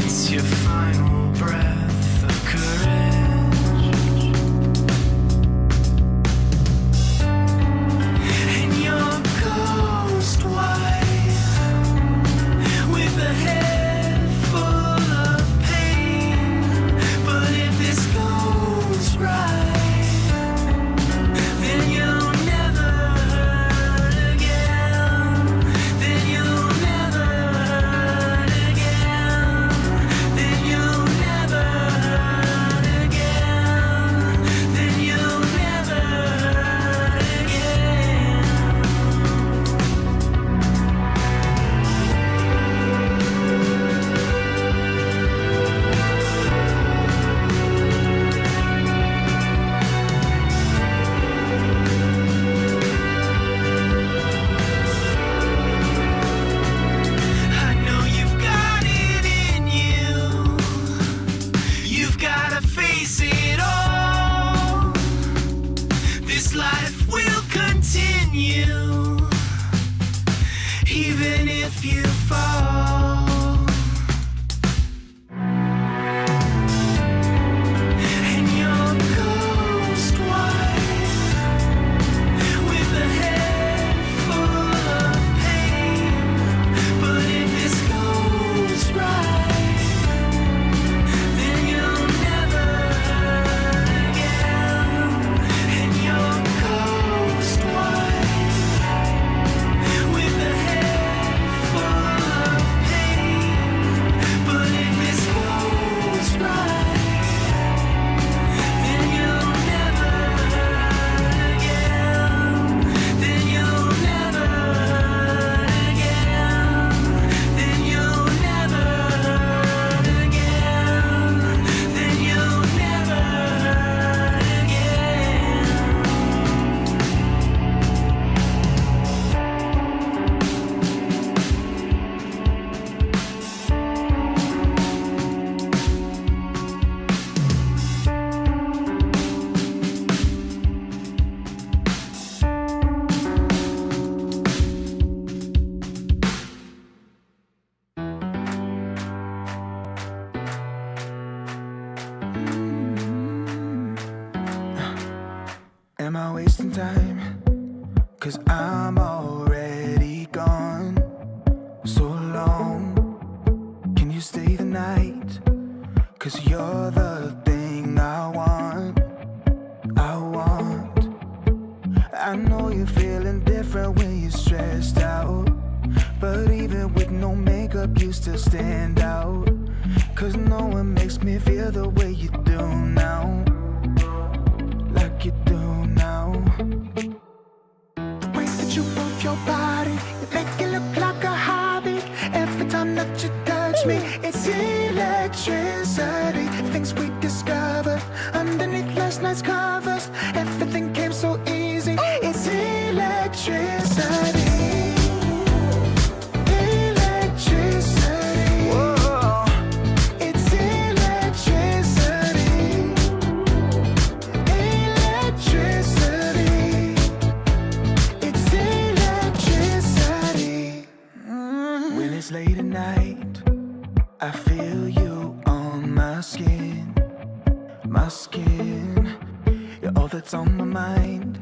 It's your final breath of courage, and your ghost wife with a head full of pain. But if this goes right, then you'll never hurt again. Then you'll never hurt again. Then you'll never hurt again. Then you'll never hurt again. I know you've got it in you. You've gotta face it all. This life will continue, even if you fall. And your ghost wife with a head full of pain. But if this goes right, then you'll never hurt again. And your ghost wife with a head full of pain. But if this goes right, then you'll never hurt again. Then you'll never hurt again. Then you'll never hurt again. Then you'll never hurt again. Am I wasting time? 'Cause I'm already gone. So long, can you stay the night? 'Cause you're the thing I want. I know you're feeling different when you're stressed out, but even with no makeup you still stand out. 'Cause no one makes me feel the way you do now, like you do now. The way that you move your body, you make it look like a hobby. Every time that you touch me, it's electricity. Things we discovered underneath last night's covers. Everything came so easy. It's electricity. Electricity. Whoa. It's electricity. Electricity. It's electricity. When it's late at night, I feel you on my skin. My skin. You're all that's on my mind.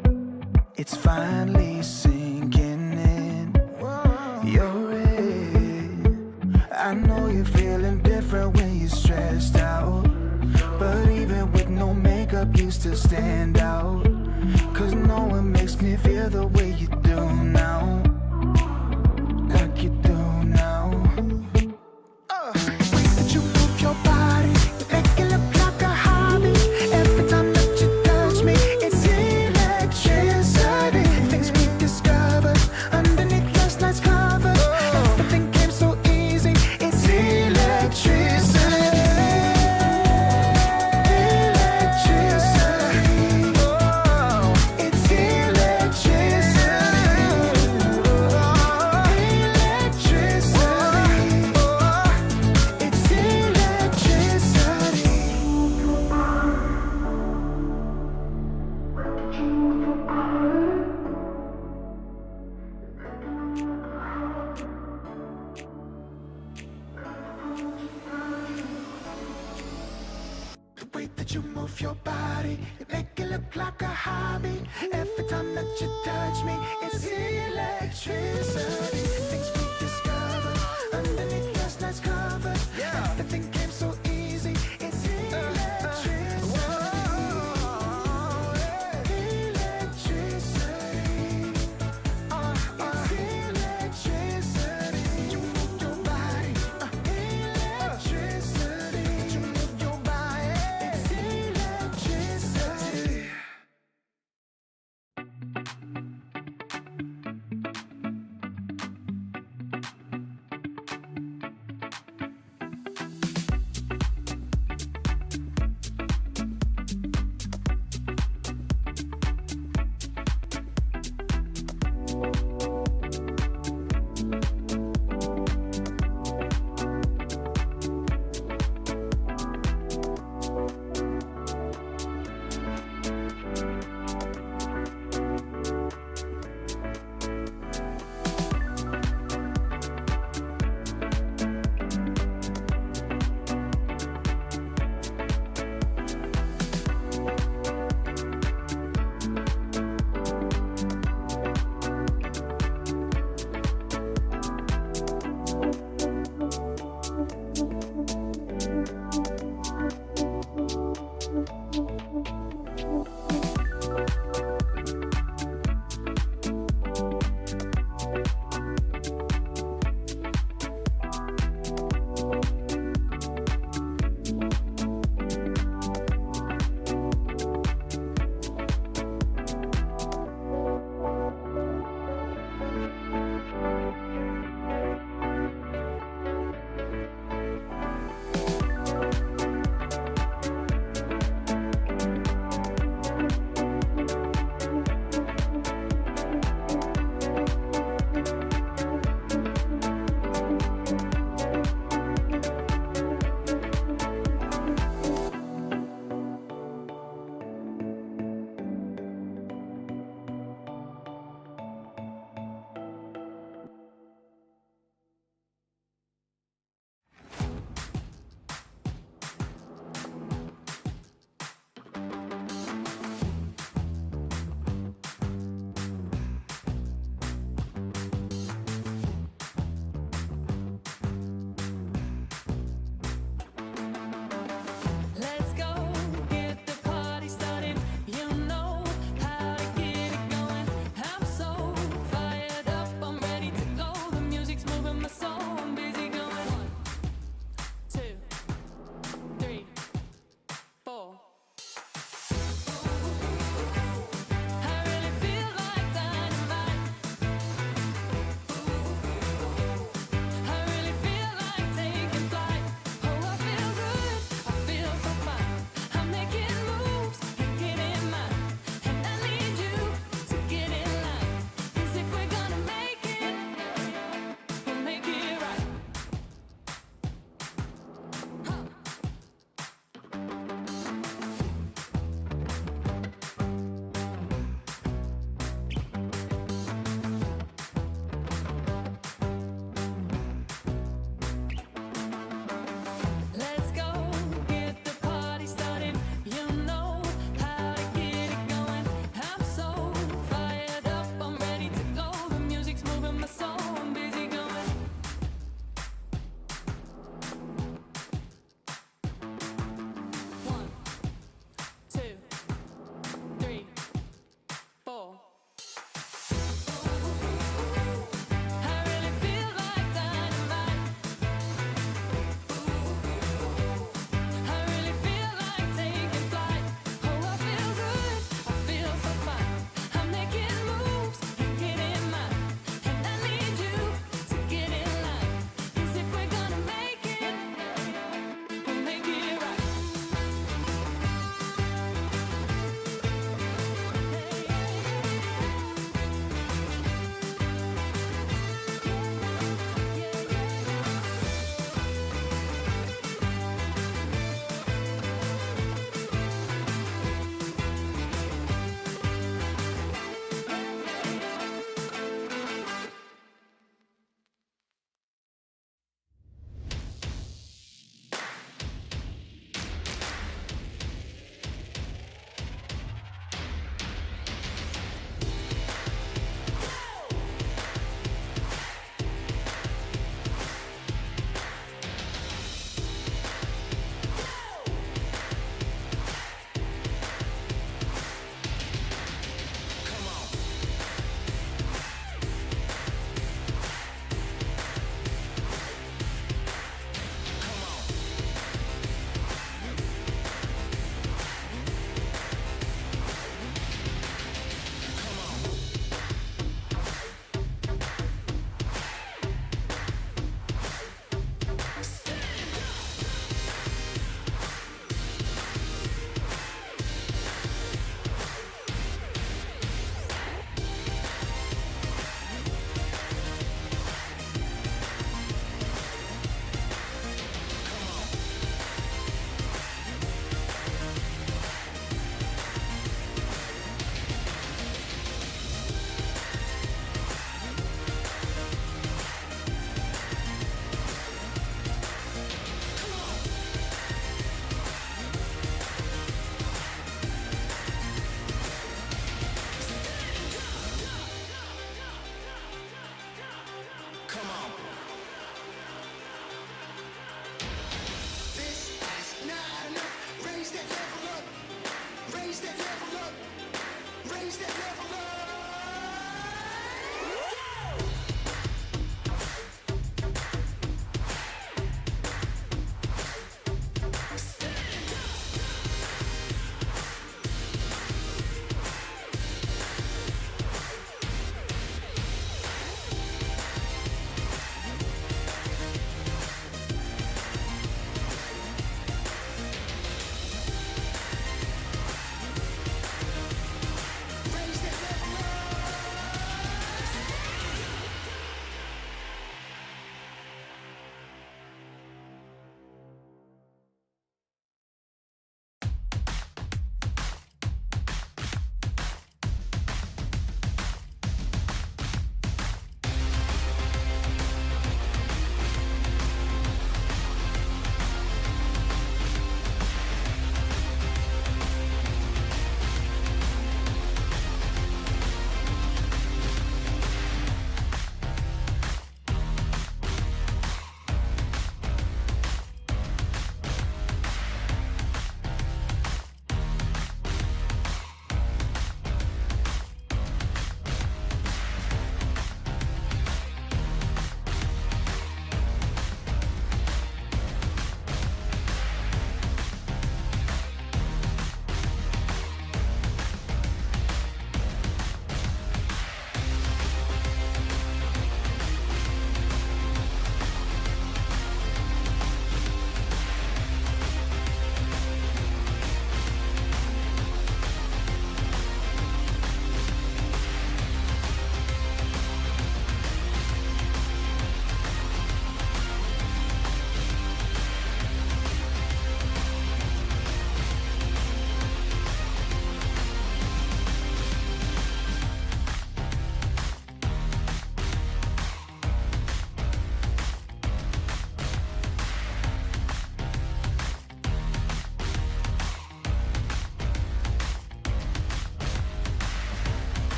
It's finally sinking in. You're it. I know you're feeling different when you're stressed out, but even with no makeup you still stand out. 'Cause no one makes me feel the way you do now, like you do now. The way that you move your body, you make it look like a hobby. Every time that you touch me, it's electricity. Things we discovered underneath last night's covers. Everything came so easy. It's electricity. Electricity. It's electricity. way that you move your body, you make it look like a hobby. Every time that you touch me, it's electricity. Things we discovered underneath last night's covers. Everything came so easy. It's electricity.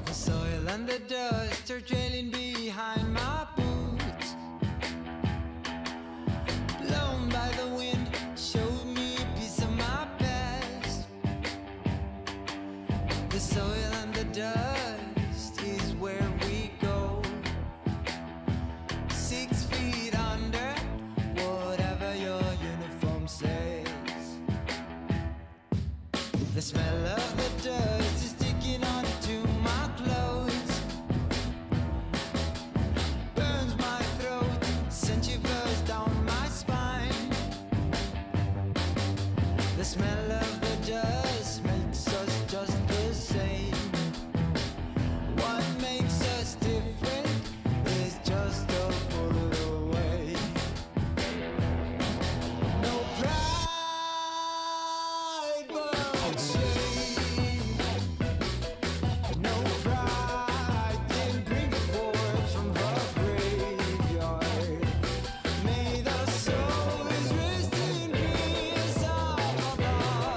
The soil and the dust are trailing behind my boots. Blown by the wind, showed me a piece of my past. The soil and the dust is where we go. 6 feet under, whatever your uniform says. The smell of the dust is sticking onto my clothes. Burns my throat, sends shivers down my spine. The smell of the dust makes us just the same. What makes us different is just a bullet away. No pride, but shame. No pride can bring the corpse from the graveyard. May the souls rest in peace up above.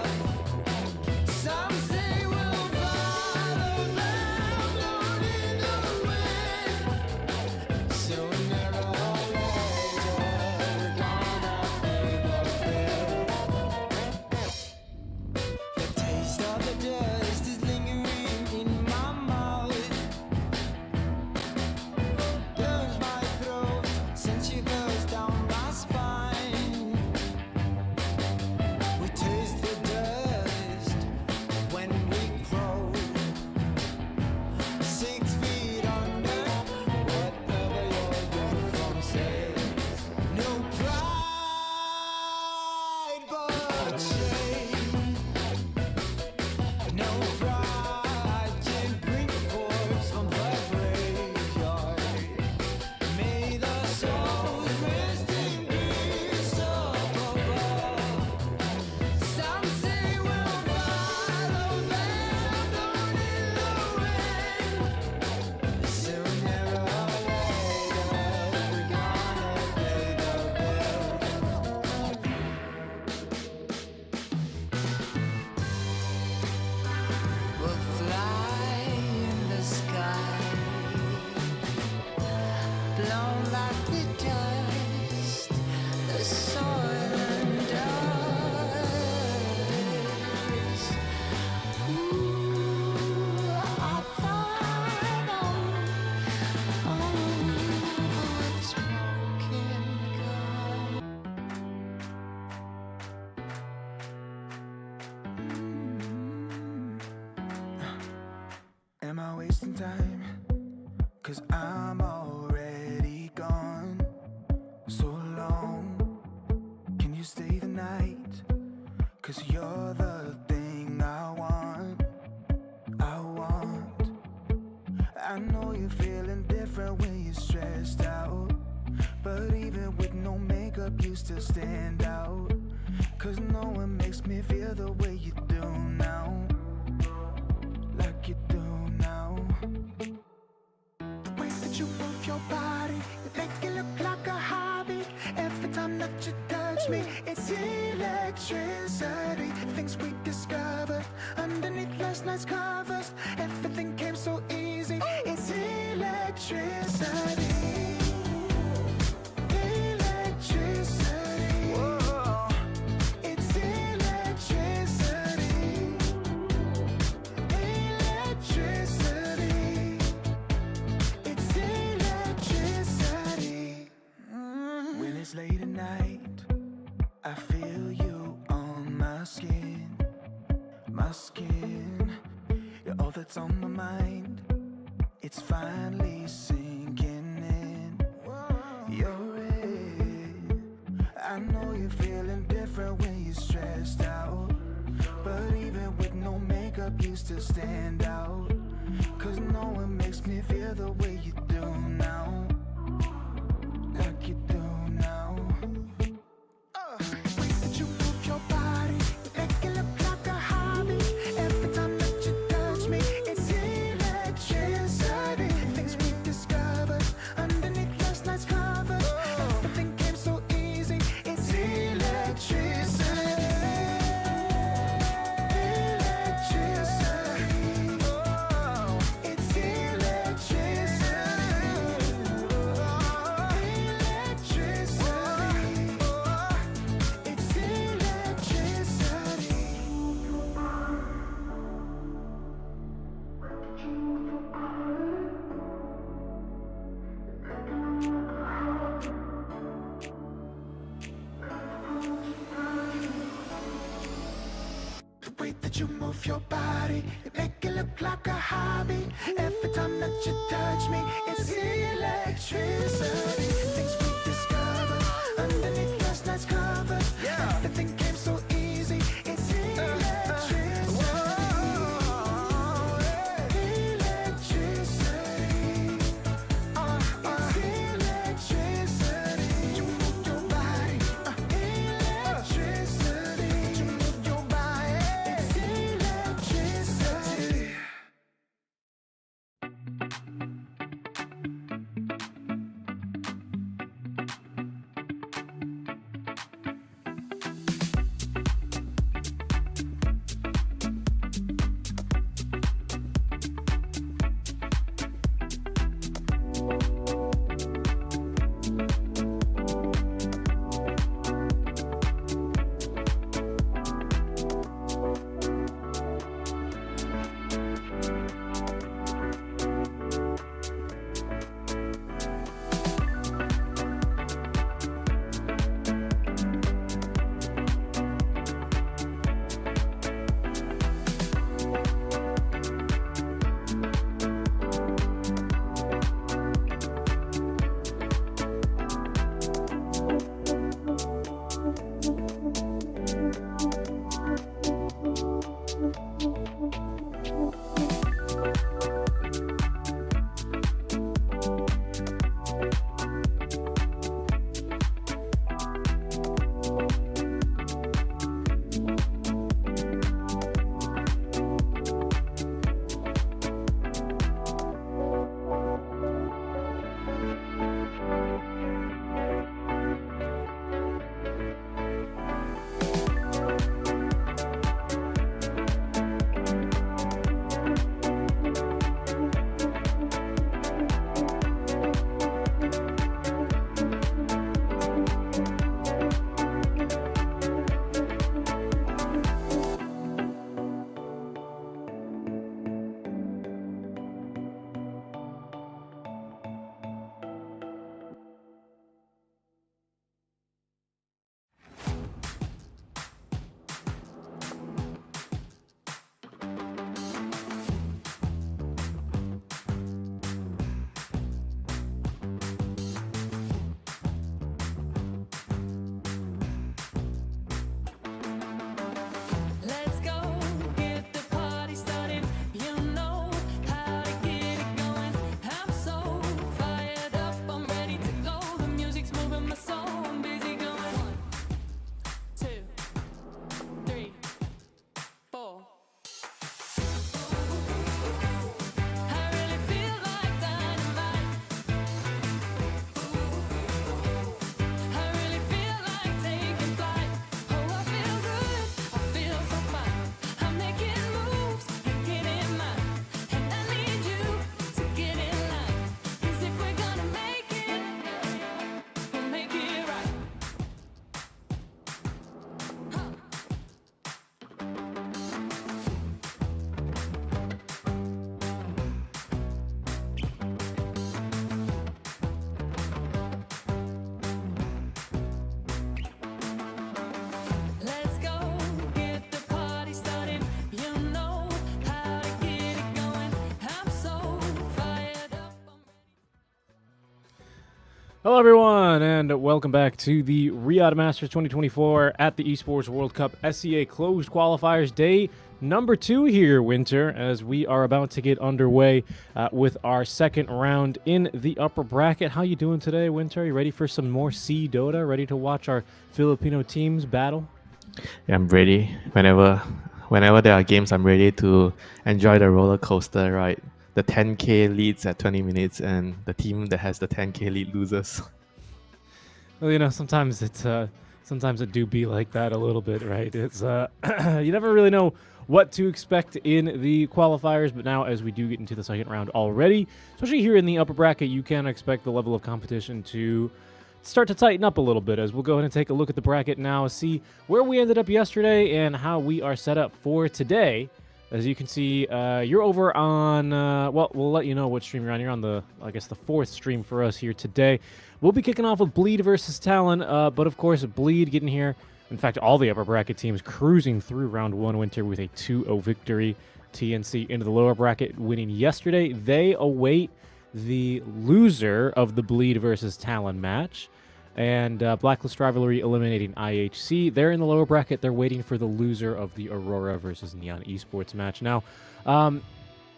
not wasting time, 'cause I'm already gone. So long, can you stay the night? 'Cause you're the thing I want. I know you're feeling different when you're stressed out, but even with no makeup you still stand out. 'Cause no one makes me feel the way you do now, like you do now. The way that you move your body, you make it look like a hobby. Every time that you touch me, it's electricity. Things we discovered underneath last night's covers. Everything came so easy. It's electricity. Electricity. Whoa. It's electricity. Electricity. It's electricity. When it's late at night, I feel you on my skin. My skin, you're all that's on my mind. It's finally sinking in. You're it. I know you're feeling different when you're stressed out, but even with no makeup you still stand out. 'Cause no one makes me feel the way you do now, like you do now. The way that you move your body, you make it look like a hobby. Every time that you touch me, it's electricity. Things we discovered underneath last night's covers. Everything came so easy. It's electricity. Electricity. It's electricity. Electricity. It's electricity. The way that you move your body, you make it look like a hobby. Every time that you touch me, it's electricity. Things we discovered underneath last night's covers. Everything came so easy. It's electricity. Electricity. It's electricity. You move your body. Electricity. You move your body. It's electricity. Hello, everyone, and welcome back to the Riyadh Masters 2024 at the Esports World Cup SCA Closed Qualifiers Day number 2 here, Winter, as we are about to get underway with our second round in the upper bracket. How you doing today, Winter? Are you ready for some more C Dota? Ready to watch our Filipino teams battle? Yeah, I'm ready. Whenever there are games, I'm ready to enjoy the roller coaster ride. The 10K leads at 20 minutes, and the team that has the 10K lead loses. Well, you know, sometimes it do be like that a little bit, right? It's you never really know what to expect in the qualifiers, but now as we do get into the second round already, especially here in the upper bracket, you can expect the level of competition to start to tighten up a little bit, as we'll go ahead and take a look at the bracket now, see where we ended up yesterday and how we are set up for today. As you can see, you're over on, well, we'll let you know what stream you're on. You're on the, I guess, the 4th stream for us here today. We'll be kicking off with Bleed versus Talon, but of course, Bleed getting here. In fact, all the upper bracket teams cruising through round 1 Winter with a 2-0 victory. TNC into the lower bracket, winning yesterday. They await the loser of the Bleed versus Talon match. And Blacklist Rivalry eliminating IHC. They're in the lower bracket. They're waiting for the loser of the Aurora versus Neon Esports match. Now,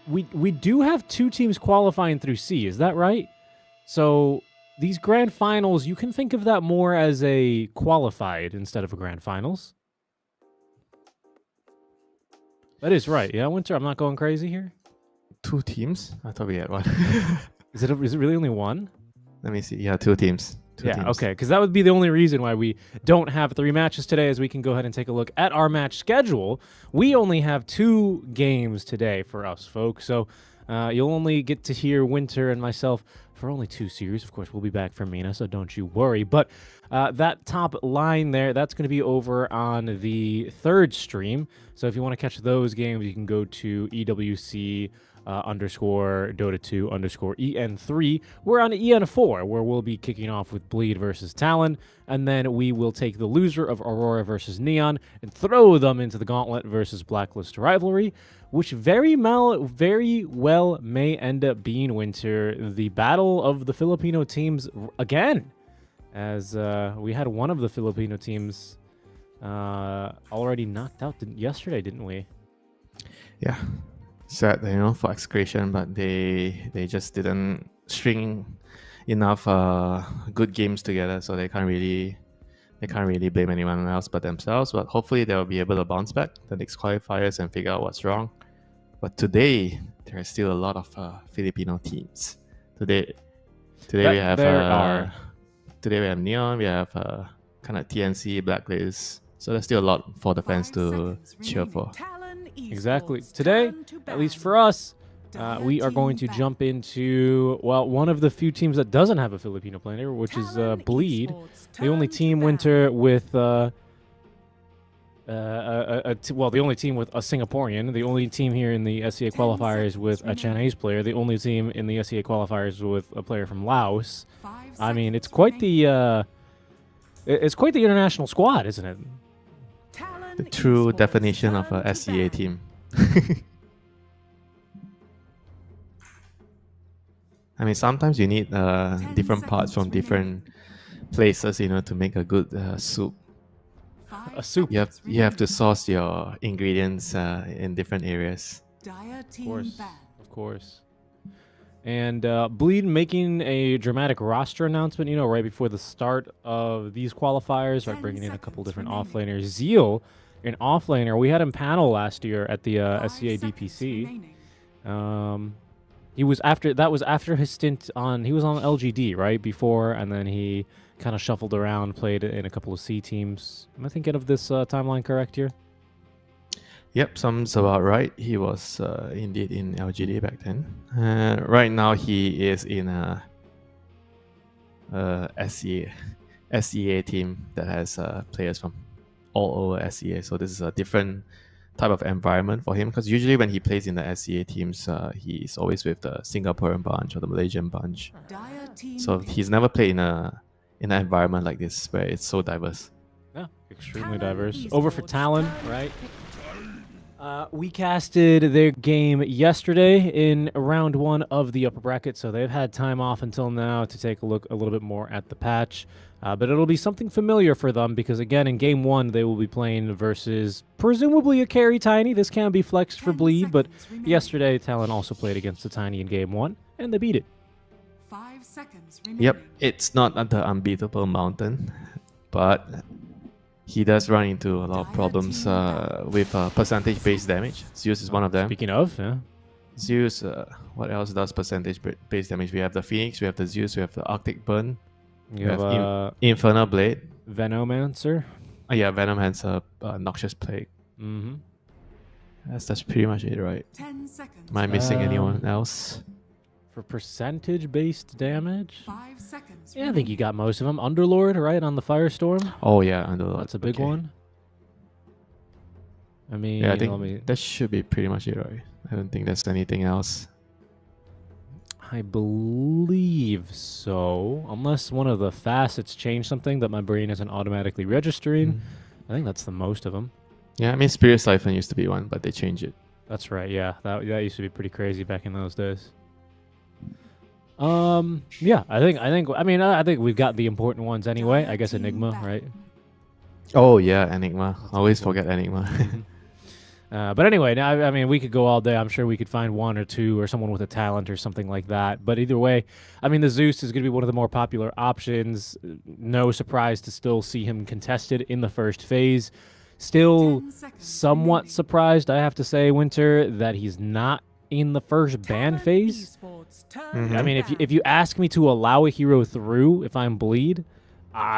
we do have 2 teams qualifying through C. Is that right? So these grand finals, you can think of that more as a qualified instead of a grand finals. That is right. Yeah, Winter, I'm not going crazy here. 2 teams? I thought we had 1. Is it really only 1? Let me see. Yeah, 2 teams. Okay, because that would be the only reason why we don't have 3 matches today, as we can go ahead and take a look at our match schedule. We only have 2 games today for us, folks, so you'll only get to hear Winter and myself for only 2 series. Of course, we'll be back for Mina, so don't you worry. But that top line there, that's going to be over on the 3rd stream. So if you want to catch those games, you can go to EWC _ Dota 2 _ EN3. We're on EN4, where we'll be kicking off with Bleed versus Talon, and then we will take the loser of Aurora versus Neon and throw them into the gauntlet versus Blacklist Rivalry, which very well may end up being, Winter, the battle of the Filipino teams again, as we had one of the Filipino teams already knocked out yesterday, didn't we? Yeah. Sad, for excretion, but they just didn't string enough good games together, so they can't really blame anyone else but themselves. But hopefully they'll be able to bounce back the next qualifiers and figure out what's wrong. But today there are still a lot of Filipino teams. Today we have Neon, we have kind of TNC, Blacklist. So there's still a lot for the fans to cheer for. Exactly. Today, at least for us, we are going to jump into, well, one of the few teams that doesn't have a Filipino player, which is Bleed. The only team, Winter, with the only team with a Singaporean, the only team here in the SCA qualifiers with a Chinese player, the only team in the SCA qualifiers with a player from Laos. I mean, it's quite the international squad, isn't it? The true definition of a SCA team. I mean, sometimes you need different parts from different places, to make a good soup. A soup. You have to source your ingredients in different areas. Of course. And Bleed making a dramatic roster announcement, right before the start of these qualifiers, right, bringing in a couple different offlaners. Zeal, an offlaner, we had him panel last year at the SCA DPC. He was after his stint on, he was on LGD, right, before, and then he kind of shuffled around, played in a couple of C teams. Am I thinking of this timeline correct here? Yep, sounds about right. He was indeed in LGD back then. Right now he is in a SCA team that has players from all over SCA. So this is a different type of environment for him, because usually when he plays in the SCA teams, he's always with the Singaporean bunch or the Malaysian bunch. So he's never played in an environment like this where it's so diverse. Yeah, extremely diverse. Over for Talon, right? We casted their game yesterday in round 1 of the upper bracket, so they've had time off until now to take a look a little bit more at the patch. But it'll be something familiar for them because, again, in game 1, they will be playing versus presumably a carry Tiny. This can be flexed for bleed, but yesterday Talon also played against the Tiny in game 1, and they beat it. 5 seconds remaining. Yep, it's not the unbeatable mountain, but he does run into a lot of problems with percentage-based damage. Zeus is one of them. Speaking of, yeah. Zeus, what else does percentage-based damage? We have the Phoenix, we have the Zeus, we have the Arctic Burn, You we have have Infernal Blade. Venomancer. Yeah, Venom has a Noxious Plague. Mm-hmm. That's pretty much it, right? 10 seconds. Am I missing anyone else? For percentage-based damage? 5 seconds. Yeah, I think you got most of them. Underlord, right, on the Firestorm. Oh yeah, Underlord. That's a big Okay. one. I mean, Yeah, I let think me- that should be pretty much it, right? I don't think there's anything else. I believe so. Unless one of the facets changed something that my brain isn't automatically registering. Mm. I think that's the most of them. Yeah, I mean Spirit Siphon used to be one, but they changed it. That's right, yeah. That used to be pretty crazy back in those days. Yeah, I think we've got the important ones anyway. I guess Enigma, right? Oh yeah, Enigma. That's a Always big one. forget Enigma. But anyway, now, I mean, we could go all day. I'm sure we could find one or two or someone with a talent or something like that. But either way, I mean, the Zeus is going to be one of the more popular options. No surprise to still see him contested in the first phase. Still 10 seconds somewhat remaining. surprised, I have to say, Winter, that he's not in the first ban Talon phase. Esports turn Mhm. I mean, back. if you ask me to allow a hero through if I'm bleed,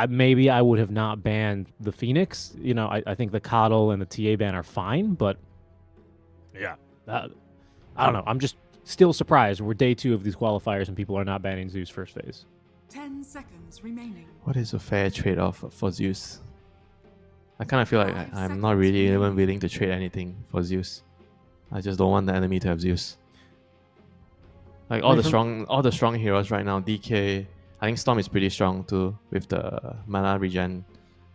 maybe I would have not banned the Phoenix. You know, I think the Coddle and the TA ban are fine, but yeah, I don't know. I'm just still surprised. We're day 2 of these qualifiers and people are not banning Zeus first phase. 10 seconds remaining. What is a fair trade-off for Zeus? I kind of feel like 5 I'm not seconds really even remaining. willing to trade anything for Zeus. I just don't want the enemy to have Zeus. Like all Wait, the strong heroes right now, DK. I think Storm is pretty strong too with the mana regen.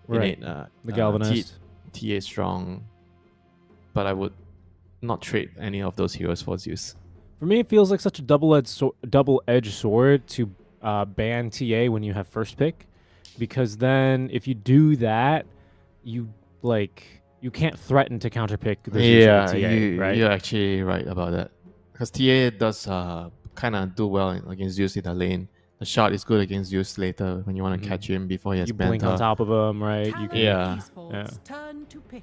Right. Innate, The Galvanized. TA is strong, but I would not trade any of those heroes for Zeus. For me, it feels like such a double-edged sword to ban TA when you have first pick, because then if you do that, you can't threaten to counterpick the Zeus Yeah, with TA, right? you're actually right about that. Because TA does kind of do well against Zeus in the lane. The shot is good against Zeus later when you want to Mhm. catch him before he has You blink Banta. on top of him, right? You Talon can. Yeah. Esports Yeah. turn to pick.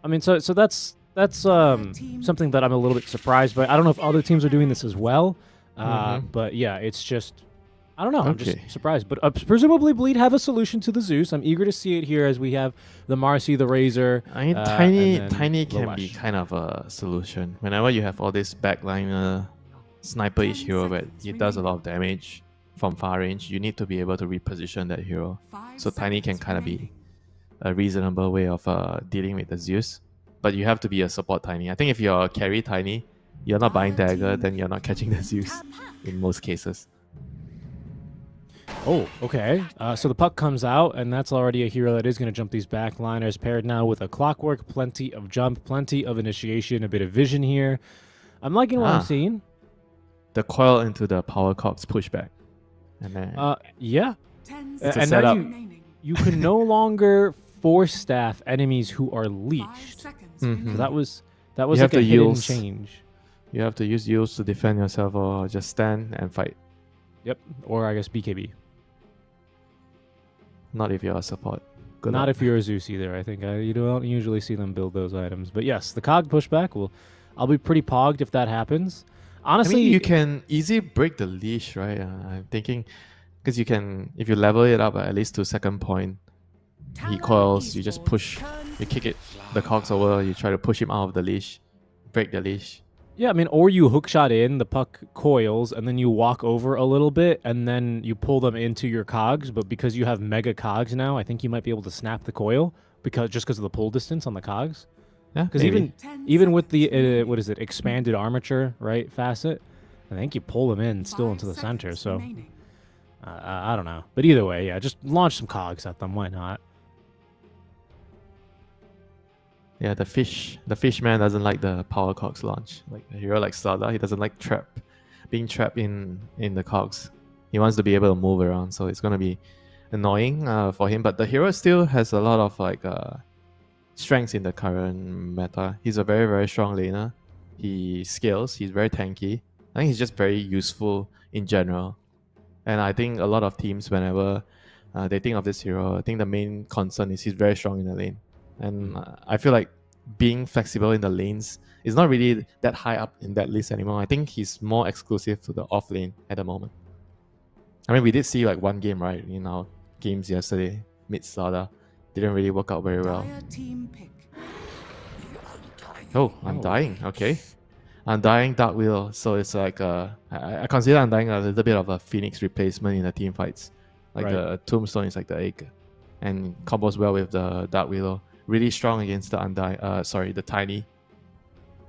I mean, so that's something that I'm a little bit surprised by. I don't know if other teams are doing this as well, Mhm. but yeah, it's just I don't know. I'm just Okay. surprised. But presumably, Bleed have a solution to the Zeus. I'm eager to see it here as we have the Marcy, the Razor. I mean, and then Tiny can be Lelesh. kind of a solution. Whenever you have all this backliner sniper-ish 10 hero that seconds it does a lot of remaining. damage from far range, you need to be able to reposition that hero. 5 So Tiny can seconds kind of be remaining. a reasonable way of dealing with the Zeus. But you have to be a support Tiny. I think if you're a carry Tiny, you're not buying Dagger, then you're not catching the Zeus in most cases. Oh, okay. So the puck comes out, and that's already a hero that is going to jump these backliners, paired now with a Clockwork, plenty of jump, plenty of initiation, a bit of vision here. I'm liking what I'm Ah. seeing. The coil into the power corpse pushback. And then Yeah. 10 It's a and now setup. remaining. you can no longer force staff enemies who are 5 leashed. seconds Mhm. remaining. So that was You like have a to hidden use- change. you have to use use to defend yourself or just stand and fight. Yep. Or I guess BKB. Not if you're a support. Good Not luck. if you're a Zeus either. I think you don't usually see them build those items. But yes, the cog pushback I'll be pretty pogged if that happens. I Honestly, mean, you can easily break the leash, right? I'm thinking because you can, if you level it up at least to second point, he Talon coils, you just Esports push, turn you to kick it, the cogs over, you try to push him out of the leash, break the leash. yeah, I mean, or you hookshot in, the puck coils, and then you walk over a little bit, and then you pull them into your cogs. But because you have mega cogs now, I think you might be able to snap the coil because of the pull distance on the cogs. Yeah, Because maybe. 10 even with the seconds remaining. what is it, expanded armature, right, facet, I think you pull them in still 5 into the center. seconds So remaining. I don't know, but either way, yeah, just launch some cogs at them. Why not? Yeah, the fish man doesn't like the power cogs launch. Like a hero like Slada, he doesn't like being trapped in the cogs. He wants to be able to move around, so it's gonna be annoying for him. But the hero still has a lot of like strengths in the current meta. He's a very very strong laner. He scales. He's very tanky. I think he's just very useful in general. And I think a lot of teams, whenever they think of this hero, I think the main concern is he's very strong in the lane. And I feel like being flexible in the lanes is not really that high up in that list anymore. I think he's more exclusive to the off lane at the moment. I mean, we did see like one game, right, in our games yesterday, mid Slada. Didn't really work out very well. Dire team pick. Oh, Undying, okay. Undying Dark Wheel, so it's like I consider Undying a little bit of a Phoenix replacement in the team fights. Like Right. the Tombstone is like the egg, and combos well with the Dark Wheel. Really strong against the the Tiny.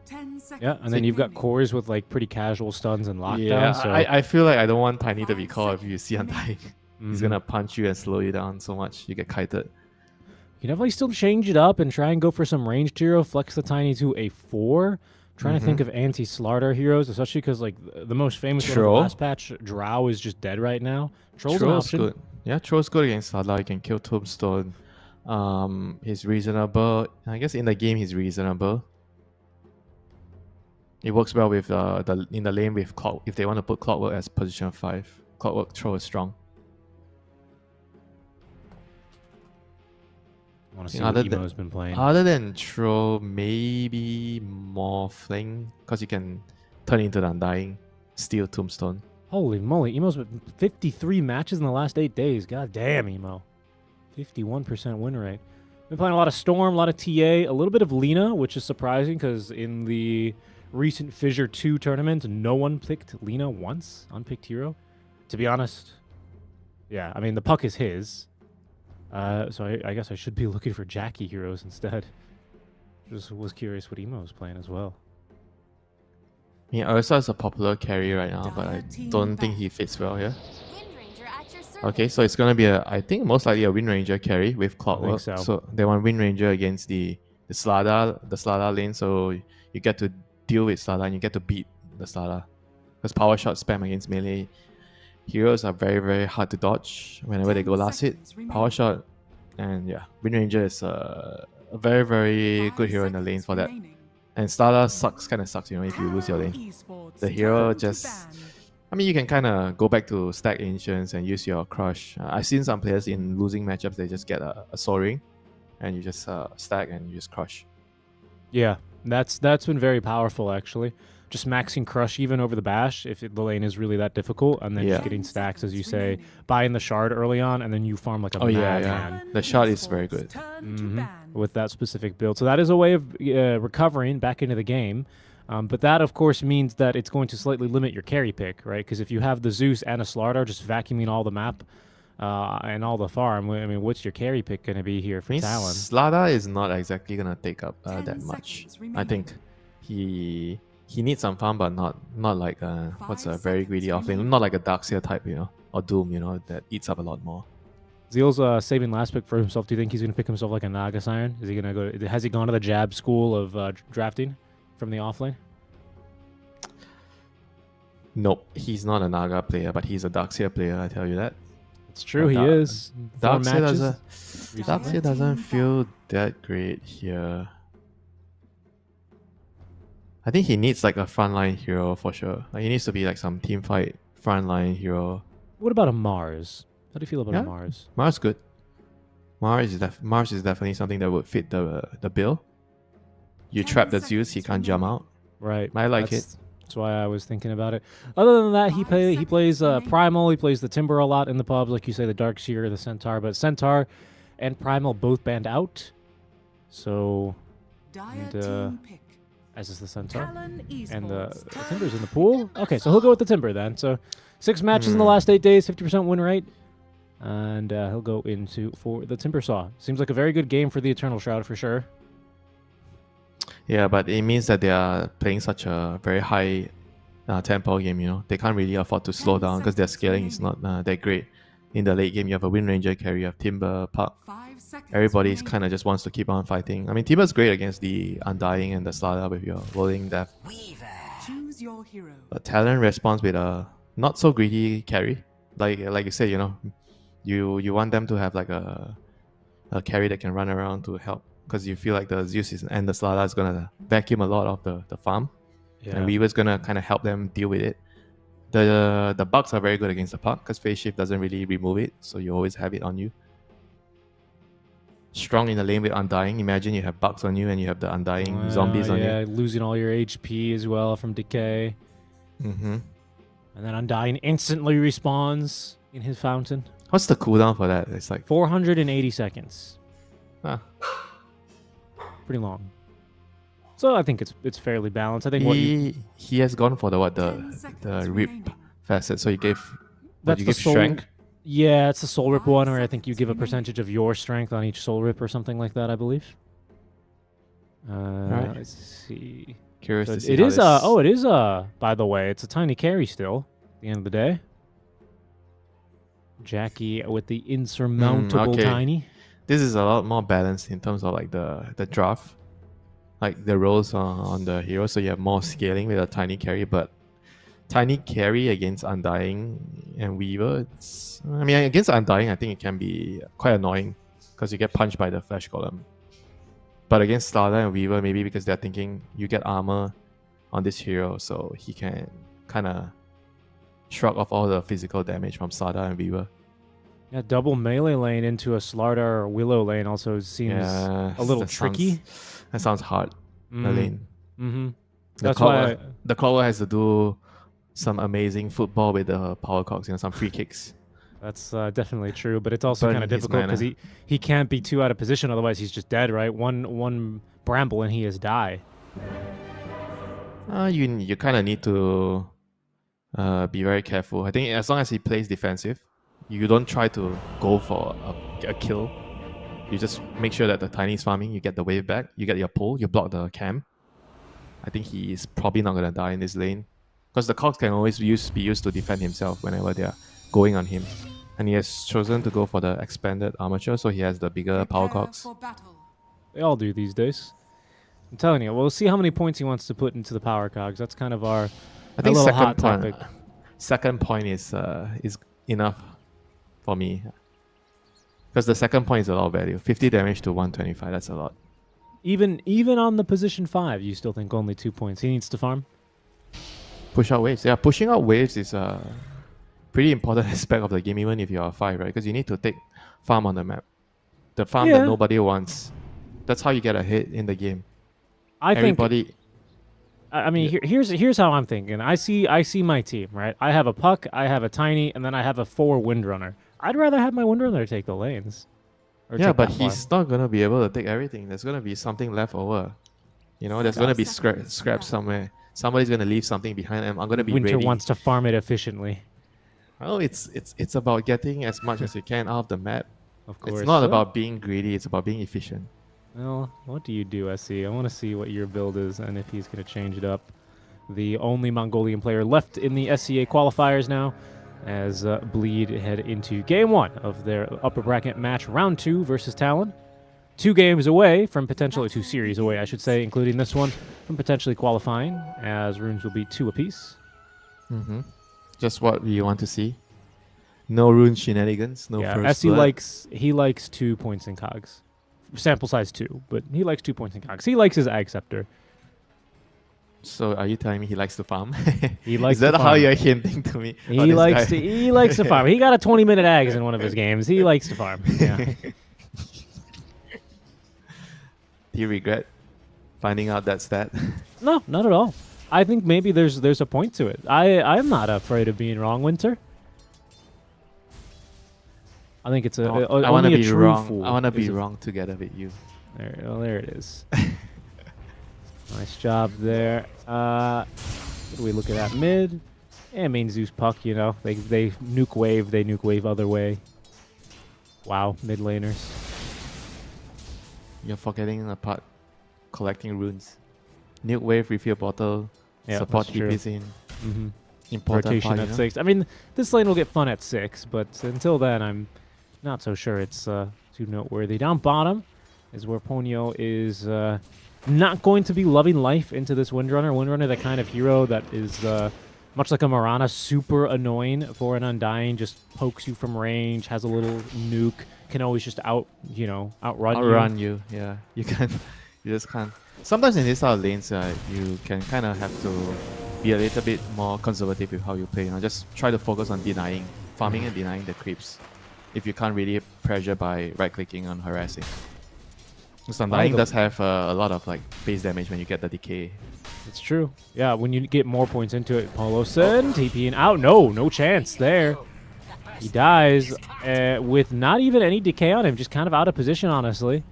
10 seconds. Yeah, and then you've got remaining. cores with like pretty casual stuns and lockdowns. Yeah, so I feel like I don't want Tiny to be called if you see seconds Undying. He's Mhm. gonna punch you and slow you down so much you get kited. You can definitely still change it up and try and go for some ranged hero, flex the Tiny to a 4. Trying to think of anti-slaughter heroes, especially because like the most famous one of the Troll. last patch, Drow, is just dead right now. Troll's an Troll's option. good. Yeah, Troll's good against Slada. You can kill Tombstone. He's reasonable. I guess in the game he's reasonable. It works well with in the lane with Clock. If they want to put Clockwork as position 5, Clockwork Troll is strong. I want to see Yeah, what other than- Emo's been playing. Other than Troll, maybe Morphling, because you can turn into the Undying, steal Tombstone. Holy moly, Emo's been 53 matches in the last 8 days. God damn, Emo. 51% win rate. Been playing a lot of Storm, a lot of TA, a little bit of Lina, which is surprising because in the recent Fissure 2 tournament, no one picked Lina once, unpicked hero. To be honest, yeah, I mean, the puck is his. So I guess I should be looking for Jackie heroes instead. Just was curious what Emo was playing as well. Yeah, Ursa is a popular carry right now, but I don't think he fits well here. Wind Ranger at your service. Okay, so it's gonna be I think most likely a Wind Ranger carry with Clockwork. so. They want Wind Ranger against the Slada lane, so you get to deal with Slada and you get to beat the Slada. Because power shot spam against melee heroes are very very hard to dodge whenever they go 10 last hit. seconds remaining. Power shot, and yeah, Wind Ranger is a very very 5 good hero in the lane seconds for that. remaining. And Stardust kind of sucks, you know, if you lose your lane. Esports The hero turn to just... ban. I mean, you can kind of go back to stack Ancients and use your Crush. I've seen some players in losing matchups, they just get a Soaring, and you just stack and you just Crush. Yeah, that's been very powerful actually. Just maxing Crush even over the bash if the lane is really that difficult, and then Yeah. just getting stacks as you say, buying the shard early on, and then you farm like a Oh, yeah, madman. yeah. The shot is very good. Turn to Mhm. ban. With that specific build. So that is a way of recovering back into the game. But that, of course, means that it's going to slightly limit your carry pick, right? Because if you have the Zeus and a Slardar just vacuuming all the map and all the farm, I mean, what's your carry pick going to be here for I mean, Talon? Slada is not exactly going to take up 10 that much. seconds I remaining. think he needs some farm, but not like what's a 5 very greedy seconds offlane. remaining. Not like a Darkseer type, you know, or Doom, you know, that eats up a lot more. Zeal's saving last pick for himself. Do you think he's going to pick himself like a Naga Siren? Is he going to go? Has he gone to the jab school of drafting from the offlane? Nope, he's not a Naga player, but he's a Darkseer player, I tell you that. It's true, he Dark- is. 4 Darkseer matches. Darkseer doesn't feel that great here. I think he needs like a frontline hero for sure. Like, he needs to be like some team fight frontline hero. What about a Mars? How do you feel about a Yeah. Mars? Mars good. Mars is definitely something that would fit the bill. You 10 trap the Zeus, he seconds can't jump remaining. out. Right. I like That's why I was thinking about it. Other than that, he 5 plays seconds remaining. Primal. He plays the Timber a lot in the pubs, like you say, the Darkseer, the Centaur. But Centaur and Primal both banned out. So, Dire And, team pick. as is the Centaur. Talon And the Esports turn Timber's in the to pool. Okay, so he'll go with the Timber then. So 6 matches in the last 8 days, 50% win rate. And he'll go into for the Timber Saw. Seems like a very good game for the Eternal Shroud for sure. Yeah, but it means that they are playing such a very high tempo game, you know. They can't really afford to slow 10 down because their seconds scaling is remaining. not that great. in the late game, you have a Wind Ranger carry, you have Timber, Puck. 5 seconds. Everybody's remaining. kind of just wants to keep on fighting. I mean, Timber's great against the Undying and the Slada with your Rolling Death. Choose your hero. But Talon responds with a not so greedy carry. Like you said, you know, you want them to have like a carry that can run around to help, because you feel like the Zeus and the Slada is gonna vacuum a lot of the farm, and Weaver's gonna kind of help them deal with it. The bugs are very good against the Puck because Phase Shift doesn't really remove it, so you always have it on you. Strong in the lane with Undying. Imagine you have bugs on you and you have the Undying zombies on you. Yeah, losing all your HP as well from Decay. Mm-hmm. And then Undying instantly respawns in his fountain. What's the cooldown for that? It's like 480 seconds. ah, Pretty long. So I think it's fairly balanced. I think what you, he has gone for 10 the seconds rip remaining. facet. So you gave that's you the give soul. strength. Yeah, it's the soul rip 5 one, where I think you seconds give a remaining. percentage of your strength on each soul rip or something like that. I believe. Right. Let's see. Curious So to see. it how is this- it is by the way, it's a tiny carry still. At the end of the day. Jackie with the insurmountable okay. tiny. This is a lot more balanced in terms of like the draft, like the roles on the hero. So you have more scaling with a tiny carry, but tiny carry against Undying and Weaver. I mean, against Undying, I think it can be quite annoying because you get punched by the Flash Golem. But against Slada and Weaver, maybe because they're thinking you get armor on this hero, so he can kind of shrug off all the physical damage from Slada and Weaver. Yeah, double melee lane into a Slardar or Willow lane also seems Yeah, a little that tricky. That sounds hard. The lane. Mm-hmm. The That's Clover, why the Clover has to do some amazing football with the power cocks, you know, some free kicks. that's definitely true, but it's also Burn kind of his difficult because mana. he can't be too out of position, otherwise he's just dead, right? One bramble and he is die. You kind of need to be very careful. I think as long as he plays defensive, you don't try to go for a kill. You just make sure that the tiny is farming, you get the wave back, you get your pull, you block the cam. I think he is probably not going to die in this lane. Because the cogs can always be used to defend himself whenever they are going on him. And he has chosen to go for the expanded armature, so he has the bigger power Prepare cogs. for battle. They all do these days. I'm telling you, we'll see how many points he wants to put into the power cogs. That's kind of our I think little hot second topic. point, second point is enough for me. Because the second point is a lot of value. 50 damage to 125, that's a lot. Even on the position 5, you still think only 2 points. He needs to farm. Push out waves. Yeah, pushing out waves is a pretty important aspect of the game, even if you are 5, right? Because you need to take farm on the map. The farm Yeah. that nobody wants. That's how you get ahead in the game. I think. Everybody. I mean, Yeah. here's how I'm thinking. I see my team, right? I have a Puck, I have a Tiny, and then I have a 4 Windrunner. I'd rather have my Windrunner take the lanes. Or Yeah, take but that farm. he's not gonna be able to take everything. There's gonna be something left over. You know, there's gonna be scraps somewhere. Somebody's gonna leave something behind, and I'm gonna be Winter ready. wants to farm it efficiently. Well, it's about getting as much as you can out of the map. Of course. It's not So- about being greedy. It's about being efficient. Well, what do you do, SC? I want to see what your build is and if he's going to change it up. The only Mongolian player left in the SCA qualifiers now, as Bleed head into game 1 of their upper bracket match, round 2 versus Talon. 2 games away from potentially 2 series away, I should say, including this one, from potentially qualifying, as runes will be 2 apiece. Mm-hmm. Just what we want to see. No rune shenanigans. No Yeah, first SC blood. he likes 2 points in cogs. Sample size 2, but he likes 2 points in cogs. He likes his Ag Scepter. So are you telling me he likes to farm? He likes Is that to how farm. you're hinting to me? Oh, He this likes guy. to he likes to farm. He got a 20-minute Ags in one of his games. He likes to farm. Yeah. Do you regret finding out that stat? No, not at all. I think maybe there's a point to it. I'm not afraid of being wrong, Winter. I think it's I only want to a be true wrong. fool I want to is be a- wrong together with you. There it is. Nice job there. What do we look at mid? Yeah, main Zeus Puck, you know. They nuke wave other way. Wow, mid laners. You're forgetting the part collecting runes. Nuke wave, refill bottle, Yeah, support that's true. TPs in. Mm-hmm. Important rotation part, at you know? 6. I mean, this lane will get fun at 6, but until then, I'm not so sure it's too noteworthy. Down bottom is where Ponyo is not going to be loving life into this Windrunner. Windrunner, that kind of hero that is much like a Mirana, super annoying for an Undying, just pokes you from range, has a little nuke, can always just outrun you. Outrun you, yeah. You can, you just can't. Sometimes in these sort of lanes, you can kind of have to be a little bit more conservative with how you play. You know, just try to focus on denying, farming and denying the creeps. If you can't really pressure by right-clicking on harassing. Because Undying does have a lot of like base damage when you get the decay. It's true. Yeah, when you get more points into it. Polosen, TPing out. No chance there. He dies with not even any decay on him, just kind of out of position, honestly.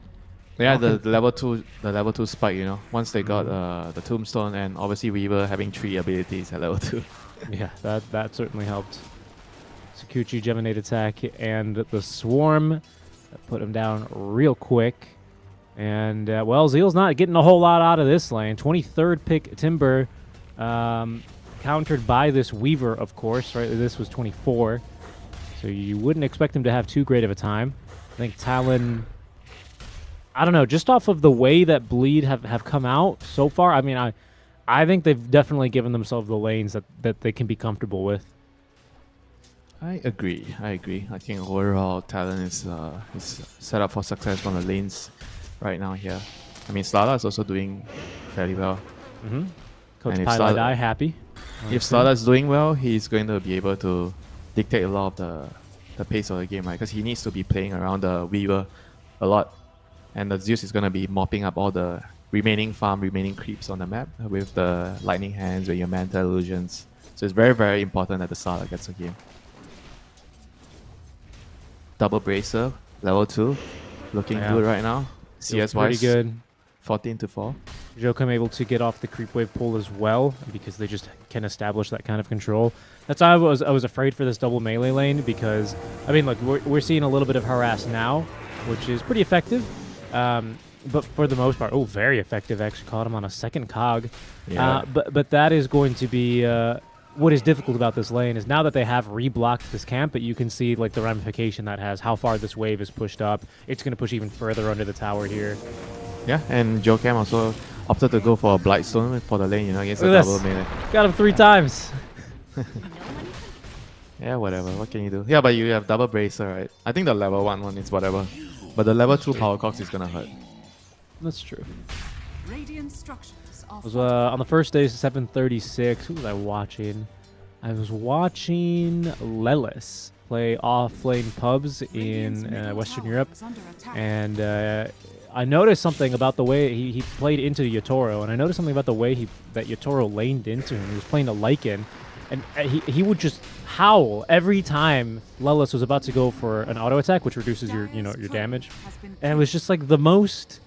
Yeah, the level 2 spike, you know. Once they got the tombstone, and obviously we were having 3 abilities at level 2. Yeah, that certainly helped. Sakuchi Geminate attack and the swarm put him down real quick. And, well, Zeal's not getting a whole lot out of this lane. 23rd pick Timber, countered by this Weaver, of course. Right, this was 24. So you wouldn't expect him to have too great of a time. I think Talon, I don't know, just off of the way that Bleed have come out so far, I mean, I think they've definitely given themselves the lanes that they can be comfortable with. I agree. I think overall Talon is set up for success from the lanes right now here. I mean, Slada is also doing fairly well. Coach And if Pilot happy. If Slada is doing well, he's going to be able to dictate a lot of the pace of the game, right? Because he needs to be playing around the Weaver a lot. And the Zeus is going to be mopping up all the remaining creeps on the map with the lightning hands, with your Manta illusions. So it's very, very important that the Slada gets a game. Double Bracer, level 2. Looking good right now. CS wise, pretty good. 14-4. Jokum able to get off the creep wave pull as well because they just can establish that kind of control. That's why I was afraid for this double melee lane because, I mean, look, we're seeing a little bit of harass now, which is pretty effective. But for the most part, very effective. Actually caught him on a second cog. Yeah. But that is going to be what is difficult about this lane is now that they have reblocked this camp, but you can see like the ramification that has, how far this wave is pushed up. It's going to push even further under the tower here. Yeah, and Jokem also opted to go for a Blightstone for the lane, you know, against the double melee. Got him 3 times. Yeah, whatever. What can you do? Yeah, but you have double bracer, right? I think the level 1 is whatever. But the level 2 power cox is gonna hurt. That's true. Radiant structures are It was on the first day, 7:36. Who was I watching? I was watching Lelis play off-lane pubs in Western Europe, and I noticed something about the way he played into Yotoro, and I noticed something about the way that Yotoro laned into him. He was playing a Lycan, and he would just howl every time Lelis was about to go for an auto attack, which reduces your damage, and it was just like the most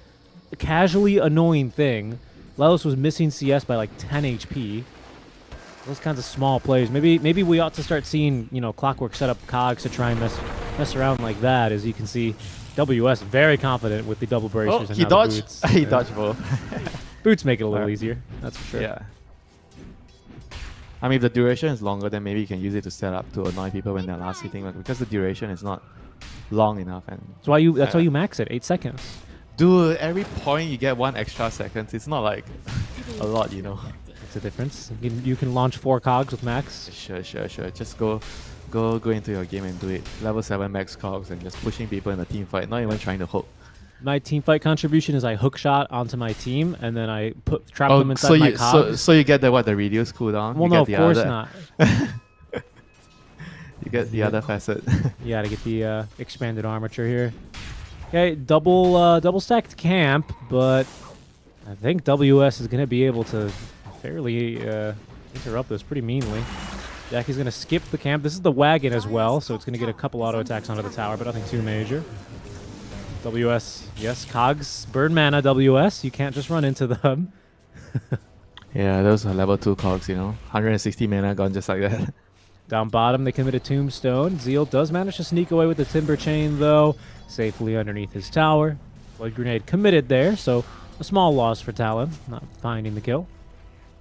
casually annoying thing. Lelis was missing CS by like 10 HP. Those kinds of small plays. Maybe we ought to start seeing Clockwork set up cogs to try and mess around like that. As you can see, WS very confident with the double bracers. And he now the dodged. boots. He dodged both. Boots make it a little easier. That's for sure. Yeah. I mean, if the duration is longer, then maybe you can use it to set up to annoy people when they're last hitting. Like, because the duration is not long enough, and That's why you max it 8 seconds. dude, every point you get 1 extra second. It's not like a lot, you know. It's a difference. You can launch 4 cogs with max. Sure. Just go into your game and do it. Level 7 max cogs and just pushing people in the team fight. Not even trying to hook. My team fight contribution is I hook shot onto my team and then I trap them inside my cogs. So you get the reduced cooldown? Well, you no, of get course other, not. You get the other facet. You gotta get the expanded armature here. Okay, double stacked camp, but I think WS is gonna be able to fairly interrupt this pretty meanly. Jackie's gonna skip the camp. This is the wagon as well, so it's gonna get a couple auto attacks onto the tower, but nothing too major. WS, yes, cogs, burn mana. WS, you can't just run into them. Yeah, those are level 2 cogs, 160 mana gone just like that. Down bottom, they commit a tombstone. Zeal does manage to sneak away with the timber chain, though, safely underneath his tower. Blood grenade committed there, so a small loss for Talon, not finding the kill.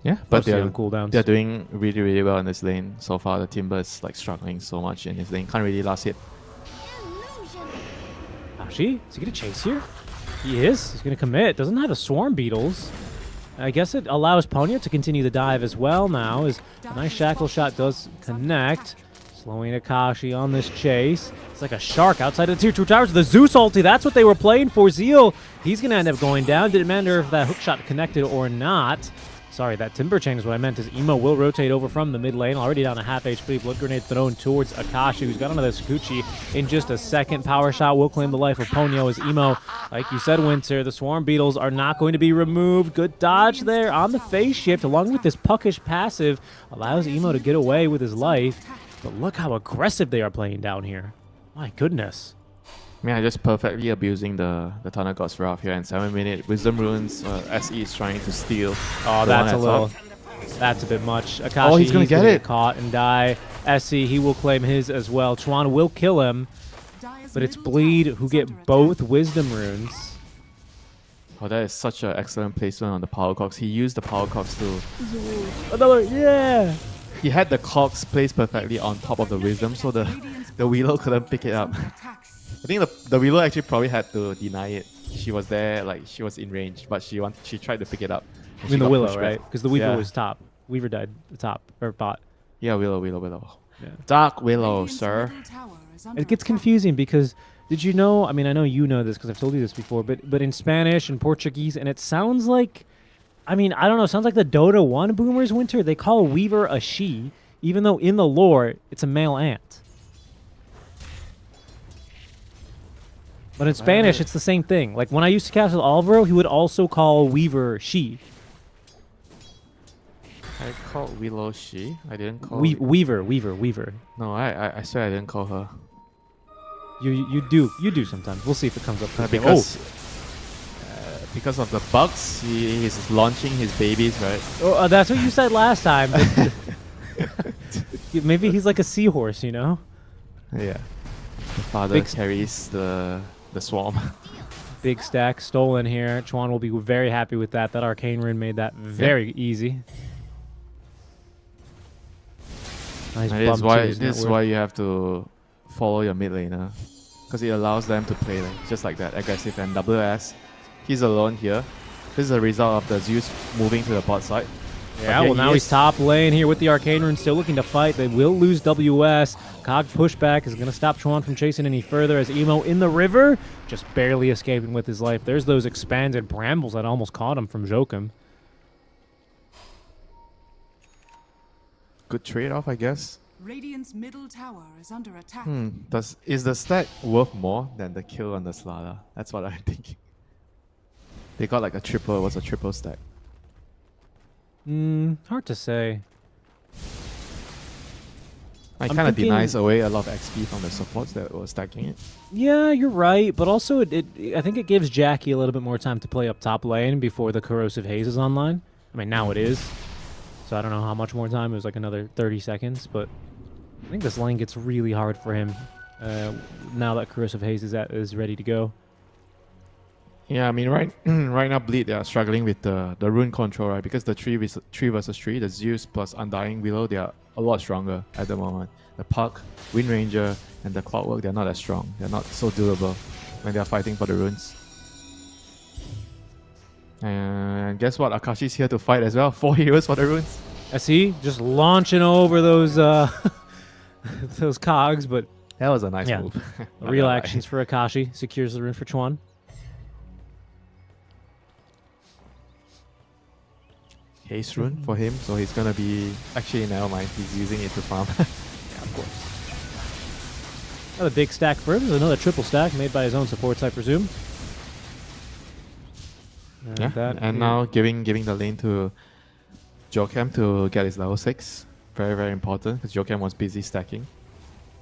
Yeah, but Mostly on cooldowns. they're doing really, really well in this lane so far. The Timber is like struggling so much in this lane. Can't really last hit. Ashi, is he gonna chase here? He is. He's gonna commit. Doesn't have a swarm beetles. I guess it allows Ponyo to continue the dive as well now, as a nice shackle shot does connect. Slowing Akashi on this chase. It's like a shark outside of the tier 2 towers. The Zeus ulti, that's what they were playing for. Zeal, he's going to end up going down. Didn't matter if that hook shot connected or not. Sorry, that Timber Chain is what I meant, as Emo will rotate over from the mid lane. Already down to half HP. Blood Grenade thrown towards Akashi, who's got another Sakuchi in just a second. Power shot will claim the life of Ponyo as Emo, like you said, Winter, the Swarm Beetles are not going to be removed. Good dodge there on the phase shift, along with this puckish passive. Allows Emo to get away with his life. But look how aggressive they are playing down here. My goodness. Yeah, just perfectly abusing the Thunder God's Wrath here. And 7-minute Wisdom Runes. SE is trying to steal. Oh, the that's a one little... at top. That's a bit much. Akashi, He's gonna get it. Caught and die. SE, he will claim his as well. Chuan will kill him. But it's Bleed who get both Wisdom Runes. Oh, that is such an excellent placement on the Power Cogs. He used the Power Cogs to... Another, yeah! He had the Cogs placed perfectly on top of the Wisdom, so the Willow couldn't pick it up. I think the Willow actually probably had to deny it. She was there, like she was in range, but she tried to pick it up. I mean the got Willow, pushed right? back. Because the Weaver Yeah. was top. Weaver died top, or bot. Yeah, Willow. Yeah. Dark Willow, sir. It gets confusing because, did you know, I mean, I know you know this because I've told you this before, but in Spanish and Portuguese, and it sounds like, I mean, I don't know, it sounds like the Dota 1 boomers, Winter, they call Weaver a she, even though in the lore, it's a male ant. But in Spanish, it's the same thing. Like, when I used to cast with Alvaro, he would also call Weaver she. I called Willow she. I didn't call... Weaver. No, I swear I didn't call her. You do sometimes. We'll see if it comes up. Because of the bugs, he's launching his babies, right? Oh, that's what you said last time. Maybe he's like a seahorse, you know? Yeah. The father carries the swarm. Big stack stolen here. Chuan will be very happy with that. That Arcane Rune made that very easy. Nice bump This is why you have to follow your mid laner. Because it allows them to play just like that, aggressive and WS. He's alone here. This is a result of the Zeus moving to the bot side. Yeah, well now he's top lane here with the Arcane Rune, still looking to fight. They will lose WS. Cog pushback is going to stop Chuan from chasing any further as Emo in the river, just barely escaping with his life. There's those expanded brambles that almost caught him from Joachim. Good trade-off, I guess. Radiant's middle tower is under attack. Is the stack worth more than the kill on the Slada? That's what I'm thinking. They got like a triple. It was a triple stack. Hard to say. It kind of denies away a lot of XP from the supports that were stacking it. Yeah, you're right, but also I think it gives Jackie a little bit more time to play up top lane before the Corrosive Haze is online. I mean, now it is. So I don't know how much more time. It was like another 30 seconds, but I think this lane gets really hard for him now that Corrosive Haze is ready to go. Yeah, I mean, right now, Bleed, they are struggling with the rune control, right? Because the 3 versus 3, the Zeus plus Undying Willow, they are a lot stronger at the moment. The Puck, Wind Ranger, and the Clockwork, they're not as strong. They're not so durable when they're fighting for the runes. And guess what? Akashi's here to fight as well. 4 heroes for the runes. I see, just launching over those those cogs, but That was a nice move. real actions for Akashi. Secures the rune for Chuan. Haste rune for him, so he's gonna be... Actually, never mind. He's using it to farm. Yeah, of course. Another big stack for him. There's another triple stack made by his own supports, I presume. And now giving the lane to Joachim to get his level 6. Very, very important, because Joachim was busy stacking.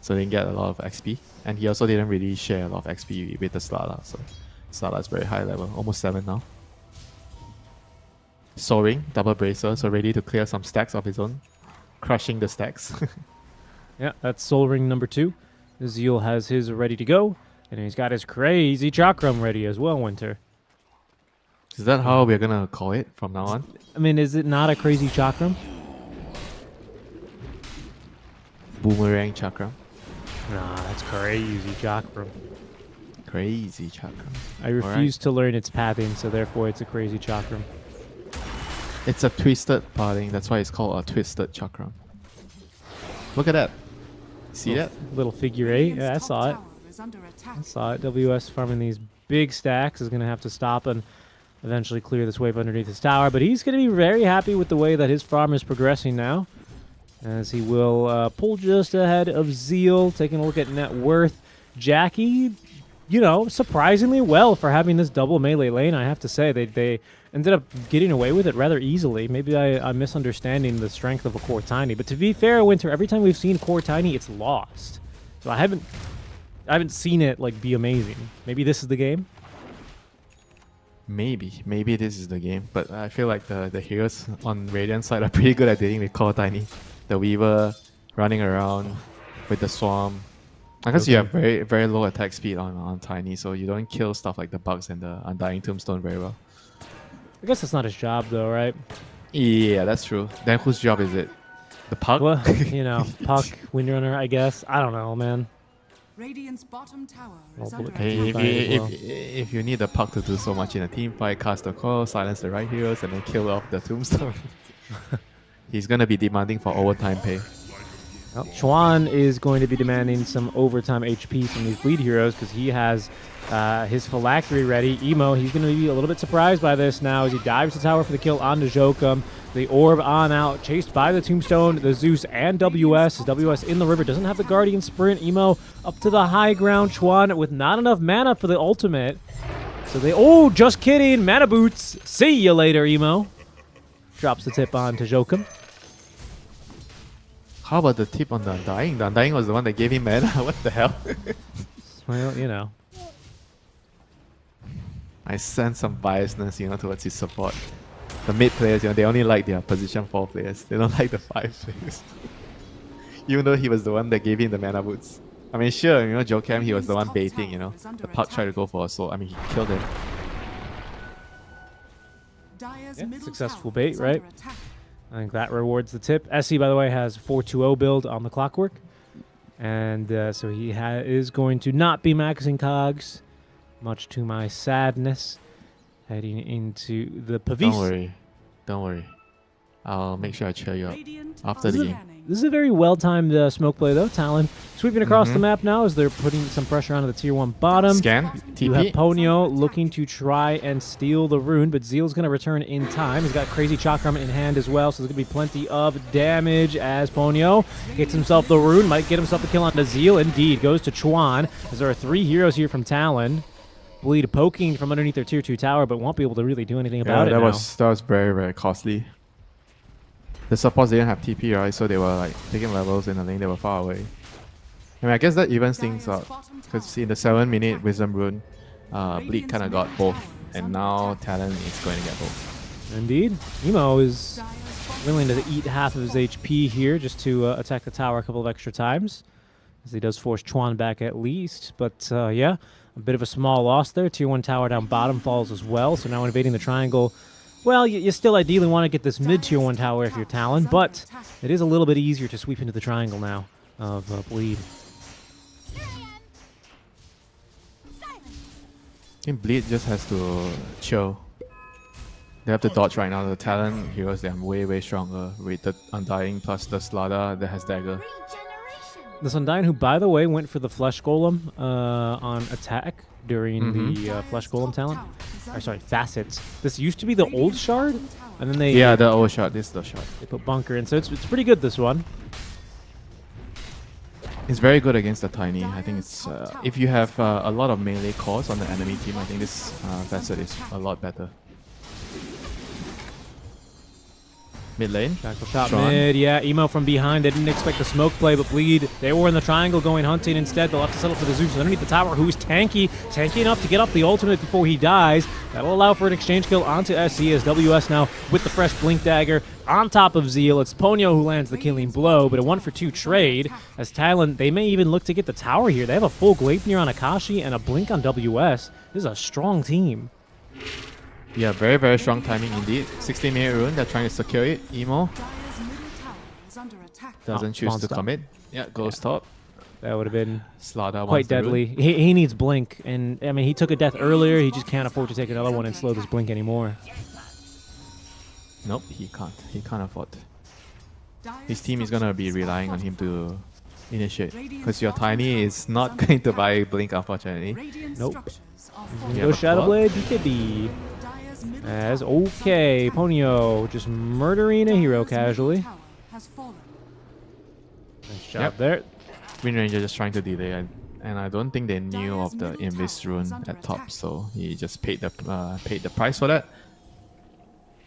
So they didn't get a lot of XP. And he also didn't really share a lot of XP with the Slada. So Slada is very high level, almost 7 now. Soaring, double bracer, so ready to clear some stacks of his own. Crushing the stacks. Yeah, that's Soul Ring number 2. Zeal has his ready to go. And he's got his crazy Chakram ready as well, Winter. Is that how we're gonna call it from now on? I mean, is it not a crazy chakram? Boomerang chakram. Nah, that's crazy chakram. Crazy chakram. I refuse to learn its pathing, so therefore it's a crazy chakram. It's a twisted pathing. That's why it's called a twisted chakram. Look at that. See that? Little figure eight. Yeah, I Radiant's saw it. top tower is under attack. I saw it. WS farming these big stacks is going to have to stop and eventually clear this wave underneath his tower. But he's going to be very happy with the way that his farm is progressing now, as he will pull just ahead of Zeal. Taking a look at net worth, Jackie, you know, surprisingly well for having this double melee lane. I have to say they ended up getting away with it rather easily. Maybe I'm misunderstanding the strength of a Core Tiny, but to be fair, Winter, every time we've seen Core Tiny, it's lost. So I haven't seen it like be amazing. Maybe this is the game. Maybe this is the game. But I feel like the heroes on Radiant side are pretty good at dealing with Core Tiny. The Weaver running around with the Swarm. I guess you have very low attack speed on Tiny, so you don't kill stuff like the Bugs and the Undying Tombstone very well. I guess that's not his job though, right? Yeah, that's true. Then whose job is it? The Pug? Well, you know, Puck, Windrunner, I guess. I don't know, man. Radiant's bottom tower is Well, under Hey, attack. if you need the Puck to do so much in a team fight, cast the call, silence the right heroes, and then kill off the Tombstone, he's gonna be demanding for overtime pay. Well, Chuan is going to be demanding some overtime HP from these bleed heroes because he has his phylactery ready. Emo, he's going to be a little bit surprised by this now as he dives to tower for the kill onto Jokum. The orb on out, chased by the Tombstone, the Zeus, and WS. WS in the river, doesn't have the Guardian Sprint. Emo up to the high ground. Chuan with not enough mana for the ultimate. So they, oh, just kidding. Mana boots. See you later, Emo. Drops the tip on to Jokum. How about the tip on the Undying? The Undying was the one that gave him mana. What the hell? Well, you know. I sense some biasness, towards his support. The mid players, they only like their position 4 players. They don't like the 5 players. Even though he was the one that gave him the mana boots. I mean, sure, Jokem, he was the one baiting, The Puck tried to go for a soul. I mean, he killed him. Dire's Yeah, middle successful tower bait, is right? under attack. I think that rewards the tip. SE, by the way, has 4-2-0 build on the Clockwork. And so he is going to not be maxing cogs, much to my sadness, heading into the Pavis. Don't worry. I'll make sure I cheer you up Radiant after are the game. scanning. This is a very well-timed smoke play, though. Talon sweeping across the map now as they're putting some pressure onto the tier 1 bottom. Scan, You have TP. Ponyo looking to try and steal the rune, but Zeal's going to return in time. He's got Crazy Chakram in hand as well, so there's going to be plenty of damage as Ponyo gets himself the rune, might get himself the kill onto Zeal. Indeed, goes to Chuan, as there are 3 heroes here from Talon. Bleed poking from underneath their tier 2 tower, but won't be able to really do anything about it that now. was very, very costly. The supports didn't have TP, right? So they were like taking levels in the lane. They were far away. I mean, I guess that evens things out. Because in the 7-minute Wisdom Rune, Bleed kind of got both. And now Talon is going to get both. Indeed. Emo is Dire's bottom willing to eat half of his HP here just to attack the tower a couple of extra times, as he does force Chuan back at least. But yeah, a bit of a small loss there. Tier 1 tower down bottom falls as well. So now invading the triangle. Well, you still ideally want to get this mid-tier 1 tower if you're Talon, but it is a little bit easier to sweep into the triangle now of Bleed. I think Bleed just has to chill. They have to dodge right now. The Talon heroes, they are way, way stronger with the Undying plus the Slada that has Dagger. The Undying, who, by the way, went for the Flesh Golem on attack during the Flesh Golem talent. Or sorry, facets. This used to be the old shard, and then they Yeah, the old shot. This is the shot. they put Bunker in. So it's pretty good, this one. It's very good against the Tiny. I think it's if you have a lot of melee cores on the enemy team, I think this facet is a lot better. Mid lane. Shackle shot Sean. mid, yeah. Emo from behind. They didn't expect the smoke play, but Bleed, they were in the triangle going hunting instead. They'll have to settle for the Zeus underneath the tower, who's tanky enough to get up the ultimate before he dies. That'll allow for an exchange kill onto SC as WS now with the fresh Blink Dagger on top of Zeal. It's Ponyo who lands the killing blow, but a 1-for-2 trade as Talon, they may even look to get the tower here. They have a full Gleipnir on Akashi and a Blink on WS. This is a strong team. Yeah, very, very strong timing indeed. 60-minute rune, they're trying to secure it. Emo Dire's middle tower is under attack. doesn't choose spawn to stop. commit. Yeah, goes top. That would have been Slaughter quite wants the rune. deadly. He needs blink, and I mean he took a death earlier. He just can't afford to take another one and slow this blink anymore. Nope, he can't. He can't afford. Dire's His team is gonna be structures relying are on him to initiate. Radiant's Because your bottom Tiny tower is not under going to attack. buy blink, unfortunately. Radiant Nope. structures are Yeah, falling. Go but Shadow what? Blade, you could be Dire's middle as tower is okay. under attack. Ponyo just murdering a hero Dire's middle casually. tower has fallen. Nice job Yep. there. Wind Ranger just trying to delay, and I don't think they knew Dire's of the middle Invis tower is rune under at top, attack. so he just paid the price for that.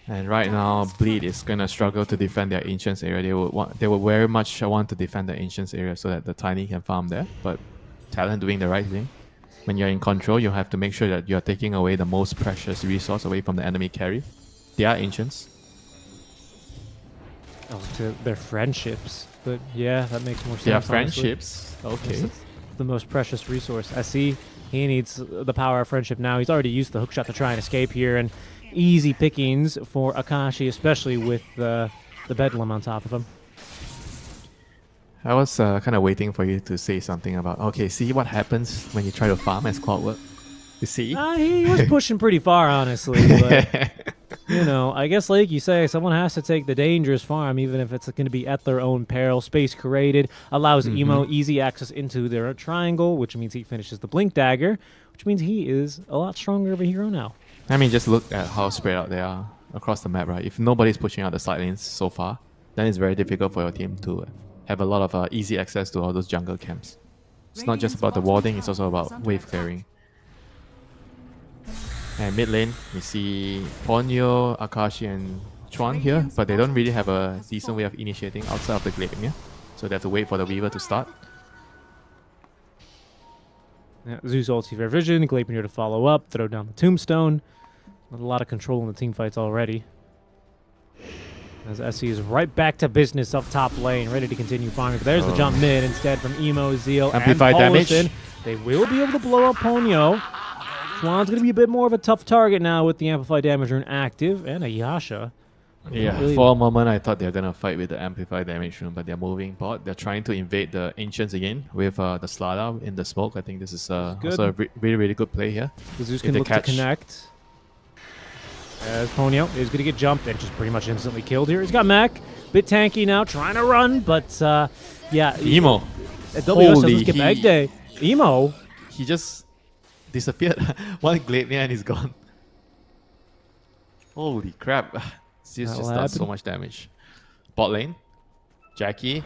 And right now, Bleed is gonna struggle to defend their Ancients area. They will very much want to defend the Ancients area so that the Tiny can farm there. But Talon doing the right thing. When you're in control, you have to make sure that you're taking away the most precious resource away from the enemy carry. They are Ancients. Oh, to their friendships, but yeah, that makes more sense. They are honestly. friendships. Okay. It's the most precious resource. I see he needs the power of friendship now. He's already used the hookshot to try and escape here, and easy pickings for Akashi, especially with the Bedlam on top of him. I was kind of waiting for you to say something about, okay, see what happens when you try to farm as Clockwork? You see? He was pushing pretty far, honestly. But, you know, I guess like you say, someone has to take the dangerous farm, even if it's going to be at their own peril. Space created allows Emo easy access into their triangle, which means he finishes the Blink Dagger, which means he is a lot stronger of a hero now. I mean, just look at how spread out they are across the map, right? If nobody's pushing out the side lanes so far, then it's very difficult for your team to have a lot of easy access to all those jungle camps. It's not just about the warding, it's also about wave clearing. And mid lane, we see Ponyo, Akashi, and Chuan here, but they don't really have a decent way of initiating outside of the Glaive, so they have to wait for the Weaver to start. Yeah, Zeus ulti for vision, Glapier to follow up, throw down the tombstone. A lot of control in the team fights already. As SC is right back to business up top lane, ready to continue farming. But there's the jump mid instead from Emo, Zeal, Amplified and damage. Paulison. They will be able to blow up Ponyo. Schwann's going to be a bit more of a tough target now with the Amplified damage rune active, and a Yasha. Yeah, Really- for a moment I thought they were gonna fight with the Amplified damage room, but they're moving bot. They're trying to invade the Ancients again with the Slada in the smoke. I think this is also a really, really good play here. The Zeus If can they look catch- to connect. As Ponyo is going to get jumped and just pretty much instantly killed here. He's got mech. Bit tanky now, trying to run, but yeah. Emo, At WS Holy, doesn't skip egg day. Emo. he just disappeared. One Glaive and he's gone. Holy crap. Zeus That'll just does so happen. much damage. Bot lane, Jackie.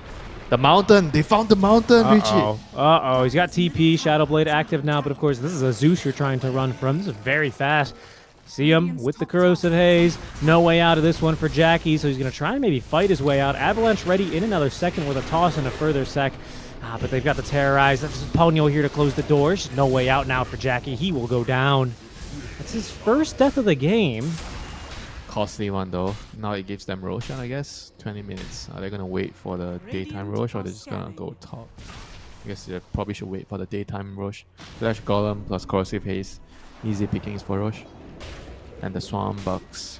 The mountain! They found the mountain, Richie! Uh-oh. He's got TP, Shadow Blade active now, but of course this is a Zeus you're trying to run from. This is very fast. See him with the Corrosive Haze. No way out of this one for Jackie, so he's going to try and maybe fight his way out. Avalanche ready in another second with a toss and a further sec. But they've got the Terrorize. That's Ponyo here to close the doors. No way out now for Jackie. He will go down. That's his first death of the game. Costly one though. Now it gives them Roshan, I guess. 20 minutes. Are they gonna wait for the daytime Rosh or they're just gonna go top? I guess they probably should wait for the daytime Rosh. Flash Golem plus Corrosive Haze. Easy pickings for Rosh. And the Swarm Bucks.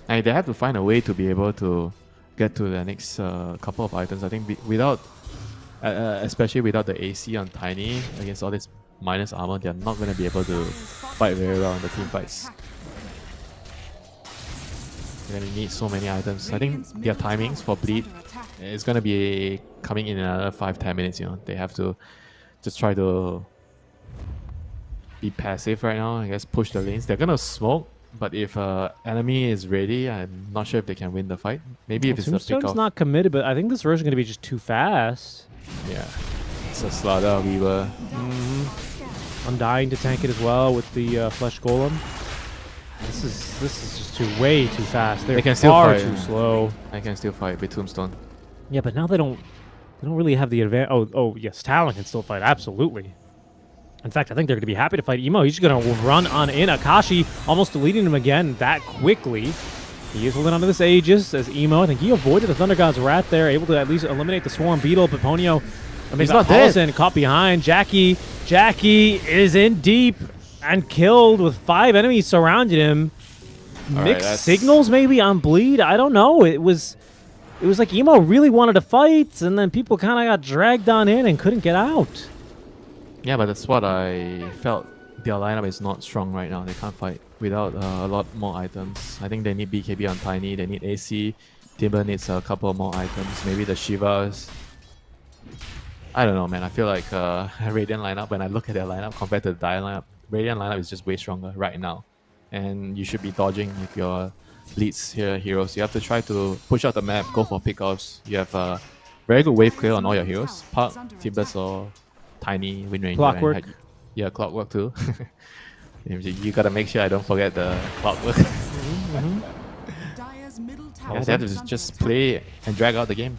And they have to find a way to be able to get to the next couple of items. I think without, especially without the AC on Tiny against all this minus armor, they're not going to be able to fight very well in the team fights. They're going to need so many items. I think their timings for Bleed is going to be coming in another 5-10 minutes. They have to just try to be passive right now. I guess push the lanes. They're going to smoke. But if enemy is ready, I'm not sure if they can win the fight. Maybe if it's a pick Tombstone's off. not committed, but I think this rush is going to be just too fast. Yeah. It's a Slaughter, Weaver. Undying to tank it as well with the Flesh Golem. This is just way too fast. They're They can still far fight, too yeah. slow. I can still fight with Tombstone. Yeah, but now they don't really have the advantage. Oh yes, Talon can still fight, absolutely. In fact, I think they're going to be happy to fight Emo. He's just going to run on in. Akashi almost deleting him again that quickly. He is holding onto this Aegis as Emo. I think he avoided the Thunder God's Wrath there, able to at least eliminate the Swarm Beetle. But Ponyo mean, He's not dead. Paulson caught behind. Jackie is in deep and killed with 5 enemies surrounding him. All right, Mixed that's- signals maybe on Bleed. I don't know. It was like Emo really wanted to fight, and then people kind of got dragged on in and couldn't get out. Yeah, but that's what I felt. Their lineup is not strong right now. They can't fight without a lot more items. I think they need BKB on Tiny. They need AC. Timber needs a couple more items. Maybe the Shivas. I don't know, man. I feel like Radiant lineup, when I look at their lineup compared to the Dire lineup, Radiant lineup is just way stronger right now. And you should be dodging if you're Bleeds here heroes. You have to try to push out the map, go for pickoffs. You have a very good wave clear on all your heroes. Park, Timbers, or Tiny, Wind Ranger. Clockwork. Yeah, Clockwork too. You gotta make sure I don't forget the Clockwork. Dire's middle tower Yes, they have to just play and drag out the game.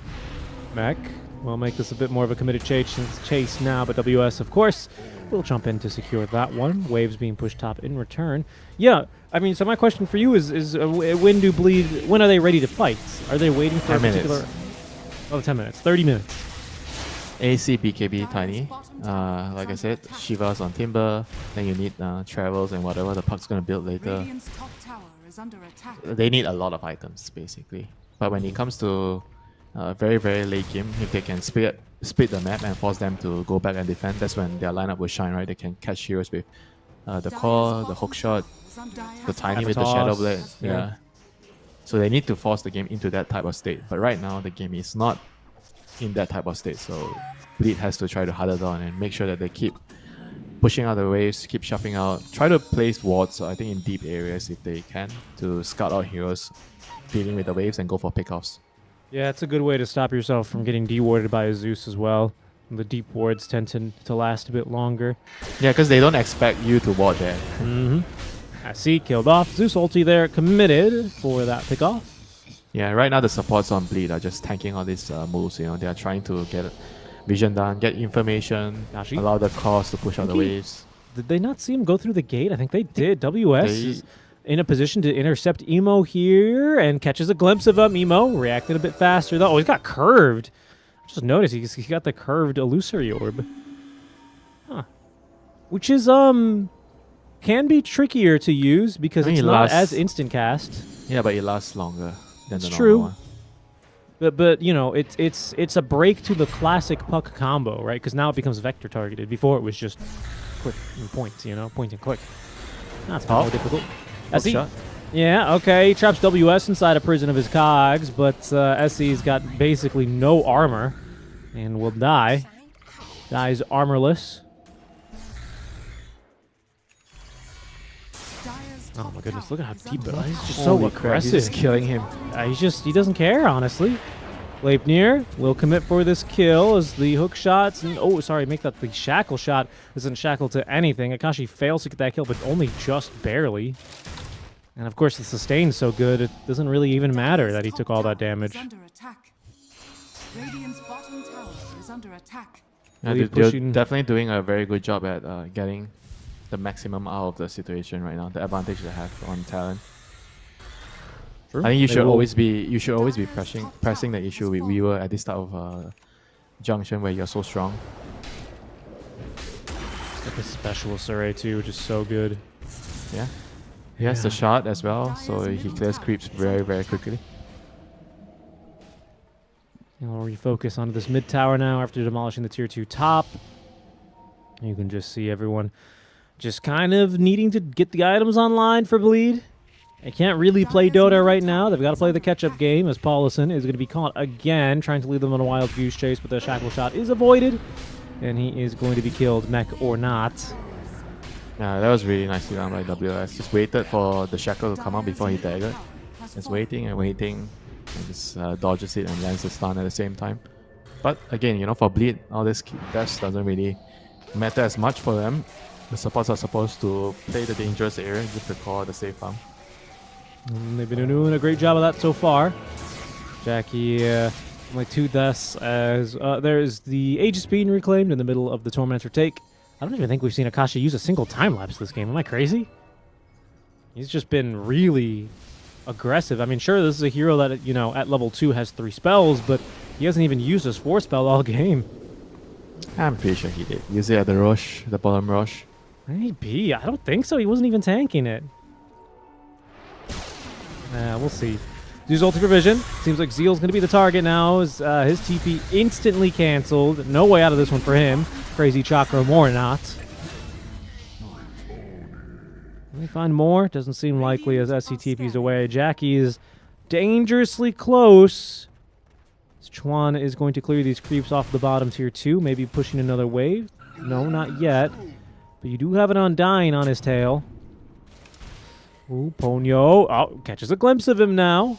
Mac will make this a bit more of a committed chase now, but WS, of course, will jump in to secure that one. Waves being pushed top in return. Yeah, I mean, so my question for you is when do Bleed, when are they ready to fight? Are they waiting for 10 a particular... minutes. Oh, 10 minutes, 30 minutes. AC, BKB, Tiny. Like I said, Shivas on Timber. Then you need Travels and whatever the Puck's gonna build later. Radiant's top tower is under attack. They need a lot of items, basically. But when it comes to very, very late game, if they can split the map and force them to go back and defend, that's when their lineup will shine, right? They can catch heroes with the core, the hook shot, the Tiny with the Shadow Toss, Blade. yeah. Yeah. So they need to force the game into that type of state. But right now, the game is not in that type of state. So Bleed has to try to huddle down and make sure that they keep pushing out the waves, keep shuffling out, try to place wards, I think, in deep areas if they can, to scout out heroes dealing with the waves and go for pickoffs. Yeah, it's a good way to stop yourself from getting dewarded by a Zeus as well. The deep wards tend to last a bit longer. Yeah, because they don't expect you to ward there. Mm-hmm. I see, killed off. Zeus ulti there, committed for that pickoff. Yeah, right now the supports on Bleed are just tanking all these moves. You know, they are trying to get vision done, get information, Gashi. allow the cores to push out the Okay. waves. Did they not see him go through the gate? I think they did. WS They- is in a position to intercept Emo here and catches a glimpse of him. Emo reacted a bit faster though. Oh, he's got curved. Just noticed he got the curved illusory orb. Huh. Which is can be trickier to use because I mean, it's it not lasts- as instant cast. Yeah, but it lasts longer than It's the true. normal one. But you know, it's a break to the classic puck combo, right? Because now it becomes vector targeted. Before it was just quick and point, you know, point and click. That's Oh. more difficult. Hook SE, shot. yeah, okay. He traps WS inside a prison of his cogs, but SE's got basically no armor and will die. Dies armorless. Dire's Oh top my goodness, tower look at how is deep under it is. He's attack. just so Holy crap, he's aggressive. just killing him. He doesn't care, honestly. Leipnir will commit for this kill as the hook shots and make that the shackle shot isn't shackled to anything. Akashi fails to get that kill, but only just barely. And of course the sustain's so good it doesn't really even matter that he took all that damage. Is under attack. Radiant's bottom tower is under attack. Yeah, Bleed they're pushing- definitely doing a very good job at getting the maximum out of the situation right now. The advantage they have on talent. True. I think you They should will- always be pressing the issue we were at this type of junction where you're so strong. Got the specialist array too, which is so good. Yeah. He has the Yeah. shot as well, so he clears creeps very, very quickly. And we'll refocus onto this mid tower now after demolishing the tier 2 top. You can just see everyone just kind of needing to get the items online for Bleed. They can't really play Dota right now. They've got to play the catch-up game as Paulison is going to be caught again, trying to lead them on a wild goose chase, but the shackle shot is avoided, and he is going to be killed, mech or not. Yeah, that was really nicely done by WS. Just waited for the shackle to come out before he daggered. Just waiting and waiting, and just dodges it and lands the stun at the same time. But again, you know, for Bleed, all this dash doesn't really matter as much for them. The supports are supposed to play the dangerous area, give the core the safe farm. And they've been doing a great job of that so far. Jackie, only 2 deaths as there is the Aegis being reclaimed in the middle of the Tormentor take. I don't even think we've seen Akashi use a single time-lapse this game. Am I crazy? He's just been really aggressive. I mean, sure, this is a hero that, you know, at level 2 has 3 spells, but he hasn't even used his 4 spell all game. I'm pretty sure he did. Use it at the rush, the bottom rush. Maybe. I don't think so. He wasn't even tanking it. We'll see. Use ulti for vision. Seems like Zeal's going to be the target now. As, his TP instantly canceled. No way out of this one for him. Crazy Chakra or not. Can we find more? Doesn't seem likely as SC TP's away. Jackie is dangerously close. Chuan is going to clear these creeps off the bottom tier 2. Maybe pushing another wave. No, not yet. But you do have an Undying on his tail. Ooh, Ponyo. Oh, catches a glimpse of him now.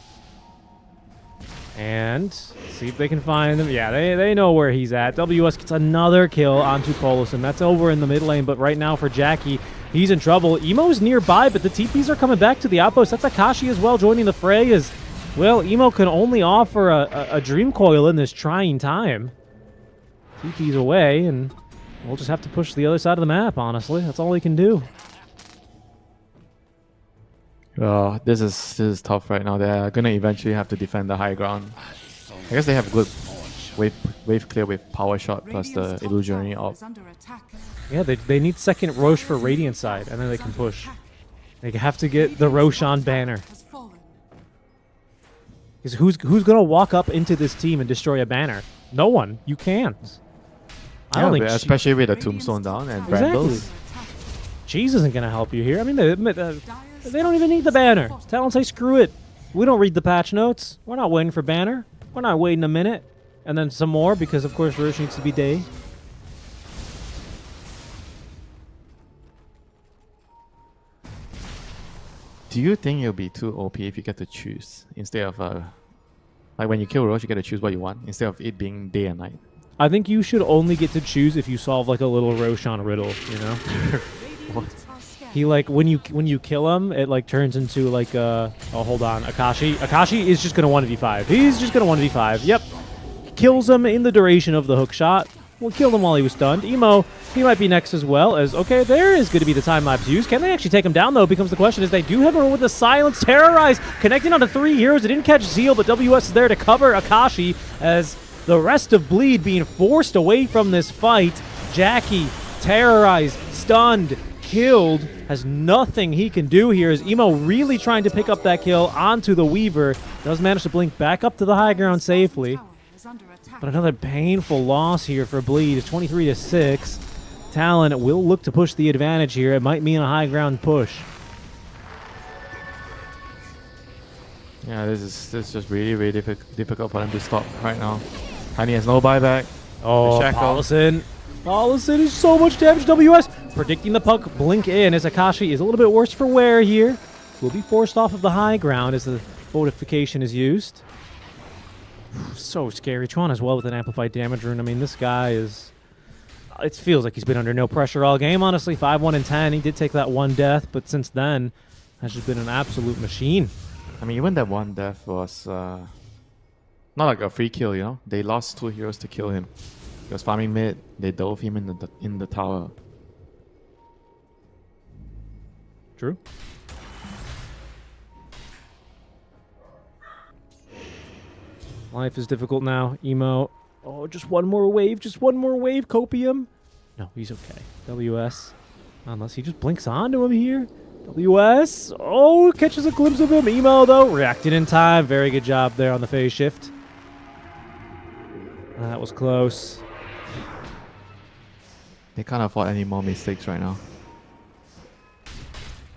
And see if they can find him. Yeah, they know where he's at. WS gets another kill onto Polison. That's over in the mid lane, but right now for Jackie, he's in trouble. Emo's nearby, but the TPs are coming back to the outpost. That's Akashi as well joining the fray as, well, Emo can only offer a Dream Coil in this trying time. TP's away, and we'll just have to push the other side of the map, honestly. That's all he can do. This is tough right now. They're gonna eventually have to defend the high ground. I guess they have good wave clear with power shot plus the illusionary op. Yeah, they need second Roche for Radiant side, and then they can push. They have to get the Roshan banner. Because who's gonna walk up into this team and destroy a banner? No one. You can't. I don't think, especially with the tombstone down and brambles. Cheese isn't gonna help you here. I mean, they don't even need the banner. Talon say screw it. We don't read the patch notes. We're not waiting for banner. We're not waiting a minute. And then some more because, of course, Roche needs to be day. Do you think it'll be too OP if you get to choose instead of like when you kill Roche, you get to choose what you want instead of it being day and night? I think you should only get to choose if you solve like a little Roshan riddle, you know? He like when you kill him, it like turns into like oh hold on, Akashi. Akashi is just gonna 1v5. He's just gonna 1v5. Yep. Kills him in the duration of the hook shot. We'll kill him while he was stunned. Emo, he might be next as well. As okay, there is going to be the time lapse used. Can they actually take him down though? Becomes the question. As they do have him with the silence, terrorize, connecting onto 3 heroes. They didn't catch Zeal, but WS is there to cover Akashi as the rest of Bleed being forced away from this fight. Jackie, terrorized, stunned, killed, has nothing he can do here as Emo really trying to pick up that kill onto the Weaver. Does manage to blink back up to the high ground safely. But another painful loss here for Bleed. It's 23-6. Talon will look to push the advantage here. It might mean a high ground push. Yeah, this is just really difficult for them to stop right now. Tiny has no buyback. Oh, Paulison. Paulison is so much damage. WS predicting the puck. Blink in as Akashi is a little bit worse for wear here. Will be forced off of the high ground as the fortification is used. So scary. Chuan as well with an amplified damage rune. I mean, this guy is... It feels like he's been under no pressure all game, honestly. 5-1-10. He did take that one death, but since then, has just been an absolute machine. I mean, even that one death was not like a free kill, you know? They lost 2 heroes to kill him. He was farming mid. They dove him in the tower. True. Life is difficult now. Emo. Oh, just one more wave. Just one more wave. Copium. No, he's okay. WS. Unless he just blinks onto him here. WS. Oh, catches a glimpse of him. Emo, though, reacted in time. Very good job there on the phase shift. That was close. They can't afford any more mistakes right now.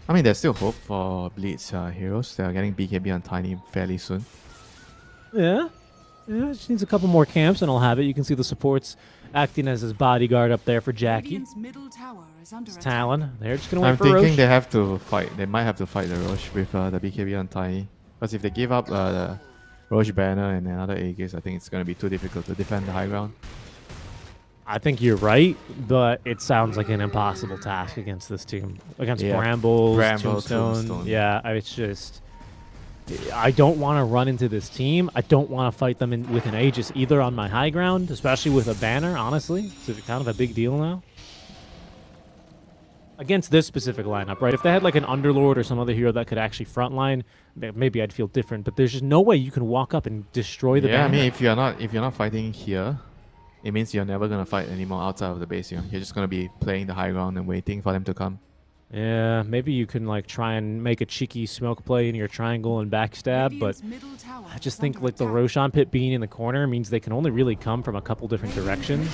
I mean, there's still hope for Bleed's heroes. They are getting BKB on Tiny fairly soon. Yeah. Yeah, just needs a couple more camps and I'll have it. You can see the supports acting as his bodyguard up there for Jackie. It's Talon. They're just going to wait for Roche. I'm thinking they have to fight. They might have to fight the Roche with the BKB on Tiny. Because if they give up the Roche banner and another Aegis, I think it's going to be too difficult to defend the high ground. I think you're right, but it sounds like an impossible task against this team. Against Brambles, Tombstone. Yeah, it's just... I don't want to run into this team. I don't want to fight them with an Aegis either on my high ground, especially with a banner, honestly. It's kind of a big deal now. Against this specific lineup, right? If they had like an Underlord or some other hero that could actually frontline, maybe I'd feel different. But there's just no way you can walk up and destroy the banner. Yeah, I mean, if you're not fighting here, it means you're never gonna fight anymore outside of the base. You're just gonna be playing the high ground and waiting for them to come. Yeah, maybe you can like try and make a cheeky smoke play in your triangle and backstab, but Radiant's middle tower I just is think under like the attack. Roshan pit being in the corner means they can only really come from a couple different directions.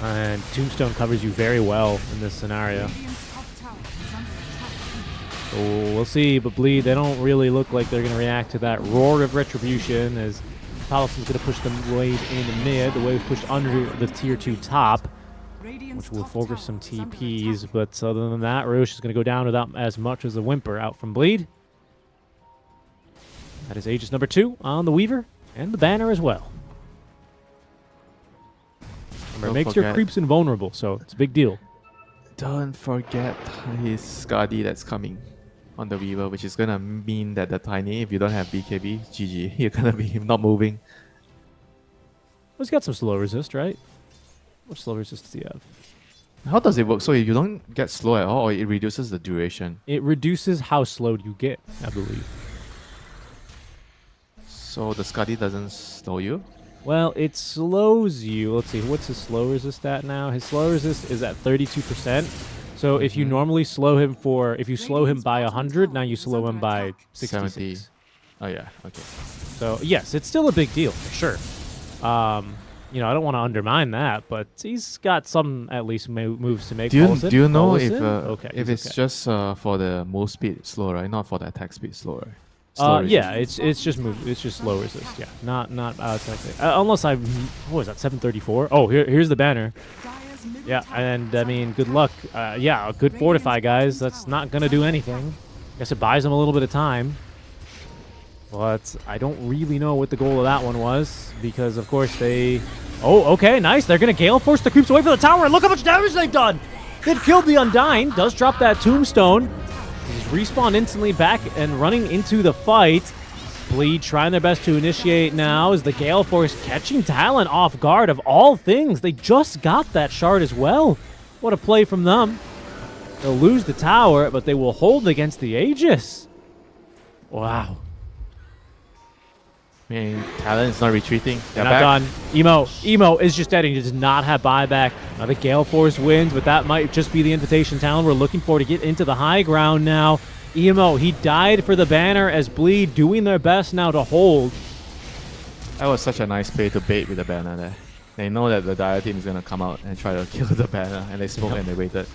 And Tombstone covers you very well in this scenario. Radiant's top tower is under attack. So we'll see, but Bleed, they don't really look like they're going to react to that roar of retribution as Palison's going to push the wave in the mid. The wave pushed under the tier 2 top, Radiant's which will top focus tower some is under TPs. attack. But other than that, Roche is going to go down without as much as a whimper out from Bleed. That is Aegis number 2 on the Weaver and the banner as well. Remember, it Don't makes your forget- creeps invulnerable, so it's a big deal. Don't forget his Skadi that's coming on the Weaver, which is gonna mean that the Tiny, if you don't have BKB, GG, you're gonna be not moving. Well, he's got some slow resist, right? What slow resist does he have? How does it work? So if you don't get slow at all, or it reduces the duration. It reduces how slowed you get, I believe. So the Skadi doesn't slow you? Well, it slows you. Let's see, what's his slow resist at now? His slow resist is at 32%. So if you normally slow him if you slow him by 100, now you slow him by 66. 70. Oh yeah, okay. So yes, it's still a big deal for sure. You know, I don't want to undermine that, but he's got some at least moves to make. Do you Paulson? know if Okay, if he's it's okay. just for the move speed slow, right? Not for the attack speed slow, right? Slow Yeah, resist. it's just move. It's just slow resist. Yeah, not technically. Unless I what was that 734? Oh, here's the banner. Dire's middle Yeah, tower and is I mean, under good attack. luck. Yeah, a good fortify, guys. That's not gonna do anything. Guess it buys them a little bit of time. But I don't really know what the goal of that one was because, of course, they. Oh, okay, nice. They're gonna Gale Force the creeps away from the tower, and look how much damage they've done. They've killed the Undying. Does drop that Tombstone. He's respawned instantly back and running into the fight. Bleed trying their best to initiate now as the Gale Force catching Talon off guard of all things. They just got that shard as well. What a play from them. They'll lose the tower, but they will hold against the Aegis. Wow. I mean, Talon is not retreating. They're Not back. done. Emo is just dead. He does not have buyback. Now the Gale Force wins, but that might just be the invitation Talon we're looking for to get into the high ground now. Emo, he died for the banner as Bleed doing their best now to hold. That was such a nice play to bait with the banner there. They know that the Dire team is gonna come out and try to kill the banner, and they smoked and they waited.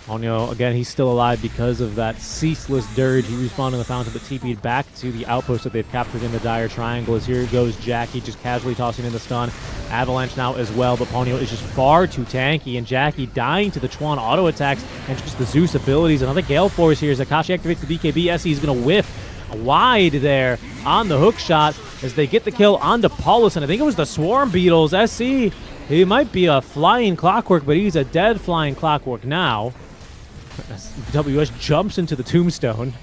Onyo, again, he's still alive because of that ceaseless dirge. He respawned in the fountain, but TP'd back to the outpost that they've captured in the Dire Triangle. As here goes Jackie, just casually tossing in the stun. Avalanche now as well, but Ponyo is just far too tanky, and Jackie dying to the Chuan auto attacks and just the Zeus abilities. Another Gale Force here as Akashi activates the BKB. SE is going to whiff wide there on the hook shot as they get the kill onto Paulus, and I think it was the Swarm Beetles. SE, he might be a flying clockwork, but he's a dead flying clockwork now. WS jumps into the Tombstone.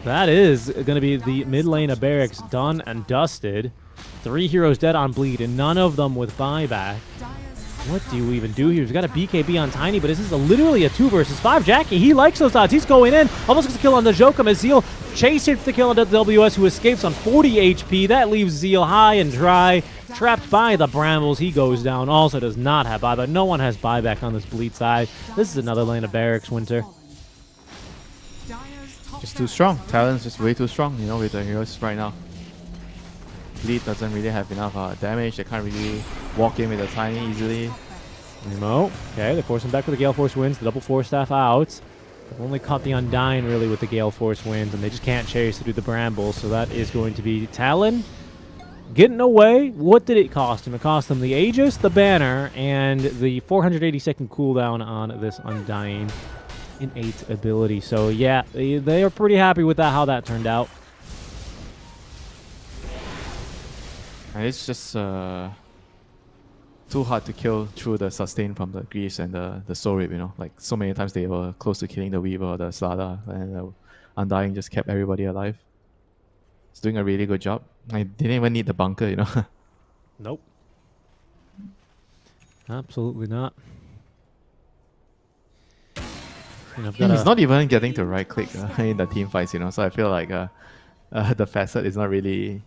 That is going to be the mid lane of Barracks done and dusted. 3 heroes dead on Bleed, and none of them with buyback. Dire's What do you even do here? We've got a BKB on Tiny, but this is literally a 2 versus 5. Jackie, he likes those odds. He's going in. Almost gets a kill on the Jokum as Zeal chases the kill on WS, who escapes on 40 HP. That leaves Zeal high and dry. Trapped by the Brambles. He goes down. Also does not have buyback. No one has buyback on this Bleed side. This is another lane of Barracks, Winter. Dire's top Just tower too strong. is under Talon's just way too strong, you know, with the heroes right now. Bleed doesn't really have enough damage. They can't really walk in with the Tiny easily. Nemo. Okay, they force him back with the Gale Force wins. The double Force Staff out. They've only caught the Undying really with the Gale Force wins, and they just can't chase to do the Brambles. So that is going to be Talon getting away. What did it cost him? It cost him the Aegis, the banner, and the 480-second cooldown on this Undying innate ability. So yeah, they are pretty happy with that, how that turned out. And it's just too hard to kill through the sustain from the Greaves and the Soul Rip, you know. Like, so many times they were close to killing the Weaver or the Slada, and the Undying just kept everybody alive. It's doing a really good job. I didn't even need the bunker, you know. Nope. Absolutely not. And I've got He's a- not even getting to right click in the team fights, you know. So I feel like the facet is not really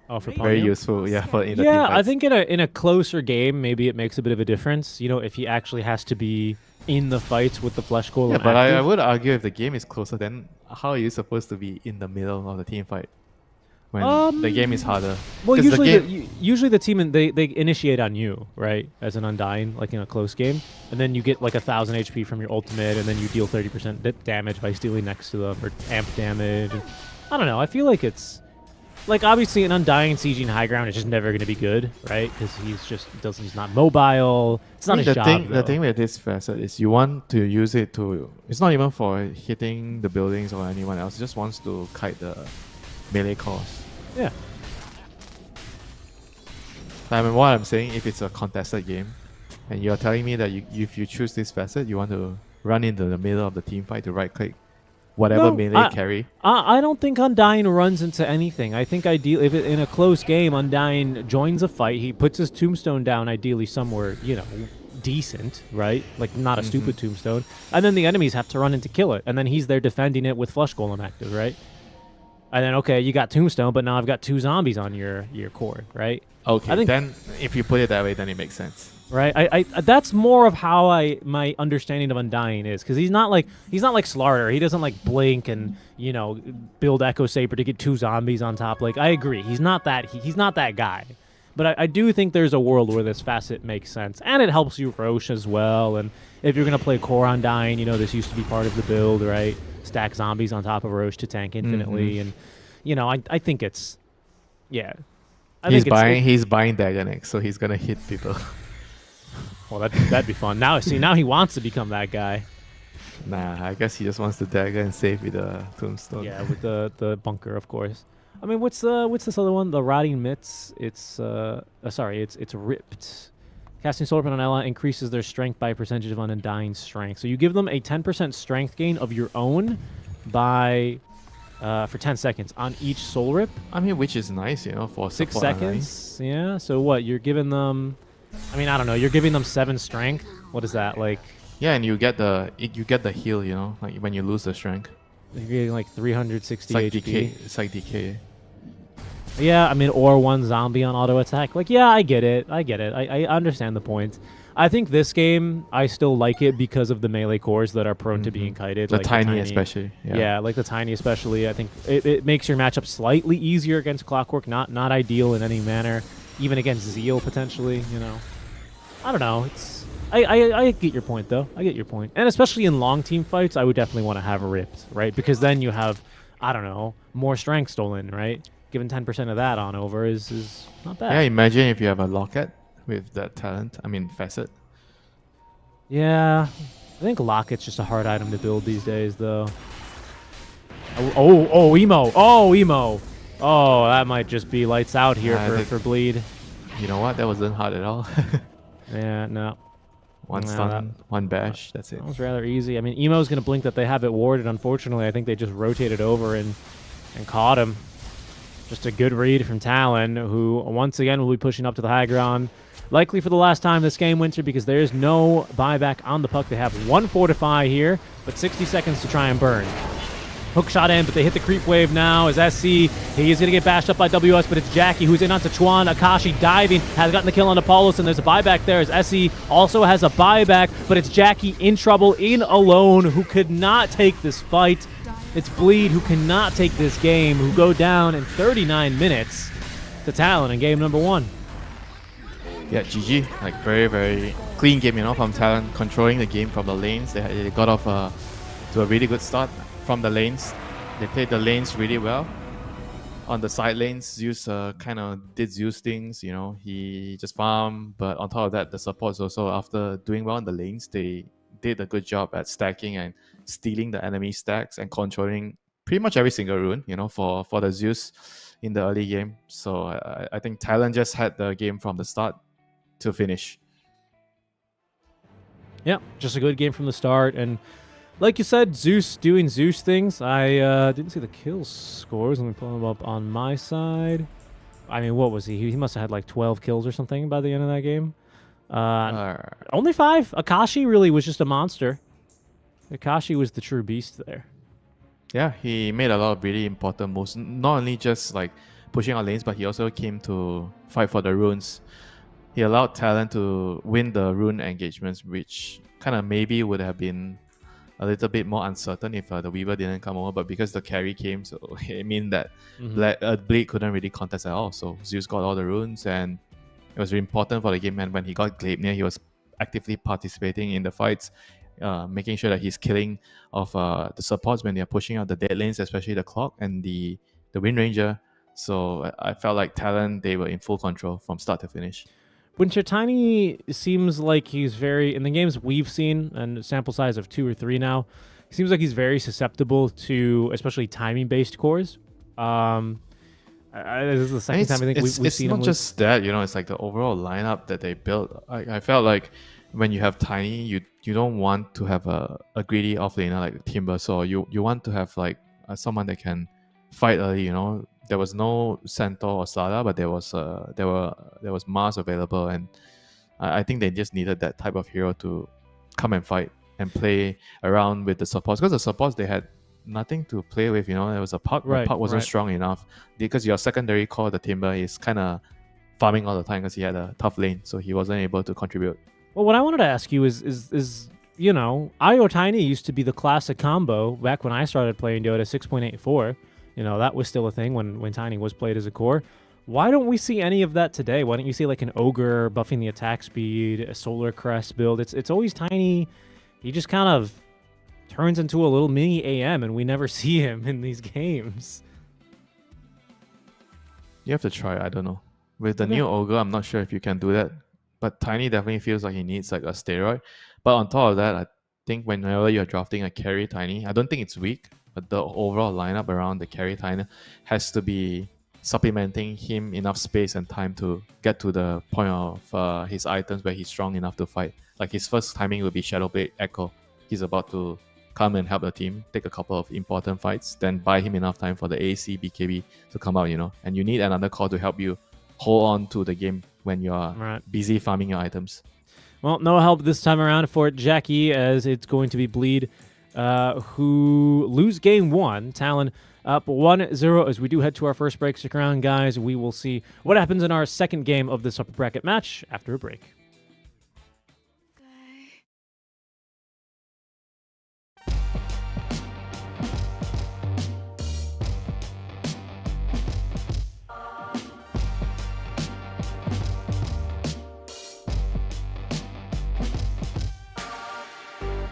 Oh, for very Ponyo? useful. Yeah, for in the Yeah, team I fights. think in a closer game, maybe it makes a bit of a difference. You know, if he actually has to be in the fights with the flesh golem Yeah, but I active. would argue if the game is closer, then how are you supposed to be in the middle of the team fight when the game is harder? Well, 'Cause usually the team they initiate on you, right, as an Undying, like in a close game, and then you get like 1,000 HP from your ultimate, and then you deal 30% damage by stealing next to them or amp damage. I don't know. I feel like it's like obviously an Undying sieging high ground is just never going to be good, right? Because he's not mobile. It's not his job. the thing with this facet is you want to use it to. It's not even for hitting the buildings or anyone else. It just wants to kite the melee cost. Yeah. I mean, what I'm saying, if it's a contested game, and you're telling me that if you choose this facet, you want to run into the middle of the team fight to right click whatever No, melee carry. I don't think Undying runs into anything. I think ideally, if it, in a close game, Undying joins a fight, he puts his tombstone down, ideally somewhere, decent, right? Like not a stupid tombstone, and then the enemies have to run in to kill it, and then he's there defending it with Flesh Golem active, right? And then okay, you got tombstone, but now I've got 2 zombies on your core, right? Okay, I think- then if you put it that way, then it makes sense. Right, I that's more of how my understanding of Undying is, because he's not like Slarter. He doesn't like blink and build Echo Saber to get 2 zombies on top. Like I agree, he's not that guy. But I do think there's a world where this facet makes sense, and it helps you Roche as well. And if you're gonna play core Undying, this used to be part of the build, right? Stack zombies on top of Roche to tank infinitely, and I think it's He's buying Dagonex, so he's gonna hit people. Well, that'd be fun. Now he wants to become that guy. Nah, I guess he just wants to dagger and save with the tombstone. Yeah, with the bunker, of course. I mean, what's this other one? The Rotting Mitts. It's ripped. Casting Solar on ally increases their strength by a percentage of Undying strength. So you give them a 10% strength gain of your own by for 10 seconds on each Soul Rip. I mean, which is nice, for 6 support seconds. Yeah. So what? You're giving them. I mean, I don't know. You're giving them 7 strength. What is that like? Yeah, and you get the heal, like when you lose the strength. You're getting like 360 It's like HP. DK. It's like DK. Yeah, I mean, or 1 zombie on auto attack. Like, yeah, I get it. I understand the point. I think this game, I still like it because of the melee cores that are prone to being kited. The like tiny especially. Yeah, like the tiny especially. I think it makes your matchup slightly easier against Clockwork. Not ideal in any manner. Even against Zeal, potentially, I don't know. I get your point, though. I get your point. And especially in long team fights, I would definitely want to have Ripped, right? Because then you have, I don't know, more strength stolen, right? Giving 10% of that on over is not bad. Yeah, imagine if you have a Locket with that facet. Yeah, I think Locket's just a hard item to build these days, though. Oh, emo. Oh, emo. Oh, that might just be lights out here for Bleed. You know what? That wasn't hard at all. Yeah, no. One No, stun, one bash, that's it. That was rather easy. I mean, emo's going to blink that they have it warded. Unfortunately, I think they just rotated over and caught him. Just a good read from Talon, who once again will be pushing up to the high ground. Likely for the last time this game, Winter, because there is no buyback on the puck. They have 1 Fortify here, but 60 seconds to try and burn. Hook shot in, but they hit the creep wave now as SC. He is going to get bashed up by WS, but it's Jackie who's in onto Chuan. Akashi diving, has gotten the kill on Apollos, and there's a buyback there as SC also has a buyback, but it's Jackie in trouble, in alone, who could not take this fight. It's Bleed who cannot take this game, who go down in 39 minutes to Talon in game number 1. Yeah, GG. Like very, very clean game, from Talon, controlling the game from the lanes. They got off to a really good start from the lanes. They played the lanes really well. On the side lanes, Zeus kind of did Zeus things, he just farmed. But on top of that, the supports also, after doing well in the lanes, they did a good job at stacking and stealing the enemy stacks and controlling pretty much every single rune, for the Zeus in the early game. So I think Talon just had the game from the start to finish. Yeah, just a good game from the start. And like you said, Zeus doing Zeus things. I didn't see the kill scores. Let me pull them up on my side. I mean, what was he? He must have had like 12 kills or something by the end of that game. Only 5. Akashi really was just a monster. Akashi was the true beast there. Yeah, he made a lot of really important moves. Not only just like pushing out lanes, but he also came to fight for the runes. He allowed Talon to win the rune engagements, which kind of maybe would have been a little bit more uncertain if the Weaver didn't come over, but because the carry came, so it means that Blade couldn't really contest at all. So Zeus got all the runes, and it was really important for the game. And when he got Gleipnir, he was actively participating in the fights, making sure that he's killing off the supports when they're pushing out the dead lanes, especially the Clock and the Wind Ranger. So I felt like Talon, they were in full control from start to finish. Winter Tiny seems like he's very, in the games we've seen, and sample size of 2 or 3 now, he seems like he's very susceptible to especially timing-based cores. This is the second time I think we've seen him. It's not just that, it's like the overall lineup that they built. I felt like when you have Tiny, you don't want to have a greedy offlaner like Timber, so you want to have like someone that can fight early. There was no Centaur or Slada, but there was Mars available, and I think they just needed that type of hero to come and fight and play around with the supports, because the supports, they had nothing to play with. There was a Puck, but Puck wasn't strong enough because your secondary core, the Timber, is kind of farming all the time because he had a tough lane, so he wasn't able to contribute. Well, what I wanted to ask you is Io Tiny used to be the classic combo back when I started playing Dota 6.84. That was still a thing when Tiny was played as a core. Why don't we see any of that today? Why don't you see like an Ogre buffing the attack speed, a Solar Crest build? It's always Tiny. He just kind of turns into a little mini AM, and we never see him in these games. You have to try. I don't know. With the new Ogre, I'm not sure if you can do that. But Tiny definitely feels like he needs like a steroid. But on top of that, I think whenever you're drafting a carry Tiny, I don't think it's weak, but the overall lineup around the carry Tiny has to be supplementing him enough space and time to get to the point of his items where he's strong enough to fight. Like his first timing will be Shadowblade Echo. He's about to come and help the team, take a couple of important fights, then buy him enough time for the AC, BKB to come out, And you need another core to help you hold on to the game when you're busy farming your items. Well, no help this time around for Jackie, as it's going to be Bleed who lose game 1. Talon up 1-0 as we do head to our first break. Stick around, guys. We will see what happens in our second game of this upper bracket match after a break.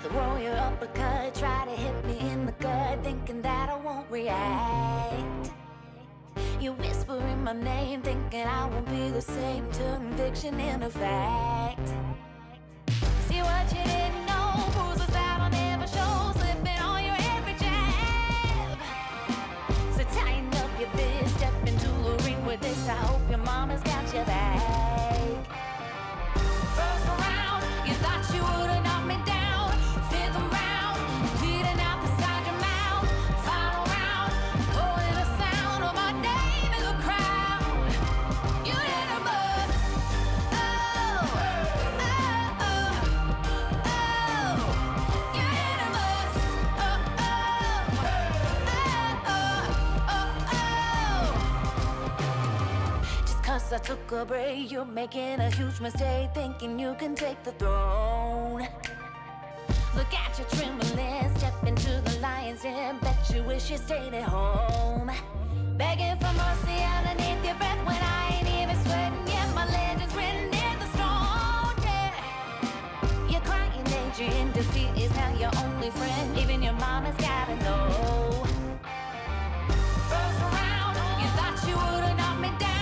Throw your uppercut, try to hit me in the gut, thinking that I won't react. You whisper in my name, thinking I won't be the same. Turn fiction into fact. See what you didn't know, bruises that I'll never show, slipping on your every jab. So tighten up your fist, step into the ring with this. I hope your mama's got your back. First round, you thought you would've knocked me down. I took a break, you're making a huge mistake, thinking you can take the throne. Look at you trembling, step into the lion's den, bet you wish you stayed at home. Begging for mercy underneath your breath when I ain't even sweating yet, my legend's written in the stone, yeah. You're crying danger in defeat is now your only friend, even your mama's gotta know. First round, you thought you would've knocked me down.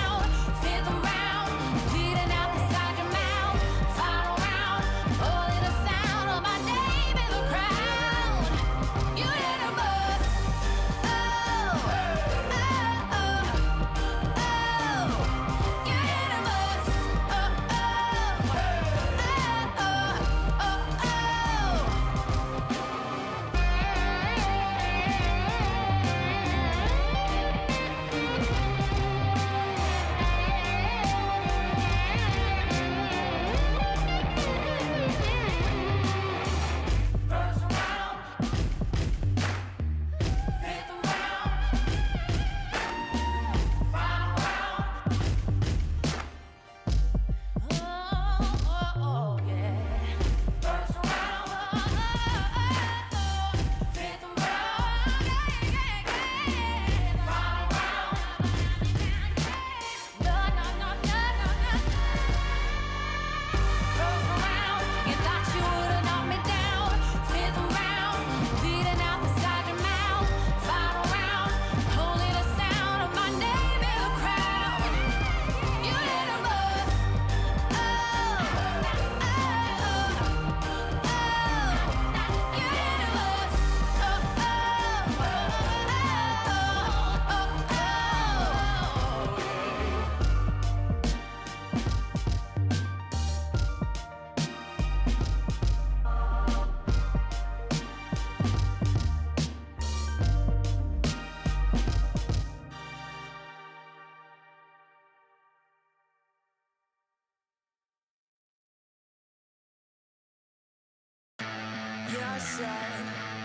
You're so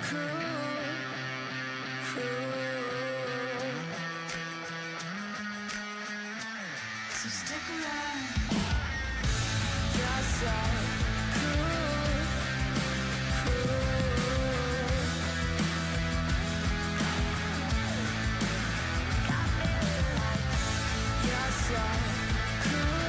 cool, cool. So stick around. You're so cool, cool. You're so cool,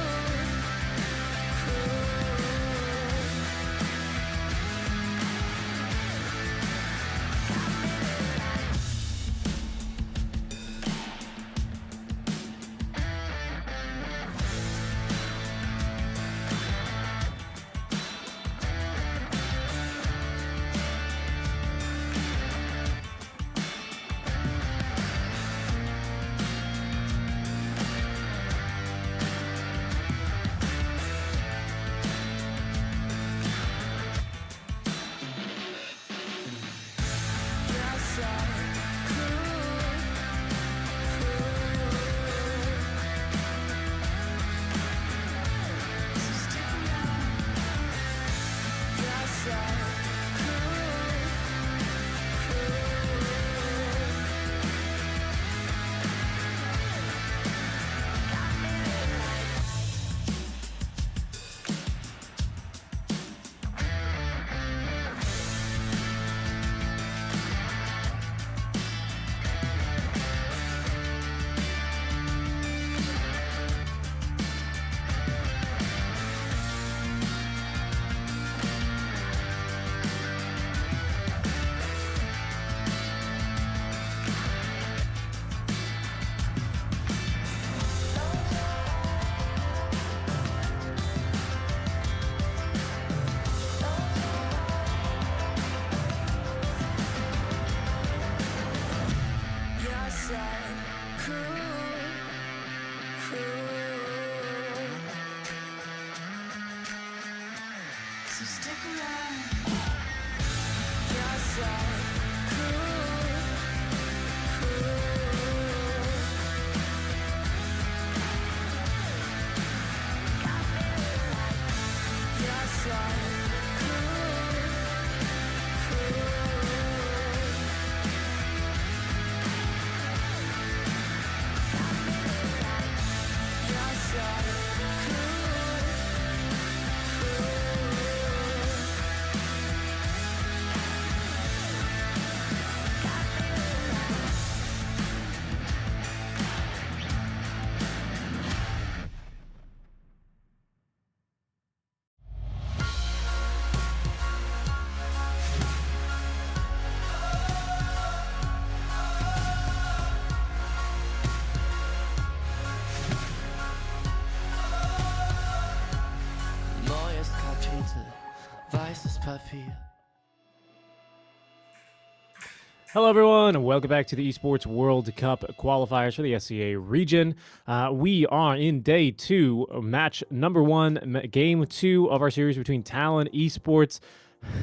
cool. So stick around. You're so cool, cool. You're so cool, cool. You're so Neues Kapitel, weißes Papier. Hello, everyone, and welcome back to the Esports World Cup qualifiers for the SCA region. We are in day 2, match number 1, game 2 of our series between Talon Esports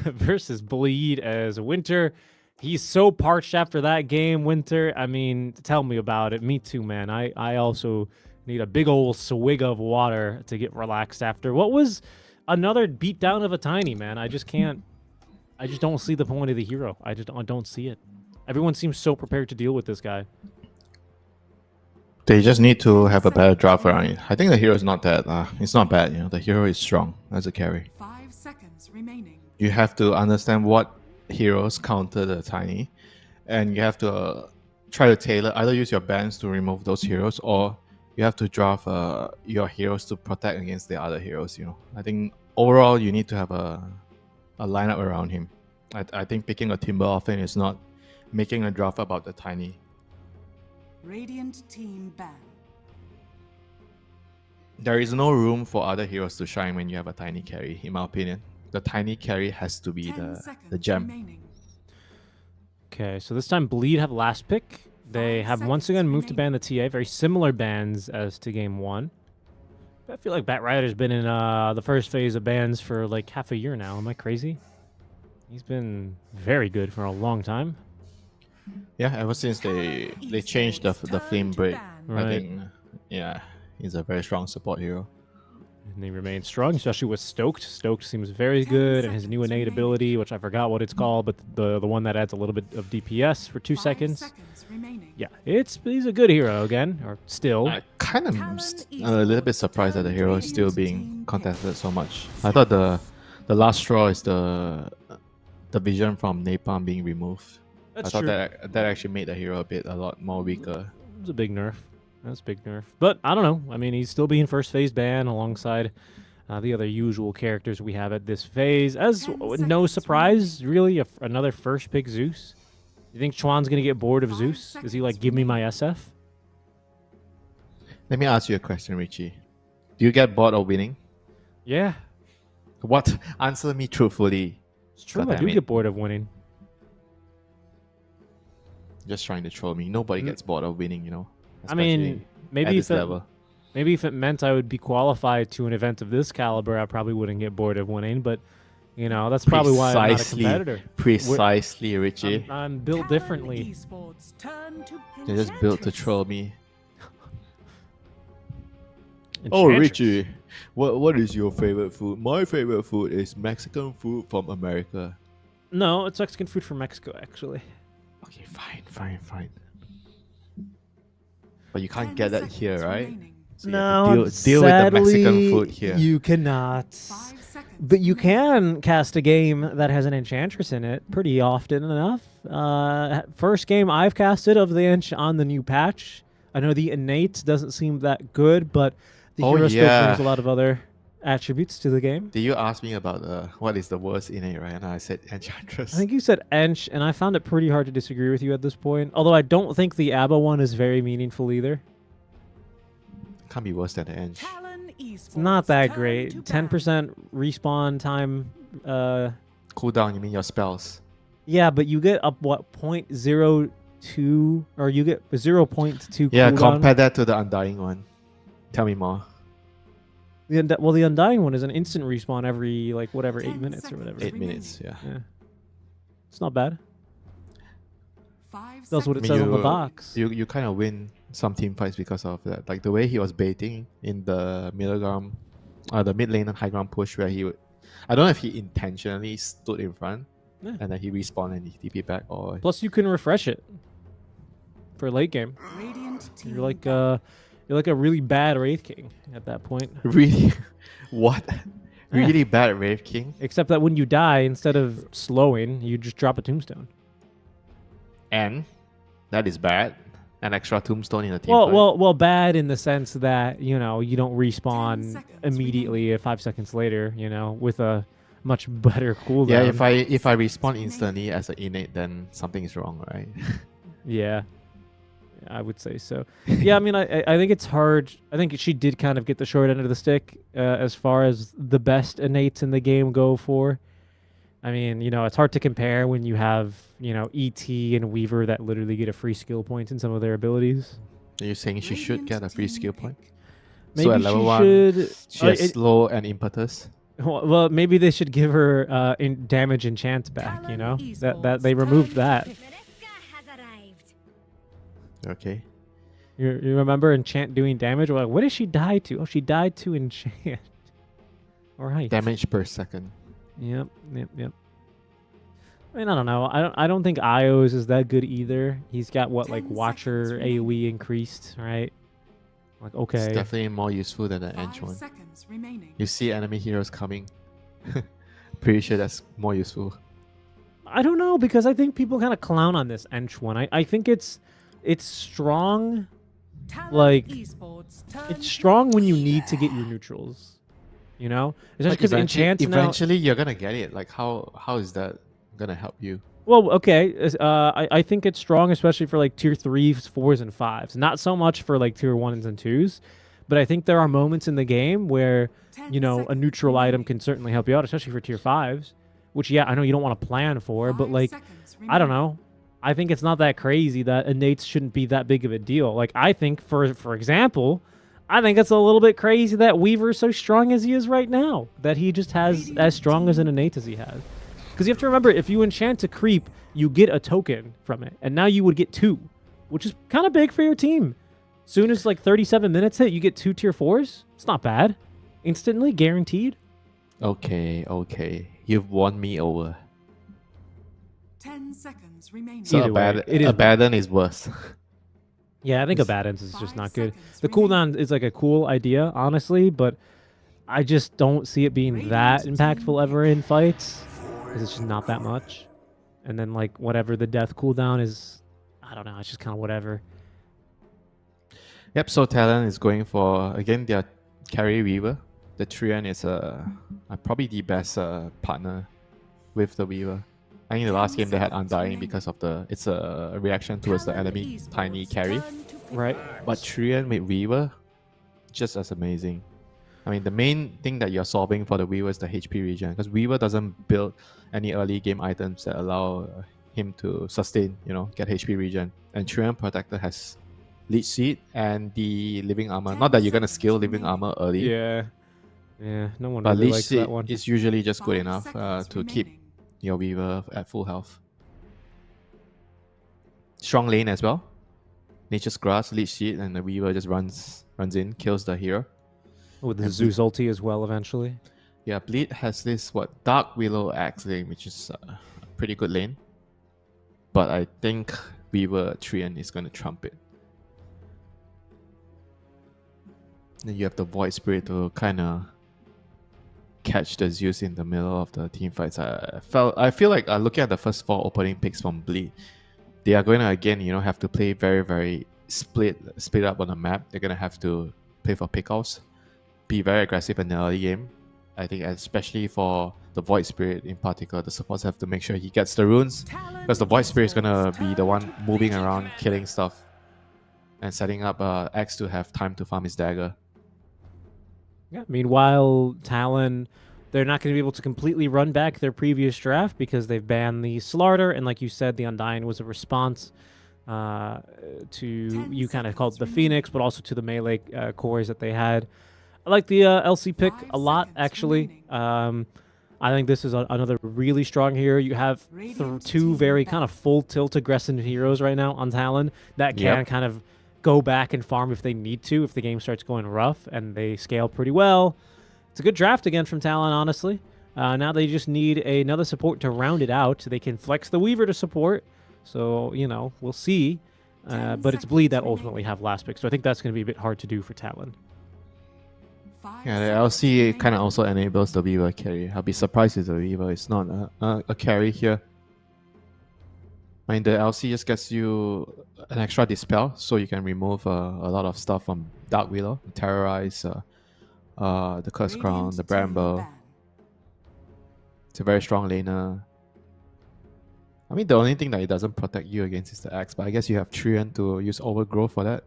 versus Bleed as Winter. He's so parched after that game, Winter. I mean, tell me about it. Me too, man. I also need a big old swig of water to get relaxed after what was another beatdown of a Tiny, man. I just don't see the point of the hero. I don't see it. Everyone seems so prepared to deal with this guy. They just need to have a better draft around it. I think the hero is not that. It's not bad. The hero is strong as a carry. 5 seconds remaining. You have to understand what heroes counter the tiny, and you have to try to tailor, either use your bans to remove those heroes, or you have to draft your heroes to protect against the other heroes. I think overall you need to have a lineup around him. I think picking a Timber often is not making a draft about the tiny. Radiant team ban. There is no room for other heroes to shine when you have a tiny carry, in my opinion. The tiny carry has to be 10 the seconds gem. remaining. Okay, so this time Bleed have last pick. They 5 have once seconds again moved to ban remaining. the TA. Very similar bans as to game 1. But I feel like Bat Rider's been in the first phase of bans for like half a year now. Am I crazy? He's been very good for a long time. Yeah, ever since they changed the flame break, Right. I think, yeah, he's a very strong support hero. And he remains strong, especially with Stoked. Stoked seems very 10 good, and his new seconds innate remaining. ability, which I forgot what it's called, but the one that adds a little bit of DPS for 2 5 seconds. seconds remaining. Yeah, he's a good hero again, or still. I kind of Talon a little bit surprised that the hero is still being contested so much. I thought the last straw is the vision from Napalm being removed. That's I thought true. that actually made the hero a lot more weaker. It was a big nerf. That's a big nerf. But I don't know. I mean, he's still being first phase ban alongside the other usual characters we have at this phase. As 10 no seconds surprise, really, another first pick Zeus. You think Chuan's gonna get bored of 5 Zeus? Is he like, seconds give me my SF? Let me ask you a question, Richie. Do you get bored of winning? Yeah, What? Answer me truthfully. it's true. God I damn do it. get bored of winning. Just trying to troll me. Nobody gets bored of winning, I mean, especially at maybe this if it, level. maybe if it meant I would be qualified to an event of this caliber, I probably wouldn't get bored of winning. But that's probably why I'm not a Precisely. competitor. Precisely, Richie. I'm built differently. Esports turn to They're just built to Enchantress. troll me. Oh, Enchantress. Richie, what is your favorite food? My favorite food is Mexican food from America. No, it's Mexican food from Mexico, actually. Okay, fine. But you can't 10 get that seconds here, right? remaining. So you have to deal with the Mexican food here. You cannot. 5 seconds But you remaining. can cast a game that has an Enchantress in it pretty often enough. First game I've casted of the Ench on the new patch. I know the innate doesn't seem that good, but the Oh, hero still yeah. brings a lot of other attributes to the game. Did you ask me about what is the worst in it, right? And I said Enchantress. I think you said Ench, and I found it pretty hard to disagree with you at this point. Although I don't think the ABBA one is very meaningful either. Can't be worse than the Ench. Talon Esports It's not that turn great. to 10% respawn time. Cooldown, you mean your spells? Yeah, but you get up what 0.02 or you get 0.2 Yeah, cooldown. compare that to the Undying one. Tell me more. The Undying one is an instant respawn every 8 10 minutes or seconds. whatever. 8 remaining. minutes, yeah. Yeah. It's not bad. 5 That's what it seconds says on the you- box. You kind of win some team fights because of that. Like the way he was baiting in the middle ground, the mid lane and high ground push, where I don't know if he intentionally stood in front Yeah. and then he respawned and he TP back, or Plus, you can refresh it for late game. Radiant team You're like a really bad Wraith King at that point. really, what? Really bad Wraith King. Except that when you die, instead of slowing, you just drop a tombstone. And that is bad. An extra tombstone in a team fight. Well, bad in the sense that you don't 10 respawn seconds immediately 5 seconds later. With a much better cooldown. Yeah, if I respawn instantly as an innate, then something is wrong, right? Yeah, I would say so. Yeah, I mean, I think it's hard. I think she did kind of get the short end of the stick as far as the best innates in the game go for. I mean, it's hard to compare when you have, ET and Weaver that literally get a free skill point in some of their abilities. Are you saying she should Radiant get a free team skill point? pick. Maybe so at level she 1, should. she has slow and impetus. Well, maybe they should give her damage enchant back. Talon That they Esports removed turn that. to Okay. You remember enchant doing damage? We're like, what did she die to? Oh, she died to enchant. All right. Damage per second. Yep. I mean, I don't know. I don't think Io's is that good either. He's got 10 Watcher seconds remaining. AoE increased, right? Like, It's okay. definitely more useful than the 5 Ench one. seconds remaining. You see enemy heroes coming. Pretty sure that's more useful. I don't know, because I think people kind of clown on this Ench one. I think it's strong. Like, it's strong when you need to get your neutrals. You know? Especially because enchants now... Eventually, you're going to get it. Like, how is that going to help you? Well, okay. I think it's strong, especially for like tier 3s, 4s, and 5s. Not so much for like tier 1s and 2s. But I think there are moments in the game where, you know, a neutral item can certainly help you out, especially for tier 5s. Which, yeah, I know you don't want to plan for, but like, I don't know. I think it's not that crazy that innates shouldn't be that big of a deal. Like, I think, for example, I think it's a little bit crazy that Weaver is so strong as he is right now. That he just has as strong as an innate as he has. Because you have to remember, if you enchant a creep, you get a token from it. And now you would get 2, which is kind of big for your team. Soon as like 37 minutes hit, you get 2 tier 4s. It's not bad. Instantly, guaranteed. Okay. You've won me over. 10 seconds remaining. So Either way, Abaddon is worse. Yeah, I think Abaddon's is just not good. The cooldown is like a cool idea, honestly, but I just don't see it being that impactful ever in fights. Because it's just not that much. And then like whatever the death cooldown is, I don't know, it's just kind of whatever. Yep, so Talon is going for, again, their carry Weaver. The Trian is probably the best partner with the Weaver. I think the last game they had Undying because of it's a reaction towards the enemy tiny carry. Right. But Trian with Weaver, just as amazing. I mean, the main thing that you're solving for the Weaver is the HP regen, because Weaver doesn't build any early game items that allow him to sustain, get HP regen. And Trian Protector has Leech Seed and the Living Armor. Not that you're going to skill Living Armor early. Yeah, no one but really Leech likes Seed that one. is usually just good enough to keep your Weaver at full health. Strong lane as well. Nature's Grass, Leech Seed, and the Weaver just runs in, kills the hero. With the Zeus ulti as well eventually. Yeah, Bleed has this, Dark Willow Axe lane, which is a pretty good lane. But I think Weaver Trian is going to trump it. Then you have the Void Spirit to kind of catch the Zeus in the middle of the team fights. I feel like looking at the first 4 opening picks from Bleed, they are going to again, have to play very, very split up on the map. They're going to have to play for pickoffs, be very aggressive in the early game. I think especially for the Void Spirit in particular, the supports have to make sure he gets the runes, because the Void Spirit is going to be the one moving around, killing stuff, and setting up X to have time to farm his dagger. Yeah. Meanwhile, Talon, they're not going to be able to completely run back their previous draft because they've banned the Slaughter, and like you said, the Undying was a response to, you kind of called it the Phoenix, but also to the melee cores that they had. I like the LC pick a lot, actually. I think this is another really strong hero. You have 2 very kind of full tilt aggressive heroes right now on Talon that can kind of go back and farm if they need to, if the game starts going rough, and they scale pretty well. It's a good draft again from Talon, honestly. Now they just need another support to round it out. They can flex the Weaver to support, so, we'll see. But it's Bleed that ultimately have last pick, so I think that's going to be a bit hard to do for Talon. Yeah, the LC kind of also enables the Weaver carry. I'll be surprised if the Weaver is not a carry here. I mean, the LC just gets you an extra Dispel, so you can remove a lot of stuff from Dark Willow, Terrorize, the Curse Crown, the Bramble. It's a very strong laner. I mean, the only thing that it doesn't protect you against is the Axe, but I guess you have Trian to use Overgrowth for that.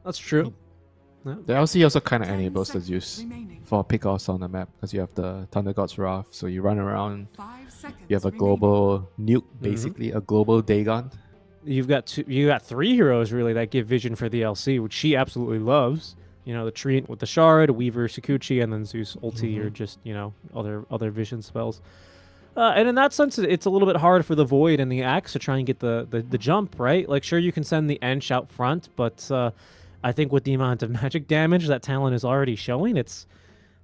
That's true. Yeah. The LC also kind of enables the Zeus for pickoffs on the map, because you have the Thunder God's Wrath, so you run around. You have a global nuke, basically a global Dagon. You got 3 heroes really that give vision for the LC, which she absolutely loves. The Treant with the Shard, Weaver, Sakuchi, and then Zeus ulti, or just other vision spells. And in that sense, it's a little bit hard for the Void and the Axe to try and get the jump, right? Like, sure, you can send the Ench out front, but I think with the amount of magic damage that Talon is already showing,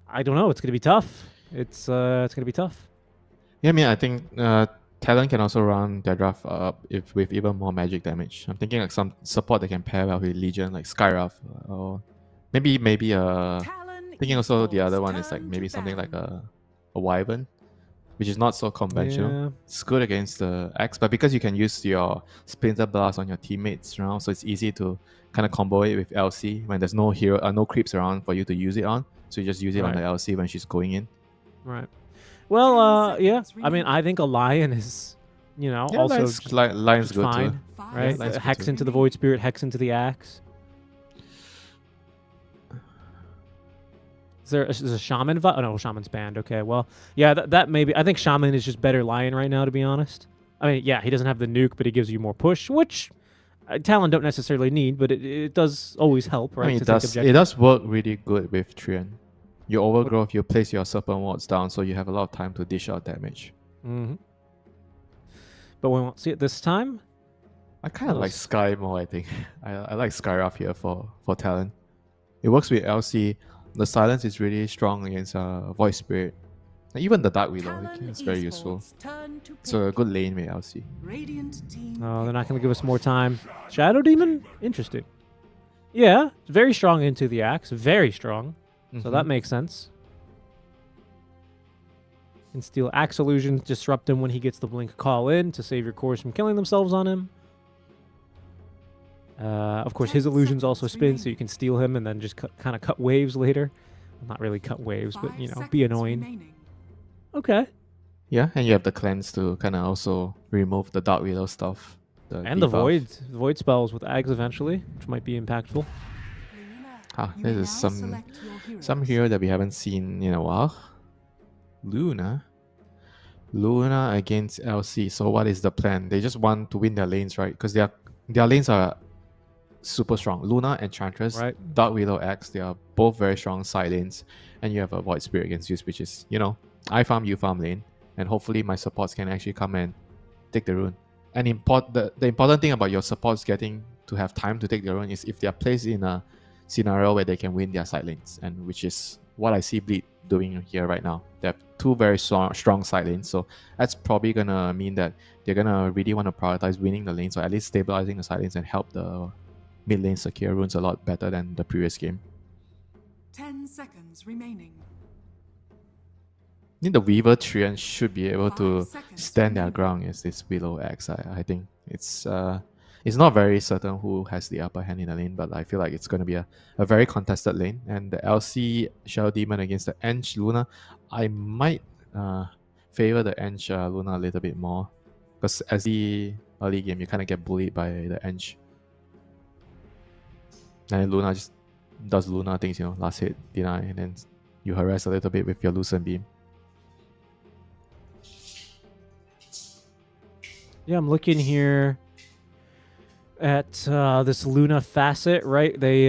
I don't know, it's going to be tough. It's going to be tough. Yeah, I mean, I think Talon can also run their draft up with even more magic damage. I'm thinking like some support that can pair well with Legion, like Skywrath, or maybe a Thinking also the other one Esports is like turn maybe to something like ban. a wyvern, which is not so conventional. Yeah. It's good against the axe, but because you can use your splinter blast on your teammates around, so it's easy to kind of combo it with LC when there's no hero, no creeps around for you to use it on. So you just use it on the Right. LC when she's going in. Right. Well, 10 yeah. seconds I mean, I think a lion is, Yeah, also Lion's just good fine, too. right? Lion's good Hex too. into the void spirit, hex into the axe. Is a shaman? Oh no, shaman's banned. Okay, well, yeah, that maybe. I think shaman is just better lion right now, to be honest. I mean, yeah, he doesn't have the nuke, but he gives you more push, which Talon don't necessarily need, but it does always help, right? I mean, to it take does. It objectives. does work really good with Trian. Your overgrowth, you place your serpent wards down, so you have a lot of time to dish out damage. Mm-hmm. But we won't see it this time. I kind of What like else? Sky more. I think I like Skyrath here for Talon. It works with LC. The silence is really strong against Void Spirit. And even the Dark Willow, it's very useful. It's a good lane with LC. Radiant team. Oh, they're not going to give us more time. Shadow Demon? Interesting. Yeah, it's very strong into the axe. Very strong. So that makes sense. Can steal Axe Illusion, disrupt him when he gets the Blink Call in to save your cores from killing themselves on him. Of course, his 10 illusions also seconds spin, so you remaining. can steal him and then just kind of cut waves later. Well, not really cut waves, but, 5 be seconds annoying. remaining. Okay. Yeah, and you have the cleanse to kind of also remove the Dark Willow stuff. And the debuff. void spells with Ags eventually, which might be impactful. Ah, You this may is now some select your some heroes. hero that we haven't seen in a while. Luna against LC. So what is the plan? They just want to win their lanes, right? Because their lanes are super strong. Luna, Enchantress, Right. Dark Willow, X, they are both very strong side lanes. And you have a Void Spirit against you, which is, I farm, you farm lane. And hopefully my supports can actually come and take the rune. And the important thing about your supports getting to have time to take the rune is if they are placed in a scenario where they can win their side lanes, and which is what I see Bleed doing here right now. They have two very strong side lanes, so that's probably gonna mean that they're gonna really want to prioritize winning the lanes, or at least stabilizing the side lanes and help the mid lane secure runes a lot better than the previous game. 10 seconds remaining. I think the Weaver Trian should be able 5 to seconds stand their remaining. ground against this Willow Axe. I think it's not very certain who has the upper hand in the lane, but I feel like it's going to be a very contested lane. And the LC Shadow Demon against the Ench Luna, I might favor the Ench Luna a little bit more, because as the early game, you kind of get bullied by the Ench. And Luna just does Luna things, last hit, deny, and then you harass a little bit with your Lucent Beam. Yeah, I'm looking here at this Luna facet, right? They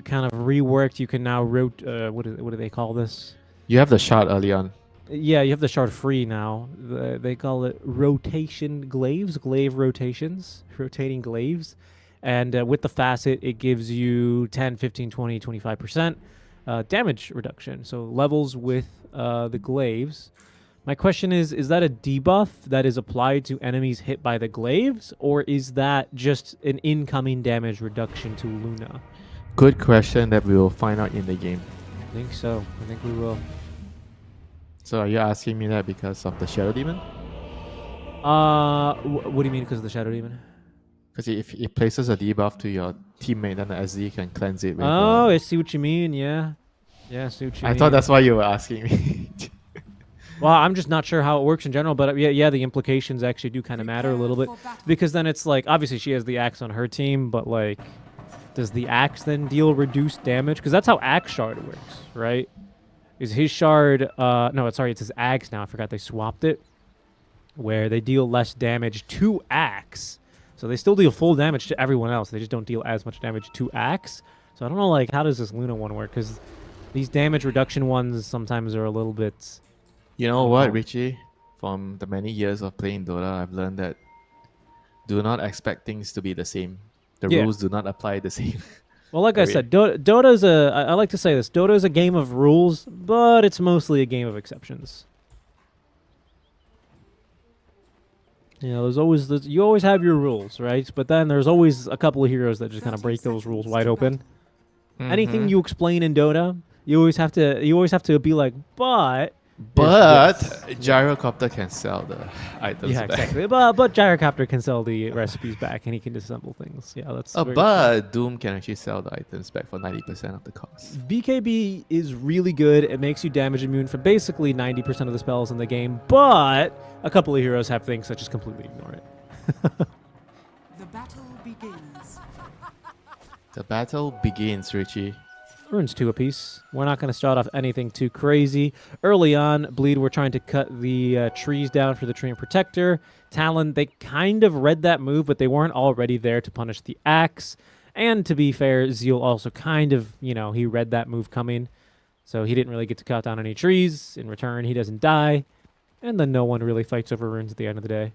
kind of reworked. You can now what do they call this? You have the shard early on. Yeah, you have the shard free now. They call it rotation glaives, glaive rotations, rotating glaives. And with the facet, it gives you 10, 15, 20, 25% damage reduction. So levels with the glaives. My question is that a debuff that is applied to enemies hit by the glaives, or is that just an incoming damage reduction to Luna? Good question that we will find out in the game. I think so. I think we will. So are you asking me that because of the Shadow Demon? What do you mean because of the Shadow Demon? Because if it places a debuff to your teammate, then the SD can cleanse it with... Oh, I see what you mean. Yeah. Yeah, I see what you I mean. thought that's why you were asking me. Well, I'm just not sure how it works in general, but yeah, the implications actually do kind of matter a little bit, because then it's like, obviously she has the axe on her team, but like, does the axe then deal reduced damage? Because that's how axe shard works, right? Is his shard, no, sorry, it's his axe now. I forgot they swapped it, where they deal less damage to axe. So they still deal full damage to everyone else. They just don't deal as much damage to axe. So I don't know, like, how does this Luna one work? Because these damage reduction ones sometimes are a little bit... You know what, Richie? From the many years of playing Dota, I've learned that do not expect things to be the same. The rules do not apply the same. Well, like I said, Dota's I like to say this. Dota is a game of rules, but it's mostly a game of exceptions. There's always you always have your rules, right? But then there's always a couple of heroes that just kind of break those rules wide open. Anything you explain in Dota You always have to be like, but But Gyrocopter can sell the items yeah, back. exactly. But Gyrocopter can sell the recipes back, and he can disassemble things. Yeah, that's. very true. But Doom can actually sell the items back for 90% of the cost. BKB is really good. It makes you damage immune for basically 90% of the spells in the game, but a couple of heroes have things that just completely ignore it. The battle begins. The battle begins, Richie. Runes 2 apiece. We're not going to start off anything too crazy. Early on, Bleed, we're trying to cut the trees down for the Tree and Protector. Talon, they kind of read that move, but they weren't already there to punish the axe. And to be fair, Zeal also kind of, he read that move coming. So he didn't really get to cut down any trees. In return, he doesn't die. And then no one really fights over runes at the end of the day.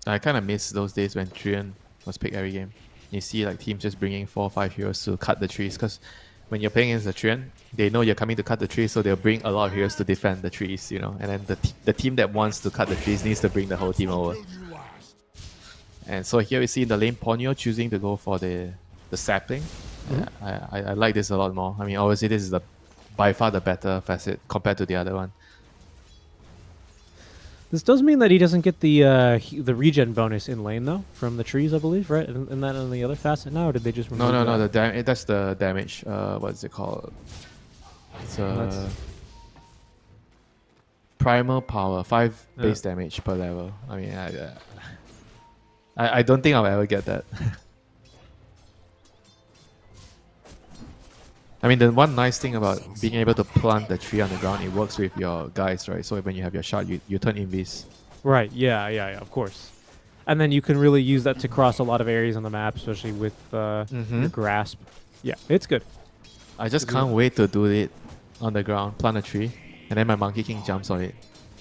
I kind of miss those days when Trian was picked every game. You see like teams just bringing 4 or 5 heroes to cut the trees, because when you're playing against the Trian, they know you're coming to cut the trees, so they'll bring a lot of heroes to defend the trees, And then the team that wants to cut the trees needs to bring the whole team over. And so here we see in the lane Ponyo choosing to go for the sapling. Yeah, I like this a lot more. I mean, obviously this is by far the better facet compared to the other one. This does mean that he doesn't get the regen bonus in lane, though, from the trees, I believe, right? And that on the other facet now, or did they just remove No, that? that's the damage. What is it called? It's primal power, 5 base damage per level. I mean, I don't think I'll ever get that. I mean, the one nice thing about being able to plant the tree on the ground, it works with your guys, right? So when you have your shard, you turn invis. Right, yeah, of course. And then you can really use that to cross a lot of areas on the map, especially with your grasp. Yeah, it's good. I just can't wait to do it on the ground, plant a tree, and then my Monkey King jumps on it.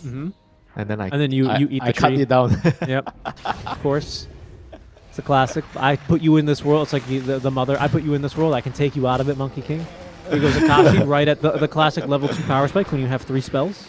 Mm-hmm. And then you eat the I cut tree. it down. Yep, of course. It's a classic. I put you in this world. It's like the mother. I put you in this world. I can take you out of it, Monkey King. Here goes Akashi right at the classic level 2 power spike when you have 3 spells.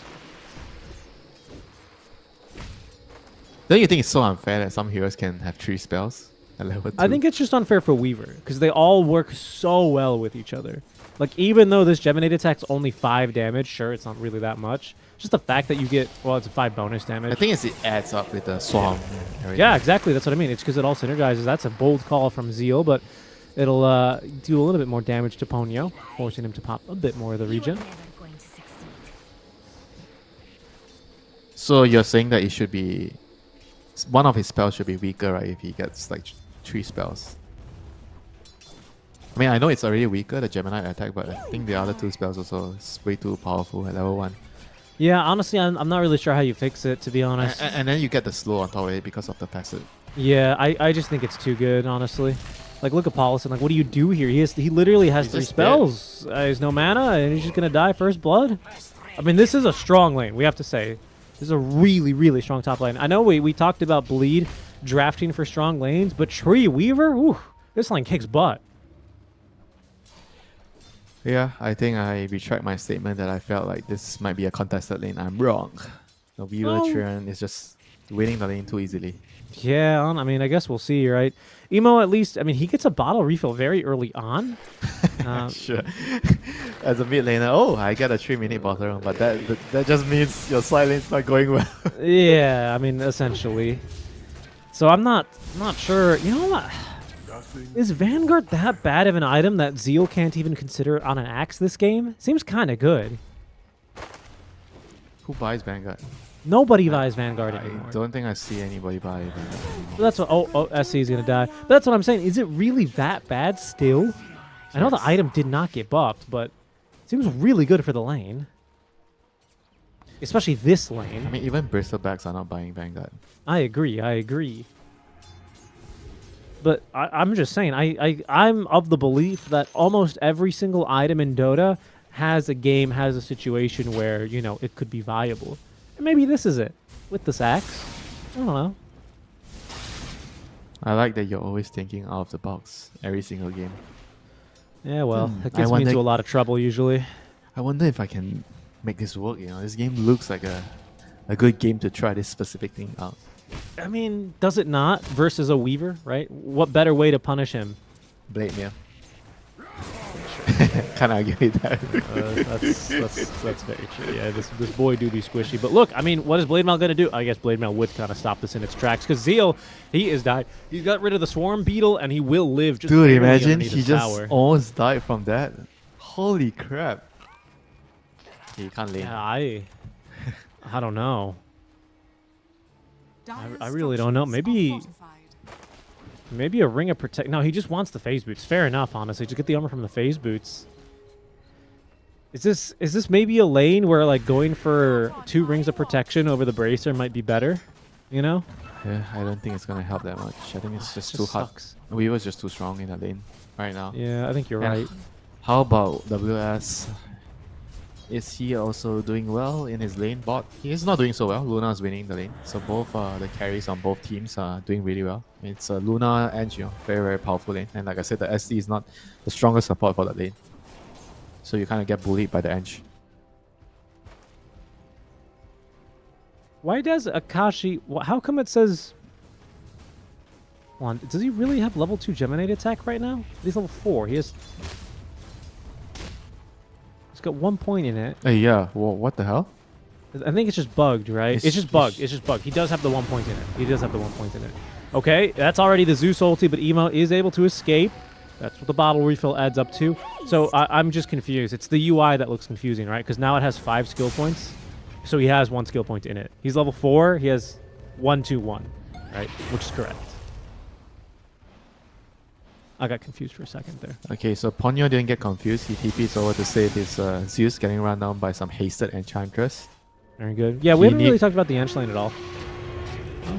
Don't you think it's so unfair that some heroes can have 3 spells at level 2? I think it's just unfair for Weaver because they all work so well with each other. Like, even though this Geminate attack's only 5 damage, sure, it's not really that much. Just the fact that you get, well, it's a 5 bonus damage. I think it adds up with the swarm. And everything. Yeah, exactly. That's what I mean. It's because it all synergizes. That's a bold call from Zeal, but it'll do a little bit more damage to Ponyo, forcing him to pop a bit more of the regen. So you're saying that it should be... one of his spells should be weaker, right? If he gets like 3 spells. I mean, I know it's already weaker, the Gemini attack, but I think the other 2 spells also is way too powerful at level 1. Yeah, honestly, I'm not really sure how you fix it, to be honest. And then you get the slow on top of it because of the passive. Yeah, I just think it's too good, honestly. Like, look at Paulson. Like, what do you do here? He literally has 3 spells. He has no mana, and he's just going to die first blood. I mean, this is a strong lane, we have to say. This is a really, really strong top lane. I know we talked about Bleed drafting for strong lanes, but Tree Weaver, ooh, this lane kicks butt. Yeah, I think I retract my statement that I felt like this might be a contested lane. I'm wrong. The Weaver Trian is just winning the lane too easily. Yeah, I mean, I guess we'll see, right? Emo, at least, I mean, he gets a bottle refill very early on. Sure. As a mid laner, I get a 3-minute bottle, but that just means your side lane's not going well. Yeah, I mean, essentially. So I'm not sure. You know what? Is Vanguard that bad of an item that Zeal can't even consider on an axe this game? Seems kind of good. Who buys Vanguard? Nobody buys Vanguard anymore. I don't think I see anybody buy Vanguard anymore. That's what. SC is gonna die. But that's what I'm saying. Is it really that bad still? I know the item did not get buffed, but it seems really good for the lane. Especially this lane. I mean, even Bristlebacks are not buying Vanguard. I agree. But I'm just saying, I'm of the belief that almost every single item in Dota has a situation where, it could be viable. And maybe this is it. With this axe. I don't know. I like that you're always thinking out of the box every single game. Yeah, well, it gets me into a lot of trouble usually. I wonder if I can make this work, This game looks like a good game to try this specific thing out. I mean, does it not? Versus a Weaver, right? What better way to punish him Blade Mail. Can't argue with that. That's very true. Yeah, this boy do be squishy. But look, I mean, what is Blade Mail going to do? I guess Blade Mail would kind of stop this in its tracks because Zeal, he is died. He's got rid of the Swarm Beetle and he will live. Just Dude, barely imagine underneath he his just tower. almost died from that. Holy crap. He can't lane. Yeah, I don't know. Dire's I really don't know. structures are fortified. Maybe a Ring of Protect. No, he just wants the phase boots. Fair enough, honestly. Just get the armor from the phase boots. Is this maybe a lane where like going for 2 rings of protection over the bracer might be better? You know? Yeah, I don't think it's gonna help that much. I think it's just too hard. sucks. Weaver's just too strong in that lane right now. Yeah, I think you're Yeah. right. How about WS? Is he also doing well in his lane bot? He is not doing so well. Luna is winning the lane. So both the carries on both teams are doing really well. It's Luna and very, very powerful lane. And like I said, the SD is not the strongest support for that lane. So you kind of get bullied by the Ench. Why does Akashi... How come it says... Hold on, does he really have level 2 Geminate attack right now? He's level 4. He's got 1 point in it. Yeah, what the hell? I think it's just bugged, right? It's- It's just bugged. It's just bugged. He does have the 1 point in it. Okay, that's already the Zeus ulti, but Emo is able to escape. That's what the bottle refill adds up to. So I'm just confused. It's the UI that looks confusing, right? Because now it has 5 skill points. So he has 1 skill point in it. He's level 4. He has 1, 2, 1, right? Which is correct. I got confused for a second there. Okay, so Ponyo didn't get confused. He TP's over to save his Zeus getting run down by some hasted Enchantress. Very good. Yeah, we haven't really talked about the Ench lane at all.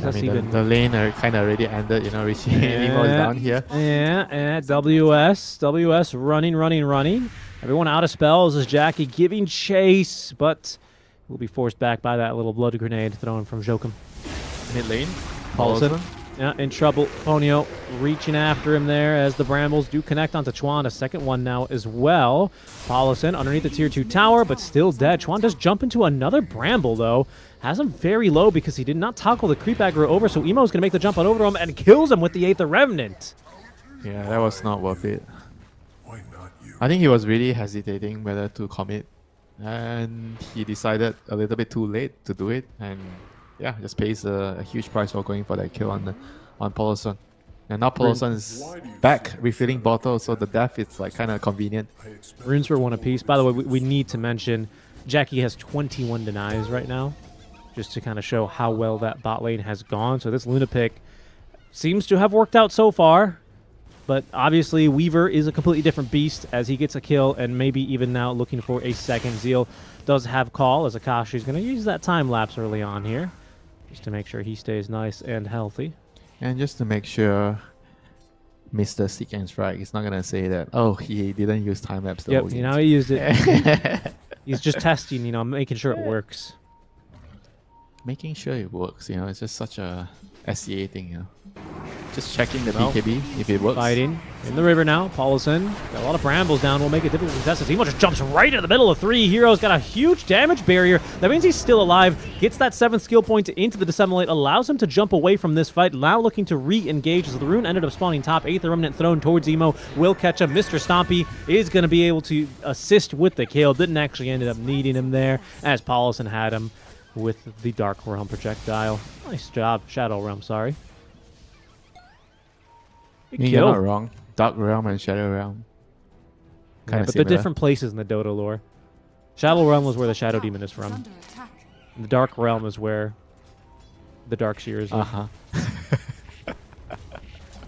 I mean, the lane kind of already ended, you know, Richie Emo is down here. Yeah, and WS running. Everyone out of spells as Jackie giving chase, but will be forced back by that little blood grenade thrown from Jokum. Mid lane, Paulson. Yeah, in trouble. Ponyo reaching after him there as the Brambles do connect onto Chuan. A second one now as well. Paulson underneath the tier 2 tower, but still dead. Chuan does jump into another Bramble, though. Has him very low because he did not toggle the creep aggro over, so Emo's going to make the jump on over to him and kills him with the Aether Remnant. Yeah, that was not worth it. I think he was really hesitating whether to commit. And he decided a little bit too late to do it. And yeah, just pays a huge price for going for that kill on Paulson. And now Paulson is back refilling bottles, so the death is like kind of convenient. Runes for 1 apiece. By the way, we need to mention Jackie has 21 denies right now, just to kind of show how well that bot lane has gone. So this Luna pick seems to have worked out so far, but obviously Weaver is a completely different beast as he gets a kill and maybe even now looking for a second. Zeal does have call as Akashi's going to use that time lapse early on here, just to make sure he stays nice and healthy. And just to make sure Mr. Seek and Strike is not going to say that, oh, he didn't use time lapse. Yep, you know, he used it. He's just testing, you know, making sure it works. Making sure it works, you know, it's just such a SCA thing, you know. Just checking the BKB if it works. Fighting in the river now. Paulson got a lot of Brambles down. Will make it difficult to contest as Emo just jumps right in the middle of 3 heroes. Got a huge damage barrier. That means he's still alive. Gets that 7th skill point into the Dissemblate. Allows him to jump away from this fight. Now looking to re-engage as the rune ended up spawning top. Aether Remnant thrown towards Emo. Will catch him. Mr. Stompy is going to be able to assist with the kill. Didn't actually end up needing him there as Paulson had him with the Dark Realm projectile. Nice job. Shadow Realm, sorry. Good You're kill. not wrong. Dark Realm and Shadow Realm. Yeah, Kinda but they're similar. different places in the Dota lore. Shadow Realm was where the Shadow Demon is from. Under attack. And the Dark Realm is where the Dark Seer is. Uh-huh.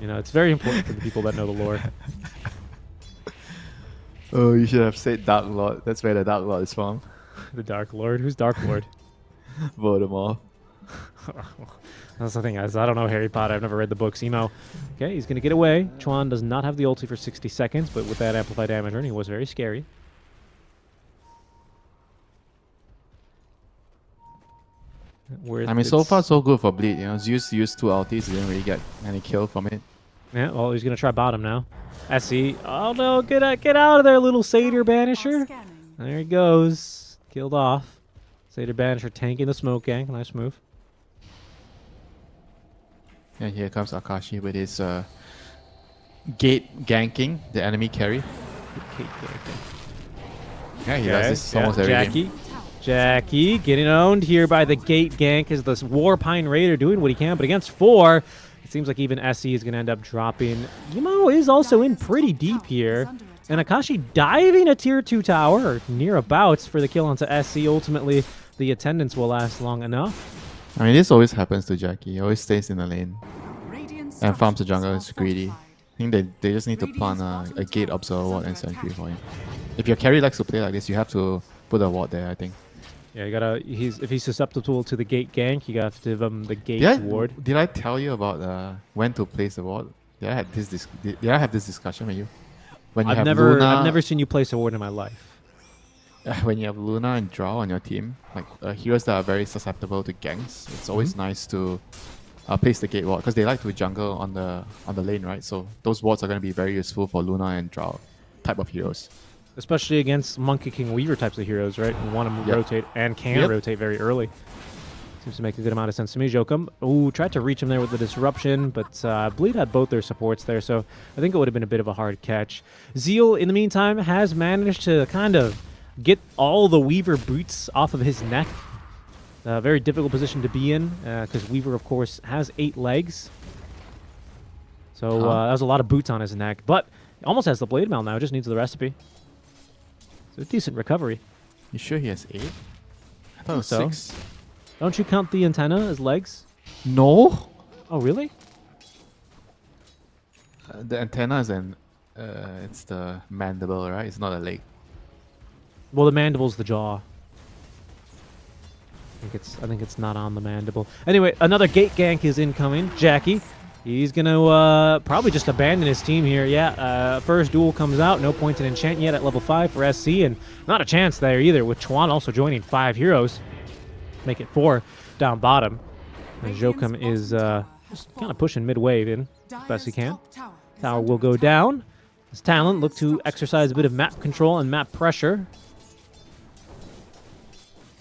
You know, it's very important for the people that know the lore. Oh, you should have said Dark Lord. That's where the Dark Lord is from. The Dark Lord? Who's Dark Lord? Voldemort. That's the thing, guys. I don't know Harry Potter. I've never read the books. Emo. Okay, he's going to get away. Chuan does not have the ulti for 60 seconds, but with that amplified damage run, he was very scary. I mean, so far so good for Bleed. You know, Zeus used 2 ultis, didn't really get any kill from it. Yeah, well, he's going to try bottom now. SC. Oh, no. Get out of there, little Satyr Banisher. Scanning. There he goes. Killed off. Satyr Banisher tanking the smoke gang. Nice move. And here comes Akashi with his gate ganking the enemy carry. Yeah, he does this almost every game. Jackie getting owned here by the gate gank as this Warpine Raider doing what he can, but against 4, it seems like even SE is going to end up dropping. Emo is also in pretty deep here. And Akashi diving a tier 2 tower, or near abouts, for the kill onto SC. Ultimately, the attendance will last long enough. I mean, this always happens to Jackie. He always stays in the lane. And farms the jungle is greedy. I think they just need to plant a gate observer ward and sentry for him. If your carry likes to play like this, you have to put a ward there, I think. Yeah, you gotta. If he's susceptible to the gate gank, you gotta give him the gate ward. Did I tell you about when to place the ward? Did I have this discussion with you? When you I've have never seen you place a ward in my life. When you have Luna and Drow on your team, like heroes that are very susceptible to ganks, it's always nice to place the gate ward because they like to jungle on the lane, right? So those wards are going to be very useful for Luna and Drow type of heroes. Especially against Monkey King Weaver types of heroes, right? You want them to rotate and can rotate very early. Seems to make a good amount of sense to me. Jokum, ooh, tried to reach him there with the disruption, but Bleed had both their supports there, so I think it would have been a bit of a hard catch. Zeal, in the meantime, has managed to kind of get all the Weaver boots off of his neck. A very difficult position to be in, because Weaver, of course, has 8 legs. So that was a lot of boots on his neck, but he almost has the Blade Mail now, just needs the recipe. So a decent recovery. You sure he has 8? I thought it was so. 6. Don't you count the antenna as legs? No. Oh, really? The antenna is it's the mandible, right? It's not a leg. Well, the mandible's the jaw. I think it's not on the mandible. Anyway, another gate gank is incoming. Jackie, he's gonna probably just abandon his team here. Yeah, first duel comes out. No point in enchant yet at level 5 for SC, and not a chance there either. With Chuan also joining 5 heroes, make it 4 down bottom. And Jokum is just kind of pushing mid wave in as best he can. Tower will go down. His Talon look to exercise a bit of map control and map pressure.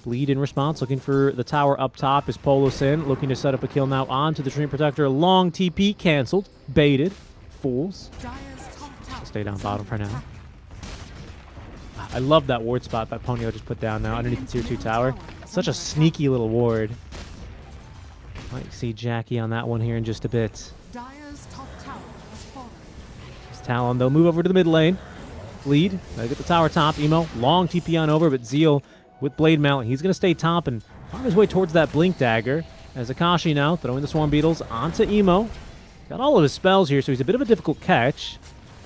Bleed in response, looking for the tower up top is Polosin, looking to set up a kill now onto the Dream Protector. Long TP cancelled, baited, fools. Stay down bottom for now. I love that ward spot that Ponyo just put down now underneath the tier 2 tower. Such a sneaky little ward. Might see Jackie on that one here in just a bit. His Talon though, move over to the mid lane. Bleed, gotta get the tower top. Emo, long TP on over, but Zeal with Blade Mail, he's going to stay top and on his way towards that Blink Dagger. As Akashi now throwing the Swarm Beetles onto Emo. Got all of his spells here, so he's a bit of a difficult catch.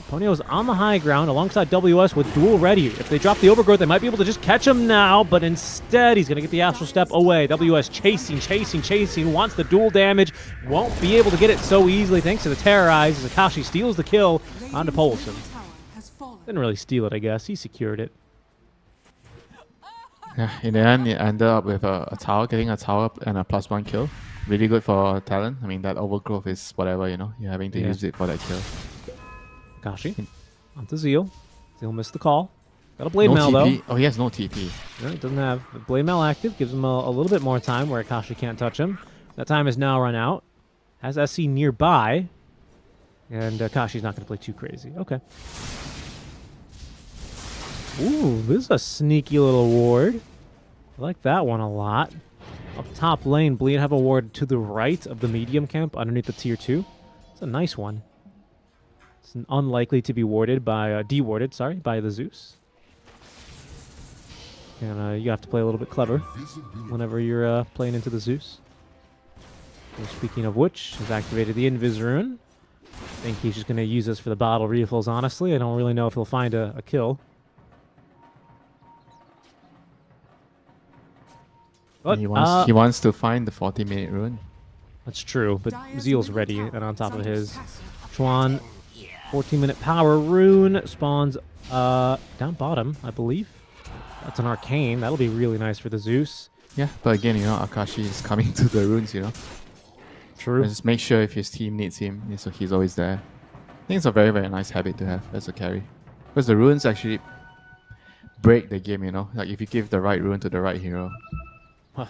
Ponyo's on the high ground alongside WS with duel ready. If they drop the Overgrowth, they might be able to just catch him now, but instead he's going to get the Astral Step away. WS chasing, wants the duel damage. Won't be able to get it so easily thanks to the Terrorize as Akashi steals the kill onto Polson. Didn't really steal it, I guess. He secured it. Yeah, in the end, it ended up with a tower, getting a tower and a +1 kill. Really good for talent. I mean, that overgrowth is whatever, you know. You're having to use it for that kill. Akashi onto Zeal. Zeal missed the call. Got a Blade Mail, TP. though. Oh, he has no TP. No, he doesn't have Blade Mail active. Gives him a little bit more time where Akashi can't touch him. That time is now run out. Has SC nearby. And Akashi's not going to play too crazy. Okay. Ooh, this is a sneaky little ward. I like that one a lot. Up top lane, Bleed have a ward to the right of the medium camp underneath the tier 2. It's a nice one. It's unlikely to be warded by, de-warded, sorry, by the Zeus. And you have to play a little bit clever whenever you're playing into the Zeus. And speaking of which, has activated the Invis rune. I think he's just going to use this for the bottle refills, honestly. I don't really know if he'll find a kill. But, he wants to find the 40-minute rune. That's true, but Zeal's ready, and on top of his, Chuan, 14-minute power rune spawns down bottom, I believe. That's an arcane. That'll be really nice for the Zeus. Yeah, but again, you know, Akashi is coming to the runes, you know. True. And just make sure if his team needs him, so he's always there. I think it's a very, very nice habit to have as a carry. Because the runes actually break the game, you know. Like if you give the right rune to the right hero. Well,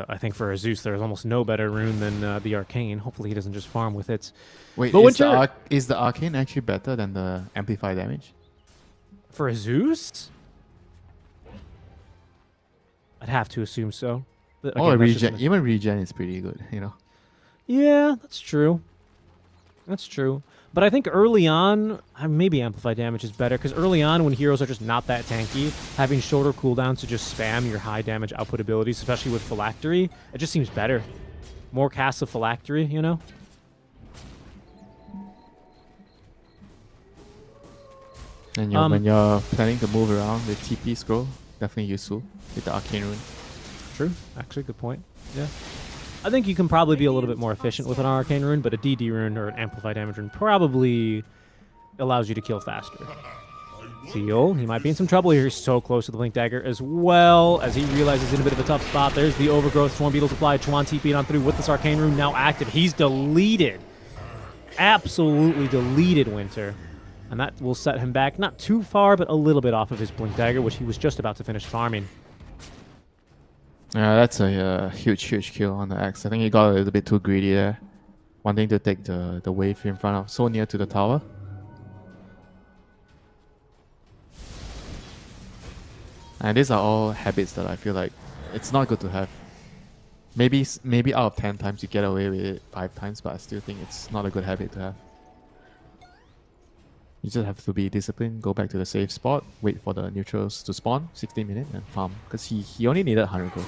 I think for a Zeus, there's almost no better rune than the Arcane. Hopefully, he doesn't just farm with it. Wait, But Winter, is the Arcane actually better than the Amplify damage? for a Zeus, I'd have to assume so. But Oh, again, that's just regen. Even regen is pretty good, you know. Yeah, that's true. That's true. But I think early on, maybe Amplify damage is better, because early on, when heroes are just not that tanky, having shorter cooldowns to just spam your high damage output abilities, especially with Phylactery, it just seems better. More casts of Phylactery, you know? And when you're planning to move around, the TP scroll definitely useful with the Arcane rune. True. Actually, good point. Yeah. I think you can probably be a little bit more efficient with an Arcane rune, but a DD rune or an Amplify damage rune probably allows you to kill faster. Zeal, he might be in some trouble here. He's so close to the Blink Dagger as well, as he realizes he's in a bit of a tough spot. There's the Overgrowth. Swarm Beetle's applied. Chuan TP'd on through with this Arcane rune now active. He's deleted. Absolutely deleted Winter. And that will set him back not too far, but a little bit off of his Blink Dagger, which he was just about to finish farming. Yeah, that's a huge kill on the Axe. I think he got a little bit too greedy there, wanting to take the wave in front of, so near to the tower. And these are all habits that I feel like it's not good to have. Maybe out of 10 times you get away with it 5 times, but I still think it's not a good habit to have. You just have to be disciplined, go back to the safe spot, wait for the neutrals to spawn, 16 minutes, and farm. Because he only needed 100 gold.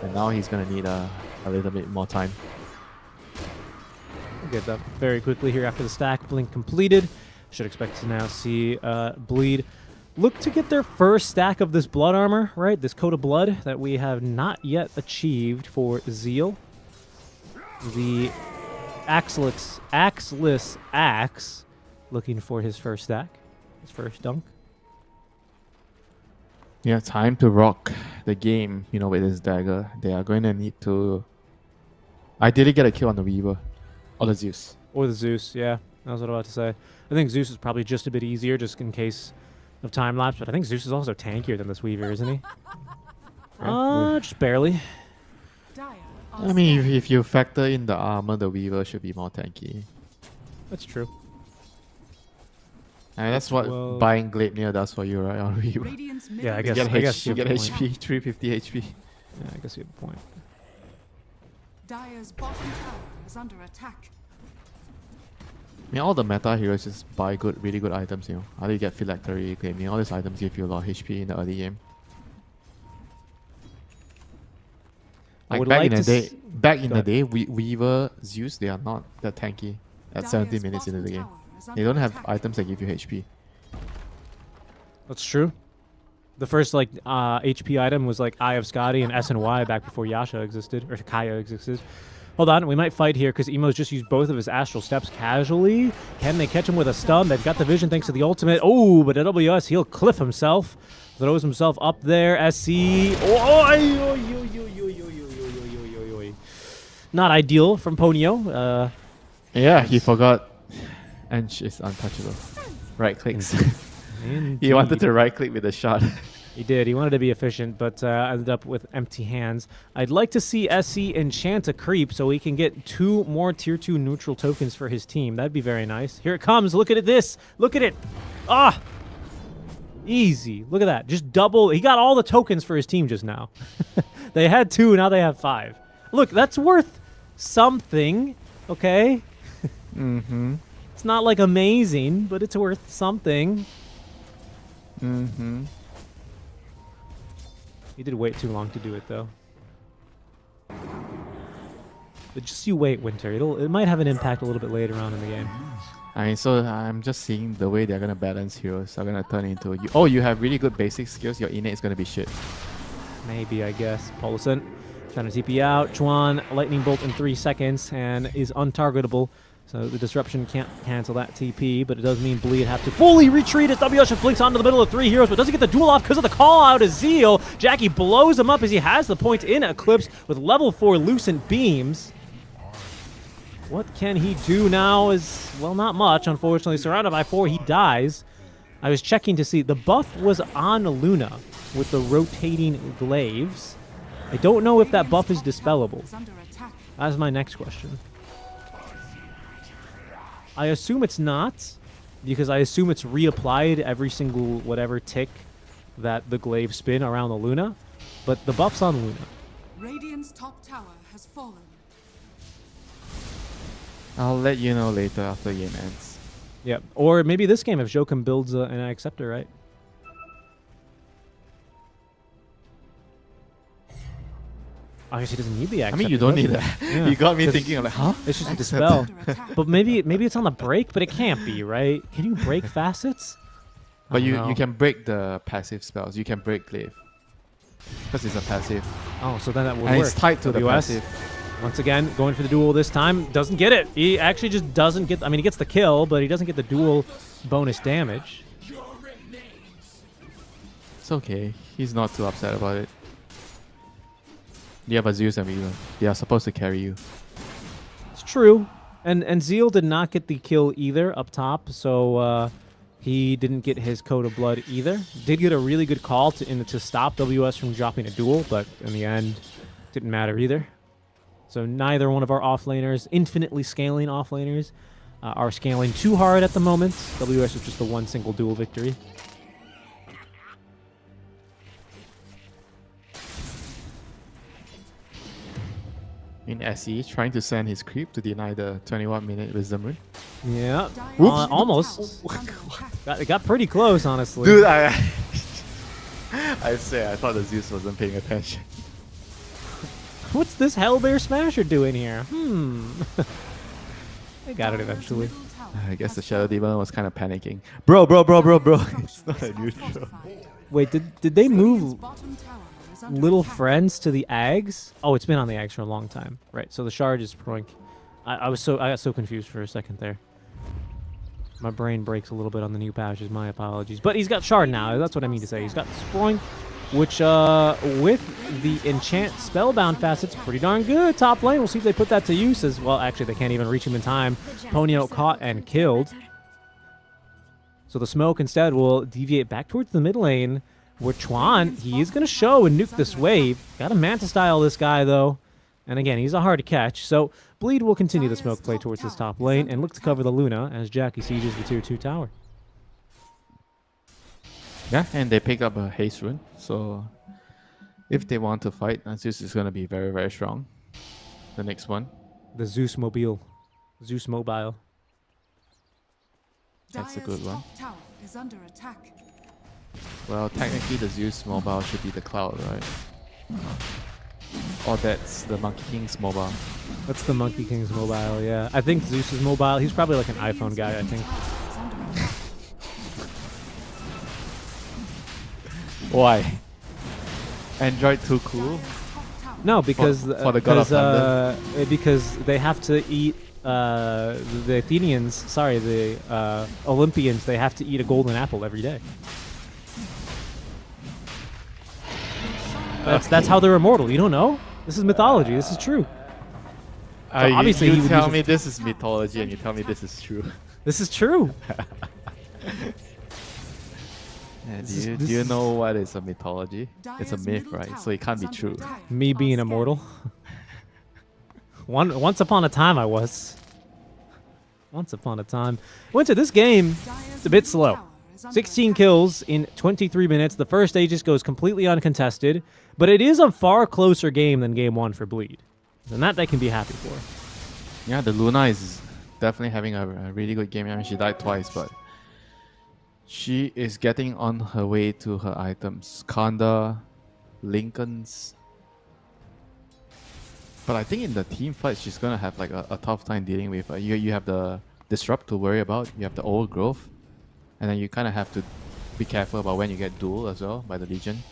And now he's going to need a little bit more time. We'll get that very quickly here after the stack. Blink completed. Should expect to now see Bleed look to get their first stack of this blood armor, right? This coat of blood that we have not yet achieved for Zeal. The Axeless Axe looking for his first stack, his first dunk. Yeah, time to rock the game, you know, with his dagger. They are going to need to ideally get a kill on the Weaver or the Zeus. Or the Zeus, yeah. That was what I was about to say. I think Zeus is probably just a bit easier just in case of time lapse, but I think Zeus is also tankier than this Weaver, isn't he? Just barely. I mean, if you factor in the armor, the Weaver should be more tanky. That's true. And that's what buying Gleipnir does for you, right? On Weaver. Yeah, I You guess. get, You get have a point. HP, 350 HP. Yeah, I guess you have a point. Dire's bottom tower is under attack. I mean, all the meta heroes just buy really good items, you know. Either you get Phylactery, Gleipnir, all these items give you a lot of HP in the early game. Like would back like in the to day, back in Go the ahead. day, Weaver, Zeus, they are not that tanky at 17 minutes into the game. They don't have items that give you HP. That's true. The first like HP item was like Eye of Skadi and SNY back before Yasha existed, or Kaya existed. Hold on, we might fight here because Emo's just used both of his Astral Steps casually. Can they catch him with a stun? They've got the vision thanks to the ultimate. Oh, but AWS, he'll cliff himself. Throws himself up there. SC. Not ideal from Ponyo. Yeah, he forgot. And is untouchable. Right clicks. He wanted to right click with a shot. He did. He wanted to be efficient, but ended up with empty hands. I'd like to see SC enchant a creep so he can get 2 more tier 2 neutral tokens for his team. That'd be very nice. Here it comes. Look at this. Look at it. Ah! Easy. Look at that. Just double. He got all the tokens for his team just now. They had 2, now they have 5. Look, that's worth something, okay? Mm-hmm. It's not like amazing, but it's worth something. Mm-hmm. He did wait too long to do it, though. But just you wait, Winter. It might have an impact a little bit later on in the game. I mean, so I'm just seeing the way they're gonna balance heroes. Are gonna turn into you have really good basic skills. Your innate is gonna be shit. Maybe, I guess. Polisent trying to TP out. Chuan, lightning bolt in 3 seconds and is untargetable. So the disruption can't cancel that TP, but it does mean Bleed have to fully retreat as WS flinks onto the middle of 3 heroes, but doesn't get the duel off because of the call out of Zeal. Jackie blows him up as he has the point in Eclipse with level 4 Lucent Beams. What can he do now is, well, not much, unfortunately. Surrounded by 4, he dies. I was checking to see, the buff was on Luna with the rotating glaives. I don't know if that buff is dispellable. Is under attack. That's my next question. I assume it's not, because I assume it's reapplied every single whatever tick that the glaive spin around the Luna, but the buff's on Luna. Radiant's top tower has fallen. I'll let you know later after the game ends. Yeah, or maybe this game if Joachim builds an acceptor, right? I guess he doesn't need the acceptor. I mean, you don't does need he? that. Yeah. You got me 'Cause thinking, like, huh? It's just a Acceptor dispel. under attack. But maybe it's on the break, but it can't be, right? Can you break facets? I But don't you know. can break the passive spells. You can break glaive. Because it's a passive. Oh, so then that would And work. it's tied to the WS. passive. Once again, going for the duel this time. Doesn't get it. He actually just doesn't get... I mean, he gets the kill, but he doesn't get the duel bonus damage. It's okay. He's not too upset about it. You have a Zeus and Viva. They are supposed to carry you. It's true. And Zeal did not get the kill either up top, so he didn't get his Code of Blood either. Did get a really good call to stop WS from dropping a duel, but in the end, didn't matter either. So neither one of our offlaners, infinitely scaling offlaners, are scaling too hard at the moment. WS was just the one single duel victory. In SE, trying to send his creep to deny the 21-minute Wisdom Rune. Yeah, Dire's almost. top tower is under attack. It got pretty close, honestly. Dude, I say I thought the Zeus wasn't paying attention. What's this Hellbear Smasher doing here? I got it Dire's eventually. middle tower I guess the has Shadow fallen. Demon was kind of panicking. Bro. It's not a Structures are neutral. fortified. Wait, did they Radiant's move bottom tower is under Little attack. Friends to the Ags? Oh, it's been on the Ags for a long time. Right, so the shard is Sproink. I got so confused for a second there. My brain breaks a little bit on the new patches, my apologies. But he's got shard now, that's what I mean to say. He's got Sproink, which with the enchant spellbound facets, pretty darn good. Top lane, we'll see if they put that to use as well. Actually, they can't even reach him in time. Ponyo caught and killed. So the smoke instead will deviate back towards the mid lane, where Chuan, he is going to show and nuke this wave. Got a Manta style this guy, though. And again, he's a hard to catch. So Bleed will continue the smoke play towards this top lane and look to cover the Luna as Jackie sieges the tier 2 tower. Yeah, and they pick up a haste rune. So if they want to fight, Zeus is going to be very, very strong. The next one. The Zeus Mobile. Zeus Mobile. That's a Dire's good one. top tower is under attack. Well, technically the Zeus mobile should be the cloud, right? Or that's the Monkey King's mobile. That's the Monkey King's mobile, yeah. I think Zeus is mobile. He's probably like an iPhone guy, I think. Is under attack. Why? Android too cool? Dire's top tower No, because for the God of because they have to eat the Athenians. Sorry, the Olympians. They have to eat a golden apple every day. That's how they're immortal. You don't know? This is mythology. This is true. obviously he you would tell use me this is mythology and you tell me this is true. This is true. Yeah, This do is- you know what is a mythology? It's a Dire's myth, middle right? tower So it can't be is true. under attack. Me being immortal. Once upon a time, I was. Once upon a time. Winter, this game, Dire's it's a bit middle slow. tower is under 16 attack. kills in 23 minutes. The first Aegis goes completely uncontested, but it is a far closer game than game 1 for Bleed. And that they can be happy for. Yeah, the Luna is definitely having a really good game. I mean, she died twice, but she is getting on her way to her items. Kanda, Lincoln's. But I think in the team fight, she's gonna have like a tough time dealing with. You have the disrupt to worry about. You have the old growth, and then you kind of have to be careful about when you get duel as well by the Legion.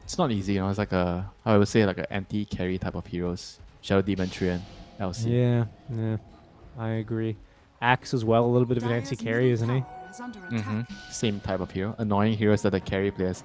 It's not easy, you know. It's like I would say like an anti-carry type of heroes. Shadow Demon, Trian, LC. Yeah, I agree. Axe as well, a little bit of an Dire's anti-carry, middle isn't he? tower is under attack. Same type of hero. Annoying heroes that the carry players.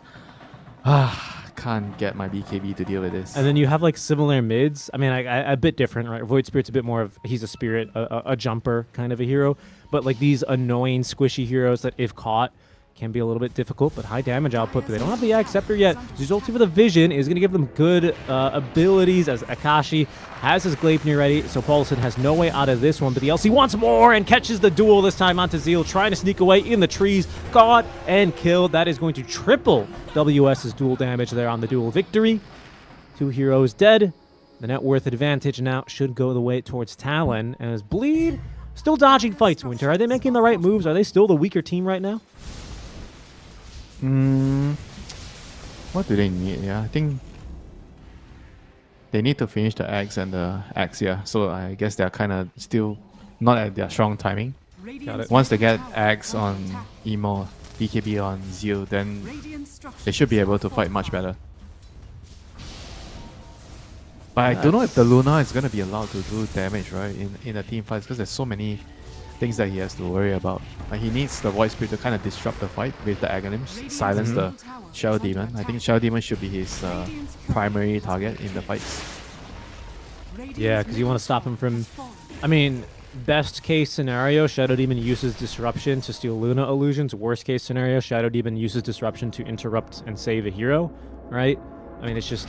Can't get my BKB to deal with this. And then you have like similar mids. I mean, a bit different, right? Void Spirit's a bit more of, he's a spirit, a jumper kind of a hero. But like these annoying, squishy heroes that if caught can be a little bit difficult, but high damage output. But they don't have the Scepter yet. His ulti for the Vision is going to give them good abilities as Akashi has his Gleipnir ready. So Paulson has no way out of this one, but the LC wants more and catches the duel this time onto Zeal, trying to sneak away in the trees. Caught and killed. That is going to triple WS's duel damage there on the duel victory. 2 heroes dead. The net worth advantage now should go the way towards Talon. And as Bleed still dodging fights, Winter. Are they making the right moves? Are they still the weaker team right now? What do they need? Yeah, I think they need to finish the Axe and the Axe, yeah. So I guess they're kind of still not at their strong timing. Got it. Once they get Axe on Emo, BKB on Zeal, then they should be able to fight much better. But I don't know if the Luna is going to be allowed to do damage, right, in the team fights, because there's so many things that he has to worry about. Like, he needs the Void Spirit to kind of disrupt the fight with the Aghanims, silence the Shadow Demon. I think Shadow Demon should be his primary target in the fights. Yeah, because you want to stop him from... I mean, best case scenario, Shadow Demon uses Disruption to steal Luna illusions. Worst case scenario, Shadow Demon uses Disruption to interrupt and save a hero, right? I mean, it's just...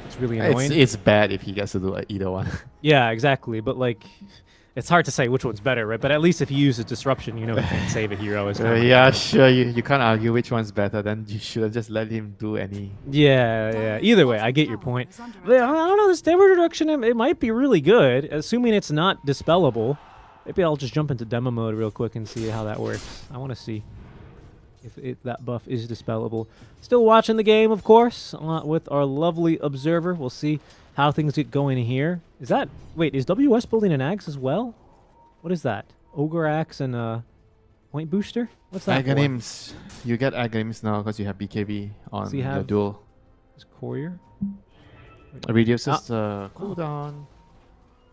It's really annoying. It's bad if he gets to do either one. Yeah, exactly. But, like... It's hard to say which one's better, right? But at least if he uses Disruption, you know he can save a hero. Yeah, sure. You can't argue which one's better. Then you should have just let him do any... Yeah. Either way, I get your point. But I don't know, this damage reduction, it might be really good, assuming it's not dispellable. Maybe I'll just jump into demo mode real quick and see how that works. I want to see if that buff is dispellable. Still watching the game, of course, with our lovely observer. We'll see how things get going here. Is that... Wait, is WS building an axe as well? What is that? Ogre axe and point booster? What's that Aghanims. You get Aghanims now because you have BKB on your duel. Is Courier? It reduces cooldown.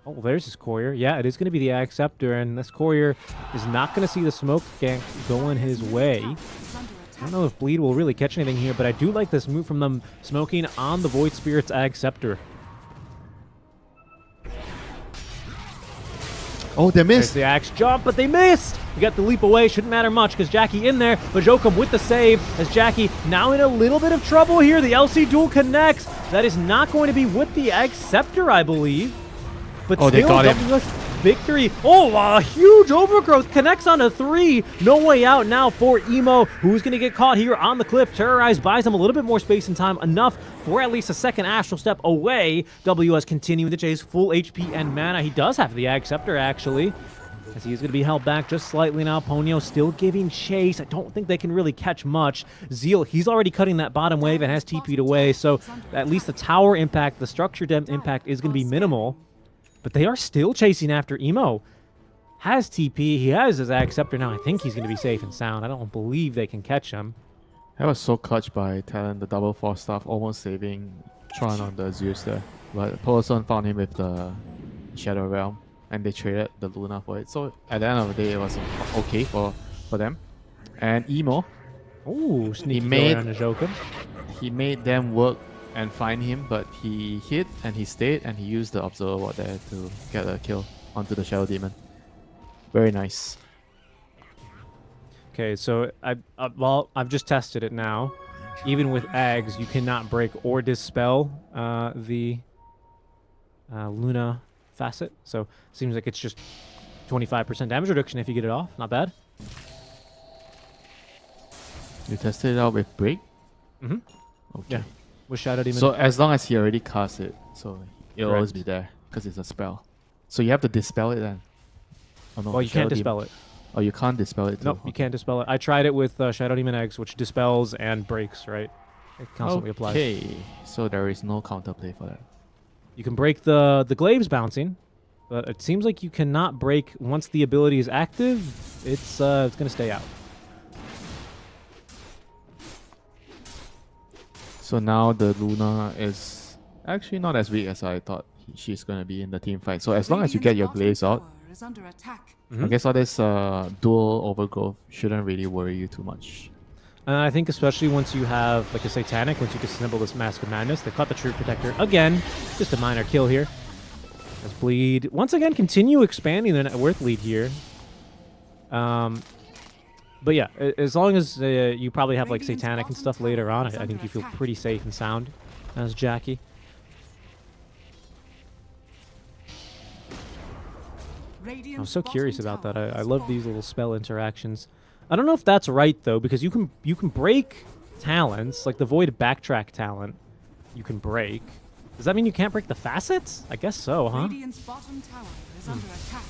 Oh, there's his Courier. Yeah, it is going to be the Axe Scepter, and this Courier is not going to see the smoke gank going his way. I don't know if Bleed will really catch anything here, but I do like this move from them smoking on the Void Spirit's Axe Scepter. Oh, they missed. There's the axe jump, but they missed. You got the leap away. Shouldn't matter much because Jackie in there. But Jokum with the save as Jackie now in a little bit of trouble here. The LC duel connects. That is not going to be with the Axe Scepter, I believe. But still, they got him. WS victory. Oh, a huge overgrowth. Connects on a 3. No way out now for Emo, who's going to get caught here on the cliff. Terrorized buys him a little bit more space and time. Enough for at least a second Astral Step away. WS continuing to chase full HP and mana. He does have the Axe Scepter, actually, as he is going to be held back just slightly now. Ponyo still giving chase. I don't think they can really catch much. Zeal, he's already cutting that bottom wave and has TP'd away, so at least the tower impact, the structure impact is going to be minimal. But they are still chasing after Emo. Has TP. He has his Axe Scepter now. I think he's going to be safe and sound. I don't believe they can catch him. That was so clutch by Talon, the double force stuff, almost saving Tron on the Zeus there. But Poloson found him with the Shadow Realm, and they traded the Luna for it. So at the end of the day, it was okay for them. And Emo, Ooh, sneaky on the Joker. He made them work and find him, but he hit and he stayed and he used the Observer Ward there to get a kill onto the Shadow Demon. Very nice. Okay, so I've just tested it now. Even with Ags, you cannot break or dispel the Luna facet. So seems like it's just 25% damage reduction if you get it off. Not bad. You tested it out with break? Mm-hmm. Okay. Yeah. With Shadow Demon. So as long as he already cast it, so it'll always be there because it's a spell. So you have to dispel it then. Oh, no, well, you can't dispel it. Oh, you can't dispel it too? Nope, you can't dispel it. I tried it with Shadow Demon Eggs, which dispels and breaks, right? It constantly applies. Okay, so there is no counterplay for that. You can break the glaives bouncing, but it seems like you cannot break once the ability is active. It's going to stay out. So now the Luna is actually not as weak as I thought she's going to be in the team fight. So as long as you get your glaives out, I guess all this dual overgrowth shouldn't really worry you too much. And I think especially once you have like a Satanic, once you disassemble this Mask of Madness, they caught the Truth Protector again. Just a minor kill here. As Bleed once again continue expanding their net worth lead here. The But yeah, as long as you probably have like Satanic and stuff later on, I think you feel pretty safe and sound as Jackie. I'm so curious about that. I love these little spell interactions. I don't know if that's right though, because you can break talents, like the Void Backtrack talent. You can break. Does that mean you can't break the facets? I guess so, huh? Radiant's bottom tower is under attack.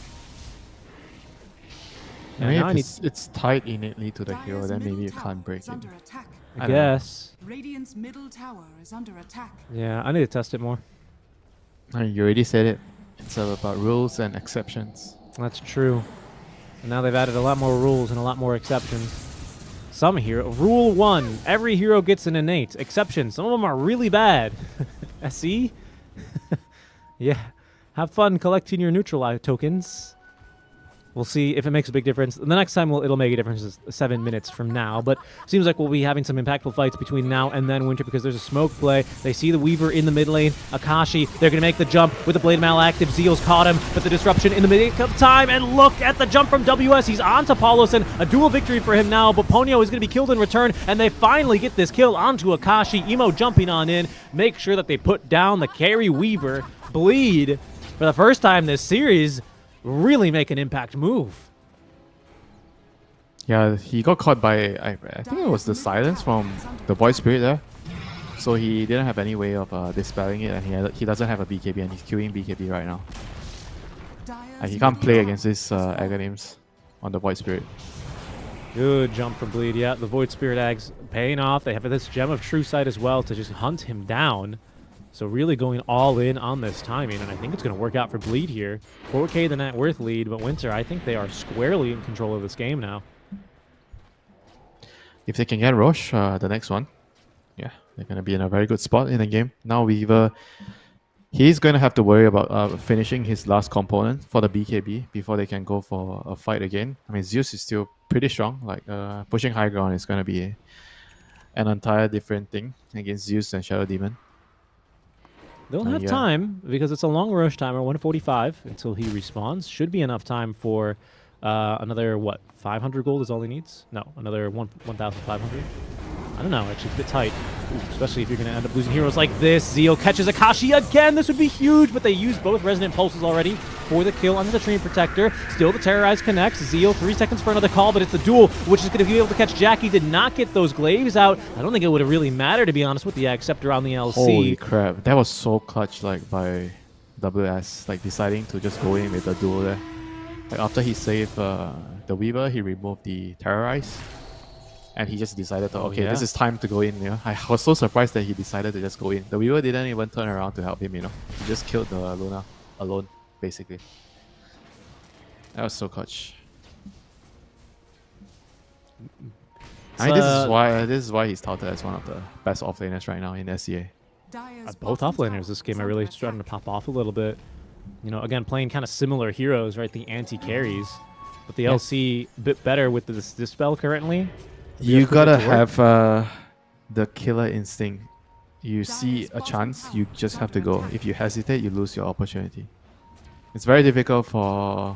Yeah, Maybe now I if it's tied innately to the hero, Dire's then maybe middle you tower can't break is it. under attack. I I don't know. guess. Radiant's middle tower is under attack. Yeah, I need to test it more. You already said it. It's about rules and exceptions. That's true. And now they've added a lot more rules and a lot more exceptions. Some hero. Rule 1. Every hero gets an innate. Exceptions. Some of them are really bad. SE? Yeah. Have fun collecting your neutralize tokens. We'll see if it makes a big difference. The next time it'll make a difference is 7 minutes from now. But seems like we'll be having some impactful fights between now and then Winter because there's a smoke play. They see the Weaver in the mid lane. Akashi, they're going to make the jump with the Blade Mal active. Zeal's caught him, but the disruption in the mid of time. And look at the jump from WS. He's on to Paulus, a dual victory for him now. But Ponyo is going to be killed in return. And they finally get this kill onto Akashi. Emo jumping on in. Make sure that they put down the carry Weaver. Bleed, for the first time this series, really make an impact move. Yeah, he got caught by, I think it was the silence from the Void Spirit there. So he didn't have any way of dispelling it, and he doesn't have a BKB, and he's queuing BKB right now. And he can't play against these Aghanims on the Void Spirit. Good jump from Bleed. Yeah, the Void Spirit Ags paying off. They have this Gem of True Sight as well to just hunt him down. So really going all in on this timing, and I think it's going to work out for Bleed here. 4K the net worth lead, but Winter, I think they are squarely in control of this game now. If they can get Roche, the next one, yeah, they're going to be in a very good spot in the game. Now Weaver, he's going to have to worry about finishing his last component for the BKB before they can go for a fight again. I mean, Zeus is still pretty strong. Like pushing high ground is going to be an entire different thing against Zeus and Shadow Demon. They'll have time because it's a long rush timer, 145 until he respawns. Should be enough time for another, what, 500 gold is all he needs? No, another 1,500. I don't know, actually, it's a bit tight. Ooh, especially if you're going to end up losing heroes like this. Zeal catches Akashi again. This would be huge, but they used both Resonant Pulses already for the kill under the Treant Protector. Still the Terrorize connects. Zeal, 3 seconds for another call, but it's the duel, which is going to be able to catch Jackie. Did not get those glaives out. I don't think it would have really mattered, to be honest, with the Acceptor on the LC. Holy crap. That was so clutch, like, by WS, like, deciding to just go in with the duel there. Like, after he saved the Weaver, he removed the Terrorize. And he just decided to, okay, this is time to go in, you know. I was so surprised that he decided to just go in. The Weaver didn't even turn around to help him, you know. He just killed the Luna alone, basically. That was so clutch. I mean, this is why he's touted as one of the best offlaners right now in SCA. Both offlaners this game are really starting to pop off a little bit. You know, again, playing kind of similar heroes, right? The anti-carries. But the LC a bit better with this Dispel currently. You gotta have the killer instinct. You see a chance, you just have to go. If you hesitate, you lose your opportunity. It's very difficult for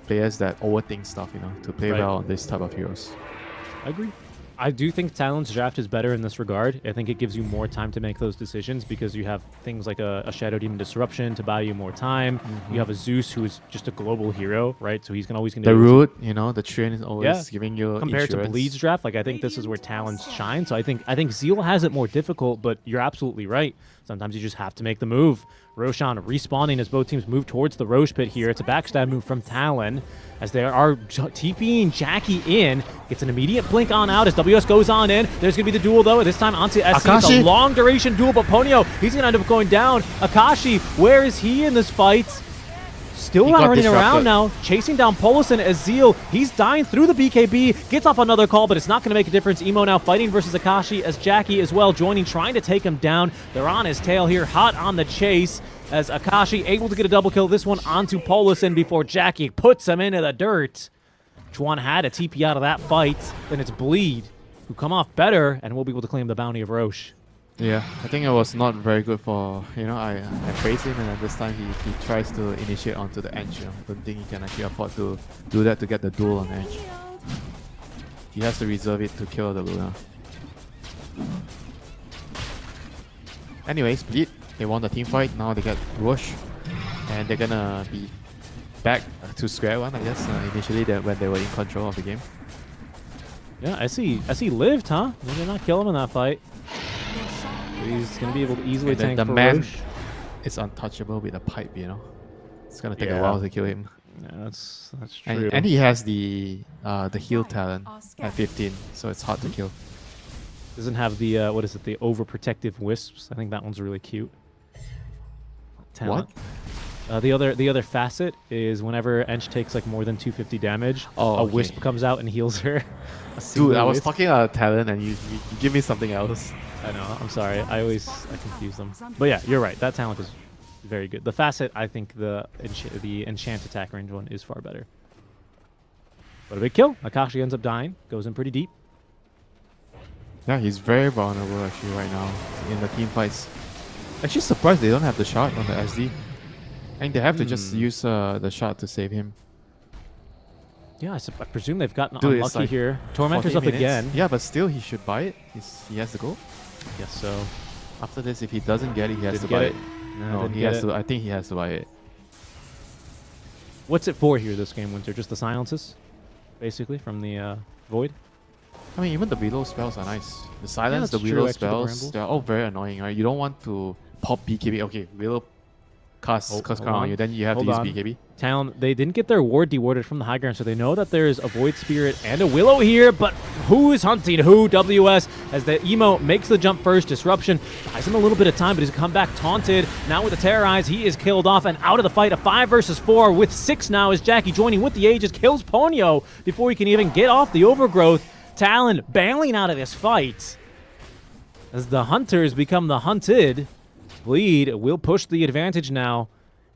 players that overthink stuff, you know, to play well on this type of heroes. I agree. I do think Talon's draft is better in this regard. I think it gives you more time to make those decisions because you have things like a Shadow Demon Disruption to buy you more time. You have a Zeus who is just a global hero, right? So he's always going to the root, you know, the train is always giving you compared to Bleed's draft. Like I think this is where Talon's shine. So I think Zeal has it more difficult, but you're absolutely right. Sometimes you just have to make the move. Roshan respawning as both teams move towards the Roche pit here. It's a backstab move from Talon as they are TPing Jackie in. Gets an immediate blink on out as WS goes on in. There's going to be the duel though. This time onto SC. It's a long duration duel, but Ponyo, he's going to end up going down. Akashi, where is he in this fight? Still not running around now, chasing down Polison as Zeal. He's dying through the BKB, gets off another call, but it's not going to make a difference. Emo now fighting versus Akashi as Jackie as well joining, trying to take him down. They're on his tail here, hot on the chase as Akashi able to get a double kill. This one onto Polison before Jackie puts him into the dirt. Juan had a TP out of that fight. Then it's Bleed, who come off better and will be able to claim the bounty of Roche. Yeah, I think it was not very good for, you know, I praised him, and at this time he tries to initiate onto the edge. You know, I don't think he can actually afford to do that to get the duel on edge. he has to reserve it to kill the Luna. Anyways, Bleed, they won the team fight. Now they get Rush, and they're gonna be back to square one, I guess. Initially, when they were in control of the game. Yeah, I see lived, huh? They did not kill him in that fight. He's gonna be able to easily And tank the for man Roche. is untouchable with a pipe, you know. It's gonna take a while to kill him. Yeah, that's true. And he has the heal talent at 15, so it's hard to kill. Doesn't have the what is it? The overprotective wisps. I think that one's really cute. Talent. What? The other facet is whenever Ench takes like more than 250 damage, a okay. wisp comes out and heals her. Dude, I was wisp. talking about talent and you give me something else. I know. I'm sorry. I confuse them. But yeah, you're right. That talent is very good. The facet, I think the enchant attack range one is far better. But a big kill. Akashi ends up dying. Goes in pretty deep. Yeah, he's very vulnerable actually right now in the team fights. Actually surprised they don't have the shot on the SD. I think they have to just use the shot to save him. Yeah, I presume they've gotten Dude, it's unlucky like here. Tormentor's 40 up minutes. again. Yeah, but still he should buy it. He has to go. Yes, so. After this, if he doesn't get it, he has Didn't to buy get it. it. No, didn't he get has it. to. I think he has to buy it. What's it for here this game, Winter? Just the silences, basically, from the Void? I mean, even the below spells are nice. The silence, the that's true, willow extra the spells, brambles. they're all very annoying, right? You don't want to pop BKB. Okay, willow cast Hold crown on. on you, then you have Hold to use on. BKB. Talon, they didn't get their ward dewarded from the high ground, so they know that there's a Void Spirit and a Willow here, but who is hunting who? WS, as the Emo makes the jump first. Disruption buys him a little bit of time, but he's come back taunted. Now with the Terrorize, he is killed off and out of the fight. A 5 versus 4 with 6 now as Jackie joining with the Aegis, kills Ponyo before he can even get off the Overgrowth. Talon bailing out of this fight as the Hunters become the hunted. Bleed will push the advantage now.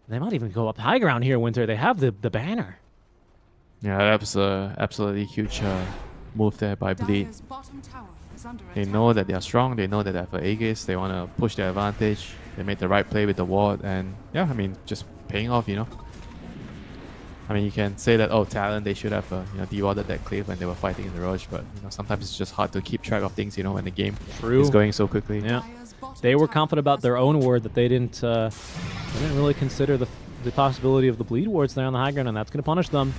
They might even go up high ground here, Winter. They have the banner. Yeah, that was a absolutely huge move there by Bleed. Dire's bottom tower is under They attack. know that they are strong. They know that they have an Aegis. They want to push their advantage. They made the right play with the ward, and yeah, I mean, just paying off, you know. I mean, you can say that, oh, Talon, they should have dewarded that cliff when they were fighting in the Roche, but sometimes it's just hard to keep track of things, when the game is going so quickly. Yeah. Dire's bottom They were tower confident about has their fallen. own ward that they didn't really consider the possibility of the bleed wards there on the high ground, and that's going to punish them.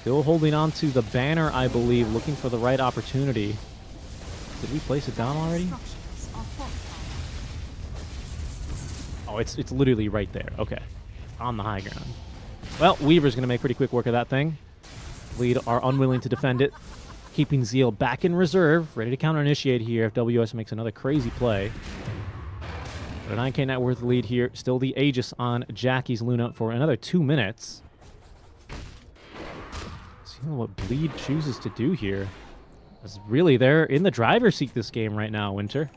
Still holding on to the banner, I believe, looking for the right opportunity. Did we place it down already? Structures are fortified. Oh, it's literally right there. Okay. On the high ground. Well, Weaver's going to make pretty quick work of that thing. Bleed are unwilling to defend it. Keeping Zeal back in reserve, ready to counter-initiate here if WS makes another crazy play. But a 9k net worth lead here. Still the Aegis on Jackie's Luna for another 2 minutes. See what Bleed chooses to do here. As really, they're in the driver's seat this game right now, Winter.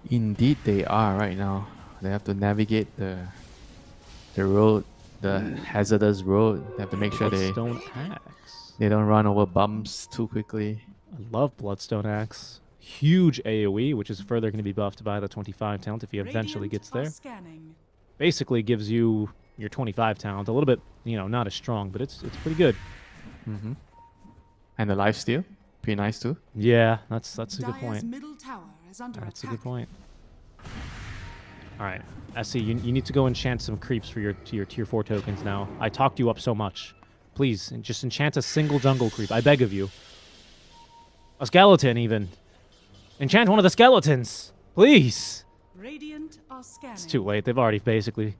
Indeed, they are right now. They have to navigate the road, the hazardous road. They have to make sure Bloodstone Axe. they don't run over bumps too quickly. I love Bloodstone Axe. Huge AoE, which is further going to be buffed by the 25 talent if he eventually Radiant gets are there. scanning. Basically gives you your 25 talent. A little bit, not as strong, but it's pretty good. Mm-hmm. And the lifesteal, pretty nice too. Yeah, that's a good Dire's point. middle tower is under That's a attack. good point. All right, SC, you need to go enchant some creeps for your tier 4 tokens now. I talked you up so much. Please, just enchant a single jungle creep. I beg of you. A skeleton, even. Enchant one of the skeletons. Please. Radiant are scanning. It's too late. They've already basically...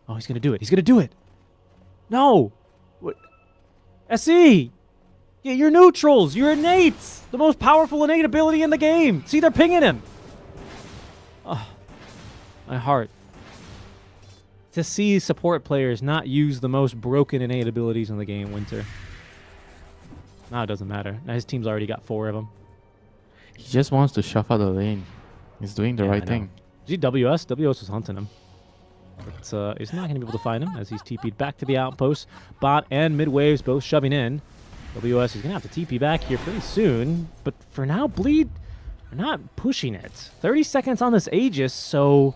Oh, he's going to do it. He's going to do it. No. What? SE. Yeah, you're neutrals. You're innates. The most powerful innate ability in the game. See, they're pinging him. Oh, my heart. To see support players not use the most broken innate abilities in the game, Winter. Now it doesn't matter. Now his team's already got 4 of them. He just wants to shuffle the lane. He's doing the Yeah, right I know. thing. See WS? WS was hunting him. But he's not going to be able to find him as he's TP'd back to the outpost. Bot and mid waves both shoving in. WS is going to have to TP back here pretty soon. But for now, Bleed are not pushing it. 30 seconds on this Aegis, so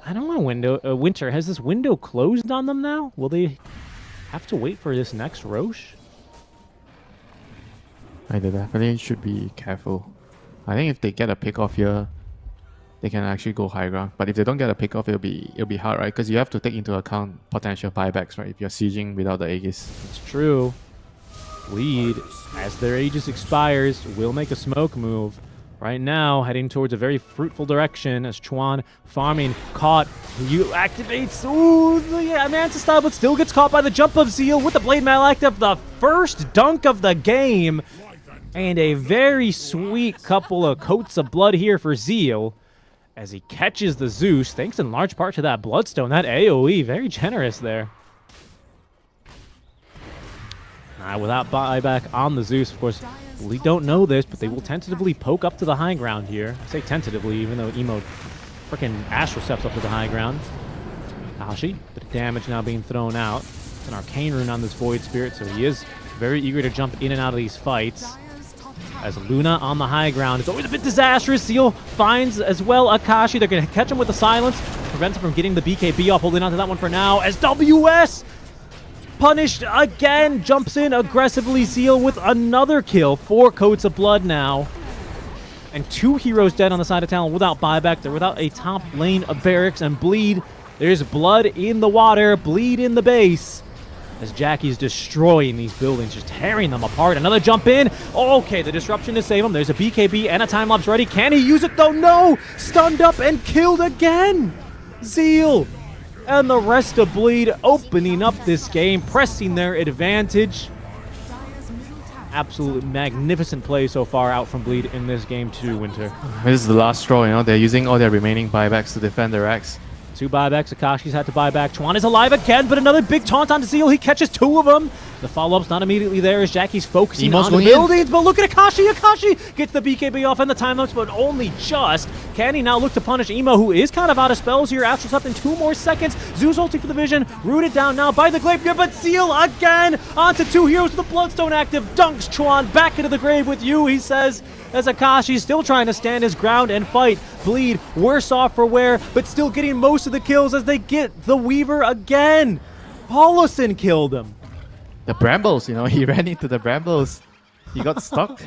I don't know, Winter. Has this window closed on them now? Will they have to wait for this next Roche? They definitely should be careful. I think if they get a pick off here, they can actually go high ground. But if they don't get a pick off, it'll be hard, right? Because you have to take into account potential buybacks, right? If you're sieging without the Aegis. It's true. Bleed, as their Aegis expires, will make a smoke move. Right now, heading towards a very fruitful direction as Chuan farming, caught. You activates. Ooh, yeah, Manta style, but still gets caught by the jump of Zeal with the Blade Mail active. The first dunk of the game. And a very sweet couple of coats of blood here for Zeal as he catches the Zeus, thanks in large part to that Bloodstone, that AoE. Very generous there. Without buyback on the Zeus, of course, we don't know this, but they will tentatively poke up to the high ground here. I say tentatively, even though Emo freaking Astral steps up to the high ground. Kashi, bit of damage now being thrown out. It's an Arcane Rune on this Void Spirit, so he is very eager to jump in and out of these fights. As Luna on the high ground is always a bit disastrous. Seal finds as well Akashi. They're going to catch him with the silence, prevent him from getting the BKB off, holding on to that one for now. As WS punished again, jumps in aggressively. Seal with another kill. 4 coats of blood now. And 2 heroes dead on the side of Talon without buyback. They're without a top lane of barracks and Bleed. There's blood in the water, Bleed in the base. As Jackie's destroying these buildings, just tearing them apart. Another jump in. Okay, the disruption to save him. There's a BKB and a time lapse ready. Can he use it though? No! Stunned up and killed again! Zeal and the rest of Bleed opening up this game, pressing their advantage. Absolutely magnificent play so far out from Bleed in this game too, Winter. This is the last straw, you know. They're using all their remaining buybacks to defend their Rex. 2 buybacks. Akashi's had to buy back. Chuan is alive again, but another big taunt onto Zeal. He catches 2 of them. The follow-up's not immediately there as Jackie's focusing on the buildings, but look at Akashi. Akashi gets the BKB off and the time lapse, but only just. Can he now look to punish Emo, who is kind of out of spells here? Astral's up in 2 more seconds. Zeus ulti for the vision. Rooted down now by the Glacier, but Zeal again onto 2 heroes with the Bloodstone active. Dunks Chuan back into the grave with you, he says, as Akashi's still trying to stand his ground and fight. Bleed worse off for wear, but still getting most of the kills as they get the Weaver again. Paulison killed him. The brambles, you know, he ran into the brambles. He got stuck.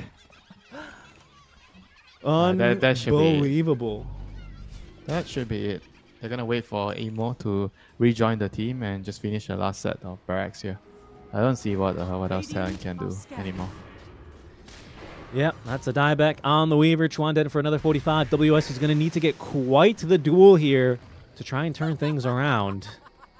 That should be Unbelievable. That should be it. They're gonna wait for Emo to rejoin the team and just finish the last set of barracks here. I don't see what else Talon can do anymore. Yep, that's a dieback on the Weaver. Chuan dead for another 45. WS is going to need to get quite the duel here to try and turn things around.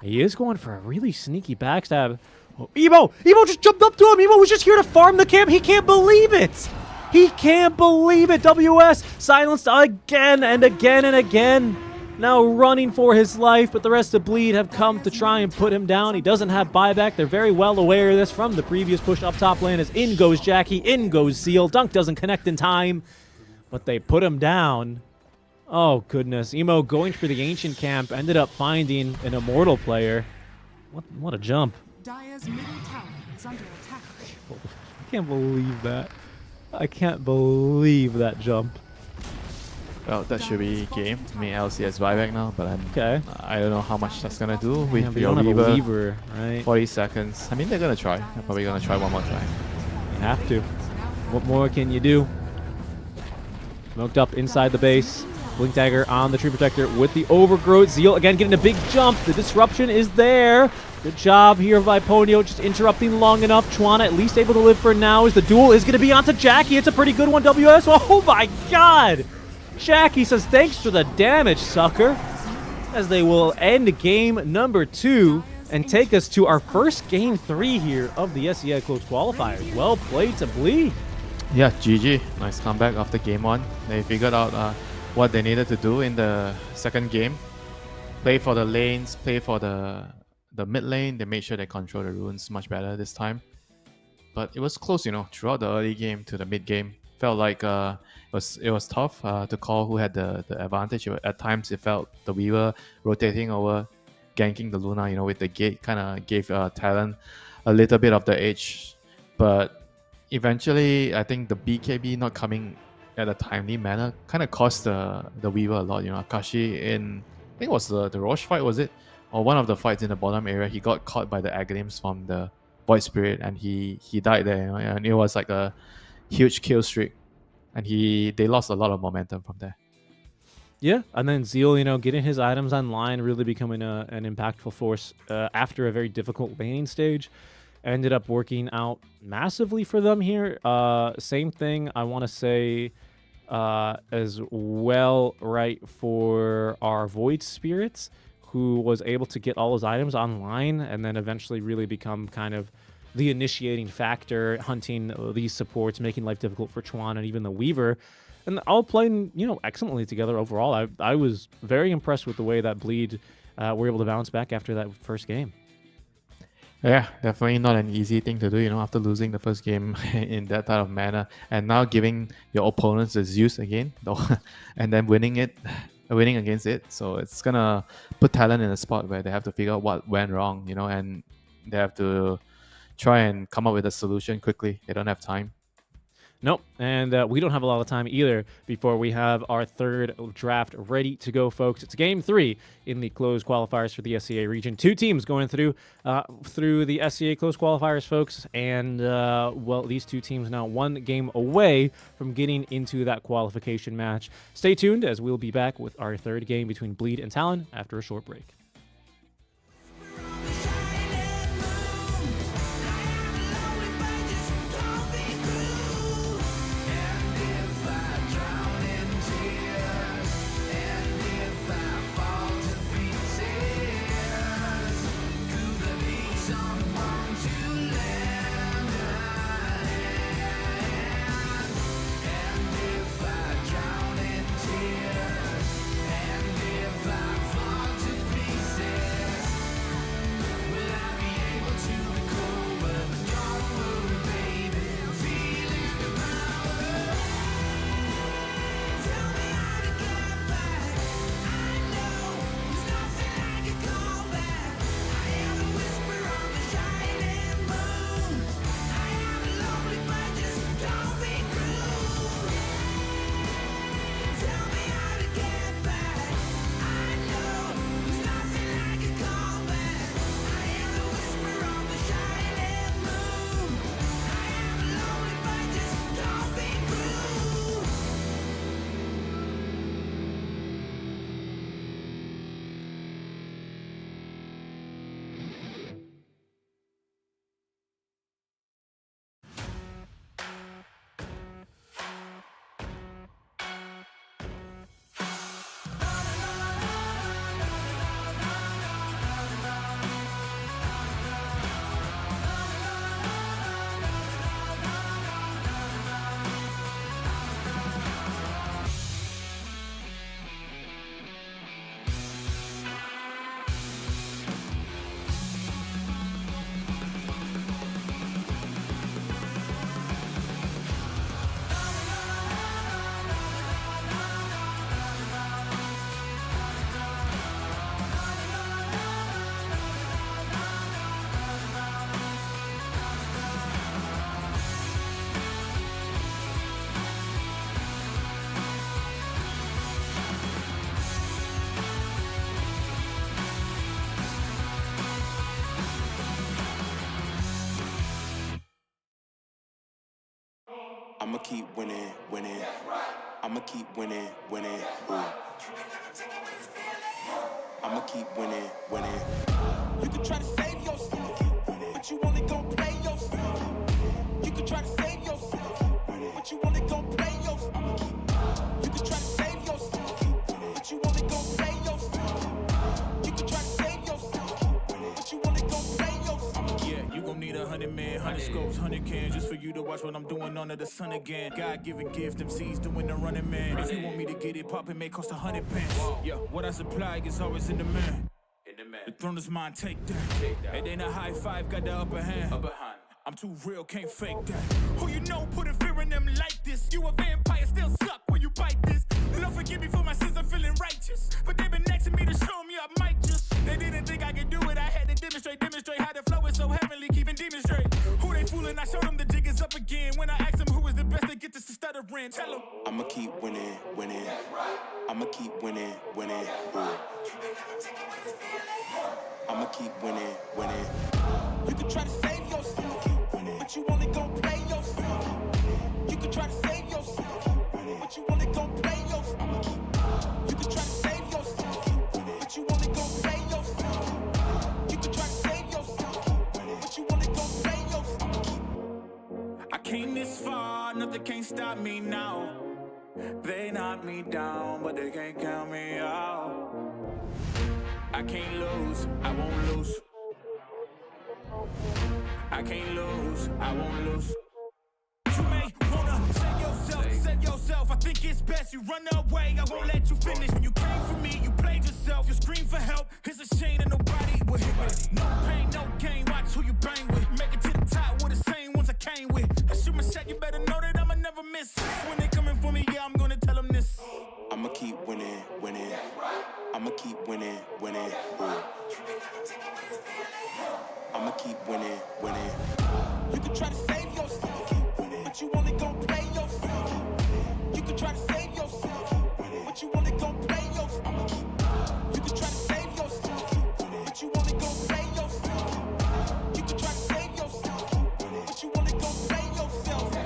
He is going for a really sneaky backstab. Oh, Emo just jumped up to him. Emo was just here to farm the camp. He can't believe it. He can't believe it. WS silenced again and again and again. Now running for his life, but the rest of Bleed have come to try and put him down. He doesn't have buyback. They're very well aware of this from the previous push up top lane as in goes Jackie, in goes Seal. Dunk doesn't connect in time, but they put him down. Oh, goodness. Emo going for the Ancient Camp ended up finding an Immortal player. What a jump. Dire's middle tower is under attack. I can't believe that. I can't believe that jump. Well, that should be game. I mean, LCS buyback now, but Okay. I don't know how much that's gonna do Yeah, with but you your don't have a Weaver. Weaver, right? 40 seconds. I mean, they're gonna try. They're probably gonna try one more time. You have to. What more can you do? Smoked up inside the base. Blink Dagger on the Tree Protector with the Overgrowth. Zeal again getting a big jump. The disruption is there. Good job here by Ponyo, just interrupting long enough. Chuan at least able to live for now as the duel is going to be onto Jackie. It's a pretty good one, WS. Oh my god! Jackie says, thanks for the damage, sucker. As they will end game number 2 and take us to our first game 3 here of the SEI Close Qualifiers. Well played to Bleed. Yeah, GG. Nice comeback after game 1. They figured out what they needed to do in the second game. Play for the lanes, play for the mid lane. They made sure they control the runes much better this time. But it was close, you know, throughout the early game to the mid game. Felt like it was tough to call who had the advantage. At times it felt the Weaver rotating over, ganking the Luna, you know, with the gate, kind of gave Talon a little bit of the edge. But eventually, I think the BKB not coming at a timely manner kind of cost the Weaver a lot. You know, Akashi in, I think it was the Roche fight, was it? Or one of the fights in the bottom area, he got caught by the Aghanim's from the Void Spirit and he died there. You know? And it was like huge kill streak, and they lost a lot of momentum from there. Yeah, and then Zeal, getting his items online, really becoming an impactful force after a very difficult laning stage, ended up working out massively for them here. Same thing, I want to say as well, right, for our Void Spirits, who was able to get all his items online and then eventually really become kind of the initiating factor, hunting these supports, making life difficult for Chuan and even the Weaver. And all playing, excellently together overall. I was very impressed with the way that Bleed were able to bounce back after that first game. Yeah, definitely not an easy thing to do, after losing the first game in that type of manner, and now giving your opponents the Zeus again, and then winning against it. So it's gonna put talent in a spot where they have to figure out what went wrong, and they have to try and come up with a solution quickly. They don't have time. Nope, and we don't have a lot of time either before we have our third draft ready to go, folks. It's Game 3 in the closed qualifiers for the SCA region. 2 teams going through the SCA closed qualifiers, folks, and, these 2 teams now 1 game away from getting into that qualification match. Stay tuned, as we'll be back with our third game between Bleed and Talon after a short break. I'ma keep winning, winning. I'ma keep winning, winning. Ooh. I'ma keep winning, winning. You can try to save yourself, but you only gon' play yourself. You can try to save yourself, but you only gon' play yourself. You can try to save yourself, but you only gon' play yourself. You can try to save yourself, but you only gon' play yourself. Yeah, you gon' need 100 men, 100 scopes, 100 cans, just for you to watch what I'm doing under the sun again. God-given gift, MCs doing the running man. If you want me to get it poppin', may cost 100 pence. Yeah, what I supply is always in the man. The throne is mine, take that. It ain't a high five, got the upper hand. I'm too real, can't fake that. Who you know putting fear in them like this? You a vampire, still suck when you bite this. Lord forgive me for my sins, I'm feeling righteous. But they been asking me to show me I might just. They didn't think I could do it, I had to demonstrate how the flow is so heavenly, keeping demons straight. Who they fooling? I showed them the jig is up again. When I asked them who is the best, they get this to stuttering. Tell them I'ma keep winning, winning. I'ma keep winning, winning. Ooh. I'ma keep winning, winning. You can try to save yourself, but you only gon' play yourself. You can stop me now. They knock me down, but they can't count me out. I can't lose, I won't lose. I can't lose, I won't lose. You may wanna set yourself. I think it's best you run away. I won't let you finish. When you came for me, you played yourself. You scream for help. It's a shame that nobody will hit me. No pain, no gain. Watch who you bang with. Make it to the top with the same ones I came with. I shoot my shot. You better know that I'ma never miss. When they coming for me, yeah, I'm gonna tell them this. I'ma keep winning, winning. I'ma keep winning, winning. Ooh. I'ma keep winning, winning. You can try to save yourself, but you only gon' play yourself. You can try to save yourself, but you only gon' play yourself. You can try to save yourself, but you only gon' play yourself. You can try to save yourself, but you only gon' play yourself.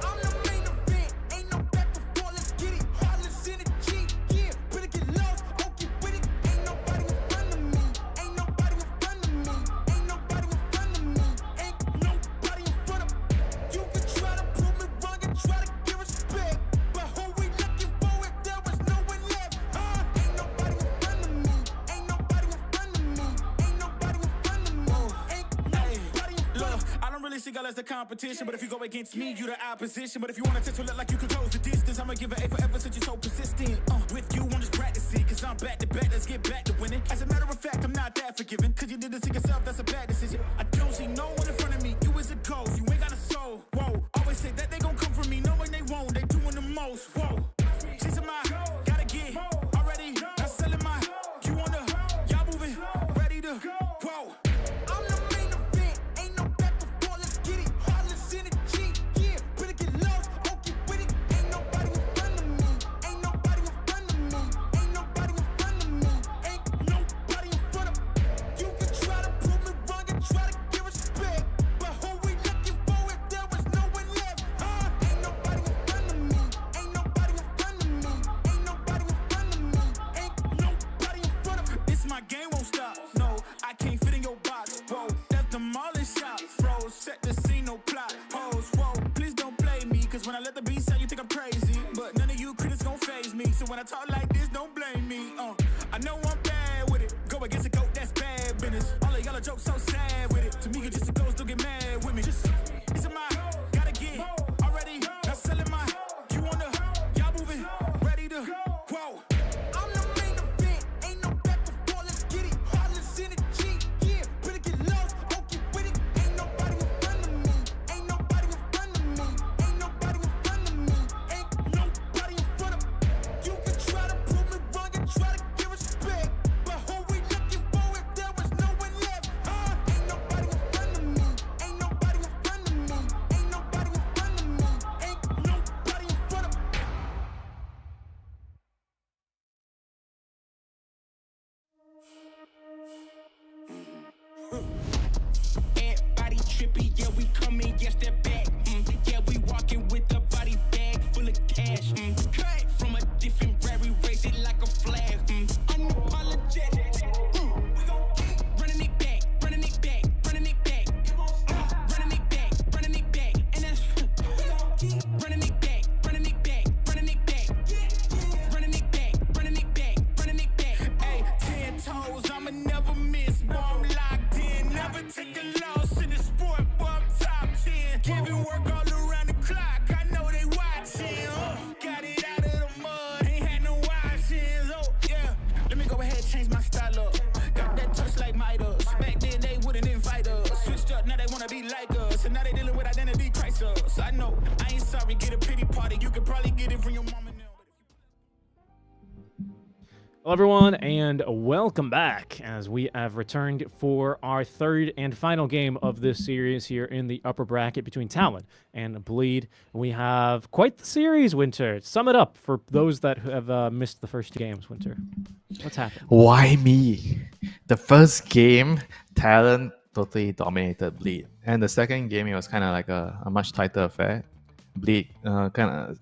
I'm the main event, ain't no back and forth, let's get it. Heartless energy, yeah, better get lost, don't get with it. Ain't nobody in front of me, ain't nobody in front of me, ain't nobody in front of me, ain't nobody in front of me. You can try to prove me wrong and try to give respect, but who we looking for if there was no one left? Ain't nobody in front of me, ain't nobody in front of me, ain't nobody in front of me, ain't nobody in front of me. I don't really see y'all as the competition, but if you go against me, you the opposition. But if you wanna test to look like you can close the distance, I'ma give it A forever since you're so persistent. With you, I'm just practicing, cause I'm back to back, let's get back to winning. As a matter of fact, I'm not that forgiving, cause you did this to yourself, that's a bad decision. I don't see no one in front of me, you is a ghost, you ain't got a soul. Whoa, always say that they gon' come for me, knowing they won't, they doing the most. Whoa, chasing my, gotta get already, not selling my, you on the, y'all moving, ready to, whoa. I'm the main event, ain't no back and forth, let's get it. Heartless energy, yeah, better get lost, don't get with it. Ain't nobody in front of me, ain't nobody in front of me, ain't nobody in front of me, ain't nobody in front of me. You can try to prove me wrong and try to give respect, but who we looking for if there was no one left? Ain't nobody in front of me, ain't nobody in front of me, ain't nobody in front of me, ain't nobody in front of me. This my game won't stop, no, I can't fit in your box. Whoa, that's demolish shot, froze, set the scene, no plot. Hoes, whoa, please don't play me, cause when I let the beat sound, you think I'm crazy. But none of you critics gon' phase me, so when I talk like this, don't blame me. I know I'm bad with it, go against a goat, that's bad business. All of y'all are jokes so sad with it. To me, you just a ghost, don't get mad with me. Just, it's a my, gotta get already, not selling my, you on the, y'all moving, ready to, whoa. I'm the main event, ain't no back and forth, let's get it. Heartless energy, yeah, better get lost, don't get with it. Ain't nobody in front of me, ain't nobody in front of me, ain't nobody in front of me, ain't nobody in front of me. You can try to prove me wrong and try to give respect, but who we looking for if there was no one left? Ain't nobody in front of me, ain't nobody in front of me, ain't nobody in front of me, ain't nobody in front of me. Everybody trippy, yeah, we coming, yes, they're back. Yeah, we walking with a body bag full of cash. Cut from a different brand, we raise it like a flag. Unapologetic. We gon' keep running it back, running it back, running it back. Running it back, running it back. And that's we gon' keep running it back, running it back, running it back. Running it back, running it back, running it back. Hey, 10 toes, I'ma never miss. Boy, I'm locked in, never take a loss in the sport, boy, I'm top 10. Giving work all around the clock, I know they watching. Got it out of the mud, ain't had no options. Oh, yeah. Let me go ahead and change my style up. Got that touch like Midas. Back then they wouldn't invite us. Switched up, now they wanna be like us. And now they dealing with identity crisis. I know, I ain't sorry, get a pity party. You could probably get it from your mama now. Hello, everyone, and welcome back as we have returned for our third and final game of this series here in the upper bracket between Talon and Bleed. We have quite the series, Winter. Sum it up for those that have missed the first two games, Winter. What's happened? Why me? The first game, Talon totally dominated Bleed, and the second game it was kind of like a much tighter affair. Bleed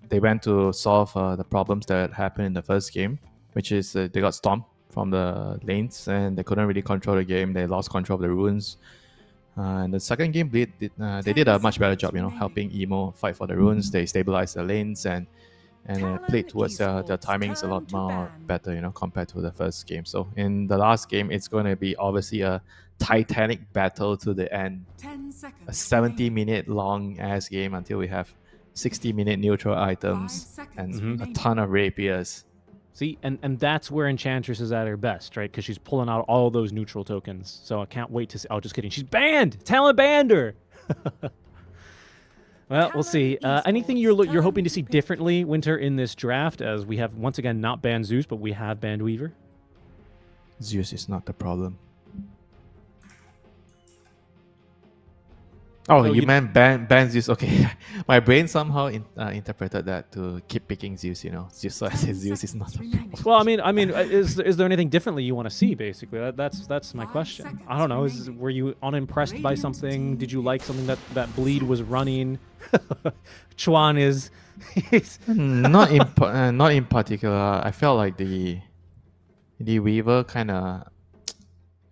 they went to solve the problems that happened in the first game, which is they got stomped from the lanes and they couldn't really control the game. They lost control of the runes. And the second game, they did a much better job, helping Emo fight for the runes. They stabilized the lanes and played towards their timings a lot more better, compared to the first game. So in the last game, it's going to be obviously a titanic battle to the end. 10 seconds. A 70-minute long ass game until we have 60-minute neutral items and a ton of rapiers. See, and that's where Enchantress is at her best, right? Because she's pulling out all those neutral tokens. So I can't wait to see. Oh, just kidding. She's banned. Talent banned her. Well, we'll see. Anything you're hoping to see differently, Winter, in this draft, as we have once again not banned Zeus, but we have banned Weaver? Zeus is not the problem. Oh, you meant ban Zeus. Okay. My brain somehow interpreted that to keep picking Zeus, Just so I said Zeus is not the problem. Well, I mean, is there anything differently you want to see, basically? That's my question. I don't know. Were you unimpressed by something? Did you like something that Bleed was running? Chuan is... not in particular. I felt like the Weaver kind of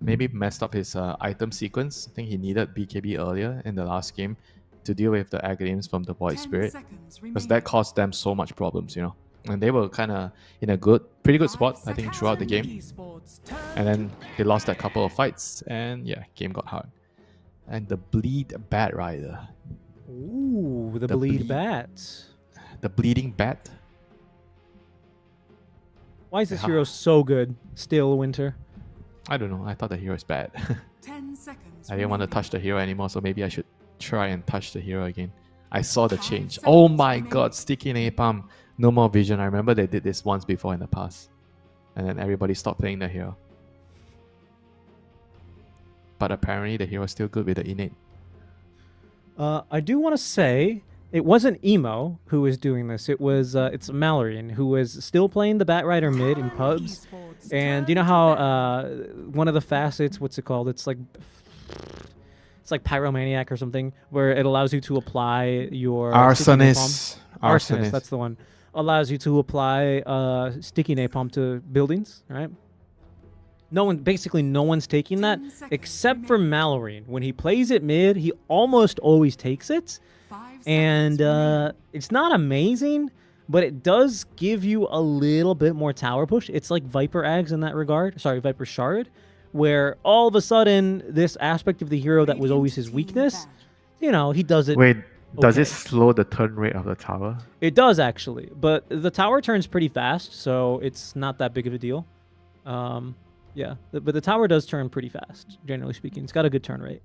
maybe messed up his item sequence. I think he needed BKB earlier in the last game to deal with the Aghanim's from the Void Spirit, because that caused them so much problems, And they were kind of in a pretty good spot, I think, throughout the game. And then they lost a couple of fights, and yeah, game got hard. And the Bleed Bat Rider. Ooh, the Bleed Bat. The Bleeding Bat. Why is this hero so good still, Winter? I don't know. I thought the hero is bad. 10 seconds. I didn't want to touch the hero anymore, so maybe I should try and touch the hero again. I saw the change. Oh my god, Sticky Napalm. No more vision. I remember they did this once before in the past. And then everybody stopped playing the hero. But apparently the hero is still good with the innate. I do want to say it wasn't Emo who was doing this. It's Mallory who was still playing the Bat Rider mid in pubs. And you know how one of the facets, what's it called? It's like Pyromaniac or something, where it allows you to apply your Arsonist. Arsonist, that's the one. Allows you to apply sticky napalm to buildings, right? No one's taking that except for Mallory. When he plays it mid, he almost always takes it. And it's not amazing, but it does give you a little bit more tower push. It's like Viper Ags in that regard. Sorry, Viper Shard, where all of a sudden this aspect of the hero that was always his weakness, he does it. Wait, does it slow the turn rate of the tower? It does actually, but the tower turns pretty fast, so it's not that big of a deal. Yeah, but the tower does turn pretty fast, generally speaking. It's got a good turn rate.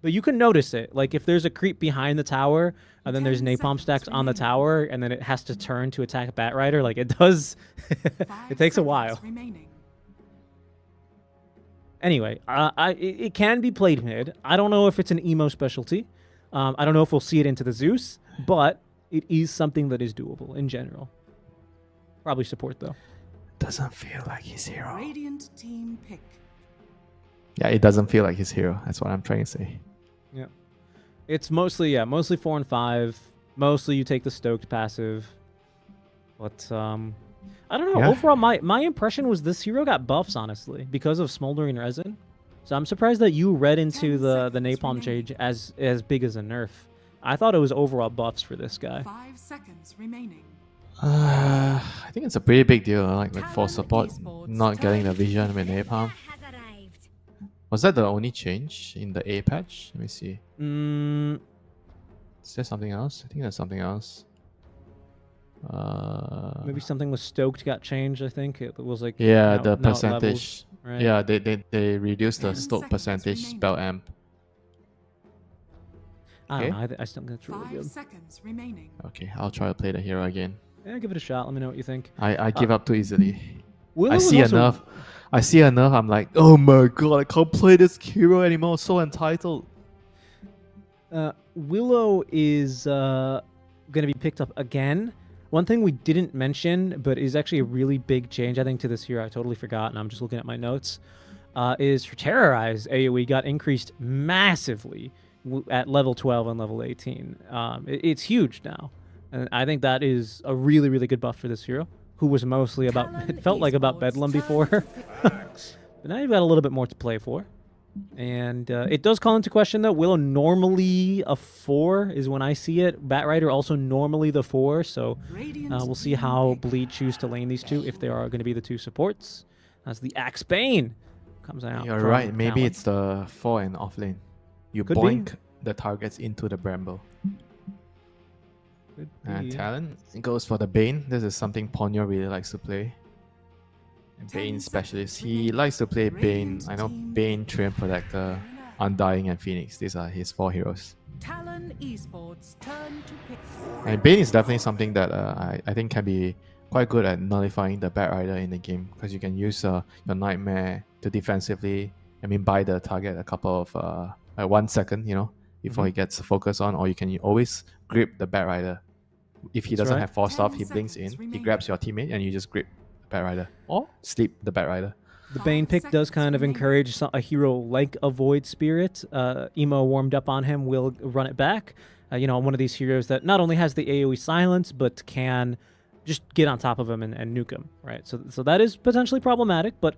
But you can notice it. Like, if there's a creep behind the tower, and then there's napalm stacks on the tower, and then it has to turn to attack a Bat Rider, like, it does... it takes a while. Anyway, it can be played mid. I don't know if it's an Emo specialty. I don't know if we'll see it into the Zeus, but it is something that is doable in general. Probably support, though. Doesn't feel like his hero. Radiant team pick. Yeah, it doesn't feel like his hero. That's what I'm trying to say. Yeah. It's mostly 4 and 5. Mostly you take the stoked passive. But I don't know. Yeah. Overall, my impression was this hero got buffs, honestly, because of Smoldering Resin. So I'm surprised that you read into the napalm change as big as a nerf. I thought it was overall buffs for this guy. 5 seconds remaining. I think it's a pretty big deal, like for support, not getting the vision with napalm. Was that the only change in the A patch? Let me see. Is there something else? I think there's something else. Maybe something with stoked got changed. I think it was like the now it percentage. levels, right? Yeah, they reduced the stoke percentage spell amp. I don't know. I still think it's really 5 good. seconds remaining. Okay, I'll try to play the hero again. Yeah, give it a shot. Let me know what you think. I give up too easily. Willow I was see also- enough. I see enough. I'm like, oh my god, I can't play this hero anymore. So entitled. Willow is going to be picked up again. One thing we didn't mention, but is actually a really big change, I think, to this hero. I totally forgot, and I'm just looking at my notes. Is her Terrorize AoE got increased massively at level 12 and level 18. It's huge now. And I think that is a really, really good buff for this hero. who was mostly about, it felt like about Bedlam before. But now you've got a little bit more to play for. And it does call into question, though. Willow normally a 4 is when I see it. Batrider also normally the 4. So we'll see how Bleed choose to lane these two, if they are going to be the two supports. As the Axe Bane comes out. You're from right. Maybe Talon. it's the 4 and off lane. You Could be. boink the targets into the Bramble. Could And be. Talon goes for the Bane. This is something Ponyo really likes to play. Bane specialist. He likes to play Bane. I know Bane, Treant Protector, Undying, and Phoenix. These are his 4 heroes. Talon Esports turn to pick. And Bane is definitely something that I think can be quite good at nullifying the Batrider in the game, because you can use your Nightmare to defensively, buy the target a couple of 1 second, before he gets focus on, or you can always grip the Batrider. If he doesn't have force off, he blinks in, he grabs your teammate, and you just grip the Batrider. Or sleep the Batrider. The Bane pick does kind of encourage a hero like a Void Spirit. Emo warmed up on him, will run it back. One of these heroes that not only has the AoE silence, but can just get on top of him and nuke him, right? So that is potentially problematic, but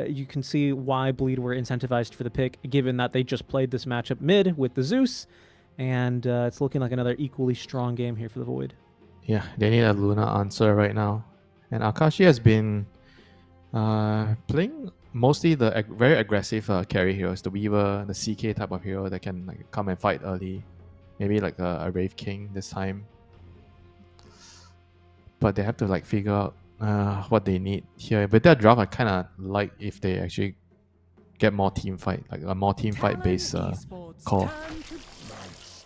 you can see why Bleed were incentivized for the pick, given that they just played this matchup mid with the Zeus, and it's looking like another equally strong game here for the Void. Yeah, they need a Luna answer right now. And Akashi has been playing mostly the very aggressive carry heroes, the Weaver, the CK type of hero that can come and fight early. Maybe like a Wraith King this time. But they have to figure out what they need here. With that draft, I kind of like if they actually get more team fight, like a more team fight based call.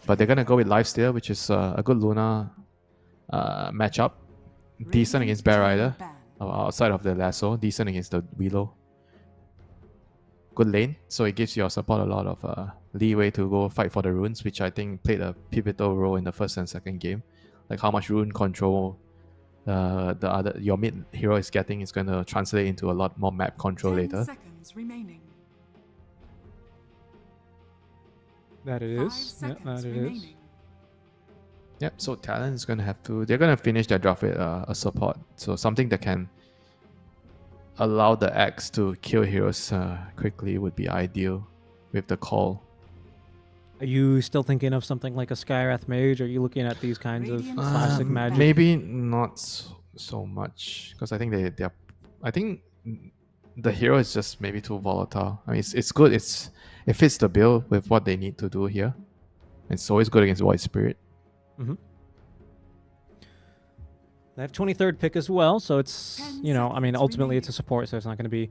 But they're gonna go with Lifesteal, which is a good Luna matchup. Decent against Batrider, outside of the Lasso. Decent against the Willow. Good lane, so it gives your support a lot of leeway to go fight for the runes, which I think played a pivotal role in the first and second game. Like how much rune control your mid hero is getting is going to translate into a lot more map control 10 later. seconds remaining. That it 5 is. Yeah, seconds that it is. remaining. Yep, so Talon is going to have to... They're going to finish their draft with a support. So something that can allow the Axe to kill heroes quickly would be ideal with the call. Are you still thinking of something like a Skywrath Mage? Or are you looking at these kinds of classic magic? Maybe not so much, because I think they're... I think the hero is just maybe too volatile. I mean, it's good. It fits the bill with what they need to do here. It's always good against Void Spirit. Mm-hmm. They have 23rd pick as well, so it's, ultimately it's a support, so it's not going to be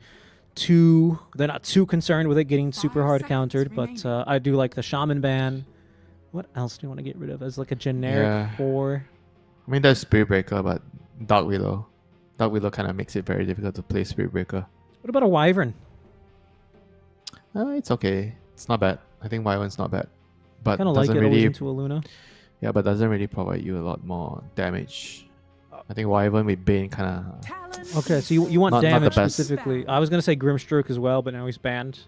they're not too concerned with it getting super hard countered, but I do like the Shaman ban. What else do you want to get rid of as like a generic 4? I mean, there's Spirit Breaker, but Dark Willow. Dark Willow kind of makes it very difficult to play Spirit Breaker. What about a Wyvern? It's okay. It's not bad. I think Wyvern's not bad. But Kind of like it really, always into a Luna. Yeah, but doesn't really provide you a lot more damage. I think Wyvern with Bane kind of... Okay, so you want not the damage best. specifically. I was going to say Grimstroke as well, but now he's banned. Just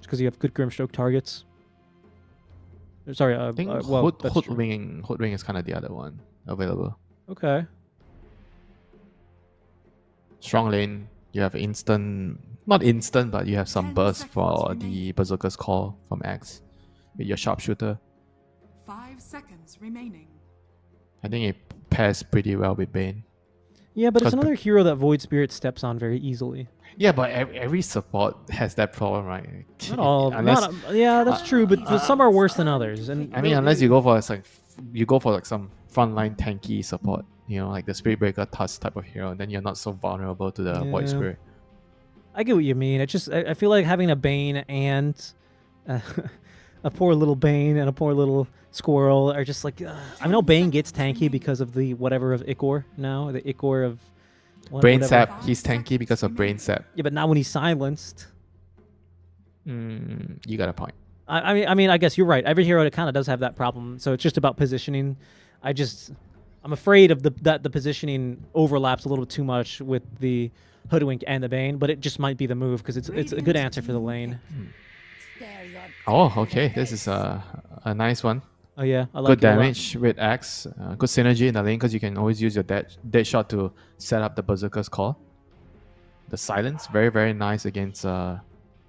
because you have good Grimstroke targets. Sorry, I think well, that's true. Hoodwing is kind of the other one available. Okay. Strong lane, you have instant... Not instant, but you have some 10 burst for seconds the Berserker's Call from Axe. With your Sharpshooter. 5 seconds remaining. I think it pairs pretty well with Bane. Yeah, but it's 'Cause another hero that Void Spirit steps on very easily. Yeah, but every support has that problem, right? Not all. Unless, Yeah, that's true, but some are worse than others. And I mean, unless you go for some frontline tanky support, like the Spirit Breaker Tusk type of hero, then you're not so vulnerable to the Void Yeah. Spirit. I get what you mean. It just I feel like having a Bane and a poor little Bane and a poor little Squirrel are just like... I know Bane gets tanky because of the whatever of Ichor now. The Ichor of... Brain whatever. Sap, he's tanky because of Brain Sap. Yeah, but not when he's silenced. You got a point. I mean, I guess you're right. Every hero kind of does have that problem. So it's just about positioning. I'm afraid of that the positioning overlaps a little too much with the Hoodwink and the Bane, but it just might be the move because it's a good answer for the lane. Oh, okay. This is a nice one. Oh yeah, I like Good it a lot. damage with Axe. Good synergy in the lane because you can always use your dead shot to set up the Berserker's Call. The silence, very, very nice against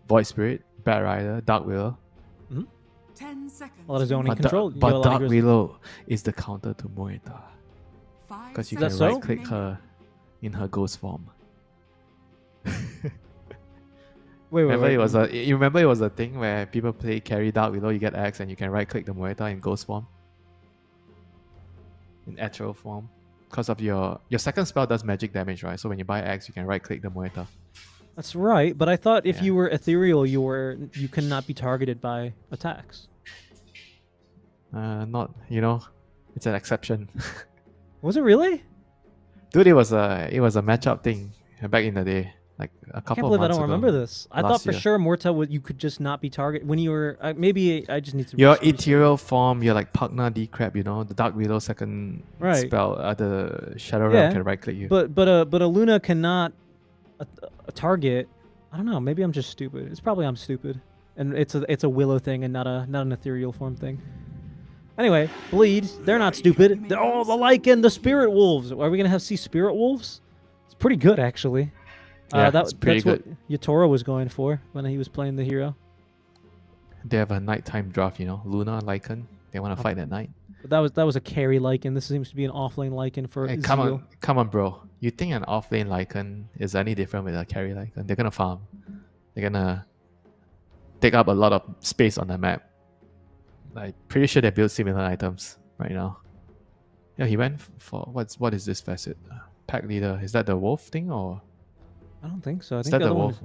Void Spirit, Bat Rider, Dark Willow. 10 seconds. A lot of zoning But, control. You got a but lot of Dark grizzly- Willow is the counter to Moeta. 5 Because you Is that can so? right click her in her ghost form. Wait, Remember wait. you remember it was a thing where people play carry Dark Willow, you get Axe and you can right click the Moeta in ghost form. In ethereal form. Because of your second spell does magic damage, right? So when you buy Axe, you can right click the Moeta. That's right, but I thought if Yeah. you were ethereal, you cannot be targeted by attacks. Not, it's an exception. Was it really? Dude, it was a matchup thing back in the day, like a I couple can't of believe I months don't ago. remember this. I thought last for year. sure Morta you could just not be targeted when you were. Maybe I just need to. Your research. ethereal form, you're like Pugna D-Crab, the Dark Willow second Right. spell, the Shadow Yeah, Realm can right click you. But a Luna cannot a target. I don't know. Maybe I'm just stupid. It's probably I'm stupid, and it's a Willow thing and not an ethereal form thing. Anyway, Bleed. They're not stupid. They're all the Lycan, the Spirit Wolves. Are we gonna see Spirit Wolves? It's pretty good actually. Yeah, it's pretty that's what Yatoro was going for when he was playing the hero. They have a nighttime draft, Luna, Lycan. They want to fight at night. But that was a carry Lycan. This seems to be an offlane Lycan for Hey, Zeal. come on, bro. You think an offlane Lycan is any different with a carry Lycan? They're gonna farm. They're gonna take up a lot of space on the map. Like, pretty sure they build similar items right now. Yeah, he went for what is this facet? Pack leader. Is that the wolf thing or I don't think so. I is think that the the other one. wolf?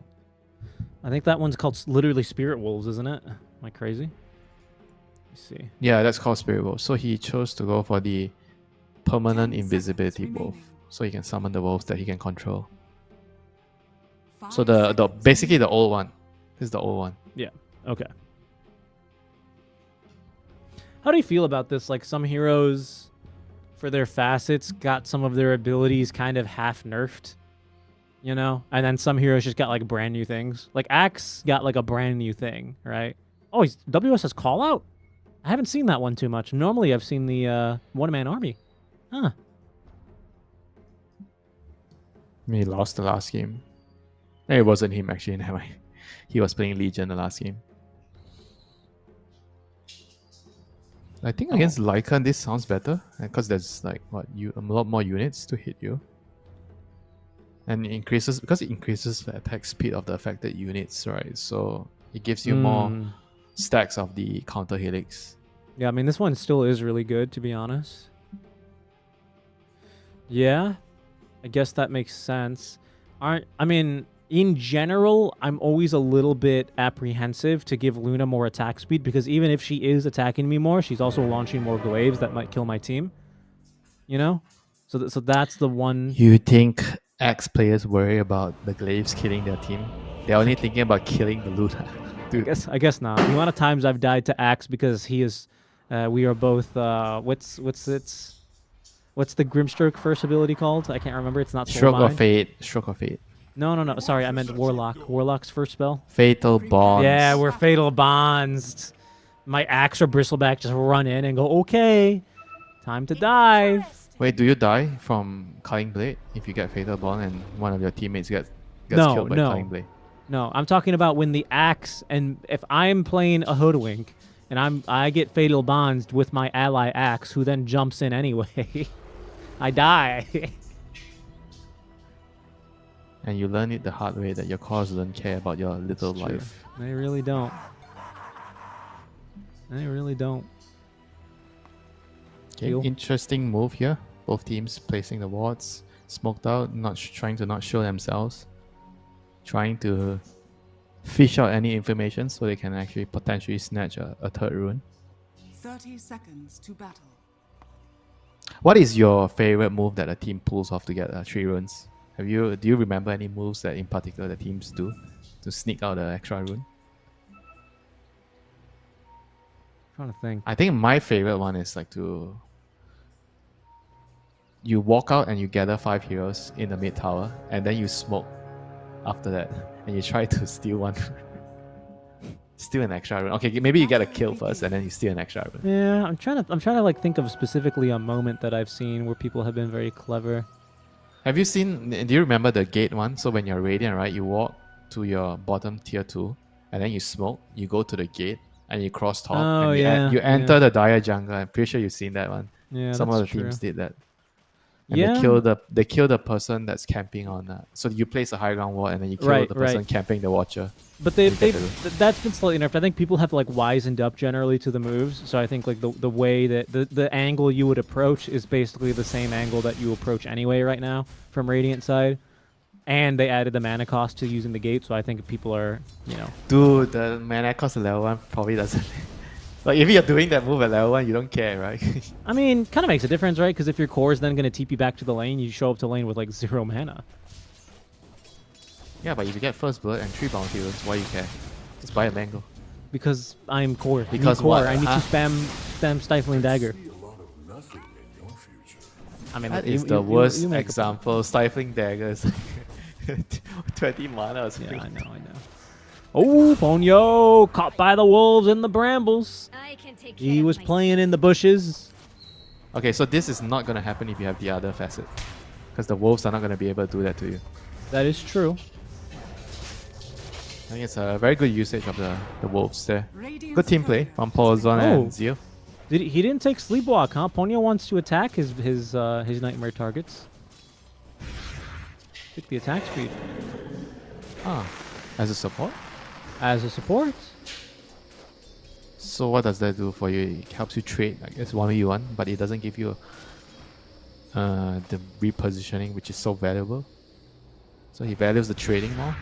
I think that one's called literally Spirit Wolves, isn't it? Am I crazy? Let's see. Yeah, that's called spirit wolf. So he chose to go for the permanent 10 invisibility seconds wolf. remaining. So he can summon the wolves that he can control. 5 So the seconds basically the remaining. old one. This is the old one. Okay. How do you feel about this? Like some heroes, for their facets, got some of their abilities kind of half nerfed, and then some heroes just got like brand new things. Like Axe got like a brand new thing, right? Oh, WS has call out. I haven't seen that one too much. Normally, I've seen the one-man army. Huh. He lost the last game. It wasn't him actually. Never mind. He was playing Legion the last game. I think against Lycan this sounds better because there's like a lot more units to hit you, and it increases the attack speed of the affected units, right? So it gives you more stacks of the counter helix. Yeah, I mean, this one still is really good, to be honest. Yeah, I guess that makes sense. In general, I'm always a little bit apprehensive to give Luna more attack speed because even if she is attacking me more, she's also launching more glaives that might kill my team. So that's the one. You think Axe players worry about the glaives killing their team? They're only thinking about killing the Luna. Dude. I guess not. The amount of times I've died to Axe because he is, we are both. What's the Grimstroke first ability called? I can't remember. It's not Stroke Soulbind. of Fate. Stroke of Fate. No. Sorry, I meant Warlock. Warlock's first spell. Fatal Bonds. Yeah, we're Fatal Bonds. My Axe or Bristleback just run in and go, okay, time to dive. Wait, do you die from Culling Blade if you get Fatal Bond and one of your teammates gets No, killed by no. Culling Blade? No, I'm talking about when the Axe, and if I'm playing a Hoodwink and I get Fatal Bonds with my ally Axe, who then jumps in anyway, I die. And you learn it the hard way that your cause don't care about your little It's true. life. They really don't. They really don't. Okay, Deal. interesting move here. Both teams placing the wards, smoked out, trying to not show themselves, trying to fish out any information so they can actually potentially snatch a third rune. 30 seconds to battle. What is your favorite move that a team pulls off to get 3 runes? Do you remember any moves that in particular the teams do to sneak out the extra rune? Trying to think. I think my favorite one is like you walk out and you gather 5 heroes in the mid tower and then you smoke after that and you try to steal one. Steal an extra rune. Okay, maybe you get a kill first and then you steal an extra rune. Yeah, I'm trying to like think of specifically a moment that I've seen where people have been very clever. Have you seen? Do you remember the gate one? So when you're Radiant, right, you walk to your bottom tier 2, and then you smoke. You go to the gate and you cross top. Oh, and yeah, you enter yeah. the Dire jungle. I'm pretty sure you've seen that one. Yeah, Some of the that's true. teams did that. And Yeah. they kill the person that's camping on. So you place a high ground wall and then you kill Right, the person right. camping the Watcher. But You get to- that's been slightly nerfed. I think people have like wisened up generally to the moves. So I think like the way that the angle you would approach is basically the same angle that you approach anyway right now from Radiant side. And they added the mana cost to using the gate, so I think people are, you know. Dude, the mana cost at level 1 probably doesn't. Like if you're doing that move at level 1, you don't care, right? I mean, kind of makes a difference, right? Because if your core is then going to TP back to the lane, you show up to lane with like 0 mana. Yeah, but if you get first blood and 3 bounty runes, why you care? Just buy a mango. Because I'm core. Because core. what? I need to spam Stifling Dagger. I mean, That you- is you- the you- worst you make a point. example. Stifling daggers. 20 mana or something. Yeah, I know. Oh, Ponyo caught by the wolves in the brambles. I can take care He of was myself. playing in the bushes. Okay, so this is not going to happen if you have the other facet. Because the wolves are not going to be able to do that to you. That is true. I think it's a very good usage of the wolves there. Radiant's Good team play from Paulzon Oh. and Zio. He didn't take Sleepwalk, huh? Ponyo wants to attack his nightmare targets. Took the attack speed Ah, as a support? as a support. So what does that do for you? It helps you trade, I guess, 1v1, but it doesn't give you the repositioning, which is so valuable. So he values the trading more.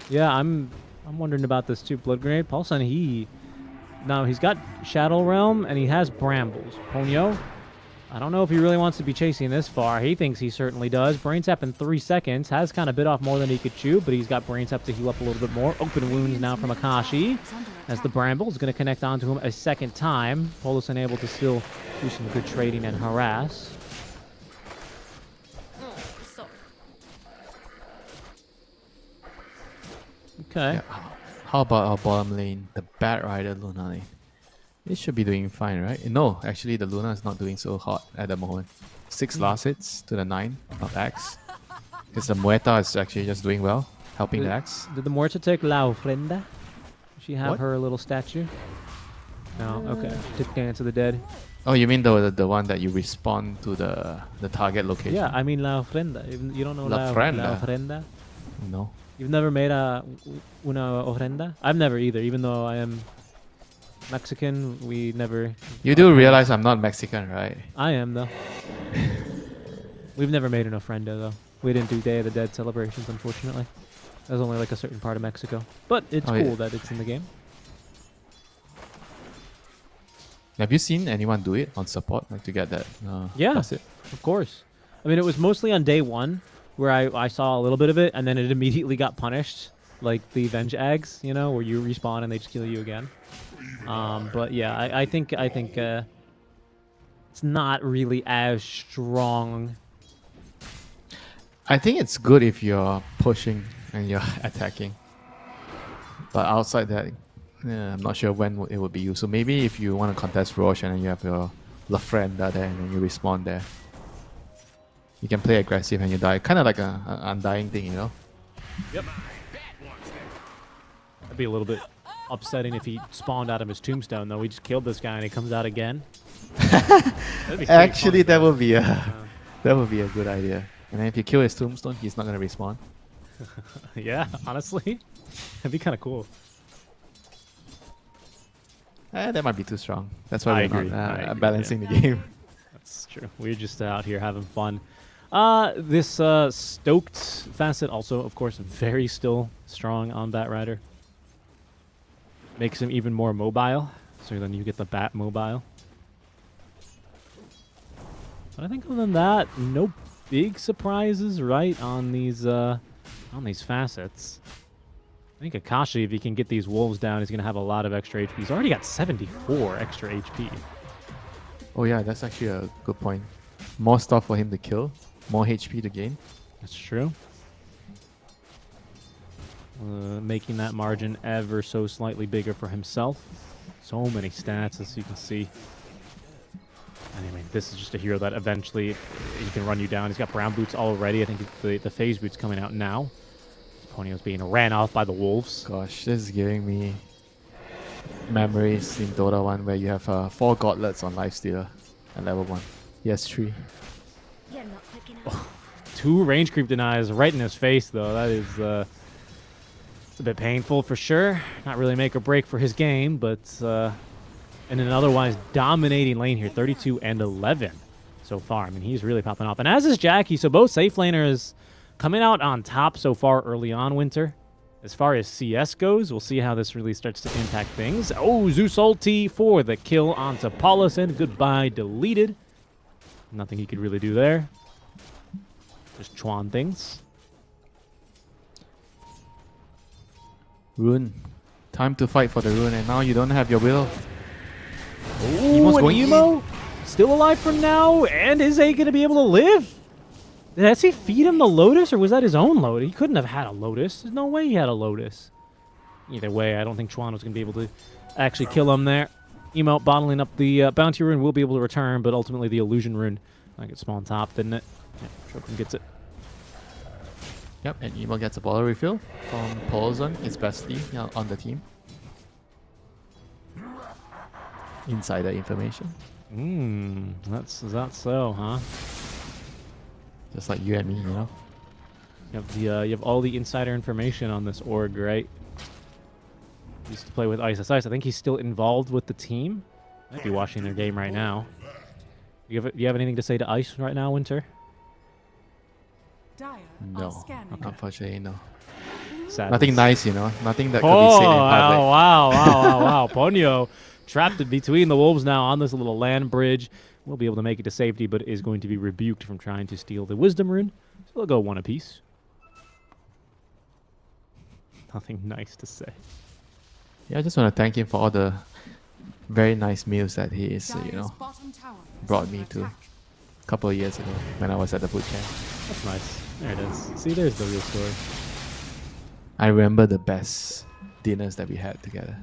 Yeah, I'm wondering about this too. Blood Grenade, Paulson, he's got Shadow Realm and he has Brambles. Ponyo, I don't know if he really wants to be chasing this far. He thinks he certainly does. Brain Tap in 3 seconds. Has kind of bit off more than he could chew, but he's got Brain Tap to heal up a little bit more. Open wounds now from Akashi. As the Bramble is going to connect onto him a second time. Polus unable to still do some good trading and harass. Okay. Yeah. How about our bottom lane, the Bat Rider Luna lane? It should be doing fine, right? No, actually the Luna is not doing so hot at the moment. 6 last hits to the 9 of Axe. Because the Muerta is actually just doing well, helping the Axe. Did the Muerta take La Ofrenda? Does she have What? her little statue? No, okay. She took Dance of the Dead. Oh, you mean the one that you respawn to the target location? Yeah, I mean La Ofrenda. You don't know La La Ofrenda? Ofrenda? No. You've never made una ofrenda? I've never either, even though I am Mexican. We never. You do realize I'm not Mexican, right? I am though. We've never made an ofrenda though. We didn't do Day of the Dead celebrations, unfortunately. That's only like a certain part of Mexico. But it's Oh, cool yeah. that it's in the game. Have you seen anyone do it on support, like to get that? Yeah. That's it. Of course. I mean, it was mostly on day 1 where I saw a little bit of it, and then it immediately got punished, like the Venge Eggs, you know, where you respawn and they just kill you again. But yeah, I think it's not really as strong. I think it's good if you're pushing and you're attacking. But outside that, yeah, I'm not sure when it would be used. So maybe if you want to contest Roche and then you have your La Frenda there and then you respawn there, you can play aggressive and you die. Kind of like an undying thing, you know? Yep. That'd be a little bit upsetting if he spawned out of his tombstone, though. We just killed this guy and he comes out again. That'd be pretty Actually, fun. that would be a good idea. And then if you kill his tombstone, he's not gonna respawn. Yeah, honestly, that'd be kind of cool. That might be too strong. That's why I we're agree. not I agree, balancing yeah. the game. That's true. We're just out here having fun. This stoked facet also, of course, very still strong on Bat Rider. Makes him even more mobile, so then you get the Bat mobile. But I think other than that, no big surprises, right, on these facets. I think Akashi, if he can get these wolves down, he's going to have a lot of extra HP. He's already got 74 extra HP. Oh yeah, that's actually a good point. More stuff for him to kill, more HP to gain. That's true. making that margin ever so slightly bigger for himself. So many stats, as you can see. And I mean, this is just a hero that eventually he can run you down. He's got brown boots already. I think the phase boots coming out now. Ponyo's being ran off by the wolves. Gosh, this is giving me memories in Dota 1 where you have 4 gauntlets on Lifestealer at level 1. He has 3. You're not quick enough. 2 range creep denies right in his face, though. That is it's a bit painful for sure. Not really make or break for his game, but in an otherwise dominating lane here, 32 and 11 so far. I mean, he's really popping off. And as is Jackie, so both safe laners coming out on top so far early on, Winter. As far as CS goes, we'll see how this really starts to impact things. Oh, Zeus ulti for the kill onto Paulison. Goodbye, deleted. Nothing he could really do there. Just Chuan things. Rune. Time to fight for the rune, and now you don't have your will. Ooh, and Emo still alive for now, and is A going to be able to live? Did SC feed him the Lotus, or was that his own Lotus? He couldn't have had a Lotus. There's no way he had a Lotus. Either way, I don't think Chuan was going to be able to actually kill him there. Emo bottling up the Bounty Rune will be able to return, but ultimately the Illusion Rune gets small on top, didn't it? Yeah, Shokum gets it. Yep, and Emo gets a bottle refill from Paulson, his bestie on the team. Insider information. Is that so, huh? Just like you and me, you know? You have all the insider information on this org, right? Used to play with Ice. I think he's still involved with the team. Might be watching their game right now. Do you have anything to say to Ice right now, Winter? Dire No, are scanning. unfortunately, no. Sadness. Nothing nice, you know? Nothing that could be said in public. Wow. Ponyo trapped between the wolves now on this little land bridge. Will be able to make it to safety, but is going to be rebuked from trying to steal the Wisdom Rune. So they'll go one apiece. Nothing nice to say. Yeah, I just want to thank him for all the very nice meals that he is, you know, brought me to a couple of years ago when I was at the boot camp. That's nice. There it is. See, there's the real story. I remember the best dinners that we had together.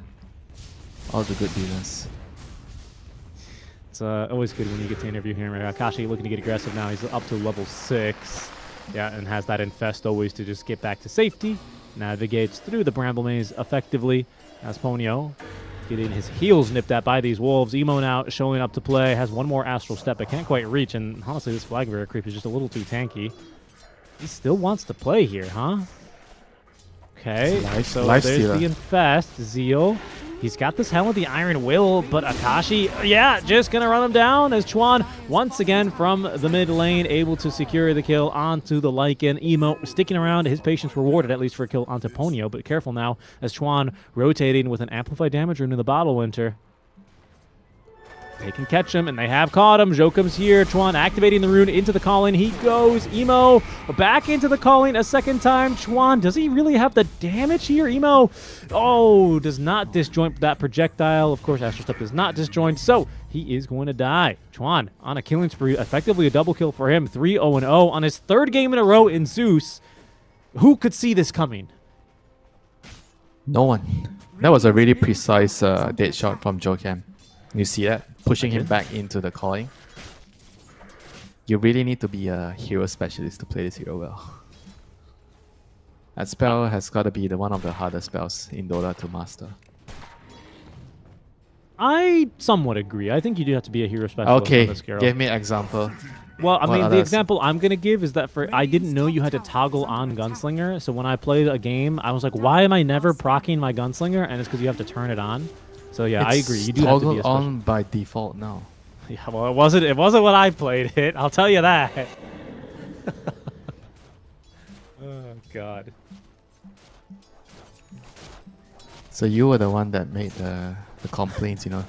All the good dinners. It's always good when you get to interview him. Akashi looking to get aggressive now. He's up to level 6. Yeah, and has that infest always to just get back to safety. Navigates through the bramble maze effectively as Ponyo getting his heels nipped at by these wolves. Emo now showing up to play. Has one more astral step but can't quite reach. And honestly, this flag bearer creep is just a little too tanky. He still wants to play here, huh? Okay, so there's the infest. Zeal. He's got this Hell of the Iron Will, but Akashi, yeah, just going to run him down as Chuan, once again from the mid lane, able to secure the kill onto the Lycan. Emo sticking around, his patience rewarded, at least for a kill onto Ponyo, but careful now as Chuan rotating with an amplified damage rune in the bottle, Winter. They can catch him, and they have caught him. Jokum's here. Chuan activating the rune into the calling. He goes. Emo back into the calling a second time. Chuan, does he really have the damage here? Emo, oh, does not disjoint that projectile. Of course, Astral Step does not disjoint, so he is going to die. Chuan on a killing spree, effectively a double kill for him. 3-0-0 on his 3rd game in a row in Zeus. Who could see this coming? No one. That was a really precise dead shot from Jokem. You see that? Pushing him back into the calling. You really need to be a hero specialist to play this hero well. That spell has got to be one of the hardest spells in Dota to master. I somewhat agree. I think you do have to be a hero specialist. Okay, on this hero. give me an example. Well, I What mean, the others? example I'm going to give is that I didn't know you had to toggle on Gunslinger. So when I played a game, I was like, why am I never proccing my Gunslinger? And it's because you have to turn it on. So yeah, I agree. You do have to be a special. on by default now. Yeah, well, it wasn't when I played it. I'll tell you that. Oh God. So you were the one that made the complaints, you know,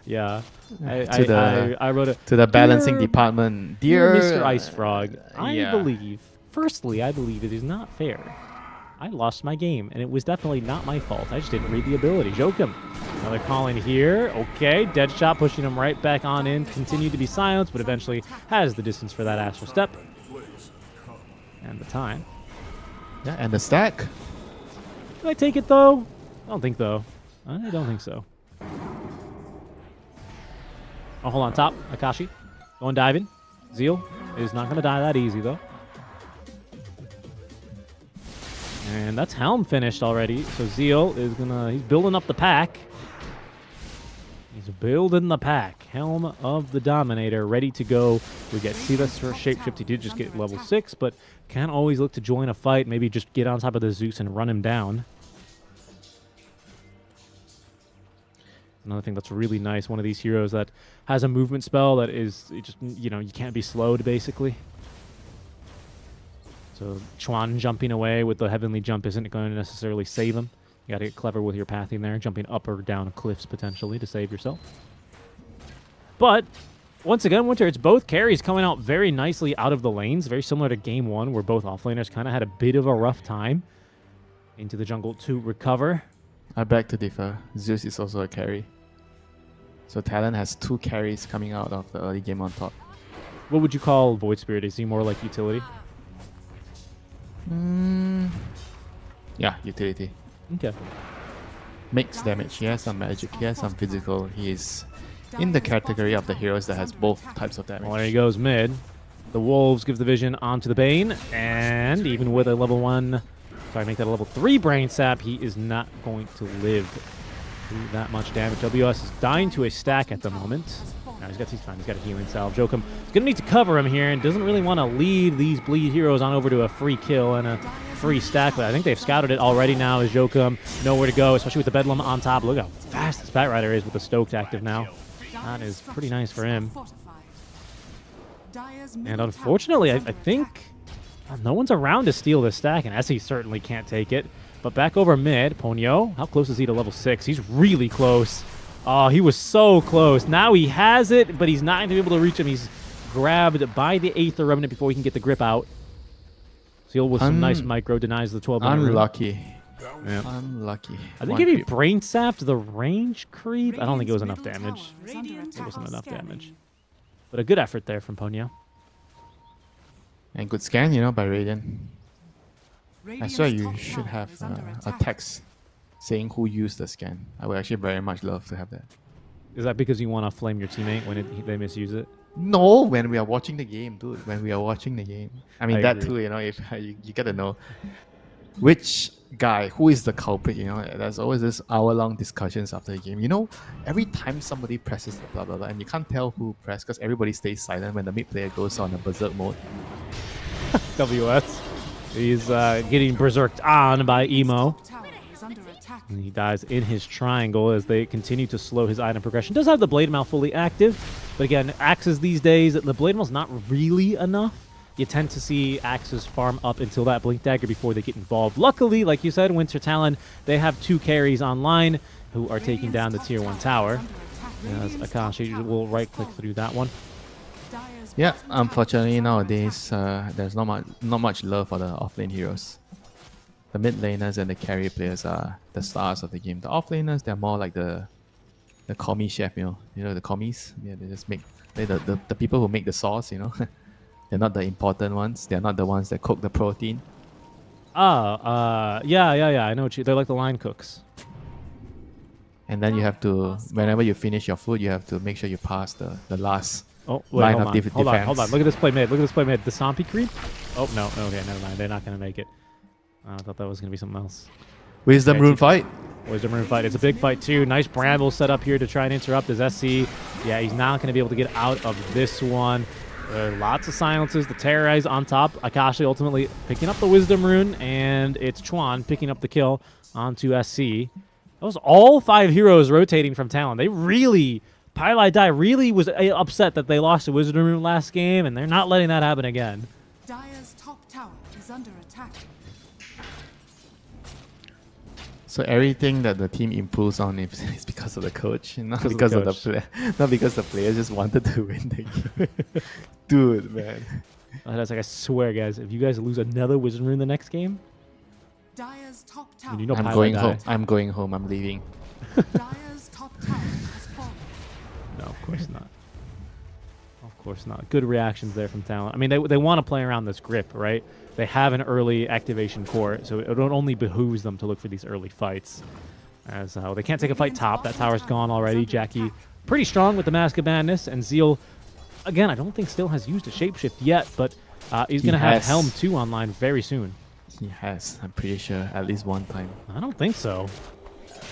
Yeah. I wrote it to the balancing Dear- department. Dear Dear Mr. Ice Frog, yeah. Firstly, I believe it is not fair. I lost my game, and it was definitely not my fault. I just didn't read the ability. Jokum. Another calling here. Okay, dead shot pushing him right back on in. Continued to be silenced, but eventually has the distance for that astral step. And the time. Yeah, and the stack. Did I take it, though? I don't think, though. I don't think so. Oh, hold on. Top. Akashi. Going diving. Zeal is not going to die that easy, though. And that's Helm finished already. So Zeal is he's building up the pack. He's building the pack. Helm of the Dominator ready to go. We get Silas for shapeshift. He did just get level 6, but can't always look to join a fight. Maybe just get on top of the Zeus and run him down. Another thing that's really nice. One of these heroes that has a movement spell that is just, you can't be slowed, basically. So Chuan jumping away with the heavenly jump isn't going to necessarily save him. You got to get clever with your pathing there, jumping up or down cliffs potentially to save yourself. But once again, Winter, it's both carries coming out very nicely out of the lanes, very similar to game 1 where both offlaners kind of had a bit of a rough time into the jungle to recover. I beg to differ. Zeus is also a carry. So Talon has 2 carries coming out of the early game on top. What would you call Void Spirit? Is he more like utility? Yeah, utility. Okay. Makes damage. He has some magic. He has some physical. He is in the category of the heroes that has both types of damage. Well, there he goes mid. The Wolves gives the vision onto the Bane. And even with a level 1, sorry, make that a level 3 Brain Sap, he is not going to live through that much damage. WS is dying to a stack at the moment. No, he's fine. He's got a healing salve. Jokum is going to need to cover him here and doesn't really want to lead these bleed heroes on over to a free kill and a free stack. But I think they've scouted it already now as Jokum nowhere to go, especially with the Bedlam on top. Look how fast this Bat Rider is with the Stoked active now. That is pretty nice for him. And unfortunately, I think no one's around to steal this stack, and Essie certainly can't take it. But back over mid, Ponyo, how close is he to level 6? He's really close. Oh, he was so close. Now he has it, but he's not going to be able to reach him. He's grabbed by the Aether Remnant before he can get the grip out. Seal with some nice micro, denies the 12 minute Unlucky. Yeah. Unlucky. I think if he brain sapped the range creep, I don't think it was enough damage. It wasn't enough damage. But a good effort there from Ponyo. And good scan, by Radiant. I swear you should have a text saying who used the scan. I would actually very much love to have that. Is that because you want to flame your teammate when they misuse it? No, when we are watching the game, dude. When we are watching the game. I mean, that too, if you gotta know which guy, who is the culprit, There's always this hour-long discussions after the game. Every time somebody presses the blah, blah, blah, and you can't tell who pressed because everybody stays silent when the mid player goes on a berserk mode. WS. He's getting berserked on by Emo. And he dies in his triangle as they continue to slow his item progression. Does have the Blade Mail fully active, but again, axes these days, the Blade Mail's not really enough. You tend to see axes farm up until that Blink Dagger before they get involved. Luckily, like you said, Winter Talon, they have 2 carries online who are taking down the tier 1 tower. As Akashi will right-click through that one. Yeah, unfortunately nowadays, there's not much love for the offlane heroes. The mid laners and the carry players are the stars of the game. The offlaners, they're more like the commie chef, the commies. Yeah, they just they're the people who make the sauce, They're not the important ones. They're not the ones that cook the protein. Yeah, I know they're like the line cooks. And then you have to, whenever you finish your food, you have to make sure you pass the last line of defense. Hold on. Look at this play mid. The Stompy creep? Oh, no. Okay, never mind. They're not going to make it. I thought that was going to be something else. Wisdom Rune fight. Wisdom Rune fight. It's a big fight, too. Nice Bramble set up here to try and interrupt his SC. Yeah, he's not going to be able to get out of this one. Lots of silences. The Terrorize on top. Akashi ultimately picking up the Wisdom Rune, and it's Chuan picking up the kill onto SC. That was all 5 heroes rotating from Talon. They really... Pylai Dai really was upset that they lost the Wisdom Rune last game, and they're not letting that happen again. Dire's top tower is under attack. So everything that the team improves on is because of the coach, not because of the player, not because the players just wanted to win the game. Dude, man. That's like, I swear, guys, if you guys lose another Wisdom Rune the next game, Dire's top tower. I'm going home. I'm going home. I'm leaving. Dire's top tower has fallen. No, of course not. Of Of course not. Good reactions there from Talon. I mean, they want to play around this grip, right? They have an early activation core, so it only behooves them to look for these early fights. As they can't take a fight top. That tower's gone already. Jackie pretty strong with the Mask of Madness. And Zeal, again, I don't think still has used a shapeshift yet, but he's going to have Helm 2 online very soon. He has, I'm pretty sure, at least one time. I don't think so.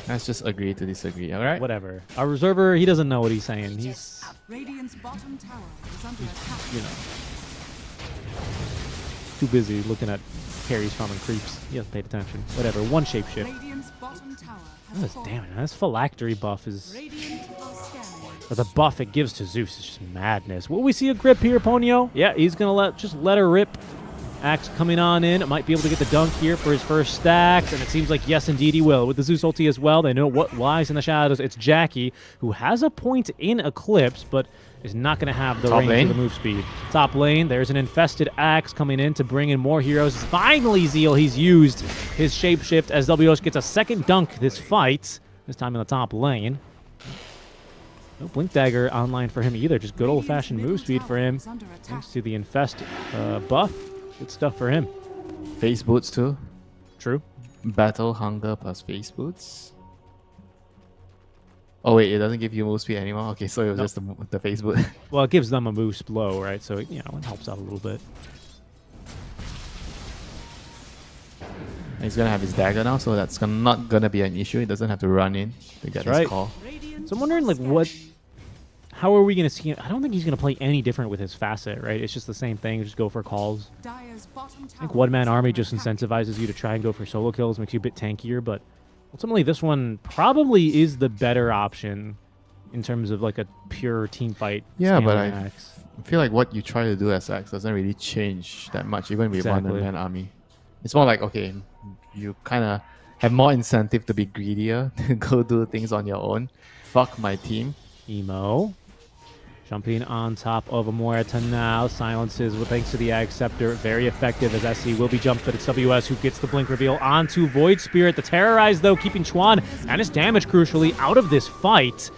Let's just agree to disagree, alright? Whatever. Our reserver, he doesn't know what he's saying. He's, Radiant's bottom tower is under attack. you know, too busy looking at carries farming creeps. He hasn't paid attention. Whatever. One shapeshift. Radiant's bottom tower That has is, fallen. damn it. This phylactery buff is... Radiant are scanning. Or the buff it gives to Zeus is just madness. Will we see a grip here, Ponyo? Yeah, he's going to let her rip. Axe coming on in. Might be able to get the dunk here for his first stacks. And it seems like, yes, indeed, he will. With the Zeus ulti as well, they know what lies in the shadows. It's Jackie, who has a point in Eclipse, but is not going to have the range or the move speed. Top lane, there's an infested Axe coming in to bring in more heroes. Finally, Zeal, he's used his shapeshift as WS gets a second dunk this fight. This time in the top lane. No Blink Dagger online for him either. Just good old-fashioned move speed for him. Thanks to the infest buff. Good stuff for him. Face boots too. True. Battle hunger plus face boots. Oh wait, it doesn't give you move speed anymore? Okay, so it was just the face boot. Well, it gives them a move slow, right? So, you know, it helps out a little bit. He's gonna have his dagger now, so that's not gonna be an issue. He doesn't have to run in to get his call. So I'm wondering, like, what... How are we going to see him? I don't think he's going to play any different with his facet, right? It's just the same thing. Just go for calls. I think one-man army just incentivizes you to try and go for solo kills, makes you a bit tankier, but ultimately this one probably is the better option in terms of, like, a pure team fight. Yeah, but I feel like what you try to do as Axe doesn't really change that much, even with one-man army. It's more like, okay, you kind of have more incentive to be greedier, to go do things on your own. Fuck my team. Emo. Jumping on top of a Muerta now. Silences with thanks to the Ag Scepter. Very effective as SC will be jumped, but it's WS who gets the blink reveal onto Void Spirit. The Terrorize, though, keeping Chuan and his damage, crucially, out of this fight.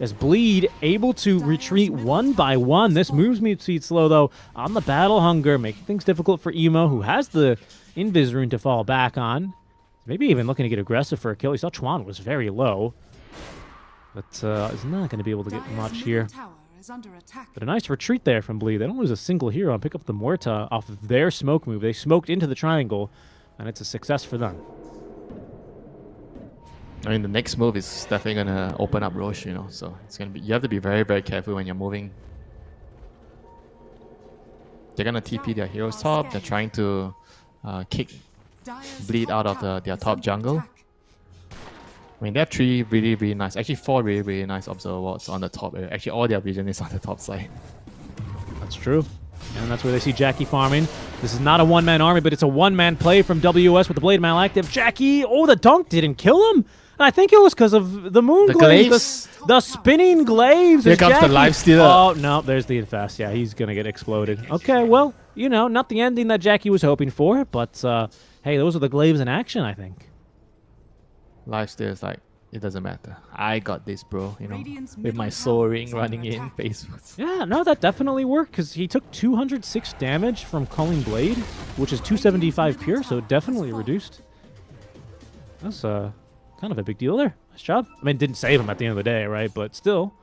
As Bleed able to retreat one by one. This moves me speed slow, though, on the Battle Hunger, making things difficult for Emo, who has the Invis rune to fall back on. Maybe even looking to get aggressive for a kill. He saw Chuan was very low. But is not going to be able to get much here. But a nice retreat there from Bleed. They don't lose a single hero and pick up the Muerta off of their smoke move. They smoked into the triangle, and it's a success for them. I mean, the next move is definitely going to open up Roche, you know, so it's going to be, you have to be very, very careful when you're moving. They're going to TP their heroes top. They're trying to kick Bleed out of their top jungle. I mean, they have 3 really, really nice, actually 4 really, really nice observer wards on the top area. Actually, all their vision is on the top side. That's true. And that's where they see Jackie farming. This is not a one-man army, but it's a one-man play from WS with the Blade Mail active. Jackie, oh, the dunk didn't kill him. And I think it was because of the moon glaives. The spinning glaives. Here comes the lifestealer. Oh, no, there's the infest. Yeah, he's going to get exploded. Okay, well, you know, not the ending that Jackie was hoping for, but hey, those are the glaives in action, I think. Lifesteal is like, it doesn't matter. I got this, bro. You know, with my soul ring running in, face. Yeah, no, that definitely worked because he took 206 damage from Calling Blade, which is 275 pure, so it definitely reduced. That's kind of a big deal there. Nice job. I mean, it didn't save him at the end of the day, right? But still.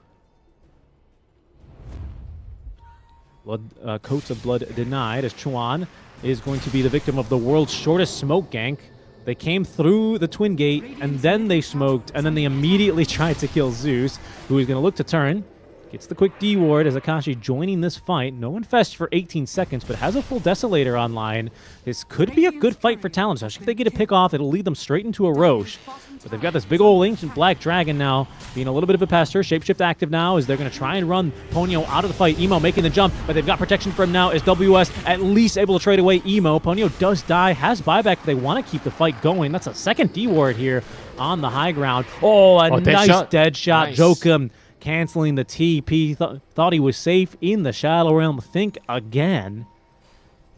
Coats of Blood denied as Chuan is going to be the victim of the world's shortest smoke gank. They came through the Twin Gate, and then they smoked, and then they immediately tried to kill Zeus, who is going to look to turn. Gets the quick D ward as Akashi joining this fight. No infest for 18 seconds, but has a full Desolator online. This could be a good fight for Talon. Especially if they get a pick off, it'll lead them straight into a Roche. But they've got this big old ancient black dragon now, being a little bit of a pester. Shapeshift active now as they're going to try and run Ponyo out of the fight. Emo making the jump, but they've got protection for him now as WS at least able to trade away Emo. Ponyo does die, has buyback if they want to keep the fight going. That's a second D ward here on the high ground. Oh, a nice dead shot. Nice. Jokum canceling the TP. Thought he was safe in the Shadow Realm. Think again.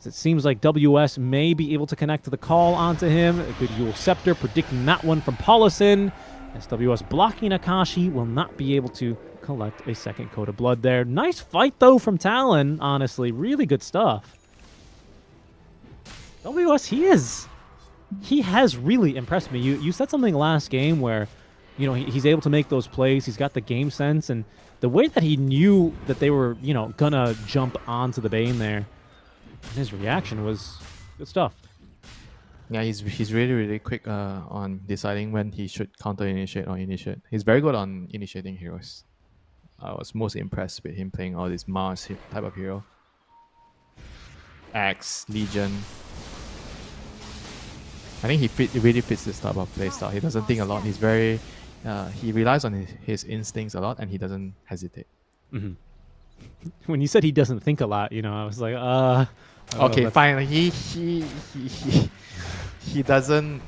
It seems like WS may be able to connect to the call onto him. A good Yule Scepter predicting that one from Paulison. SWS blocking Akashi will not be able to collect a second coat of blood there. Nice fight, though, from Talon, honestly. Really good stuff. WS, he has really impressed me. You said something last game where, you know, he's able to make those plays. He's got the game sense, and the way that he knew that they were, you know, gonna jump onto the Bane there, and his reaction was good stuff. Yeah, he's really quick on deciding when he should counter initiate or initiate. He's very good on initiating heroes. I was most impressed with him playing all this Mars type of hero. Axe, Legion. I think he really fits this type of playstyle. He doesn't think a lot. He's very he relies on his instincts a lot, and he doesn't hesitate. Mm-hmm. When you said he doesn't think a lot, you know, I was like, okay, fine. He doesn't.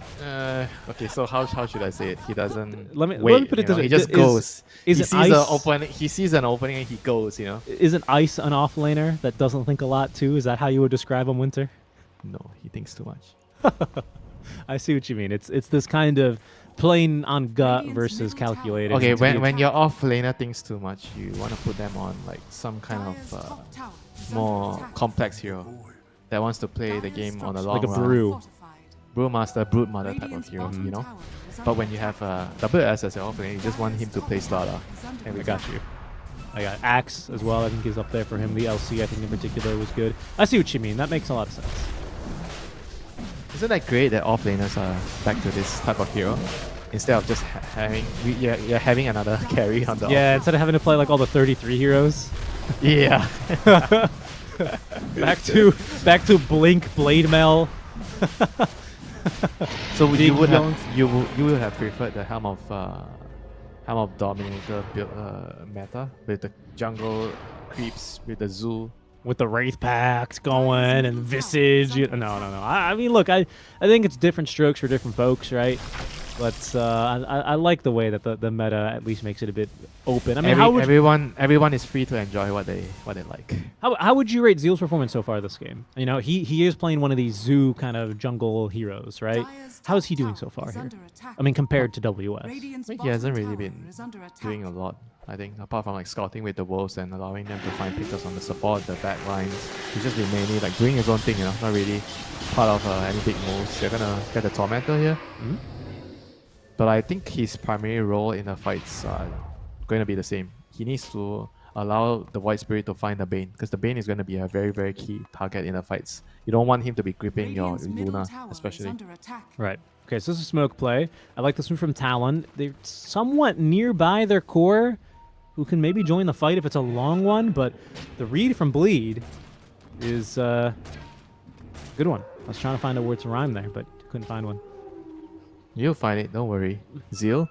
Okay, so how should I say it? He doesn't. Let me put it this this way. He just goes. He sees Ice, an opening. He sees an opening and he goes. You know. Isn't Ice an offlaner that doesn't think a lot too? Is that how you would describe him, Winter? No, he thinks too much. I see what you mean. It's this kind of playing on gut versus calculated. Okay, when your offlaner thinks too much, you want to put them on like some kind of more complex hero that wants to play the game on a long like a run. Brewmaster, Brood mother type of hero, you know. But when you have WS as your offlaner, you just want him to play starter. I got you. I got Axe as well. I think he's up there for him. The LC, I think in particular, was good. I see what you mean. That makes a lot of sense. Isn't that great that offlaners are back to this type of hero instead of just having you're having another carry on the yeah, instead of having to play like all the 33 heroes. Yeah. back to Blink, Blade Mail. So you would have preferred the Helm of Dominator build meta with the jungle creeps with the zoo. With the Wraith Pact going and Visage. No. I mean, look, I think it's different strokes for different folks, right? But I like the way that the meta at least makes it a bit open. I mean, everyone is free to enjoy what they like. How would you rate Zeal's performance so far this game? You know, he is playing one of these zoo kind of jungle heroes, right? How is he doing so far here? I mean, compared to WS. I think he hasn't really been doing a lot. I think apart from like scouting with the wolves and allowing them to find pickers on the support, the back lines, he's just been mainly like doing his own thing, you know, not really part of any big moves. They're gonna get the Tormentor here. Mm-hmm. But I think his primary role in the fights are going to be the same. He needs to allow the White Spirit to find the Bane, because the Bane is going to be a very key target in the fights. You don't want him to be gripping your Luna, especially. Right. Okay, so this is a smoke play. I like this one from Talon. They're somewhat nearby their core, who can maybe join the fight if it's a long one, but the read from Bleed is a good one. I was trying to find a word to rhyme there, but couldn't find one. You'll find it, don't worry. Zeal?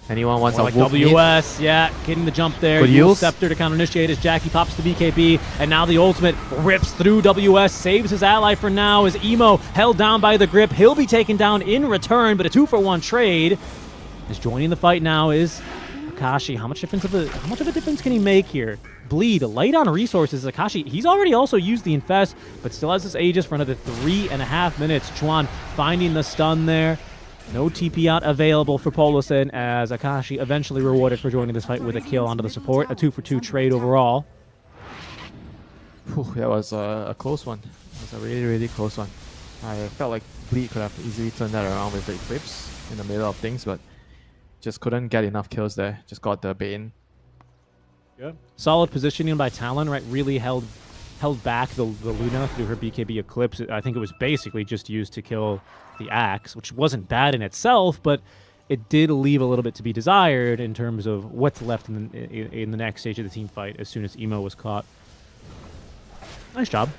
Anyone wants More a like wolf WS, yeah, getting the jump there. Yule Scepter to counter initiate as Jackie pops the BKB, and now the ultimate rips through WS, saves his ally for now as Emo held down by the grip. He'll be taken down in return, but a 2-for-1 trade. Is joining the fight now is Akashi. How much of a difference can he make here? Bleed, light on resources. Akashi, he's already also used the Infest, but still has this Aegis for another 3.5 minutes. Chuan finding the stun there. No TP out available for Polison as Akashi eventually rewarded for joining this fight with a kill onto the support. A 2-for-2 trade overall. Whew, that was a close one. It was a really close one. I felt like Bleed could have easily turned that around with the Eclipse in the middle of things, but just couldn't get enough kills there. Just got the Bane. Yeah. Solid positioning by Talon, right? Really held back the Luna through her BKB Eclipse. I think it was basically just used to kill the Axe, which wasn't bad in itself, but it did leave a little bit to be desired in terms of what's left in the next stage of the team fight as soon as Emo was caught. Nice job.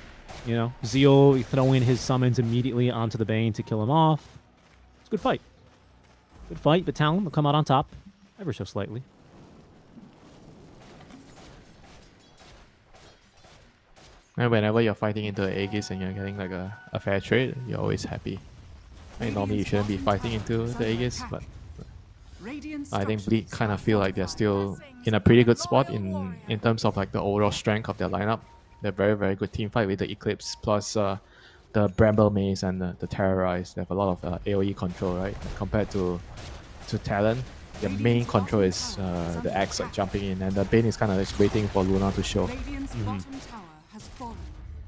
You know, Zeal throwing his summons immediately onto the Bane to kill him off. It's a good fight. Good fight, but Talon will come out on top ever so slightly. And whenever you're fighting into the Aegis and you're getting like a fair trade, you're always happy. I mean, normally you shouldn't be fighting into the Aegis, but I think Bleed kind of feel like they're still in a pretty good spot in terms of like the overall strength of their lineup. They're very good team fight with the Eclipse plus the Bramble Maze and the Terrorize. They have a lot of AoE control, right? Compared to to talent, their main control is the Axe like jumping in, and the Bane is kind of just waiting for Luna to show. Radiant's bottom tower has fallen.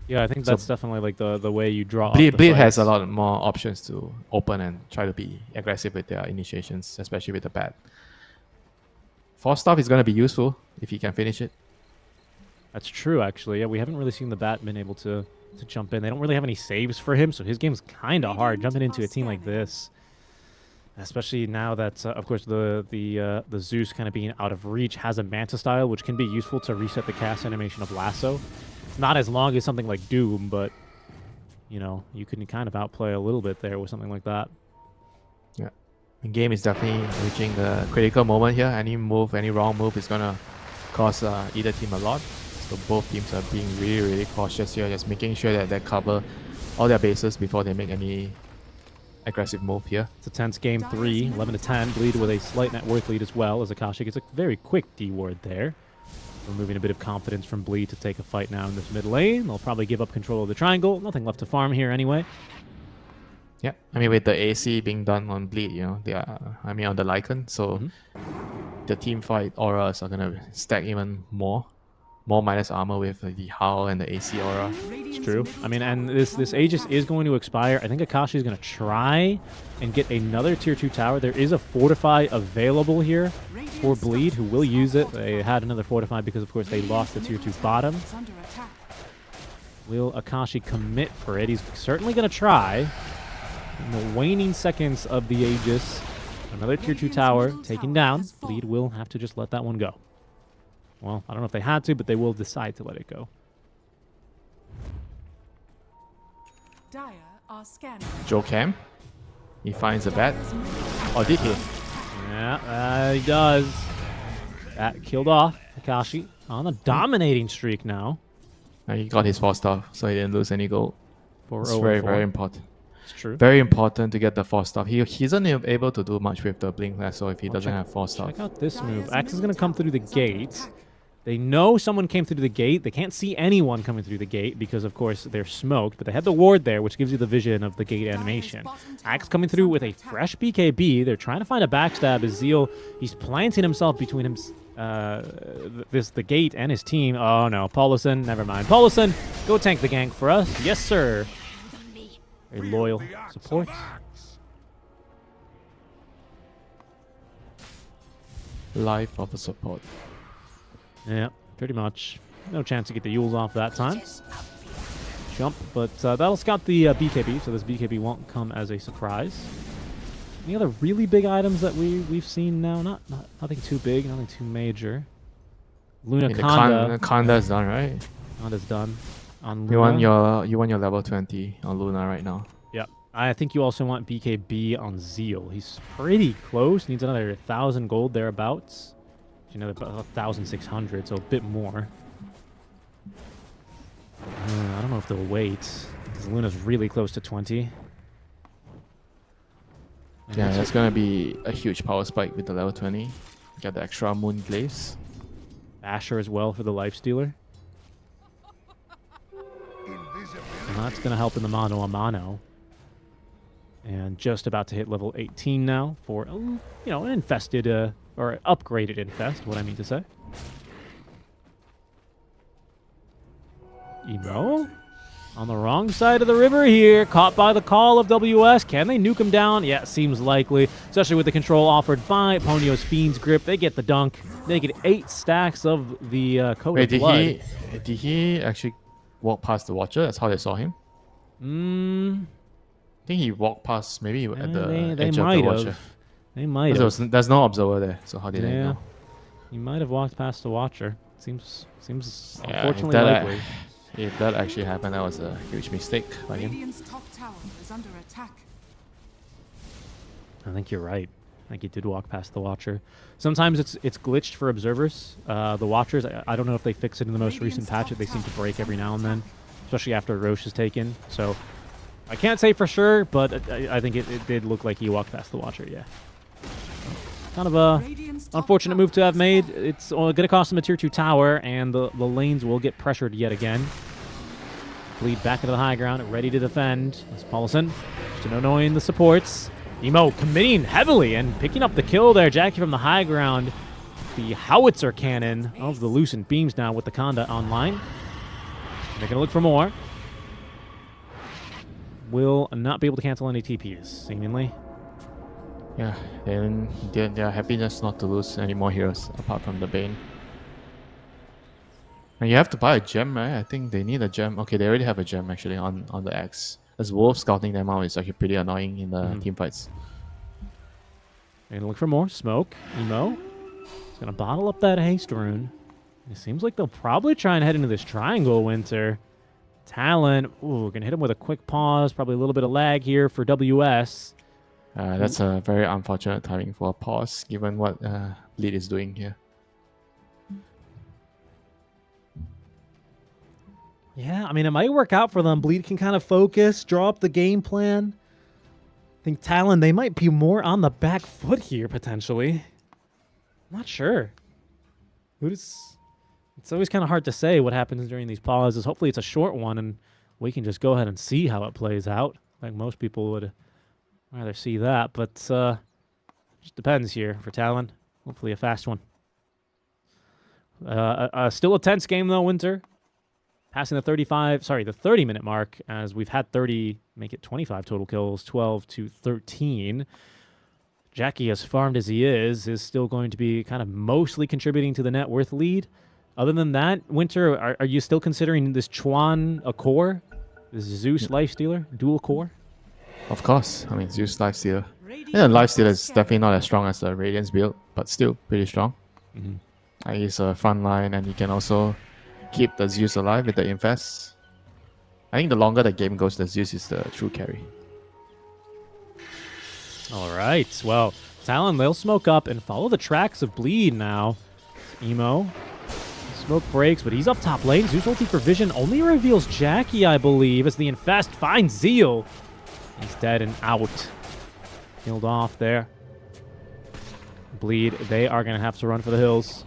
Yeah, I think So that's definitely like the way you draw. up Bleed, the Bleed has a fights. lot more options to open and try to be aggressive with their initiations, especially with the bat. Force Staff is going to be useful if he can finish it. That's true, actually. Yeah, we haven't really seen the bat been able to jump in. They don't really have any saves for him, so his game's kind of hard jumping into a team like this. Especially now that, of course, the Zeus kind of being out of reach has a Manta style, which can be useful to reset the cast animation of Lasso. It's not as long as something like Doom, but, you know, you can kind of outplay a little bit there with something like that. Yeah. The game is definitely reaching the critical moment here. Any move, any wrong move is going to cost either team a lot. So both teams are being really, really cautious here, just making sure that they cover all their bases before they make any aggressive move here. It's a tense game 3, 11-10. Bleed with a slight net worth lead as well, as Akashi gets a very quick D ward there. Removing a bit of confidence from Bleed to take a fight now in this mid lane. They'll probably give up control of the triangle. Nothing left to farm here anyway. Yeah, I mean with the AC being done on Bleed, you know, they are, I mean on the Lycan, so the team fight auras are gonna stack even more. More minus armor with the Howl and the AC aura. It's true. I mean, and this Aegis is going to expire. I think Akashi is going to try and get another tier 2 tower. There is a Fortify available here for Bleed, who will use it. They had another Fortify because, of course, they lost the tier 2 bottom. Is under attack. Will Akashi commit for it? He's certainly going to try. In the waning seconds of the Aegis, another tier 2 tower taken down. Bleed will have to just let that one go. Well, I don't know if they had to, but they will decide to let it go. Dire are scanning. Joe Cam, he finds a bat. Oh, did he? Yeah, he does. That killed off Akashi on a dominating streak now. He got his 4-star, so he didn't lose any gold. It's very, very important. It's true. Very important to get the 4-star. He isn't able to do much with the Blink Lasso if he doesn't have 4-star. Check out this move. Axe is going to come through the gate. They know someone came through the gate. They can't see anyone coming through the gate because, of course, they're smoked. But they had the ward there, which gives you the vision of the gate animation. Axe coming through with a fresh BKB. They're trying to find a backstab as Zeal. He's planting himself between him, the gate and his team. Oh, no. Paulison, never mind. Paulison, go tank the gank for us. Yes, sir. A loyal support. Life of a support. Yeah, pretty much. No chance to get the Yules off that time. Jump, but that'll scout the BKB, so this BKB won't come as a surprise. Any other really big items that we've seen now? Nothing too big, nothing too major. Luna Conda. Conda's done, right? Conda's done. On Luna. You want your level 20 on Luna right now. Yeah. I think you also want BKB on Zeal. He's pretty close. Needs another 1,000 gold thereabouts. Another 1,600, so a bit more. I don't know if they'll wait, because Luna's really close to 20. And Yeah, that's gonna be a huge power spike with the level 20. Get the extra Moon Glaze. Asher as well for the Lifestealer. And that's going to help in the mano a mano. And just about to hit level 18 now for, you know, an infested, or upgraded infest, what I mean to say. Emo on the wrong side of the river here, caught by the call of WS. Can they nuke him down? Yeah, seems likely, especially with the control offered by Ponyo's Fiend's Grip. They get the dunk. They get 8 stacks of the Code of Blood. Did he actually walk past the Watcher? That's how they saw him? I think he walked past, maybe at the edge of the Watcher. They might have. There's no observer there, so how did they know? He might have walked past the Watcher. Seems Yeah, unfortunately likely. If that actually happened, that was a huge mistake by him. Radiant's top tower is under attack. I think you're right. I think he did walk past the Watcher. Sometimes it's glitched for observers. The Watchers, I don't know if they fix it in the most recent patch. They seem to break every now and then, especially after Roche is taken. So I can't say for sure, but I think it did look like he walked past the Watcher, yeah. Kind of a unfortunate move to have made. It's going to cost him a tier 2 tower, and the lanes will get pressured yet again. Bleed back into the high ground, ready to defend. That's Paulison. Just no knowing the supports. Emo committing heavily and picking up the kill there. Jackie from the high ground. The howitzer cannon of the Lucent beams now with the Conda online. They're going to look for more. Will not be able to cancel any TPs, seemingly. Yeah, they're happy just not to lose any more heroes apart from the Bane. And you have to buy a gem, right? I think they need a gem. Okay, they already have a gem actually on the X. As Wolf scouting them out is actually pretty annoying in the team fights. They're gonna look for more smoke. Emo is gonna bottle up that haste rune. It seems like they'll probably try and head into this triangle, Winter. Talon, ooh, gonna hit him with a quick pause. Probably a little bit of lag here for WS. That's a very unfortunate timing for a pause, given what Bleed is doing here. Yeah, I mean, it might work out for them. Bleed can kind of focus, draw up the game plan. I think Talon, they might be more on the back foot here, potentially. I'm not sure. It's always kind of hard to say what happens during these pauses. Hopefully it's a short one, and we can just go ahead and see how it plays out. I think most people would rather see that, but just depends here for Talon. Hopefully a fast one. Still a tense game, though, Winter. Passing the 30-minute mark, as we've had 30 make it 25 total kills, 12 to 13. Jackie, as farmed as he is still going to be kind of mostly contributing to the net worth lead. Other than that, Winter, are you still considering this Chuan a core? This Zeus Lifestealer, dual core? Of course. I mean, Zeus Lifestealer. Yeah, Lifestealer is definitely not as strong as the Radiance build, but still pretty strong. He's a front line, and he can also keep the Zeus alive with the Infest. I think the longer the game goes, the Zeus is the true carry. All right. Well, Talon, they'll smoke up and follow the tracks of Bleed now. Emo. Smoke breaks, but he's up top lane. Zeus ulti for vision only reveals Jackie, I believe, as the Infest finds Zeal. He's dead and out. Killed off there. Bleed, they are going to have to run for the hills.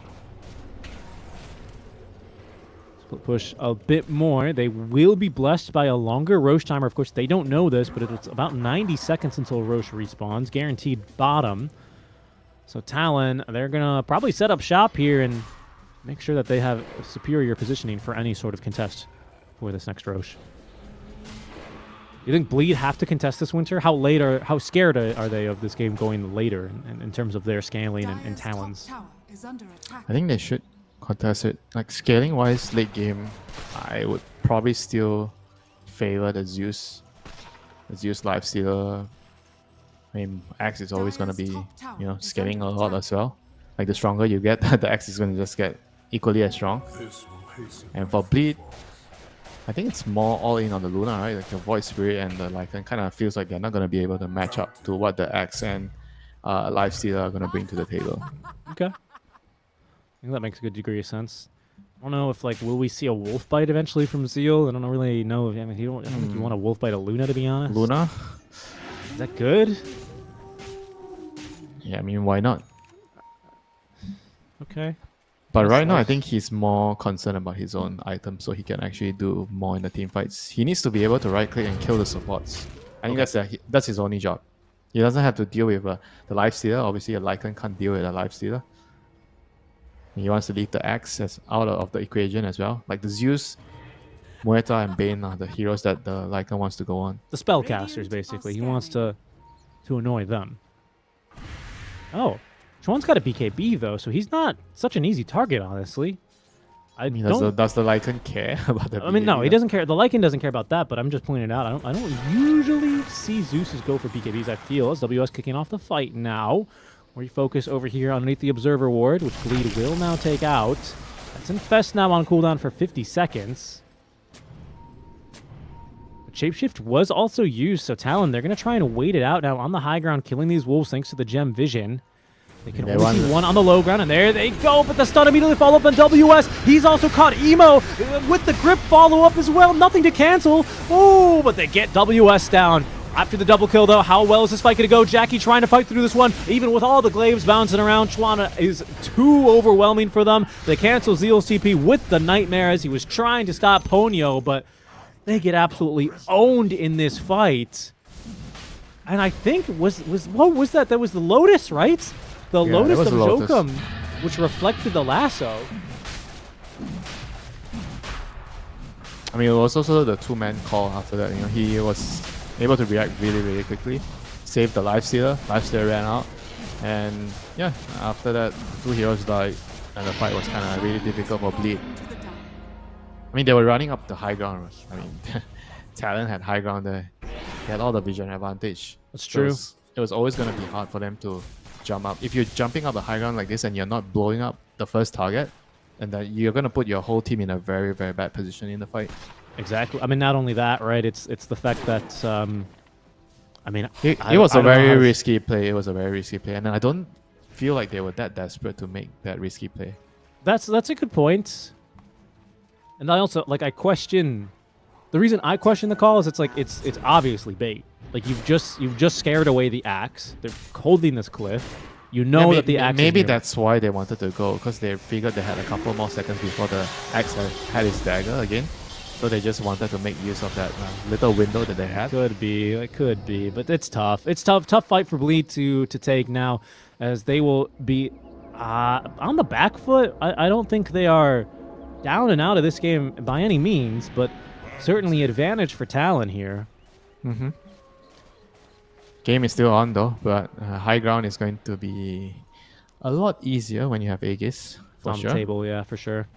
Split push a bit more. They will be blessed by a longer Roche timer. Of course, they don't know this, but it's about 90 seconds until Roche respawns. Guaranteed bottom. So Talon, they're going to probably set up shop here and make sure that they have superior positioning for any sort of contest for this next Roche. You think Bleed have to contest this, Winter? How scared are they of this game going later in terms of their scaling and Talons? I think they should contest it. Like, scaling wise, late game, I would probably still favor the Zeus Lifestealer. I mean, Axe is always going to be, scaling a lot as well. Like, the stronger you get, the Axe is going to just get equally as strong. And for Bleed, I think it's more all in on the Luna, right? Like the Void Spirit and the Lycan kind of feels like they're not going to be able to match up to what the Axe and Lifestealer are going to bring to the table. Okay. I think that makes a good degree of sense. I don't know if, will we see a wolf bite eventually from Zeal? I don't really know. I mean, I don't think you want a wolf bite a Luna, to be honest. Luna? Is that good? Yeah, I mean, why not? Okay. But right now, I think he's more concerned about his own items, so he can actually do more in the team fights. He needs to be able to right-click and kill the supports. I think that's his only job. He doesn't have to deal with the Lifestealer. Obviously, a Lycan can't deal with a Lifestealer. He wants to leave the Axe out of the equation as well. Like the Zeus, Muerta, and Bane are the heroes that the Lycan wants to go on. The spellcasters, basically. He wants to annoy them. Oh. Chuan's got a BKB, though, so he's not such an easy target, honestly. I mean, does the Lycan care about that? I mean, no, he doesn't care. The Lycan doesn't care about that, but I'm just pointing it out. I don't usually see Zeus's go for BKBs, I feel, as WS kicking off the fight now. We focus over here underneath the Observer Ward, which Bleed will now take out. That's Infest now on cooldown for 50 seconds. But Shapeshift was also used, so Talon, they're going to try and wait it out now on the high ground, killing these wolves thanks to the gem vision. They can only see one on the low ground, and there they go, but the stun immediately follow up on WS. He's also caught Emo with the grip follow-up as well. Nothing to cancel. Oh, but they get WS down. After the double kill, though, how well is this fight going to go? Jackie trying to fight through this one. Even with all the glaives bouncing around, Chuan is too overwhelming for them. They cancel Zeal's TP with the Nightmare as he was trying to stop Ponyo, but they get absolutely owned in this fight. And I think was what was that? That was the Lotus, right? The Yeah, Lotus that was of the Lotus. Jokum, which reflected the lasso. I mean, it was also the two-man call after that. You know, he was able to react really, really quickly, saved the lifestealer. Lifestealer ran out, and yeah, after that, two heroes died, and the fight was kind of really difficult for Bleed. I mean, they were running up the high ground. I mean, Talon had high ground there. They had all the vision advantage. That's So true. It was always going to be hard for them to jump up. If you're jumping up the high ground like this and you're not blowing up the first target, and then you're going to put your whole team in a very, very bad position in the fight. Exactly. I mean, not only that, right? It's the fact that I mean, It I was a don't know how very to- risky play. It was a very risky play, and I don't feel like they were that desperate to make that risky play. That's a good point. And I also I question the reason I question the call is it's obviously bait. Like you've just scared away the axe. They're holding this cliff. You know that the axe. is Maybe near. that's why they wanted to go, because they figured they had a couple more seconds before the axe had his dagger again. So they just wanted to make use of that little window that they had. Could be, it could be, but it's tough. It's tough fight for Bleed to take now, as they will be on the back foot. I don't think they are down and out of this game by any means, but certainly advantage for Talon here. Mm-hmm. Game is still on though, but high ground is going to be a lot easier when you have Aegis, for On sure. the table, yeah, for sure.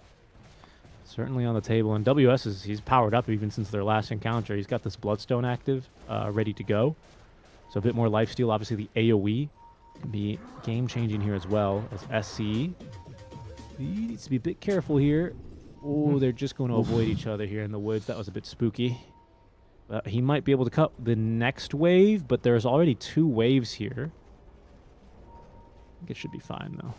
Certainly on the table, and WS he's powered up even since their last encounter. He's got this Bloodstone active, ready to go. So a bit more lifesteal. Obviously, the AOE can be game-changing here as well as SC. He needs to be a bit careful here. Oh, they're just going to avoid each other here in the woods. That was a bit spooky. He might be able to cut the next wave, but there's already 2 waves here. I think it should be fine, though.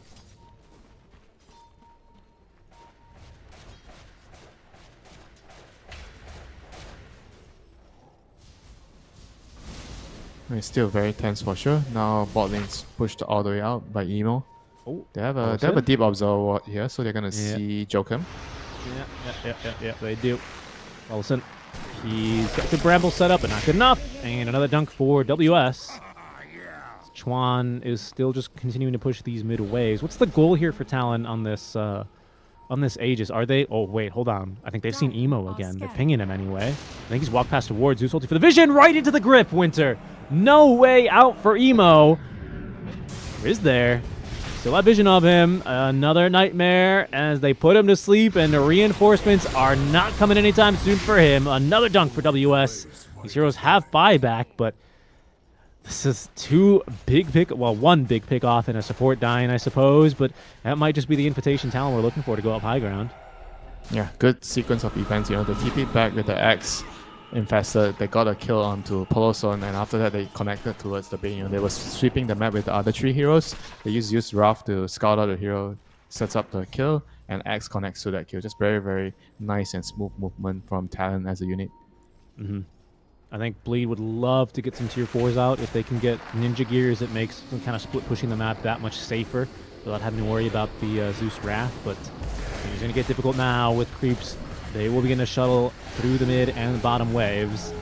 It's still very tense for sure. Now bot lane's pushed all the way out by Emo. Oh, They have a deep observer ward here, so they're gonna Yeah. see Jokum. Yeah, they do. Olsen, he's got the bramble set up, but not good enough. And another dunk for WS. Chuan is still just continuing to push these mid waves. What's the goal here for Talon on this Aegis? Are they? Oh wait, hold on. I think they've seen Emo again. They're pinging him anyway. I think he's walked past towards Zeus ulti for the vision, right into the grip. Winter, no way out for Emo. Or is there? Still have vision of him. Another nightmare as they put him to sleep, and the reinforcements are not coming anytime soon for him. Another dunk for WS. These heroes have buyback, but this is one big pick off and a support dying, I suppose, but that might just be the invitation Talon we're looking for to go up high ground. Yeah, good sequence of events. You know, they TP back with the Axe infested. They got a kill onto Poloson, and after that they connected towards the base. You know, they were sweeping the map with the other 3 heroes. They used Wrath to scout out the hero, sets up the kill, and Axe connects to that kill. Just very, very nice and smooth movement from Talon as a unit. Mm-hmm. I think Bleed would love to get some tier 4s out. If they can get ninja gears, it makes them kind of split pushing the map that much safer without having to worry about the Zeus Wrath. But it's going to get difficult now with creeps. They will begin to shuttle through the mid and bottom waves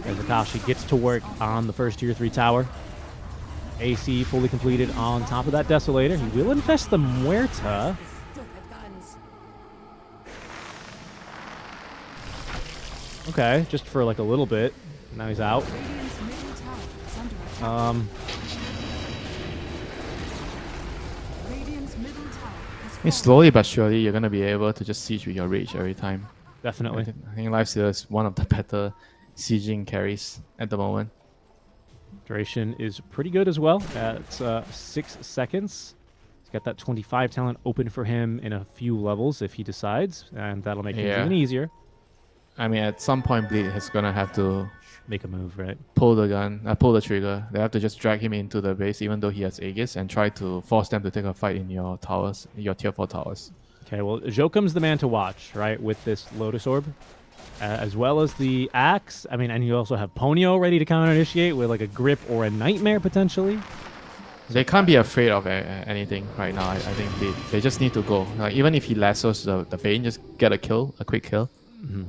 as Akashi gets to work on the first tier 3 tower. AC fully completed on top of that Desolator. He will infest the Muerta. Okay, just for like a little bit. Now he's out. Radiant's middle tower is under attack. Radiant's middle tower has I mean, slowly but surely, you're going to be able to just siege with your rage every time. Definitely. I think Lifestealer is one of the better sieging carries at the moment. Duration is pretty good as well at 6 seconds. He's got that 25 talent open for him in a few levels if he decides, and that'll make things Yeah. even easier. I mean, at some point, Bleed is going to have to Make a move, right? pull the trigger. They have to just drag him into the base, even though he has Aegis, and try to force them to take a fight in your towers, your tier 4 towers. Okay, well, Jokum's the man to watch, right, with this Lotus Orb, as well as the Axe. I mean, and you also have Ponyo ready to counter-initiate with like a Grip or a Nightmare, potentially. They can't be afraid of anything right now. I think they just need to go. Like, even if he lassos the Bane, just get a quick kill. Mm-hmm.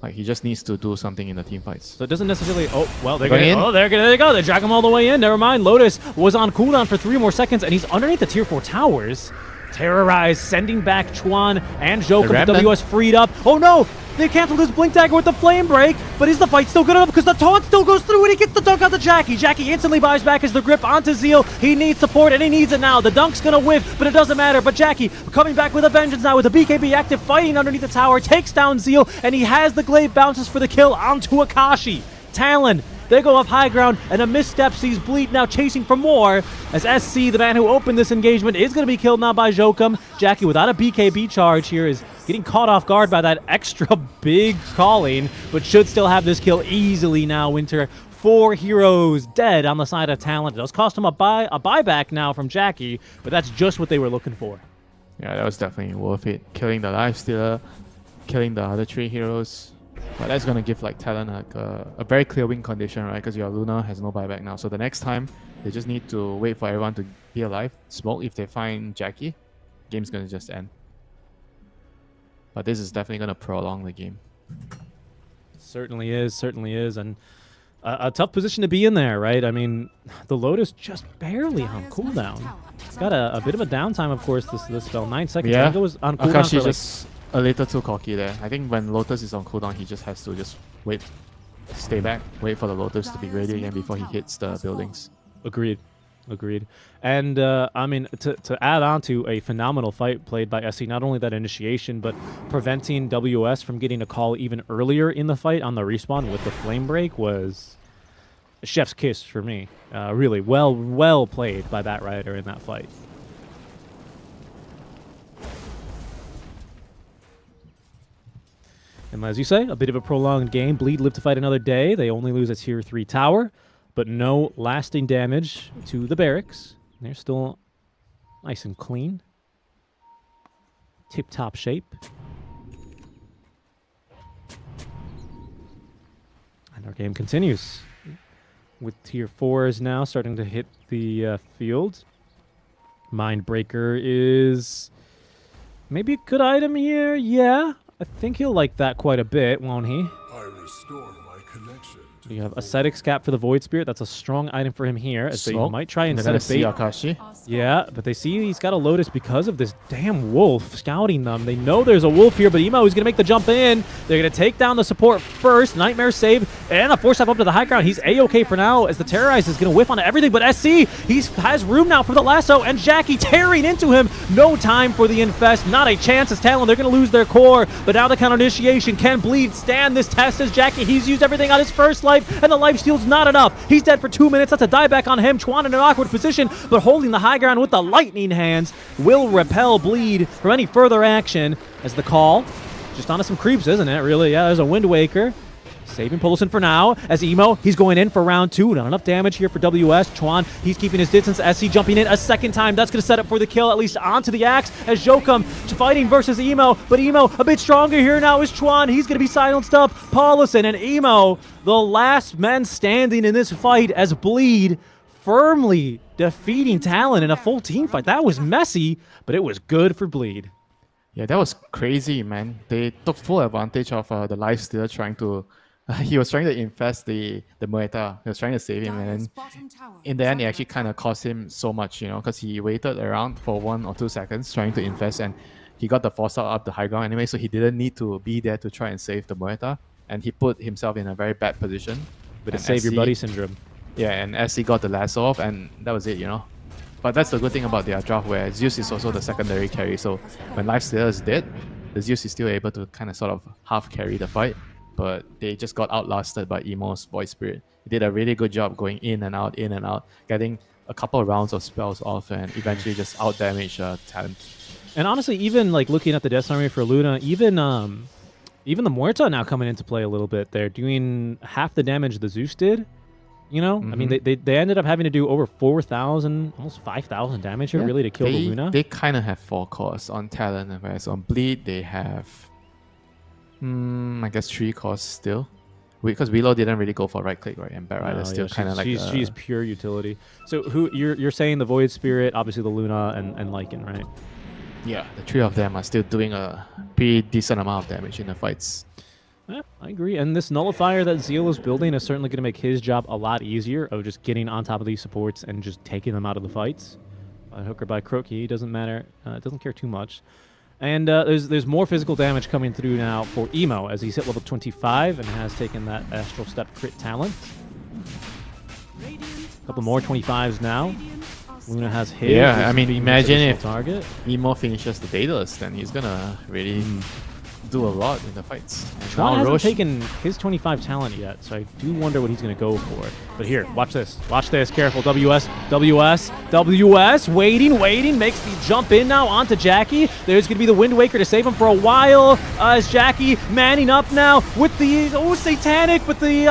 Like he just needs to do something in the team fights. So it doesn't necessarily. Oh, well, they're Going going in? in. Oh, there they go. They drag him all the way in. Never mind. Lotus was on cooldown for 3 more seconds, and he's underneath the tier 4 towers. Terrorized, sending back Chuan and Jokum. The Remnant. WS freed up. Oh no! They canceled his Blink Dagger with the Flame Break, but is the fight still good enough? Because the taunt still goes through and he gets the dunk out to Jackie. Jackie instantly buys back as the grip onto Zeal. He needs support and he needs it now. The dunk's gonna whiff, but it doesn't matter. But Jackie coming back with a vengeance now with the BKB active, fighting underneath the tower, takes down Zeal, and he has the glaive bounces for the kill onto Akashi. Talon, they go up high ground, and a misstep sees Bleed now chasing for more, as SC, the man who opened this engagement, is going to be killed now by Jokum. Jackie, without a BKB charge here, is getting caught off guard by that extra big calling, but should still have this kill easily now, Winter. 4 heroes dead on the side of Talon. It does cost him a buyback now from Jackie, but that's just what they were looking for. Yeah, that was definitely worth it. Killing the Lifestealer, killing the other 3 heroes. But that's going to give like Talon like a very clear win condition, right? Because your Luna has no buyback now. So the next time, they just need to wait for everyone to be alive. Smoke if they find Jackie. Game's going to just end. But this is definitely going to prolong the game. Certainly is, and a tough position to be in there, right? I mean, the Lotus just barely on cooldown. It's got a bit of a downtime, of course, this spell. 9 seconds. Yeah, I think it was on cooldown Akashi for like just a little too cocky there. I think when Lotus is on cooldown, he just has to just wait, stay back, wait for the Lotus to be ready again before he hits the buildings. Agreed. And I mean, to add on to a phenomenal fight played by SC, not only that initiation, but preventing WS from getting a call even earlier in the fight on the respawn with the flame break was a chef's kiss for me. Really well played by Bat Rider in that fight. And as you say, a bit of a prolonged game. Bleed live to fight another day. They only lose a tier 3 tower, but no lasting damage to the barracks. They're still nice and clean. Tip-top shape. And our game continues. With tier 4s now starting to hit the field. Mindbreaker is maybe a good item here. Yeah, I think he'll like that quite a bit, won't he? I restore my connection. You have Ascetics Cap for the Void Spirit. That's a strong item for him here, as they Smoke. might try and They're set gonna a see bait. Akashi. Yeah, but they see he's got a Lotus because of this damn wolf scouting them. They know there's a wolf here, but Emo is going to make the jump in. They're going to take down the support first. Nightmare save and a 4-step up to the high ground. He's A-okay for now as the Terrorize is going to whiff onto everything, but SC, he has room now for the lasso, and Jackie tearing into him. No time for the Infest. Not a chance as Talon. They're going to lose their core, but now the counter initiation can Bleed stand this test as Jackie. He's used everything on his first life, and the life steal's not enough. He's dead for 2 minutes. That's a dieback on him. Chuan in an awkward position, but holding the high ground with the lightning hands will repel Bleed from any further action as the call just onto some creeps, isn't it? Really? Yeah, there's a Wind Waker. Saving Polison for now as Emo, he's going in for round 2. Not enough damage here for WS. Chuan, he's keeping his distance. SC jumping in a second time. That's going to set up for the kill, at least onto the axe, as Jokum fighting versus Emo. But Emo a bit stronger here now is Chuan. He's going to be silenced up. Polison and Emo, the last men standing in this fight as Bleed firmly defeating Talon in a full team fight. That was messy, but it was good for Bleed. Yeah, that was crazy, man. They took full advantage of the Lifestealer trying to... he was trying to infest the Muerta. He was trying to save him, and then in the end, it actually kind of cost him so much, you know, because he waited around for 1 or 2 seconds trying to infest, and he got the force out up the high ground anyway, so he didn't need to be there to try and save the Muerta, and he put himself in a very bad position. With a save your buddy syndrome. Yeah, and SC got the lasso off, and that was it, you know. But that's the good thing about their draft, where Zeus is also the secondary carry, so when Lifestealer is dead, the Zeus is still able to kind of sort of half carry the fight. But they just got outlasted by Emo's Void Spirit. He did a really good job going in and out, getting a couple of rounds of spells off, and eventually just out-damage Talon. And honestly, even like looking at the Death Army for Luna, even the Muerta now coming into play a little bit. They're doing half the damage the Zeus did. You know, I mean, they ended up having to do over 4,000, almost 5,000 damage here, really, to kill the Luna. They kind of have 4 cores on Talon, whereas on Bleed they have... I guess 3 cores still. Because Willow didn't really go for right click, right? And Bat Rider still kind of like... She's pure utility. So who you're saying the Void Spirit, obviously the Luna and Lycan, right? Yeah, the 3 of them are still doing a pretty decent amount of damage in the fights. Yeah, I agree. And this nullifier that Zeal is building is certainly going to make his job a lot easier of just getting on top of these supports and just taking them out of the fights. By hook or by crook, he doesn't matter. Doesn't care too much. And there's more physical damage coming through now for Emo as he's hit level 25 and has taken that Astral Step crit talent. A couple more 25s now. Luna has hit. Yeah, I mean, imagine if target. Emo finishes the Daedalus, then he's gonna really do a lot in the fights. And Chuan now hasn't Roche, taken his 25 talent yet, so I do wonder what he's going to go for. But here, watch this. Watch this. Careful. WS, WS, WS. Waiting, makes the jump in now onto Jackie. There's going to be the Wind Waker to save him for a while. As Jackie manning up now with the, Satanic, but the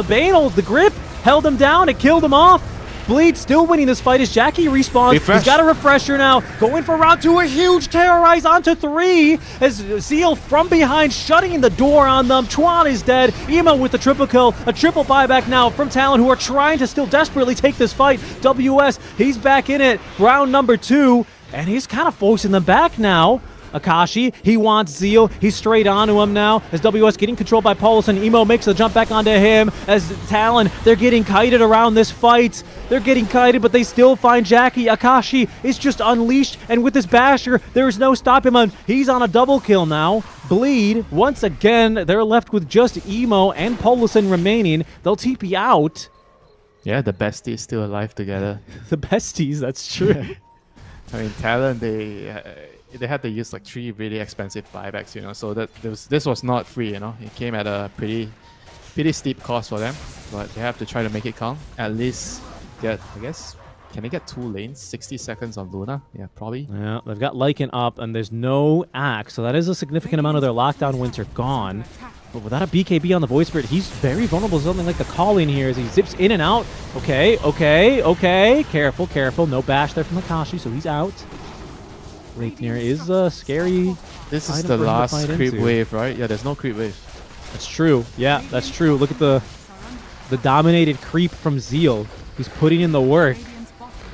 Banal, the grip, held him down. It killed him off. Bleed still winning this fight as Jackie respawns. He's got a refresher now. Going for round 2. A huge terrorize onto 3 as Zeal from behind shutting the door on them. Chuan is dead. Emo with the triple kill. A triple buyback now from Talon, who are trying to still desperately take this fight. WS, he's back in it. Round number 2. And he's kind of forcing them back now. Akashi, he wants Zeal. He's straight onto him now as WS getting controlled by Paulson. Emo makes the jump back onto him as Talon, they're getting kited around this fight. They're getting kited, but they still find Jackie. Akashi is just unleashed, and with this basher, there is no stopping him. He's on a double kill now. Bleed, once again, they're left with just Emo and Paulson remaining. They'll TP out. yeah, the besties still alive together. The besties, that's true. I mean, Talon, they had to use like 3 really expensive buybacks, you know, so that this was not free, you know. It came at a pretty steep cost for them, but they have to try to make it count. At least get, I guess, can they get 2 lanes? 60 seconds on Luna? Yeah, probably. Yeah, they've got Lycan up, and there's no Axe, so that is a significant amount of their lockdown winter gone. But without a BKB on the Void Spirit, he's very vulnerable to something like the Calling here as he zips in and out. Okay. Careful. No bash there from Akashi, so he's out. Leiknir is a scary. This is the last creep wave, right? Yeah, there's no creep wave. That's true. Yeah, that's true. Look at the dominated creep from Zeal. He's putting in the work.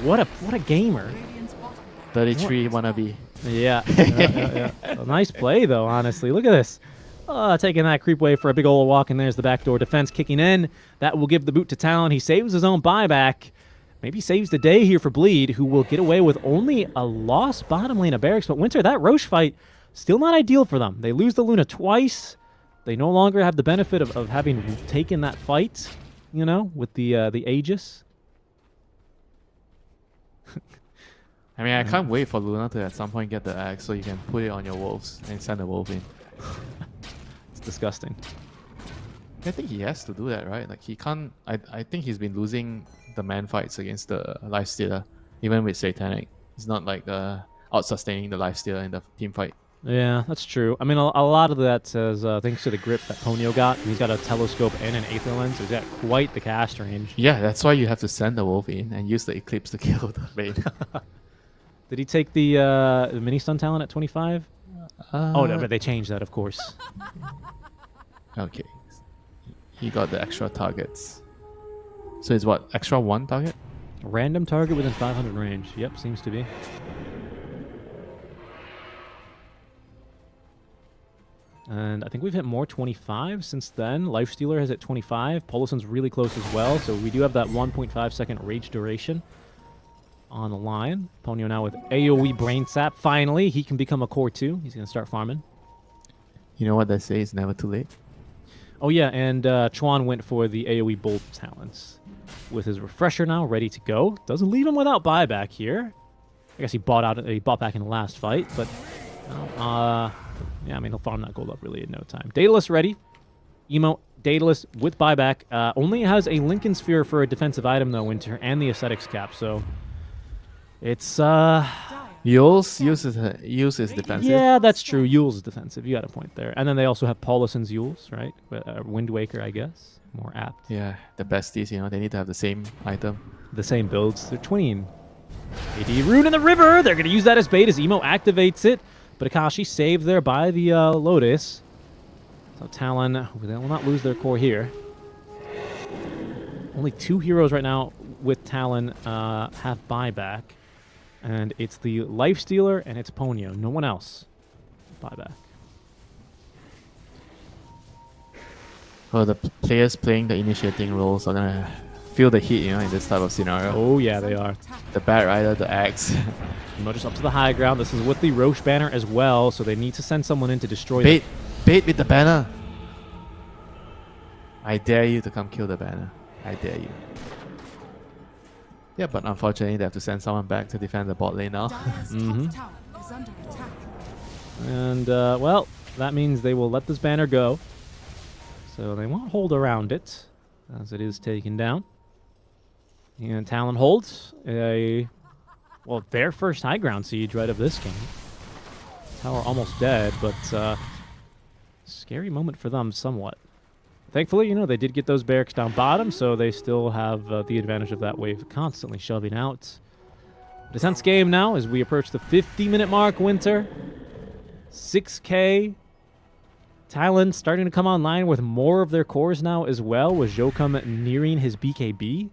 What a gamer. 33 wannabe. Yeah. A nice play though, honestly. Look at this. Taking that creep wave for a big old walk, and there's the backdoor defense kicking in. That will give the boot to Talon. He saves his own buyback. Maybe saves the day here for Bleed, who will get away with only a lost bottom lane of barracks. But Winter, that Roche fight, still not ideal for them. They lose the Luna twice. They no longer have the benefit of having taken that fight, you know, with the Aegis. I mean, I can't wait for Luna to at some point get the axe so you can put it on your wolves and send the wolf in. It's disgusting. I think he has to do that, right? Like, he can't... I think he's been losing the man fights against the lifestealer, even with Satanic. He's not like out-sustaining the lifestealer in the team fight. Yeah, that's true. I mean, a lot of that says thanks to the grip that Ponyo got. He's got a telescope and an Aether Lens, so he's got quite the cast range. Yeah, that's why you have to send the wolf in and use the Eclipse to kill the main. Did he take the mini stun talent at 25? Oh, no, but they changed that, of course. Okay. He got the extra targets. So it's what? Extra 1 target? Random target within 500 range. Yep, seems to be. And I think we've hit more 25 since then. Lifestealer has hit 25. Polison's really close as well, so we do have that 1.5 second rage duration on the line. Ponyo now with AoE Brain Sap. Finally, he can become a core 2. He's going to start farming. You know what they say? It's never too late. Oh yeah, and Chuan went for the AoE Bolt talents. With his refresher now ready to go. Doesn't leave him without buyback here. I guess he bought back in the last fight, but yeah, I mean, he'll farm that gold up really in no time. Daedalus ready. Emo, Daedalus with buyback. Only has a Lincoln Sphere for a defensive item, though, Winter, and the Aesthetics Cap, so it's... Yule's is defensive. Yeah, that's true. Yule's is defensive. You got a point there. And then they also have Pauluson's Yule's, right? Wind Waker, I guess. More apt. Yeah, the besties, you know, they need to have the same item. The same builds. They're twinning. AD Rune in the river. They're going to use that as bait as Emo activates it. But Akashi saved there by the Lotus. So Talon, they will not lose their core here. Only 2 heroes right now with Talon have buyback. And it's the Lifestealer and it's Ponyo. No one else. Buyback. So the players playing the initiating roles are gonna feel the heat, in this type of scenario. Oh yeah, they are. The Bat Rider, the Axe. Emo just up to the high ground. This is with the Roche banner as well, so they need to send someone in to destroy Bait with the banner. I dare you to come kill the banner. I dare you. Yeah, but unfortunately they have to send someone back to defend the bot lane now. Dire's top tower is under attack. And, well, that means they will let this banner go. So they won't hold around it, as it is taken down. And Talon holds their first high ground siege right of this game. Tower almost dead, but scary moment for them somewhat. Thankfully, they did get those barracks down bottom, so they still have the advantage of that wave constantly shoving out. The tense game now as we approach the 50-minute mark, Winter. 6K. Talon starting to come online with more of their cores now as well, with Jokum nearing his BKB.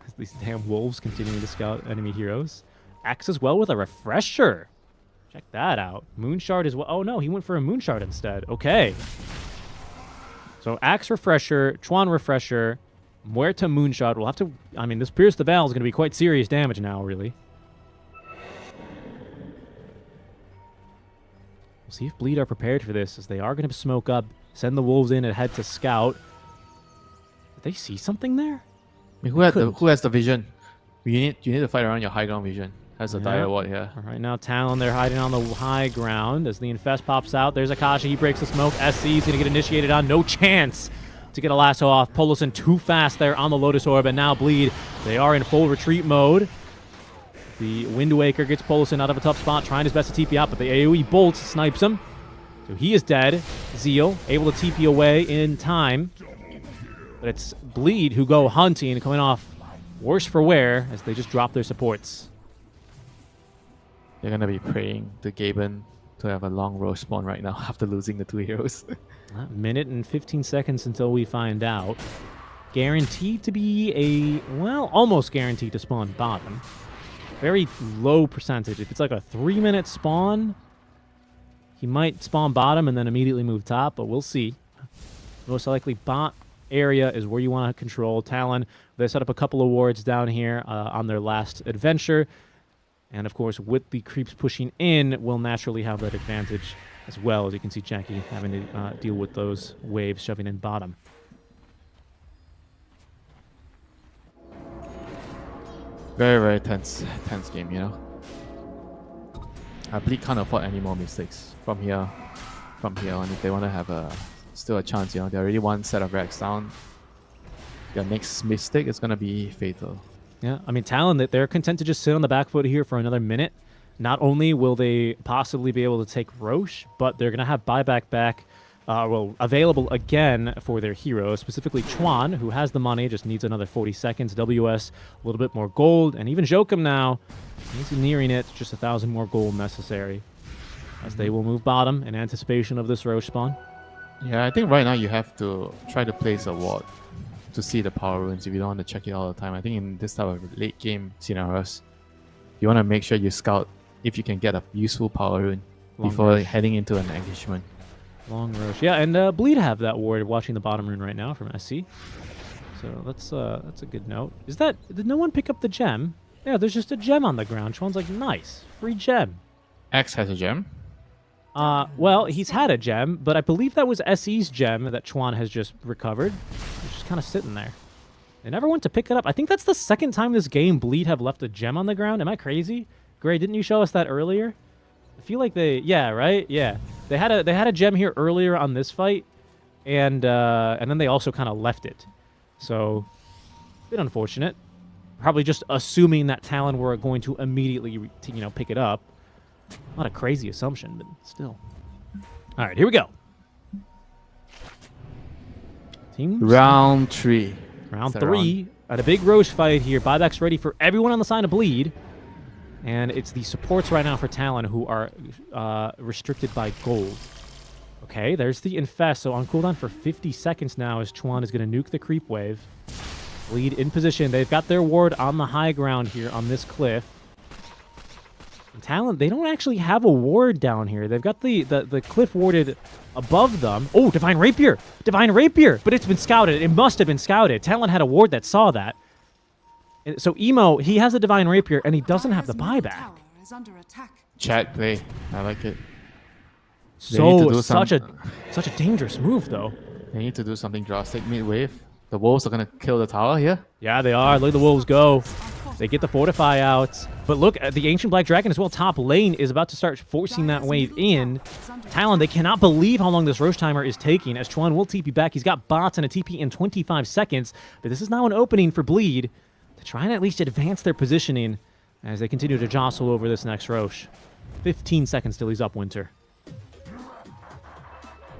As these damn wolves continuing to scout enemy heroes. Axe as well with a refresher. Check that out. Moonshard as well. Oh no, he went for a Moonshard instead. Okay. So Axe refresher, Chuan refresher, Muerta Moonshard. We'll have to... I mean, this Pierce the Veil is going to be quite serious damage now, really. We'll see if Bleed are prepared for this, as they are going to smoke up, send the wolves in and head to scout. Did they see something there? I mean, who has the vision? You need to fight around your high ground vision. That's a dire ward here. Right now, Talon, they're hiding on the high ground. As the Infest pops out, there's Akashi. He breaks the smoke. SC's going to get initiated on. No chance to get a lasso off. Polison too fast there on the Lotus Orb, and now Bleed. They are in full retreat mode. The Wind Waker gets Polison out of a tough spot, trying his best to TP out, but the AoE Bolt snipes him. So he is dead. Zeal able to TP away in time. But it's Bleed who go hunting, coming off worse for wear as they just drop their supports. They're going to be praying to Gaben to have a long row spawn right now after losing the 2 heroes. A minute and 15 seconds until we find out. Guaranteed to be almost guaranteed to spawn bottom. Very low percentage. If it's like a 3-minute spawn, he might spawn bottom and then immediately move top, but we'll see. Most likely bot area is where you want to control. Talon, they set up a couple of wards down here on their last adventure. And of course, with the creeps pushing in, we'll naturally have that advantage as well. As you can see, Jackie having to deal with those waves shoving in bottom. Very, very tense game, Bleed can't afford any more mistakes from here on if they want to have still a chance. They already one set of racks down. Their next mistake is going to be fatal. Yeah, I mean, Talon, they're content to just sit on the back foot here for another minute. Not only will they possibly be able to take Roche, but they're going to have buyback back, available again for their heroes, specifically Chuan, who has the money, just needs another 40 seconds. WS, a little bit more gold, and even Jokum now, he's nearing it, just 1,000 more gold necessary. As they will move bottom in anticipation of this Roche spawn. Yeah, I think right now you have to try to place a ward to see the power runes if you don't want to check it all the time. I think in this type of late game scenarios, you want to make sure you scout if you can get a useful power rune before heading into an engagement. Long Roche. Yeah, and Bleed have that ward watching the bottom rune right now from SC. So that's a good note. Did no one pick up the gem? Yeah, there's just a gem on the ground. Chuan's like, nice, free gem. X has a gem? Well, he's had a gem, but I believe that was SE's gem that Chuan has just recovered. It's just kind of sitting there. They never went to pick it up. I think that's the second time this game Bleed have left a gem on the ground. Am I crazy? Gray, didn't you show us that earlier? I feel like yeah, right? Yeah. They had a gem here earlier on this fight, and then they also kind of left it. So, a bit unfortunate. Probably just assuming that Talon were going to immediately, pick it up. Not a crazy assumption, but still. All right, here we go. Teams. Round 3. Round 3. At a big Roche fight here. Buyback's ready for everyone on the side of Bleed. And it's the supports right now for Talon who are restricted by gold. Okay, there's the Infest. So on cooldown for 50 seconds now as Chuan is going to nuke the creep wave. Bleed in position. They've got their ward on the high ground here on this cliff. And Talon, they don't actually have a ward down here. They've got the cliff warded above them. Oh, Divine Rapier! Divine Rapier! But it's been scouted. It must have been scouted. Talon had a ward that saw that. So Emo, he has a Divine Rapier, and he doesn't have the buyback. Tower is under attack. Chat play. I like it. So such a dangerous move, though. They need to do something drastic mid-wave. The wolves are gonna kill the tower here. Yeah, they are. Look at the wolves go. They get the fortify out. But look, at the Ancient Black Dragon as well. Top lane is about to start forcing that wave in. Talon, they cannot believe how long this Roche timer is taking, as Chuan will TP back. He's got bots and a TP in 25 seconds. But this is now an opening for Bleed to try and at least advance their positioning as they continue to jostle over this next Roche. 15 seconds till he's up, Winter.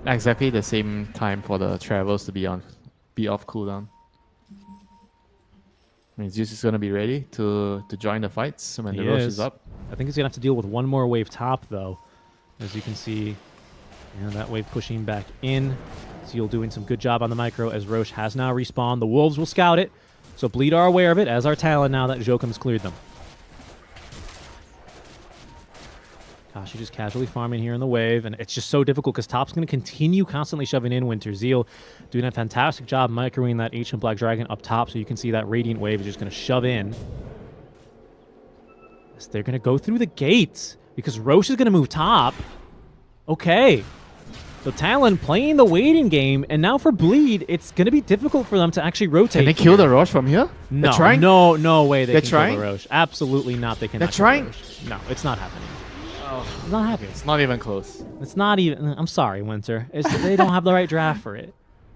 Exactly the same time for the travels to be off cooldown. I mean, Zeus is gonna be ready to join the fights when the Roche is up. I think he's gonna have to deal with one more wave top, though. As you can see, that wave pushing back in. Zeal doing some good job on the micro as Roche has now respawned. The Wolves will scout it, so Bleed are aware of it, as are Talon now that Jokum's cleared them. Kashi just casually farming here in the wave, and it's just so difficult because top's going to continue constantly shoving in Winter. Zeal doing a fantastic job microing that Ancient Black Dragon up top, so you can see that Radiant wave is just going to shove in. So they're going to go through the gates because Roche is going to move top. Okay. So Talon playing the waiting game, and now for Bleed, it's going to be difficult for them to actually rotate. Can they kill the Roche from here? No, They're trying? no way they They're can trying? kill the Roche. Absolutely not. They cannot. They're trying? Kill the Roche. No, it's not happening. It's not happening. It's not even close. It's not even. I'm sorry, Winter. They don't have the right draft for it.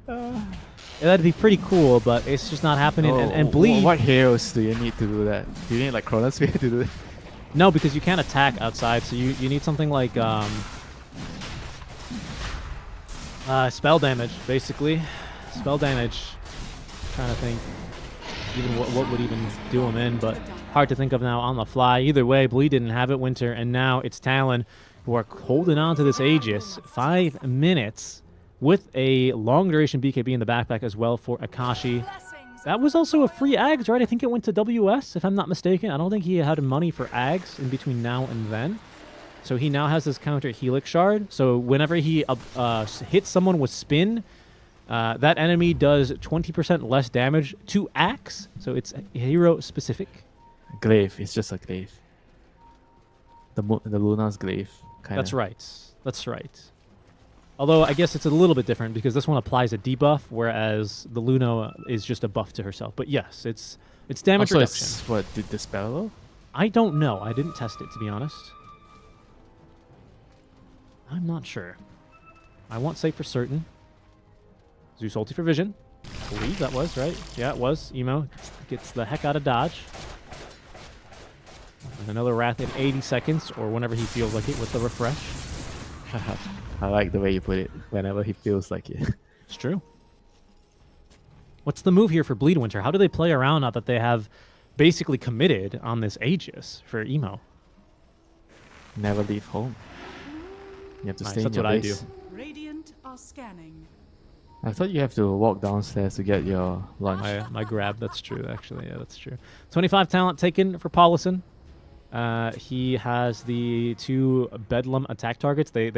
That'd be pretty cool, but it's just not happening. And Bleed. What heroes do you need to do that? Do you need like Chronosphere to do that? No, because you can't attack outside, so you need something like spell damage, basically. Spell damage. Trying to think even what would even do him in, but hard to think of now on the fly. Either way, Bleed didn't have it, Winter, and now it's Talon who are holding on to this Aegis. 5 minutes with a long duration BKB in the backpack as well for Akashi. That was also a free Ags, right? I think it went to WS, if I'm not mistaken. I don't think he had money for Ags in between now and then. So he now has this counter Helix Shard. So whenever he hits someone with Spin, that enemy does 20% less damage to Axe. So it's hero specific. Glaive. It's just a glaive. The Luna's glaive. Kinda. That's right. That's right. Although I guess it's a little bit different because this one applies a debuff, whereas the Luna is just a buff to herself. But yes, it's damage also reduction. It's, what, did dispel though? I don't know. I didn't test it, to be honest. I'm not sure. I won't say for certain. Zeus ulti for vision. I believe that was, right? Yeah, it was. Emo gets the heck out of dodge. And another Wrath in 80 seconds, or whenever he feels like it with the refresh. I like the way you put it. Whenever he feels like it. It's true. What's the move here for Bleed Winter? How do they play around now that they have basically committed on this Aegis for Emo? Never leave home. You have to stay in that's your what base. I do. Radiant are scanning. I thought you have to walk downstairs to get your lunch. My grab, that's true, actually. Yeah, that's true. 25 talent taken for Paulison. He has the 2 Bedlam attack targets. They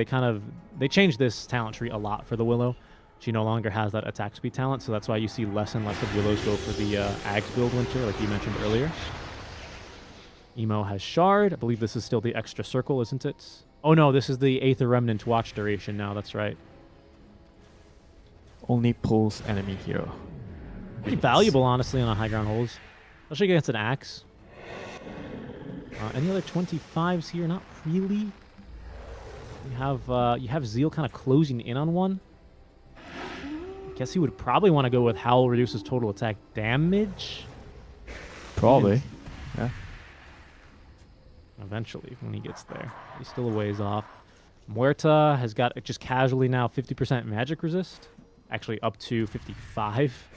changed this talent tree a lot for the Willow. She no longer has that attack speed talent, so that's why you see less and less of Willows go for the Ags build Winter, like you mentioned earlier. Emo has Shard. I believe this is still the extra circle, isn't it? Oh no, this is the Aether Remnant watch duration now, that's right. Only pulls enemy hero. Pretty valuable, honestly, on a high ground holds. Especially against an Axe. Any other 25s here? Not really. You have Zeal kind of closing in on one. I guess he would probably want to go with Howl reduces total attack damage. Probably. Yeah. Eventually, when he gets there. He's still a ways off. Muerta has got just casually now 50% magic resist. Actually up to 55.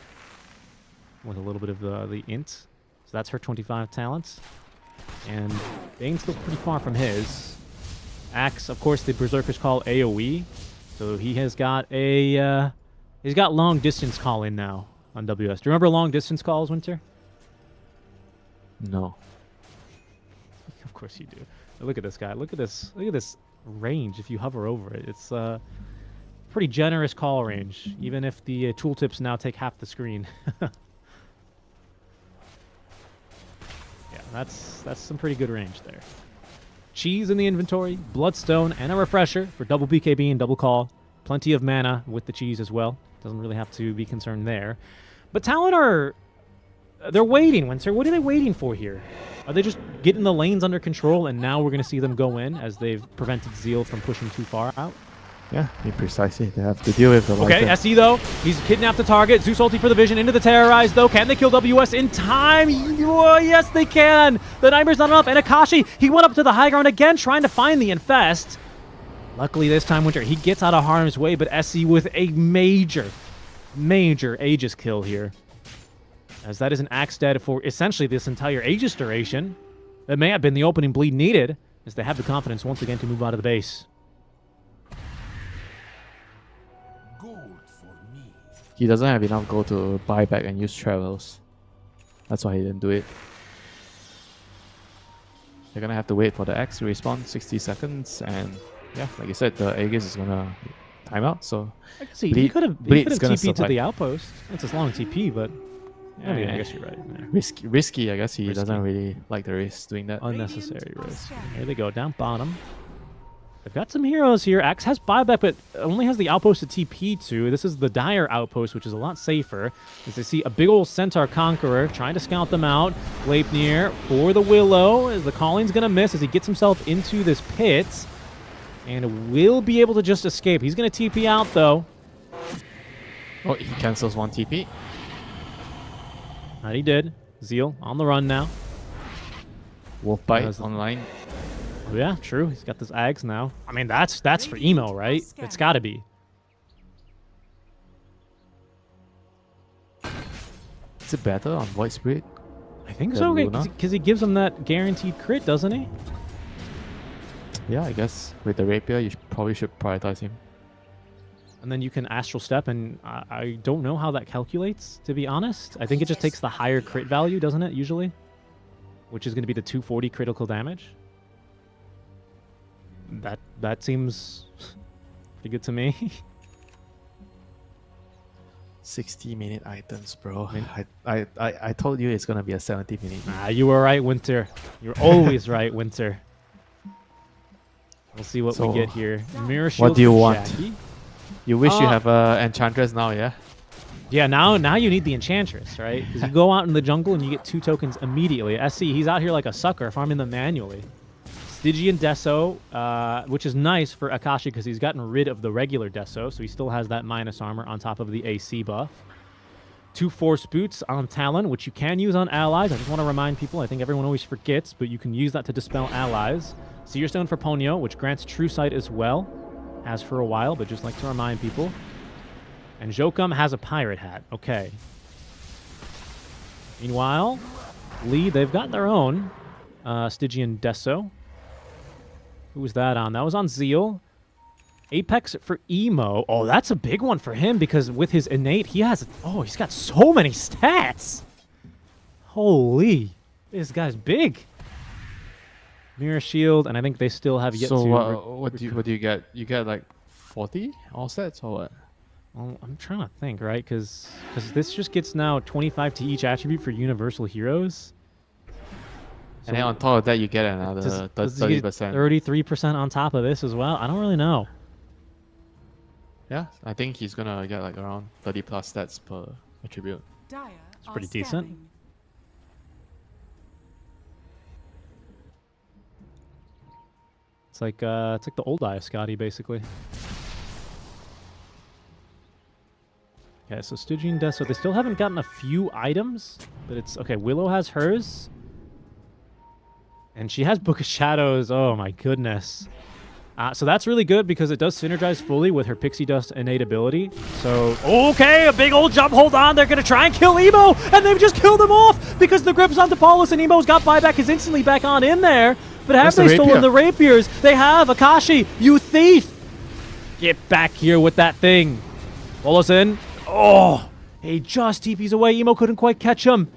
With a little bit of the int. So that's her 25 talents. And Bane's still pretty far from his. Axe, of course, the Berserker's Call AoE. So he has got a... he's got long distance call in now on WS. Do you remember long distance calls, Winter? No. Of course you do. Look at this guy. Look at this range if you hover over it. pretty generous call range, even if the tooltips now take half the screen. Yeah, that's some pretty good range there. Cheese in the inventory, Bloodstone, and a refresher for double BKB and double call. Plenty of mana with the cheese as well. Doesn't really have to be concerned there. But Talon they're waiting, Winter. What are they waiting for here? Are they just getting the lanes under control and now we're going to see them go in as they've prevented Zeal from pushing too far out? Yeah, precisely. They have to deal with the Okay, SE though, he's kidnapped the target. Zeus ulti for the vision into the Terrorize though. Can they kill WS in time? Oh, yes, they can. The Nightmare's not enough. And Akashi, he went up to the high ground again trying to find the Infest. Luckily this time, Winter, he gets out of harm's way, but SE with a major Aegis kill here. As that is an axe dead for essentially this entire Aegis duration. That may have been the opening bleed needed, as they have the confidence once again to move out of the base. He doesn't have enough gold to buy back and use travels. That's why he didn't do it. They're gonna have to wait for the X to respawn 60 seconds, and yeah, like you said, the Aegis is gonna time out. So I guess he could have TP'd to the outpost. It's a long TP, but yeah, I guess you're right. Yeah. Risky. I guess he doesn't really like the risk doing that. Unnecessary risk. Here they go down bottom. They've got some heroes here. Axe has buyback, but only has the outpost to TP to. This is the Dire outpost, which is a lot safer. As they see a big old Centaur Conqueror trying to scout them out. Leipnir for the Willow, as the calling's going to miss as he gets himself into this pit. And will be able to just escape. He's going to TP out, though. Oh, he cancels one TP. That he did. Zeal on the run now. Wolfbite online. Yeah, true. He's got this Ags now. I mean, that's for emo, right? It's got to be. Is it better on Void Spirit? I think so, because he gives him that guaranteed crit, doesn't he? Yeah, I guess with the Rapier, you probably should prioritize him. And then you can Astral Step, and I don't know how that calculates, to be honest. I think it just takes the higher crit value, doesn't it, usually? Which is going to be the 240 critical damage. That seems pretty good to me. 60-minute items, bro. I told you it's gonna be a 70-minute. Ah, you were right, Winter. You're always right, Winter. We'll see what we get here. Mirror Shield. What do you want? Shaggy. You wish you have Enchantress now, yeah? Yeah, now you need the Enchantress, right? Because you go out in the jungle and you get 2 tokens immediately. SC, he's out here like a sucker, farming them manually. Stygian Deso, which is nice for Akashi because he's gotten rid of the regular Deso, so he still has that minus armor on top of the AC buff. 2 Force Boots on Talon, which you can use on allies. I just want to remind people, I think everyone always forgets, but you can use that to dispel allies. Seer Stone for Ponyo, which grants True Sight as well. Has for a while, but just like to remind people. And Jokum has a Pirate Hat. Okay. Meanwhile, Lee, they've got their own Stygian Deso. Who was that on? That was on Zeal. Apex for Emo. Oh, that's a big one for him because with his innate, he's got so many stats. Holy. This guy's big. Mirror Shield, and I think they still have yet to... So what do you get? You get like 40 all sets or what? Well, I'm trying to think, right? Because this just gets now 25 to each attribute for Universal Heroes. And then on top of that, you get another 30%. 33% on top of this as well? I don't really know. Yeah, I think he's going to get like around 30 plus stats per attribute. It's pretty decent. It's like the old Eye of Scotty, basically. Okay, so Stygian Deso, they still haven't gotten a few items, but it's... Okay, Willow has hers. And she has Book of Shadows. Oh my goodness. So that's really good because it does synergize fully with her Pixie Dust innate ability. So, okay, a big old jump. Hold on. They're going to try and kill Emo. And they've just killed him off because the grip's onto Paulus and Emo's got buyback is instantly back on in there. But have they stolen the rapiers? They have. Akashi, you thief. Get back here with that thing. Paulus in. Oh, he just TPs away. Emo couldn't quite catch him.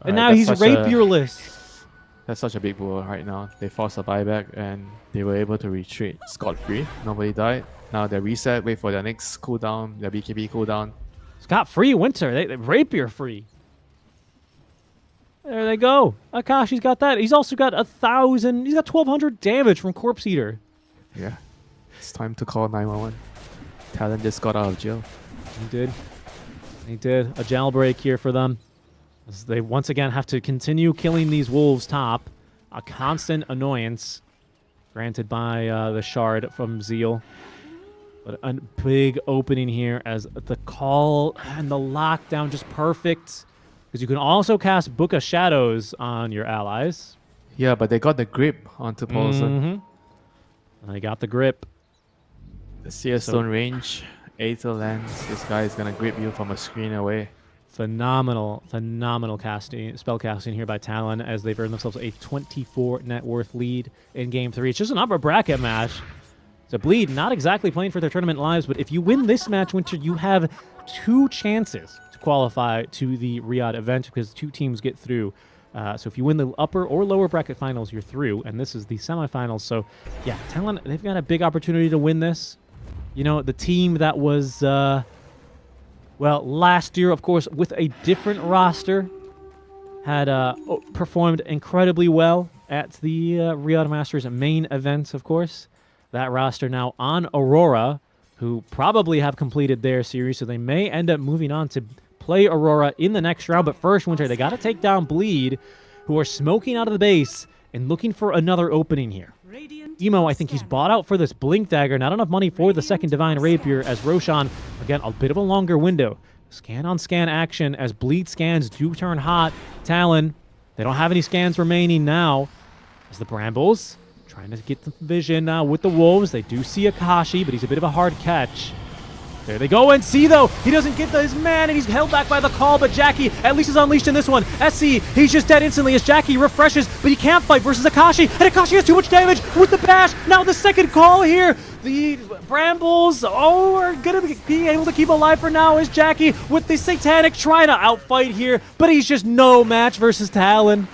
And now he's rapierless. That's such a big blow right now. They forced a buyback and they were able to retreat scot-free. Nobody died. Now they reset, wait for the next cooldown, the BKB cooldown. Scott free Winter. They Rapier free. There they go. Akashi's got that. He's also got 1,000. He's got 1,200 damage from Corpse Eater. Yeah. It's time to call 911. Talon just got out of jail. He did. He did. A jailbreak here for them. As they once again have to continue killing these wolves top. A constant annoyance granted by the shard from Zeal. But a big opening here as the call and the lockdown just perfect. Because you can also cast Book of Shadows on your allies. Yeah, but they got the grip onto Paulson. And they got the grip. The Seer Stone range, Aether Lens. This guy is going to grip you from a screen away. Phenomenal spell casting here by Talon as they've earned themselves a 24 net worth lead in Game 3. It's just an upper bracket match. So Bleed not exactly playing for their tournament lives, but if you win this match, Winter, you have 2 chances to qualify to the Riyadh event because 2 teams get through. So if you win the upper or lower bracket finals, you're through, and this is the semifinals. So yeah, Talon, they've got a big opportunity to win this. You know, the team that was, well, last year, of course, with a different roster, had performed incredibly well at the Riyadh Masters main event, of course. That roster now on Aurora, who probably have completed their series, so they may end up moving on to play Aurora in the next round. But first, Winter, they got to take down Bleed, who are smoking out of the base and looking for another opening here. Emo, I think he's bought out for this Blink Dagger. Not enough money for the second Divine Rapier as Roshan, again, a bit of a longer window. Scan on scan action as Bleed scans do turn hot. Talon, they don't have any scans remaining now as the Brambles trying to get the vision with the Wolves. They do see Akashi, but he's a bit of a hard catch. There they go, and see though, he doesn't get his man, and he's held back by the call, but Jackie at least is unleashed in this one. SC, he's just dead instantly as Jackie refreshes, but he can't fight versus Akashi, and Akashi has too much damage with the bash. Now the second call here. The Brambles, are going to be able to keep alive for now as Jackie with the Satanic trying to outfight here, but he's just no match versus Talon.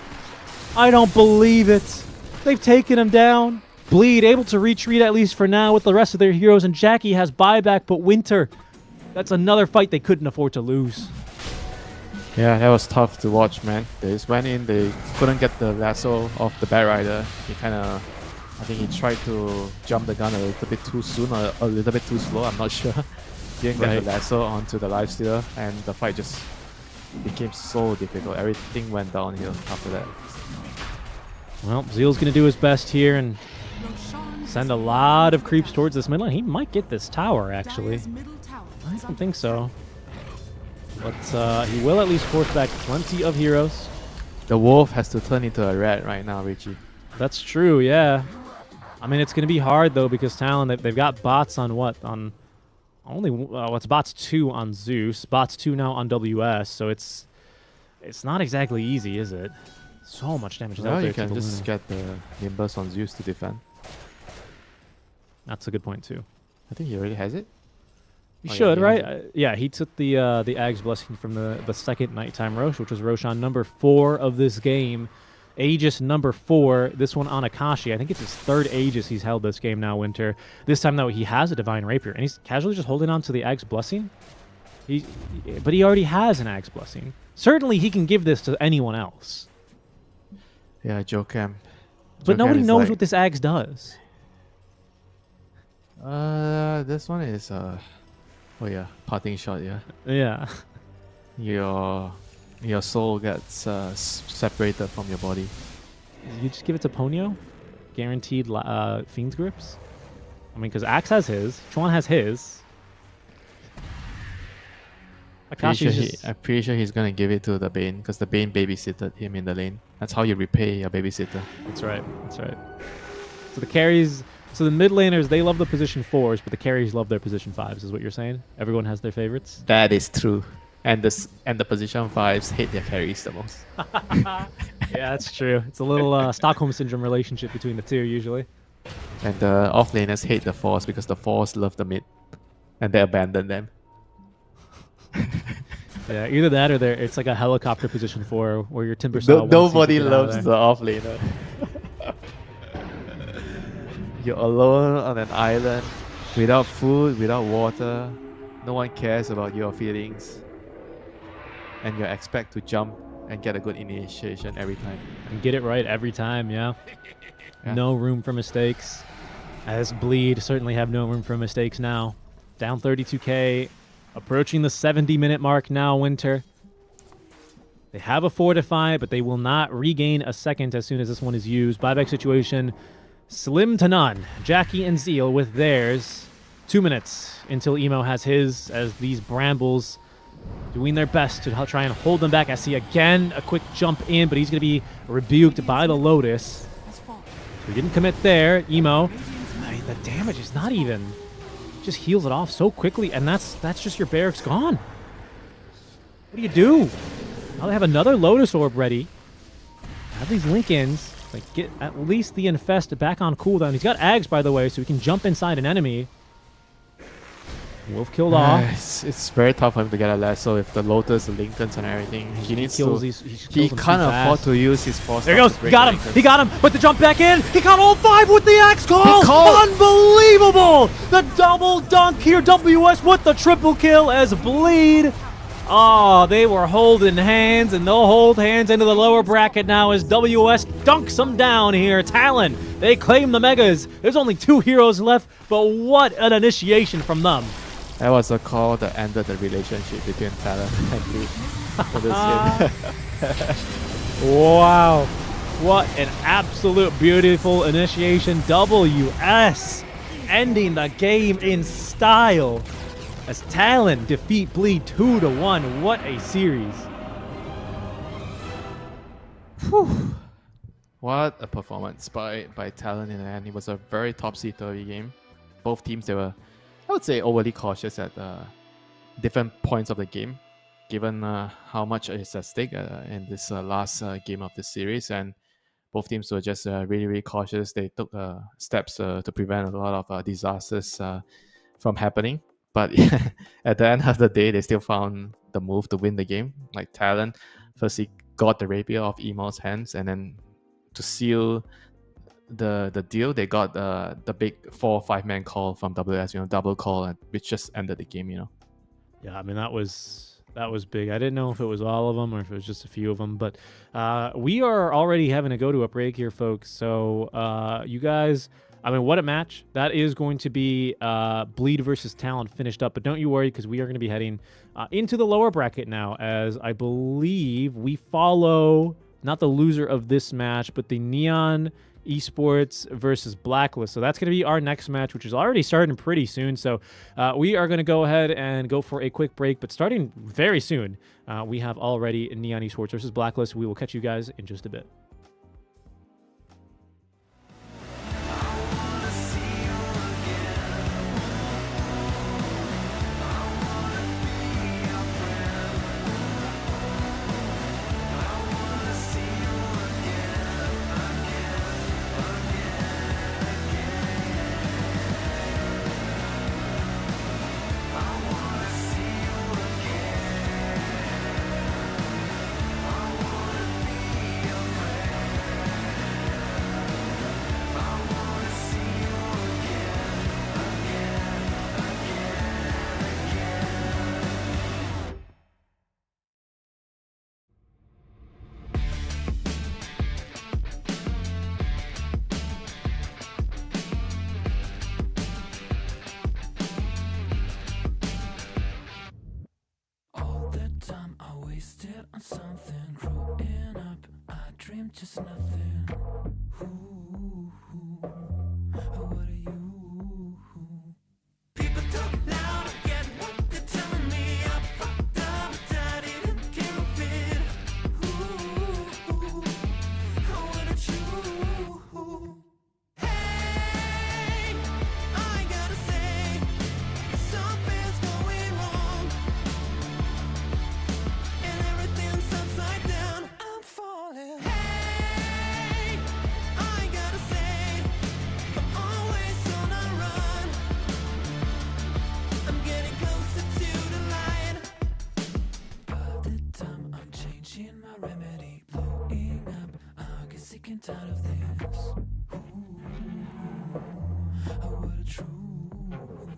I don't believe it. They've taken him down. Bleed able to retreat at least for now with the rest of their heroes, and Jackie has buyback, but Winter, that's another fight they couldn't afford to lose. Yeah, that was tough to watch, man. They just went in, they couldn't get the lasso off the Bat Rider. He kind of, I think he tried to jump the gun a little bit too soon or a little bit too slow, I'm not sure. Didn't get the lasso onto the Lifestealer, and the fight just became so difficult. Everything went downhill after that. Well, Zeal's going to do his best here and send a lot of creeps towards this mid lane. He might get this tower, actually. I don't think so. But he will at least force back plenty of heroes. The wolf has to turn into a rat right now, Richie. That's true, yeah. I mean, it's going to be hard, though, because Talon, they've got bots on what? On only, what's bots 2 on Zeus, bots 2 now on WS, so it's not exactly easy, is it? So much damage is out there. You can just get the Nimbus on Zeus to defend. That's a good point, too. I think he already has it. He should, right? Yeah, he took the Ag's Blessing from the second Nighttime Rosh, which was Roshan number 4 of this game. Aegis number 4, this one on Akashi. I think it's his 3rd Aegis he's held this game now, Winter. This time, though, he has a Divine Rapier, and he's casually just holding on to the Ag's Blessing. But he already has an Ag's Blessing. Certainly, he can give this to anyone else. Yeah, Joe Camp. But nobody knows what this Ags does. This one is oh yeah, parting shot. Yeah. Yeah. Your soul gets separated from your body. You just give it to Ponyo, guaranteed Fiend's grips. I mean, because Axe has his, Chuan has his. I'm pretty sure he's gonna give it to the Bane because the Bane babysitted him in the lane. That's how you repay your babysitter. That's right. That's right. So the carries, so the mid laners, they love the position 4s, but the carries love their position 5s. Is what you're saying? Everyone has their favorites. That is true. And the position 5s hate their carries the most. Yeah, that's true. It's a little Stockholm syndrome relationship between the two usually. And the off laners hate the 4s because the 4s love the mid, and they abandon them. Yeah, either that or it's like a helicopter position 4 where your Timber Saw nobody loves the off laner. You're alone on an island Without food, without water, no one cares about your feelings. And you expect to jump and get a good initiation every time. And get it right every time, yeah. Yeah. No room for mistakes. As Bleed certainly have no room for mistakes now. Down 32k, approaching the 70-minute mark now, Winter. They have a fortify, but they will not regain a second as soon as this one is used. Buyback situation, slim to none. Jackie and Zeal with theirs. 2 minutes until Emo has his, as these Brambles doing their best to try and hold them back. I see again a quick jump in, but he's going to be rebuked by the Lotus. So he didn't commit there. Emo, the damage is not even. Just heals it off so quickly, and that's just your barracks gone. What do you do? Now they have another Lotus Orb ready. Have these Link-ins. Like, get at least the Infest back on cooldown. He's got Ags, by the way, so he can jump inside an enemy. Wolf killed off. It's very tough for him to get a lasso with the Lotus, the Lincolns, and everything. He needs to. He can't afford to use his force. There he goes. He got him. He got him. But the jump back in. He got all 5 with the axe call. Unbelievable. The double dunk here. WS with the triple kill as Bleed. Oh, they were holding hands, and they'll hold hands into the lower bracket now as WS dunks them down here. Talon, they claim the Megas. There's only 2 heroes left, but what an initiation from them. That was a call that ended the relationship between Talon and Bleed for this game. Wow. What an absolute beautiful initiation. WS ending the game in style as Talon defeat Bleed 2-1. What a series. Whew. What a performance by Talon in the end. It was a very topsy-turvy game. Both teams, they were, I would say, overly cautious at different points of the game, given how much is at stake in this last game of the series. And both teams were just really, really cautious. They took steps to prevent a lot of disasters from happening. But at the end of the day, they still found the move to win the game. Like Talon, first he got the rapier off Emo's hands, and then to seal the deal, they got the big 4 or 5 man call from WS, double call, and which just ended the game, Yeah, I mean, that was big. I didn't know if it was all of them or if it was just a few of them, but we are already having to go to a break here, folks. So you guys, I mean, what a match. That is going to be Bleed versus Talon finished up, but don't you worry, because we are going to be heading into the lower bracket now, as I believe we follow not the loser of this match, but the Neon Esports versus Blacklist. So that's going to be our next match, which is already starting pretty soon. So we are going to go ahead and go for a quick break, but starting very soon, we have already Neon Esports versus Blacklist. We will catch you guys in just a bit. On something growing up, I dreamed just nothing. Ooh, what are you? People talk loud, I get what they're telling me. I fucked up, I didn't give a bit. Ooh, what a true. Hey, I gotta say, something's going wrong. Everything's upside down, I'm falling. Hey, I gotta say, I'm always on a run. I'm getting closer to the light. By the time I'm changing my remedy, blowing up, I get sick and tired of this. Ooh, what a true.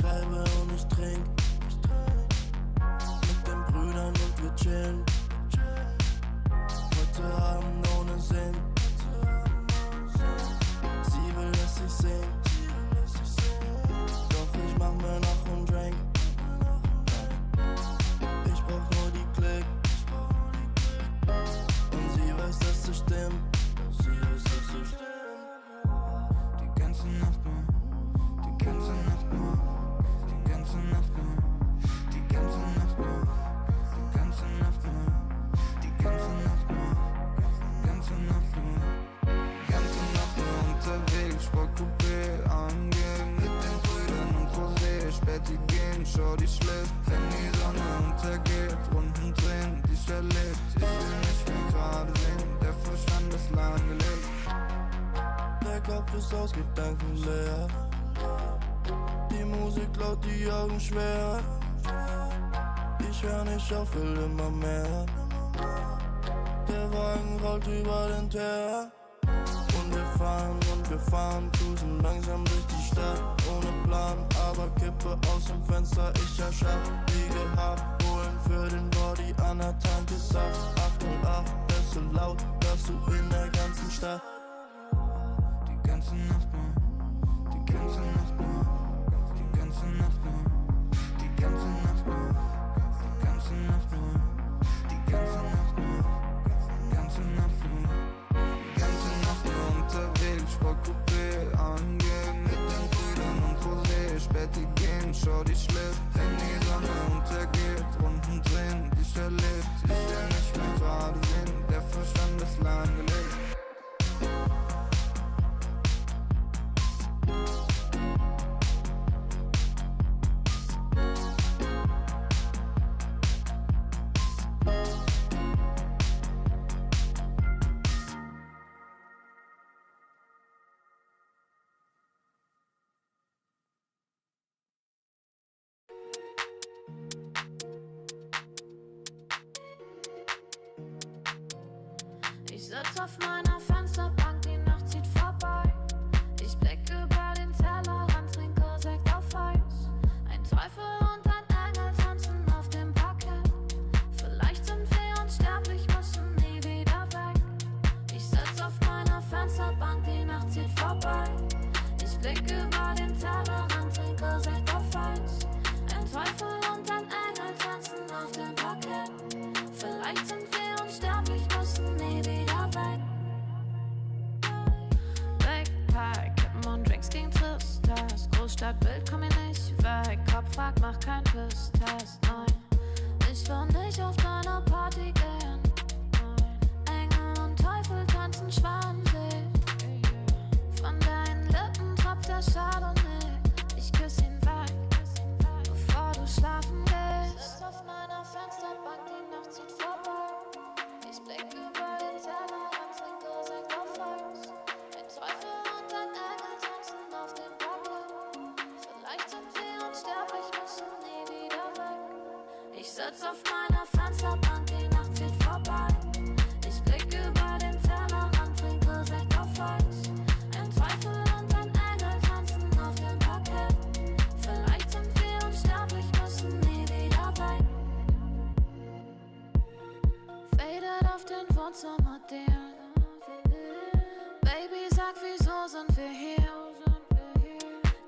schreibe und ich trink. Mit den Brüdern und wir chillen. Heute Abend ohne Sinn. Sie will, dass ich sing. Doch ich mach mir noch einen Drink. Ich brauch nur die Klick. Und sie weiß, dass es stimmt. Die ganze Nacht nur. Die ganze Nacht nur. Die ganze Nacht nur. Die ganze Nacht nur. Die ganze Nacht nur. Die ganze Nacht nur. Die ganze Nacht nur. Die ganze Nacht nur unterwegs. Sportcoupé angehen. Mit den Brüdern und Rosé. Späti gehen, schau die schläft. Wenn die Sonne untergeht. Runden drehen, die ich erlebt. Ich will nicht mehr gerade sehen. Der Verstand ist lahmgelegt. Der Kopf ist aus Gedanken leer. Die Musik laut, die Augen schwer. Ich hör nicht auf, will immer mehr. Der Wagen rollt über den Teer. Und wir fahren, cruisen langsam durch die Stadt. Ohne Plan, aber Kippe aus dem Fenster, ich erschaff. Wie gehabt, holen für den Body an der Tanke Saft. 808, das ist so laut, dass du in der ganzen Stadt. Die ganze Nacht nur, die ganze Nacht nur, die ganze Nacht nur, die ganze Nacht nur, die ganze Nacht nur, die ganze Nacht nur, die ganze Nacht nur, die ganze Nacht nur unterwegs, Sportcoupé angehen, mit den Brüdern und Rosé, Späti gehen, schau die schläft, wenn die Sonne untergeht, Runden drehen, die ich erlebt, ich will nicht mehr gerade sehen, der Verstand ist lahmgelegt. Ich sitz auf meiner Fensterbank, die Nacht zieht vorbei. Ich blick über den Tellerrand, trinke Sekt auf Eis. Ein Teufel und ein Engel tanzen auf dem Parkett. Vielleicht sind wir unsterblich, müssen nie wieder weg. Ich sitz auf meiner Fensterbank, die Nacht zieht vorbei. Ich blick über den Tellerrand, trinke Sekt auf Eis. Ein Teufel und ein Engel tanzen auf dem Parkett. Vielleicht sind wir unsterblich, müssen nie wieder weg. Backpack, Kippen und Drinks gegen Tristesse. Großstadtbild, komm ich nicht weg. Kopf fragt, mach kein Pisstest, nein. Ich will nicht auf deine Party gehen, nein. Engel und Teufel tanzen schwanzig. Von deinen Lippen tropft der Chardonnay. Ich küss ihn weg, bevor du schlafen gehst. Sitz auf meiner Fensterbank, die Nacht zieht vorbei. Ich blick über den Tellerrand, trinke Sekt auf Eis. Ein Teufel und ein Engel tanzen auf dem Parkett. Vielleicht sind wir unsterblich, müssen nie wieder weg. Ich sitz auf meiner Fensterbank, die Nacht zieht vorbei. Ich blick über den Tellerrand, trinke Sekt auf Eis. Ein Teufel und ein Engel tanzen auf dem Parkett. Vielleicht sind wir unsterblich, müssen nie wieder weg. Faded auf den Wohnzimmerdielen. Baby, sag, wieso sind wir hier?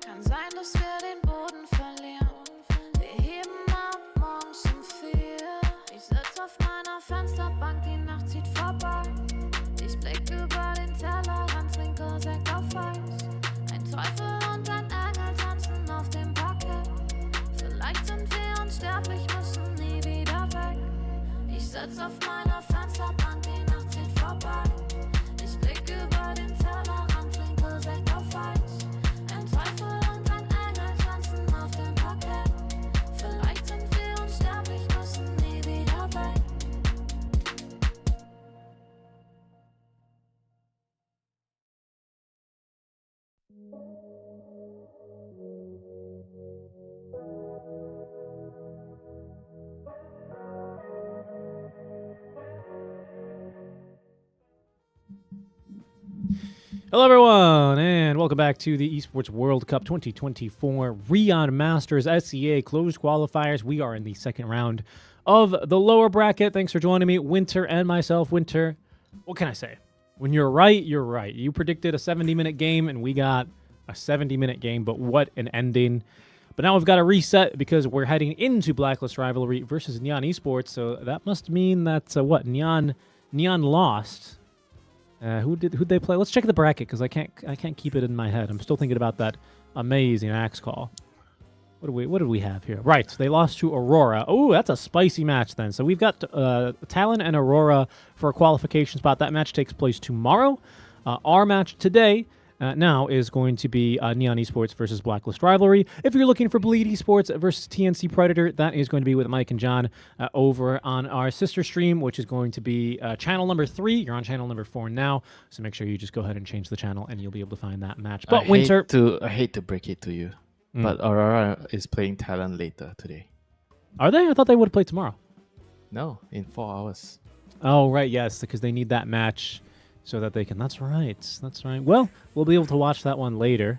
Kann sein, dass wir den Boden verlieren. Wir heben ab morgens um 4. Ich sitz auf meiner Fensterbank, die Nacht zieht vorbei. Ich blick über den Tellerrand, trinke Sekt auf Eis. Ein Teufel und ein Engel tanzen auf dem Parkett. Vielleicht sind wir unsterblich, müssen nie wieder weg. Ich sitz auf meiner Fensterbank, die Nacht zieht vorbei. Ich blick über den Tellerrand, trinke Sekt auf Eis. Ein Teufel und ein Engel tanzen auf dem Parkett. Vielleicht sind wir unsterblich, müssen nie wieder weg. Hello, everyone, and welcome back to the Esports World Cup 2024 Rion Masters SCA closed qualifiers. We are in the second round of the lower bracket. Thanks for joining me, Winter and myself. Winter, what can I say? When you're right, you're right. You predicted a 70-minute game, and we got a 70-minute game, but what an ending. But now we've got to reset because we're heading into Blacklist Rivalry versus Neon Esports, so that must mean that, Neon lost. Who'd they play? Let's check the bracket because I can't keep it in my head. I'm still thinking about that amazing axe call. What did we have here? Right, they lost to Aurora. Oh, that's a spicy match then. So we've got Talon and Aurora for a qualification spot. That match takes place tomorrow. Our match today now is going to be Neon Esports versus Blacklist Rivalry. If you're looking for Bleed Esports versus TNC Predator, that is going to be with Mike and John over on our sister stream, which is going to be channel number 3. You're on channel number 4 now, so make sure you just go ahead and change the channel, and you'll be able to find that match. But I hate to break it to you, but Aurora is playing Talon later today. Are they? I thought they would play tomorrow. No, in 4 hours. Oh, right, yes, because they need that match so that they can... That's right. Well, we'll be able to watch that one later,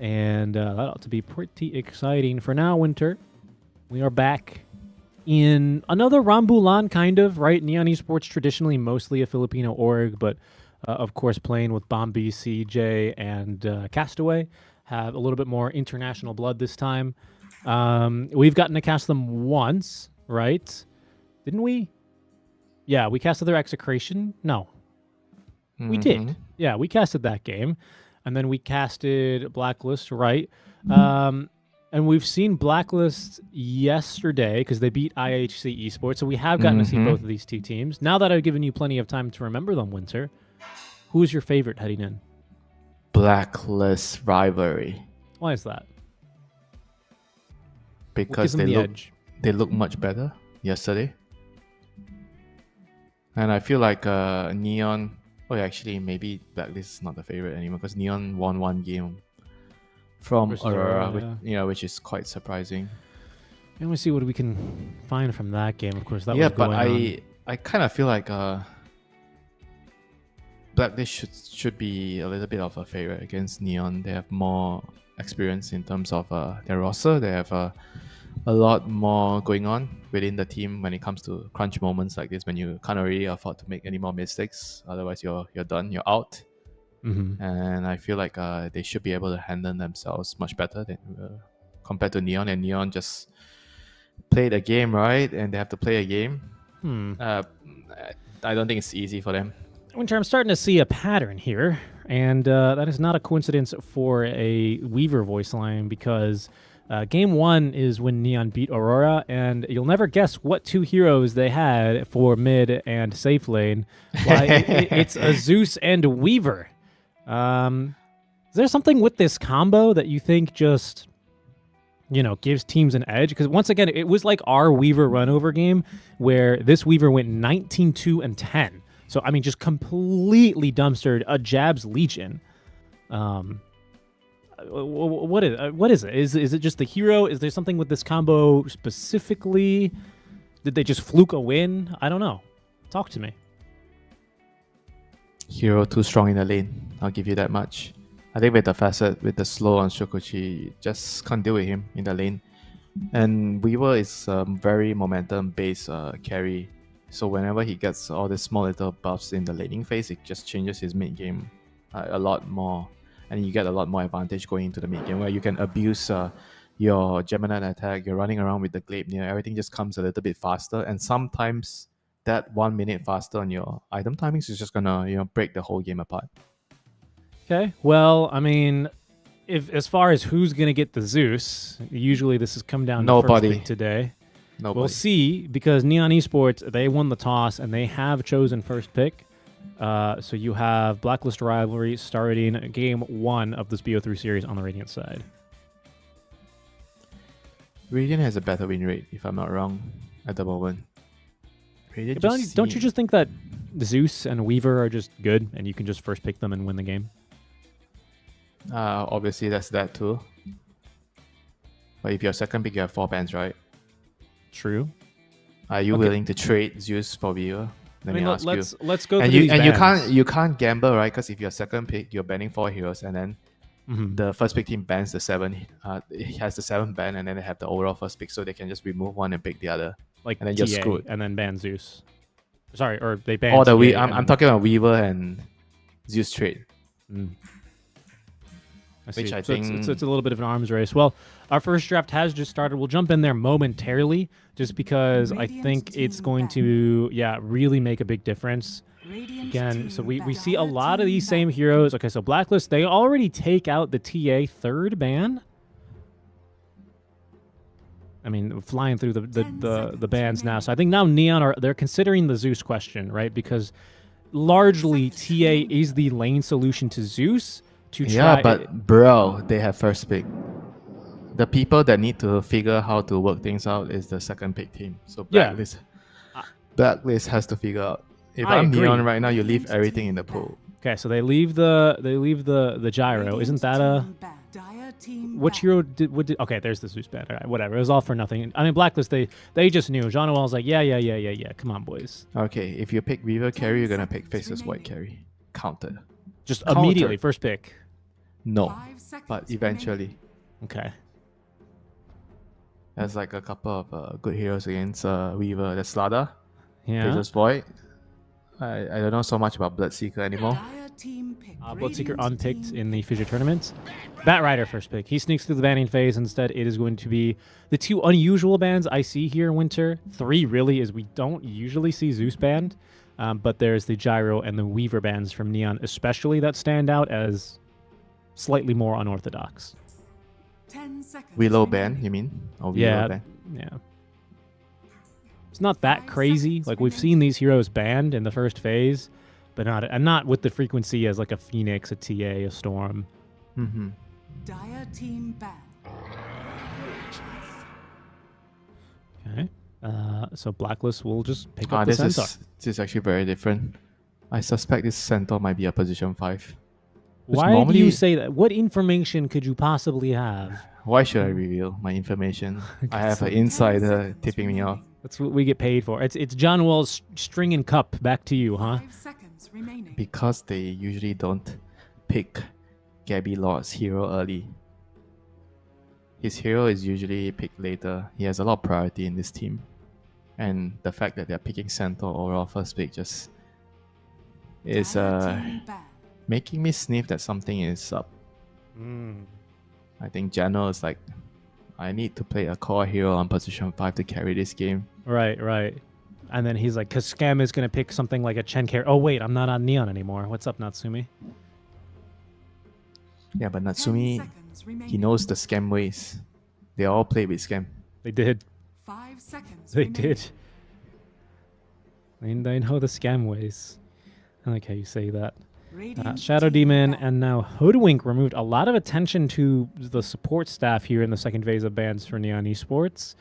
and that ought to be pretty exciting. For now, Winter, we are back in another Rambulan, kind of, right? Neon Esports, traditionally mostly a Filipino org, but of course playing with Bombi, CJ, and Castaway, have a little bit more international blood this time. We've gotten to cast them once, right? Didn't we? Yeah, we casted their Execration. No. We did. Yeah, we casted that game. And then we casted Blacklist, right? And we've seen Blacklist yesterday because they beat IHC Esports. So we have gotten to see both of these two teams. Now that I've given you plenty of time to remember them, Winter, who's your favorite heading in? Blacklist Rivalry. Why is that? Because they look much better yesterday. And I feel like Neon... Oh, actually, maybe Blacklist is not the favorite anymore because Neon won one game from Aurora, which is quite surprising. And we see what we can find from that game. Of course, that was but going on. I kind of feel like Blacklist should be a little bit of a favorite against Neon. They have more experience in terms of their roster. They have a lot more going on within the team when it comes to crunch moments like this, when you can't really afford to make any more mistakes. Otherwise, you're done. You're out. And I feel like they should be able to handle themselves much better than compared to Neon. And Neon just play the game, right? And they have to play a game. I don't think it's easy for them. Winter, I'm starting to see a pattern here, and that is not a coincidence for a Weaver voice line because Game 1 is when Neon beat Aurora, and you'll never guess what two heroes they had for mid and safe lane. Why, it's a Zeus and a Weaver. Is there something with this combo that you think just, gives teams an edge? Because once again, it was like our Weaver runover game where this Weaver went 19-2-10. So, I mean, just completely dumpstered a Jab's Legion. What is it? Is it just the hero? Is there something with this combo specifically? Did they just fluke a win? I don't know. Talk to me. Hero too strong in the lane. I'll give you that much. I think with the facet, with the slow on Shokochi, just can't deal with him in the lane. And Weaver is a very momentum-based carry. So whenever he gets all these small little buffs in the laning phase, it just changes his mid-game a lot more. And you get a lot more advantage going into the mid-game where you can abuse your Gemini attack, you're running around with the Gleipnir, everything just comes a little bit faster. And sometimes that 1 minute faster on your item timings is just gonna, break the whole game apart. Okay, well, I mean, if as far as who's gonna get the Zeus, usually this has come down to first pick today. Nobody. We'll see, because Neon Esports, they won the toss and they have chosen first pick. So you have Blacklist Rivalry starting game 1 of this BO3 series on the Radiant side. Radiant has a better win rate, if I'm not wrong, at the moment. Don't you just think that Zeus and Weaver are just good and you can just first pick them and win the game? Obviously, that's that too. But if you're second pick, you have 4 bans, right? True. Are you willing to trade Zeus for Weaver? Let I mean, me ask you. let's go And through these you bans. can't gamble, right? Because if you're second pick, you're banning 4 heroes, and then the first pick team bans the 7. It has the 7 ban, and then they have the overall first pick, so they can just remove one and pick the other. Like and then TA, you're screwed. and then ban Zeus. Sorry, or they ban. Or TA I'm talking about Weaver and Zeus trade. I see. Which I So think it's a little bit of an arms race. Well, our first draft has just started. We'll jump in there momentarily, just because I think it's going to really make a big difference. Again, so we see a lot of these same heroes. Okay, so Blacklist, they already take out the TA third ban. I mean, flying through the bans now. So I think now Neon they're considering the Zeus question, right? Because largely TA is the lane solution to Zeus. But bro, they have first pick. The people that need to figure how to work things out is the second pick team. So Blacklist has to figure out. If I'm Neon right now, you leave everything in the pool. Okay, so they leave the gyro. Isn't that a what hero did okay, there's the Zeus ban. All right, whatever. It was all for nothing. I mean, Blacklist, they just knew. Jean Noel's like, yeah. Come on, boys. Okay, if you pick Weaver carry, you're gonna pick Faceless White carry. Counted. Just immediately, first pick. No, but eventually. Okay. There's like a couple of good heroes against Weaver. There's Slada. Yeah. Faceless Void. I don't know so much about Bloodseeker anymore. Bloodseeker unpicked in the Fissure tournament. Bat Rider first pick. He sneaks through the banning phase. Instead, it is going to be the 2 unusual bans I see here in Winter. 3 really is we don't usually see Zeus banned. But there's the Gyro and the Weaver bans from Neon especially that stand out as slightly more unorthodox. 10 seconds. Willow ban, you mean? Or Willow ban? Yeah. It's not that crazy. Like, we've seen these heroes banned in the first phase, but not with the frequency as like a Phoenix, a TA, a Storm. Dire team ban. Okay. So Blacklist will just pick up the this Centaur. This is actually very different. I suspect this Centaur might be a position 5. Why do you say that? What information could you possibly have? Why should I reveal my information? I have an insider tipping me off. That's what we get paid for. It's John Wall's string and cup. Back to you, huh? 5 seconds remaining. Because they usually don't pick Gabby Lord's hero early. His hero is usually picked later. He has a lot of priority in this team. And the fact that they're picking Centaur overall first pick just is making me sniff that something is up. I think Jano is like, I need to play a core hero on position 5 to carry this game. Right. And then he's like, because Scam is going to pick something like a Chen carry. Oh, wait, I'm not on Neon anymore. What's up, Natsumi? Yeah, but Natsumi, he knows the Scam ways. They all play with Scam. They did. 5 seconds They remaining. did. They know the Scam ways. I like how you say that. Shadow Demon and now Hoodwink removed a lot of attention to the support staff here in the second phase of bans for Neon Esports.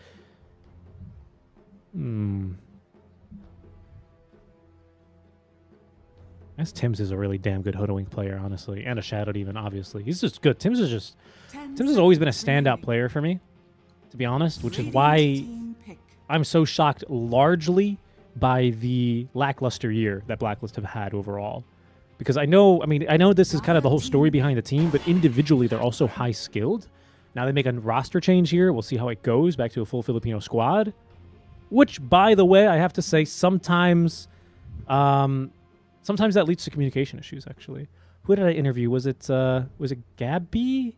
Guess Tim's is a really damn good Hoodwink player, honestly, and a Shadow Demon, obviously. He's just good. Tim's has always been a standout player for me, to be honest, which is why I'm so shocked largely by the lackluster year that Blacklist have had overall. Because I know this is kind of the whole story behind the team, but individually they're also high skilled. Now they make a roster change here. We'll see how it goes back to a full Filipino squad. Which, by the way, I have to say, sometimes that leads to communication issues, actually. Who did I interview? Was it Gabby?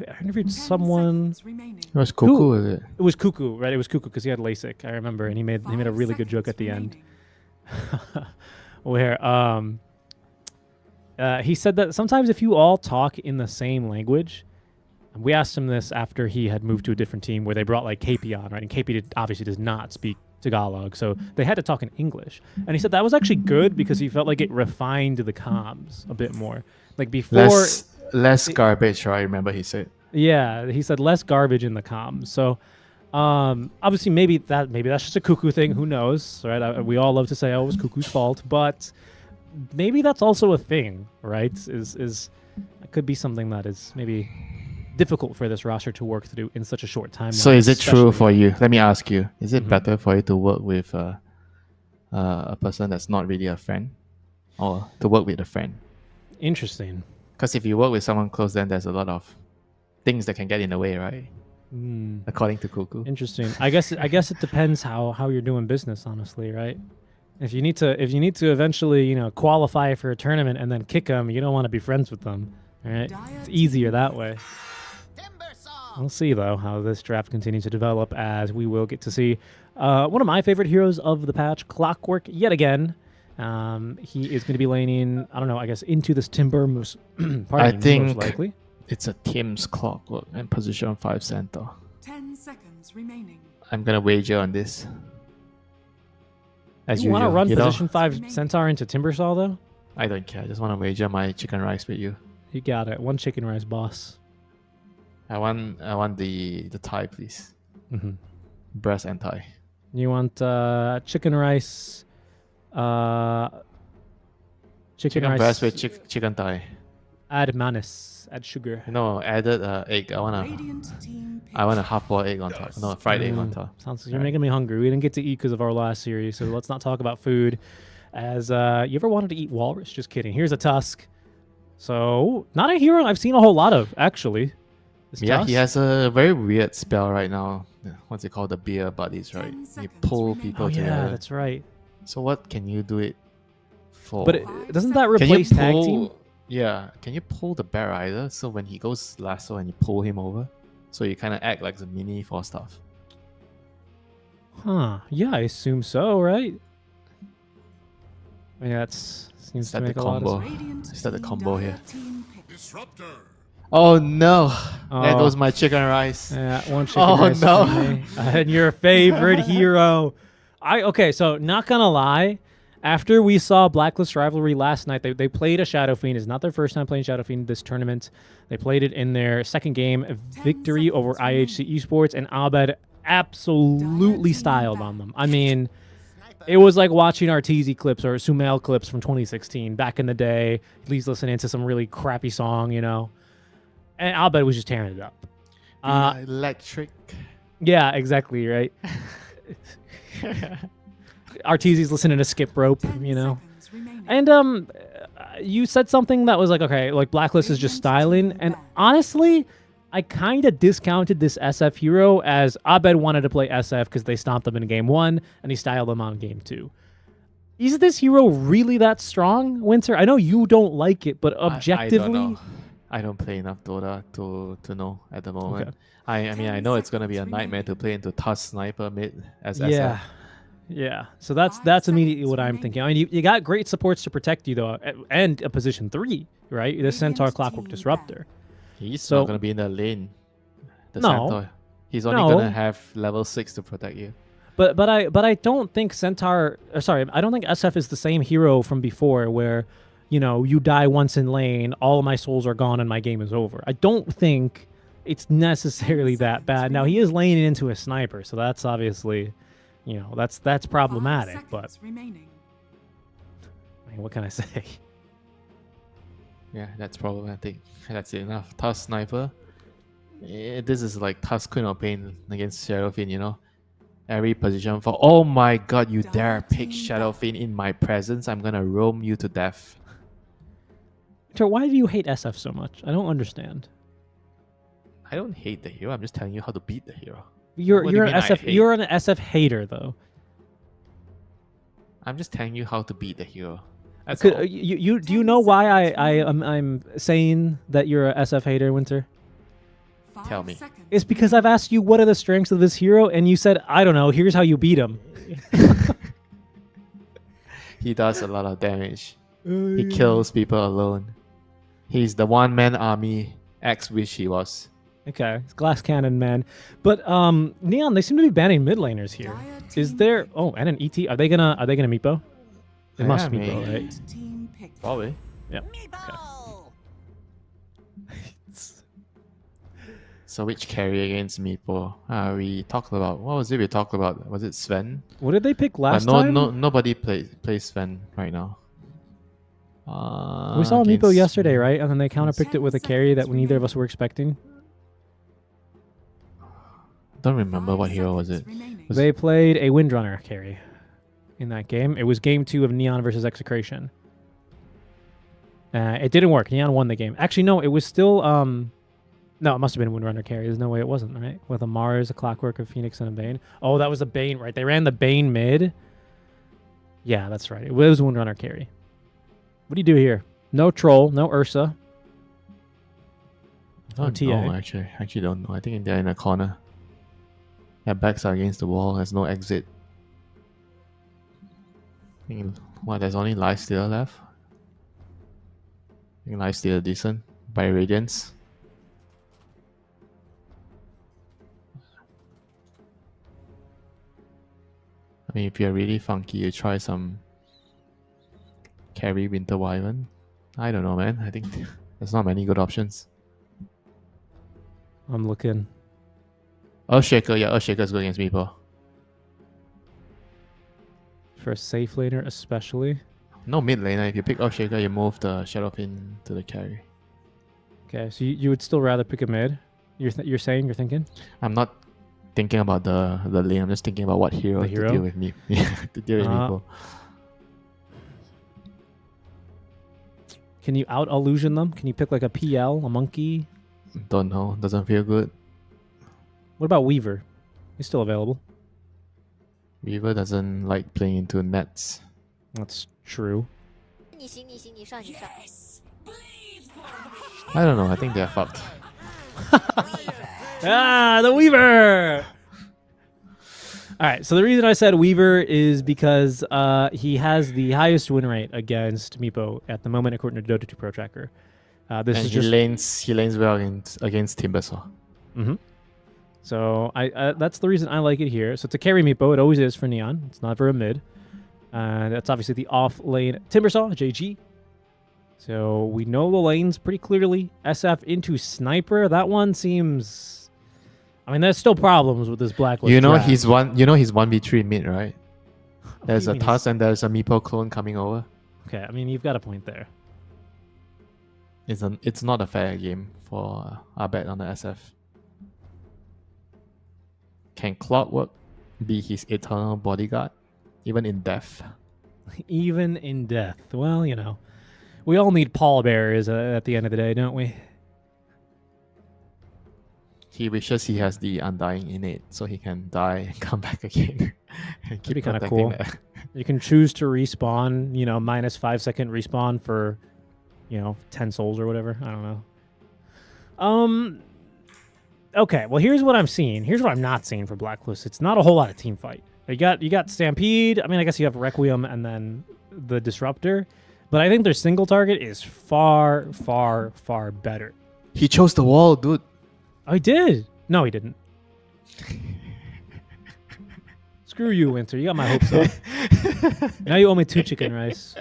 I interviewed someone. It was Cuckoo, was it? It was Cuckoo, right? It was Cuckoo because he had LASIK, I remember, and he made a really good joke at the end. Where he said that sometimes if you all talk in the same language, and we asked him this after he had moved to a different team where they brought like KP on, right? And KP obviously does not speak Tagalog, so they had to talk in English. And he said that was actually good because he felt like it refined the comms a bit more. Like before, less garbage, I remember he said. Yeah, he said less garbage in the comms. So obviously maybe that's just a Cuckoo thing. Who knows, right? We all love to say, oh, it was Cuckoo's fault, but maybe that's also a thing, right? Is it could be something that is maybe difficult for this roster to work through in such a short time. So is it true for you? Let me ask you: is it better for you to work with a person that's not really a friend, or to work with a friend. Interesting. Because if you work with someone close, then there's a lot of things that can get in the way, right? According to Cuckoo. Interesting. I guess it depends how you're doing business, honestly, right? If you need to eventually, qualify for a tournament and then kick them, you don't want to be friends with them, right? It's easier that way. We'll see though how this draft continues to develop, as we will get to see one of my favorite heroes of the patch, Clockwork, yet again. He is going to be laning, I don't know, I guess into this Timber most likely. It's a Tim's Clockwork and position 5 center. 10 seconds remaining. I'm gonna wager on this. As You want to usual, run you know? position 5 Centaur into Timbersaw though? I don't care. I just want to wager my chicken rice with you. You got it. One chicken rice, boss. I want the thigh, please. Mm-hmm. Breast and thigh. You want chicken rice, chicken rice breast with chicken thigh. add manis, add sugar. No, added egg. I want a half-boiled egg on top. No, fried egg on top. Sounds like you're making me hungry. We didn't get to eat because of our last series, so let's not talk about food. As you ever wanted to eat walrus? Just kidding. Here's a tusk. So not a hero I've seen a whole lot of, actually. This Yeah, tusk. he has a very weird spell right now. What's it called? The beer buddies, right? You pull people Oh together. yeah, that's right. So what can you do it for? But doesn't that Can you replace tag pull- team? Yeah, can you pull the bear rider so when he goes lasso and you pull him over, so you kind of act like the mini for stuff? Huh? Yeah, I assume so, right? I mean, that's seems Is to that the make a lot combo? of sense. Is that the combo here? Disruptor. Oh no! There Oh. goes my chicken rice. Yeah, one chicken Oh, rice no. for me. And your favorite hero. Okay, so not gonna lie. After we saw Blacklist Rivalry last night, they played a Shadow Fiend. It's not their first time playing Shadow Fiend this tournament. They played it in their second game, a victory over IHC Esports, and Abed absolutely styled on them. I mean, it was like watching Arteezy clips or Sumail clips from 2016 back in the day. At least listening to some really crappy song, And Abed was just tearing it up. Electric. Yeah, exactly, right? Arteezy's listening to Skip Rope, And you said something that was like, okay, like Blacklist is just styling. And honestly, I kind of discounted this SF hero as Abed wanted to play SF because they stomped him in game 1 and he styled him on game 2. Is this hero really that strong, Winter? I know you don't like it, but objectively... I don't know. I don't play enough Dota to know at the moment. Okay. I mean, I know it's going to be a nightmare to play into Tusk Sniper mid as Yeah. SF. Yeah, so that's immediately what I'm thinking. I mean, you got great supports to protect you though, and a position 3, right? The Centaur Clockwork Disruptor. He's So- not going to be in the lane. The No. Centaur. He's only No. going to have level 6 to protect you. But I don't think Centaur. I don't think SF is the same hero from before, where you die once in lane, all of my souls are gone, and my game is over. I don't think it's necessarily that bad. Now he is laning into a sniper, so that's obviously. That's problematic, but I mean, what can I say? Yeah, that's problematic. That's enough. Tusk Sniper. This is like Tusk Queen of Pain against Shadow Fiend, Every position for. Oh my god, you dare pick Shadow Fiend in my presence? I'm gonna roam you to death. Why do you hate SF so much? I don't understand. I don't hate the hero. I'm just telling you how to beat the hero. You're What do you an mean I SF. hate? You're an SF hater, though. I'm just telling you how to beat the hero. That's Do all. you know why I'm saying that you're a SF hater, Winter? Tell me. It's because I've asked you what are the strengths of this hero, and you said I don't know. Here's how you beat him. He does a lot of damage. He kills people alone. He's the one-man army X wish he was. Okay, it's glass cannon man. But Neon, they seem to be banning mid laners here. Is there? Oh, and an ET. Are they gonna meepo? They must Yeah, meepo, man. right? Probably. Yeah. So which carry against Meepo? We talked about, what was it we talked about? Was it Sven? What did they pick last no, time? nobody plays Sven right now. We saw against- meepo yesterday, right? And then they counterpicked it with a carry that neither of us were expecting. Don't remember what hero was it. They played a Windrunner carry. in that game. It was game 2 of Neon versus Execration. It didn't work. Neon won the game. Actually, no, it was still... no, it must have been Windrunner carry. There's no way it wasn't, right? With a Mars, a Clockwork, a Phoenix, and a Bane. Oh, that was a Bane, right? They ran the Bane mid. Yeah, that's right. It was Windrunner carry. What do you do here? No Troll, no Ursa. I don't know, actually. I actually don't know. I think they're in a corner. Their backs are against the wall. There's no exit. I think, what, there's only Lifestealer left? I think Lifestealer decent. By Radiance. I mean, if you're really funky, you try some carry Winter Wyvern. I don't know, man. I think there's not many good options. I'm looking. Earthshaker, yeah, Earthshaker's good against Meepo. For a safe laner, especially. No mid laner. If you pick Earthshaker, you move the Shadowfin to the carry. Okay, so you would still rather pick a mid? You're thinking? I'm not thinking about the lane. I'm just thinking about what hero, The hero? to deal with me. Yeah, to deal with Meepo. Can you out illusion them? Can you pick like a PL, a monkey? Don't know. Doesn't feel good. What about Weaver? He's still available. Weaver doesn't like playing into nets. That's true. I don't know. I think they're fucked. Ah, the Weaver! Alright, so the reason I said Weaver is because he has the highest win rate against Meepo at the moment, according to Dota 2 Pro Tracker. This And is he just lanes well against Timbersaw. Mm-hmm. So that's the reason I like it here. So it's a carry Meepo. It always is for Neon. It's never a mid. And that's obviously the off lane Timbersaw, JG. So we know the lanes pretty clearly. SF into Sniper. That one seems... I mean, there's still problems with this Blacklist You know draft. he's 1v3 mid, right? There's do a you mean Tusk and there's a Meepo clone coming over. Okay, I mean, you've got a point there. It's not a fair game for our bet on the SF. Can Clockwork be his eternal bodyguard, even in death? Even in death. Well, you know, we all need pallbearers at the end of the day, don't we? He wishes he has the Undying innate, so he can die and come back again. And That'd keep be kind of protecting cool. that. You can choose to respawn, you know, minus 5 second respawn for, you know, 10 souls or whatever. I don't know. Okay, well, here's what I'm seeing. Here's what I'm not seeing for Blacklist. It's not a whole lot of team fight. You got Stampede. I mean, I guess you have Requiem and then the Disruptor. But I think their single target is far, far, far better. He chose the wall, dude. Oh, he did. No, he didn't. Screw you, Winter. You got my hopes up. Now you owe me 2 chicken rice.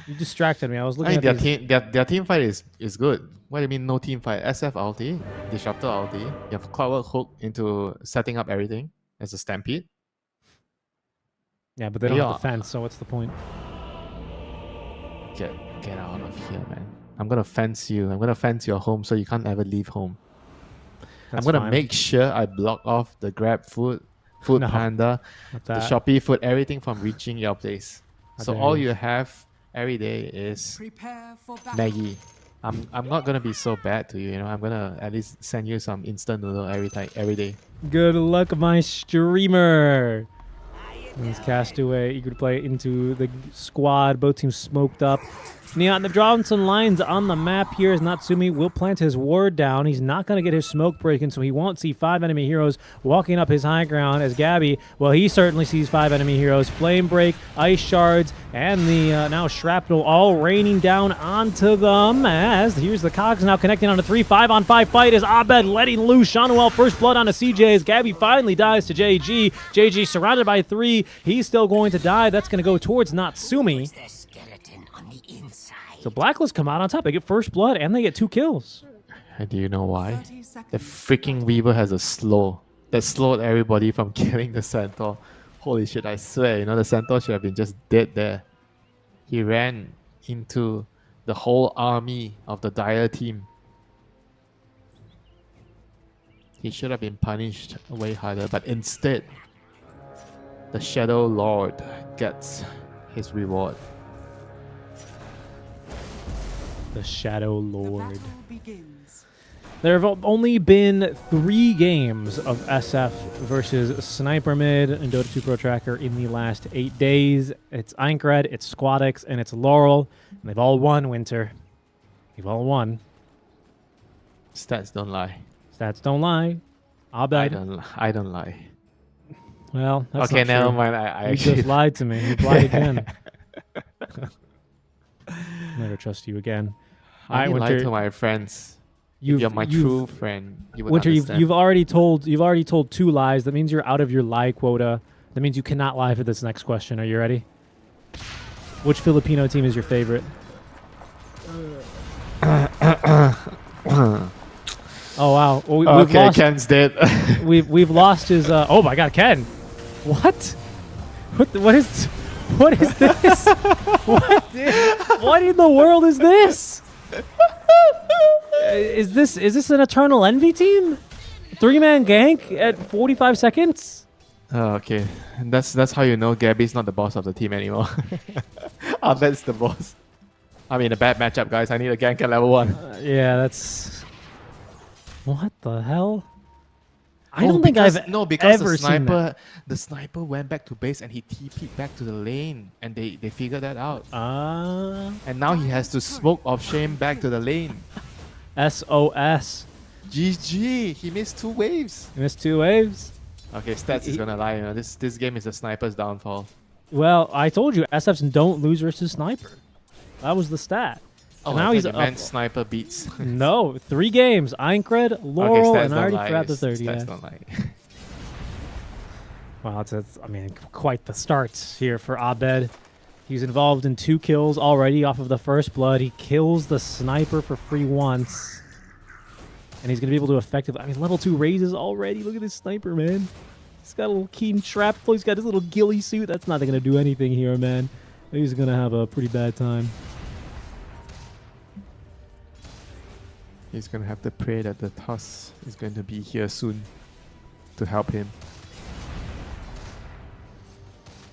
You distracted me. I was I looking mean, at these. their team fight is good. What do you mean no team fight? SF ulti, Disruptor ulti. You have Clockwork hook into setting up everything as a Stampede. Yeah, but they don't Yeah. have defense, so what's the point? Get out of here, man. I'm gonna fence you. I'm gonna fence your home so you can't ever leave home. That's I'm gonna fine. make sure I block off the Grab Food, Food No, Panda, Not the that. Shopee Food, everything from reaching your place. How So dare all you. you have every day is Prepare for battle. Maggie. I'm not gonna be so bad to you, you know. I'm gonna at least send you some instant noodle every day. Good luck, my streamer. He's Castaway, eager to play into the squad. Both teams smoked up. Neon, they've drawn some lines on the map here as Natsumi will plant his ward down. He's not going to get his smoke breaking, so he won't see 5 enemy heroes walking up his high ground as Gabby, well, he certainly sees 5 enemy heroes. Flame Break, Ice Shards, and the now Shrapnel all raining down onto them as here's the Cogs now connecting on a 3-5 on 5 fight as Abed letting loose. Shanuel first blood on a CJ as Gabby finally dies to JG. JG surrounded by 3. He's still going to die. That's going to go towards Natsumi. So Blacklist come out on top. They get first blood and they get 2 kills. And do you know why? 30 seconds. The freaking Weaver has a slow that slowed everybody from killing the Centaur. Holy shit, I swear, you know, the Centaur should have been just dead there. He ran into the whole army of the Dire team. He should have been punished way harder, but instead, The Shadow Lord gets his reward. The Shadow The Lord. battle begins. There have only been 3 games of SF versus Sniper Mid and Dota 2 Pro Tracker in the last 8 days. It's Aincred, it's Squadix, and it's Laurel. And they've all won, Winter. They've all won. Stats don't lie. Stats don't lie. I Abed. don't lie. Well, that's Okay, not never true. mind. I You actually just lied to me. You lied again. Never trust you again. I Alright, lie to my friends. If you're my true friend, you would Winter, understand. you've already told 2 lies. That means you're out of your lie quota. That means you cannot lie for this next question. Are you ready? Which Filipino team is your favorite? Oh wow! Well, we've Okay, lost. Ken's dead. We've lost his. Oh my God, Ken! What? What is this? What in the world is this? Is this an Eternal Envy team? 3-man gank at 45 seconds? Oh, okay. And that's how you know Gabby's not the boss of the team anymore. Abed's the boss. I mean, a bad matchup, guys. I need a gank at level 1. Yeah, that's. What the hell? I don't think I've because ever seen that. the sniper went back to base and he TP'd back to the lane, and they figured that out. And now he has to smoke off shame back to the lane. SOS. GG. He missed 2 waves. You missed 2 waves. Okay, stats is gonna lie. You know, this game is the sniper's downfall. Well, I told you, SFs don't lose versus sniper. That was the stat. Oh, now he's a up. man sniper beats. No, 3 games. Aincred, Laurel, okay, and I already forgot the third. Stats Yeah. don't lie. Wow, I mean, quite the start here for Abed. He's involved in 2 kills already off of the first blood. He kills the sniper for free once. And he's going to be able to effectively... I mean, level 2 raises already. Look at this sniper, man. He's got a little keen shrapnel. He's got his little ghillie suit. That's not going to do anything here, man. He's going to have a pretty bad time. He's gonna have to pray that the Tusk is going to be here soon to help him.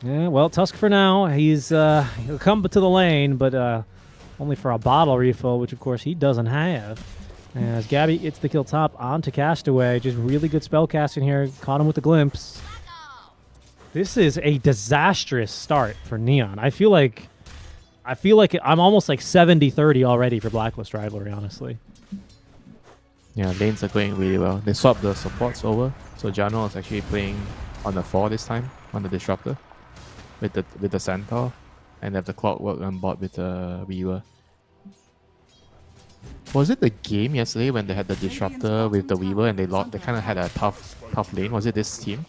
Yeah, well, Tusk for now. He'll come to the lane, but only for a bottle refill, which of course he doesn't have. As Gabby gets the kill top onto Castaway. Just really good spell casting here. Caught him with the glimpse. This is a disastrous start for Neon. I feel like I'm almost like 70-30 already for Blacklist Rivalry, honestly. Yeah, lanes are going really well. They swapped the supports over, so Jano is actually playing on the 4 this time, on the Disruptor, with the Centaur, and they have the Clockwork on board with the Weaver. Was it the game yesterday when they had the Disruptor with the Weaver and they kind of had a tough lane? Was it this team?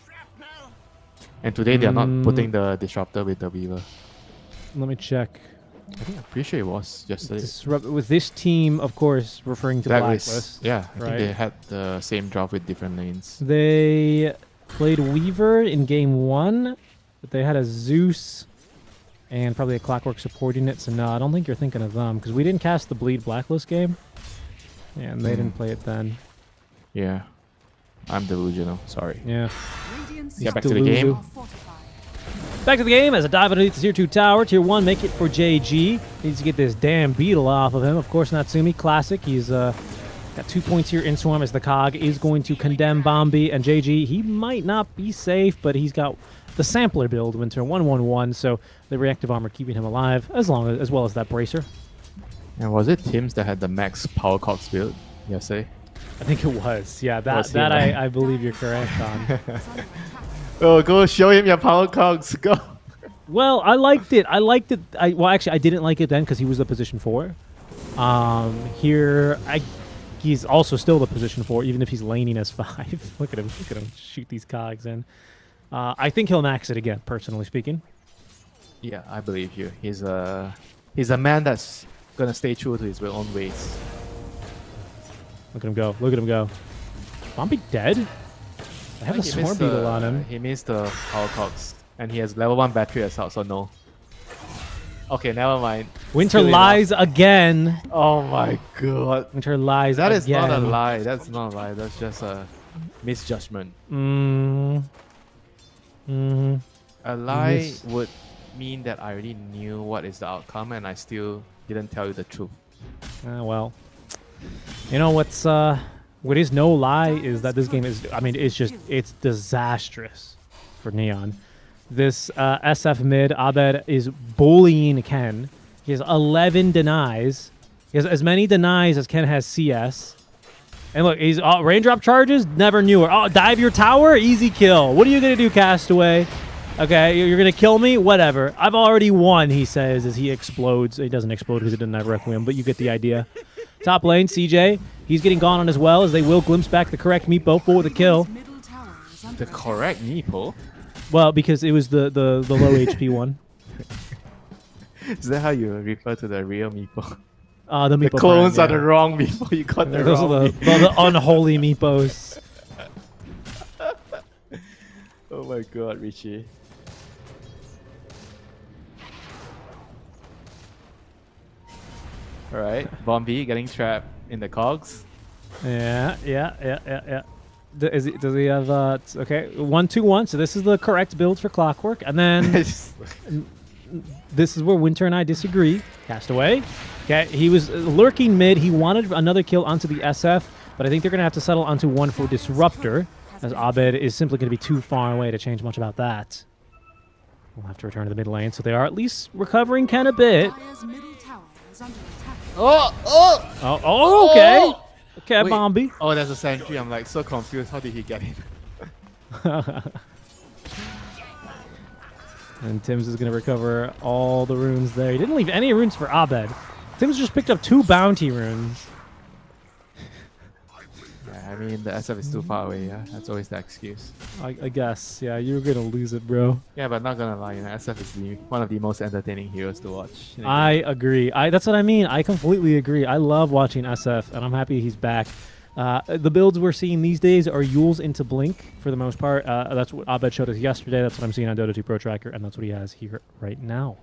And today they are not putting the Disruptor with the Weaver. Let me check. I'm pretty sure it was yesterday. With this team, of course, referring to Blacklist. Yeah, I think they had the same drop with different lanes. They played Weaver in game 1, but they had a Zeus and probably a Clockwork supporting it. So no, I don't think you're thinking of them because we didn't cast the Bleed Blacklist game, and they didn't play it then. Yeah, I'm delusional. Sorry. Yeah. Get back to the game. Back to the game as a dive underneath the tier 2 tower. Tier 1 make it for JG. Needs to get this damn beetle off of him. Of course, Natsumi, classic. He's got 2 points here in Swarm as the Cog is going to condemn Bombi. And JG, he might not be safe, but he's got the sampler build, Winter 111. So the reactive armor keeping him alive as well as that bracer. And was it Tim's that had the max power cogs build yesterday? I think it was. Yeah, I believe you're correct on. Oh, go show him your power cogs. Go. Well, I liked it. Well, actually, I didn't like it then because he was the position 4. Here, he's also still the position 4, even if he's laning as 5. Look at him shoot these cogs in. I think he'll max it again, personally speaking. Yeah, I believe you. He's a man that's gonna stay true to his own ways. Look at him go. Look at him go. Bombi dead? I have a Swarm Beetle on him. He missed the power cogs. And he has level 1 battery assault, so no. Okay, never mind. Winter lies again. Oh my god. Winter lies That again. is not a lie. That's not a lie. That's just a misjudgment. A lie miss. would mean that I already knew what is the outcome and I still didn't tell you the truth. Well, you know what is no lie is that this game is, I mean, it's disastrous for Neon. This SF mid, Abed, is bullying Ken. He has 11 denies. He has as many denies as Ken has CS. And look, he's raindrop charges, never knew her. Oh, dive your tower, easy kill. What are you going to do, Castaway? Okay, you're going to kill me? Whatever. I've already won, he says as he explodes. He doesn't explode because he didn't have Requiem, but you get the idea. Top lane, CJ. He's getting gone on as well as they will glimpse back the correct meepo for the kill. The correct meepo? Well, because it was the low HP one. Is that how you refer to the real meepo? The meepo The clones brand, are the wrong meepo. You got the Those wrong are meepo. the unholy meepos. Oh my god, Richie. Alright, Bombi getting trapped in the cogs. Yeah. Does he have okay, 1-2-1, so this is the correct build for Clockwork, and then this is where Winter and I disagree. Castaway. Okay, he was lurking mid. He wanted another kill onto the SF, but I think they're going to have to settle onto one for Disruptor, as Abed is simply going to be too far away to change much about that. We'll have to return to the mid lane, so they are at least recovering Ken a bit. Oh, okay. Okay, Wait. Bombi. Oh, there's a sentry. I'm like so confused. How did he get in? And Tim's is going to recover all the runes there. He didn't leave any runes for Abed. Tim's just picked up 2 bounty runes. Yeah, I mean, the SF is too far away, yeah? That's always the excuse. I guess. Yeah, you're going to lose it, bro. Yeah, but not gonna lie, you know, SF is one of the most entertaining heroes to watch. I agree. That's what I mean. I completely agree. I love watching SF, and I'm happy he's back. The builds we're seeing these days are Yules into Blink for the most part. That's what Abed showed us yesterday. That's what I'm seeing on Dota 2 Pro Tracker, and that's what he has here right now.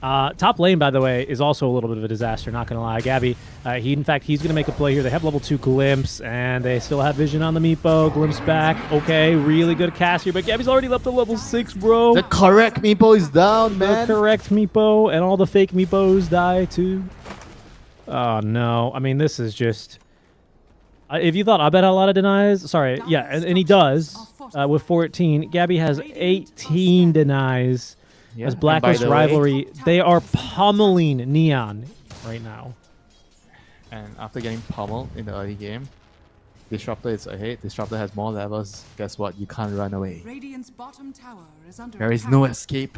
Top lane, by the way, is also a little bit of a disaster, not going to lie. Gabby, he's going to make a play here. They have level 2 Glimpse, and they still have Vision on the Meepo. Glimpse back. Okay, really good cast here, but Gabby's already up to level 6, bro. The correct meepo is down, man. The correct Meepo, and all the fake Meepos die, too. Oh, no. I mean, this is just... if you thought Abed had a lot of denies... Sorry, yeah, and he does with 14. Gabby has 18 denies. Yeah, As Blacklist Rivalry, they are pummeling Neon right now. And after getting pummeled in the early game, Disruptor is ahead. Disruptor has more levels. Guess what? You can't run away. Radiant's bottom tower is under There is attack. no escape.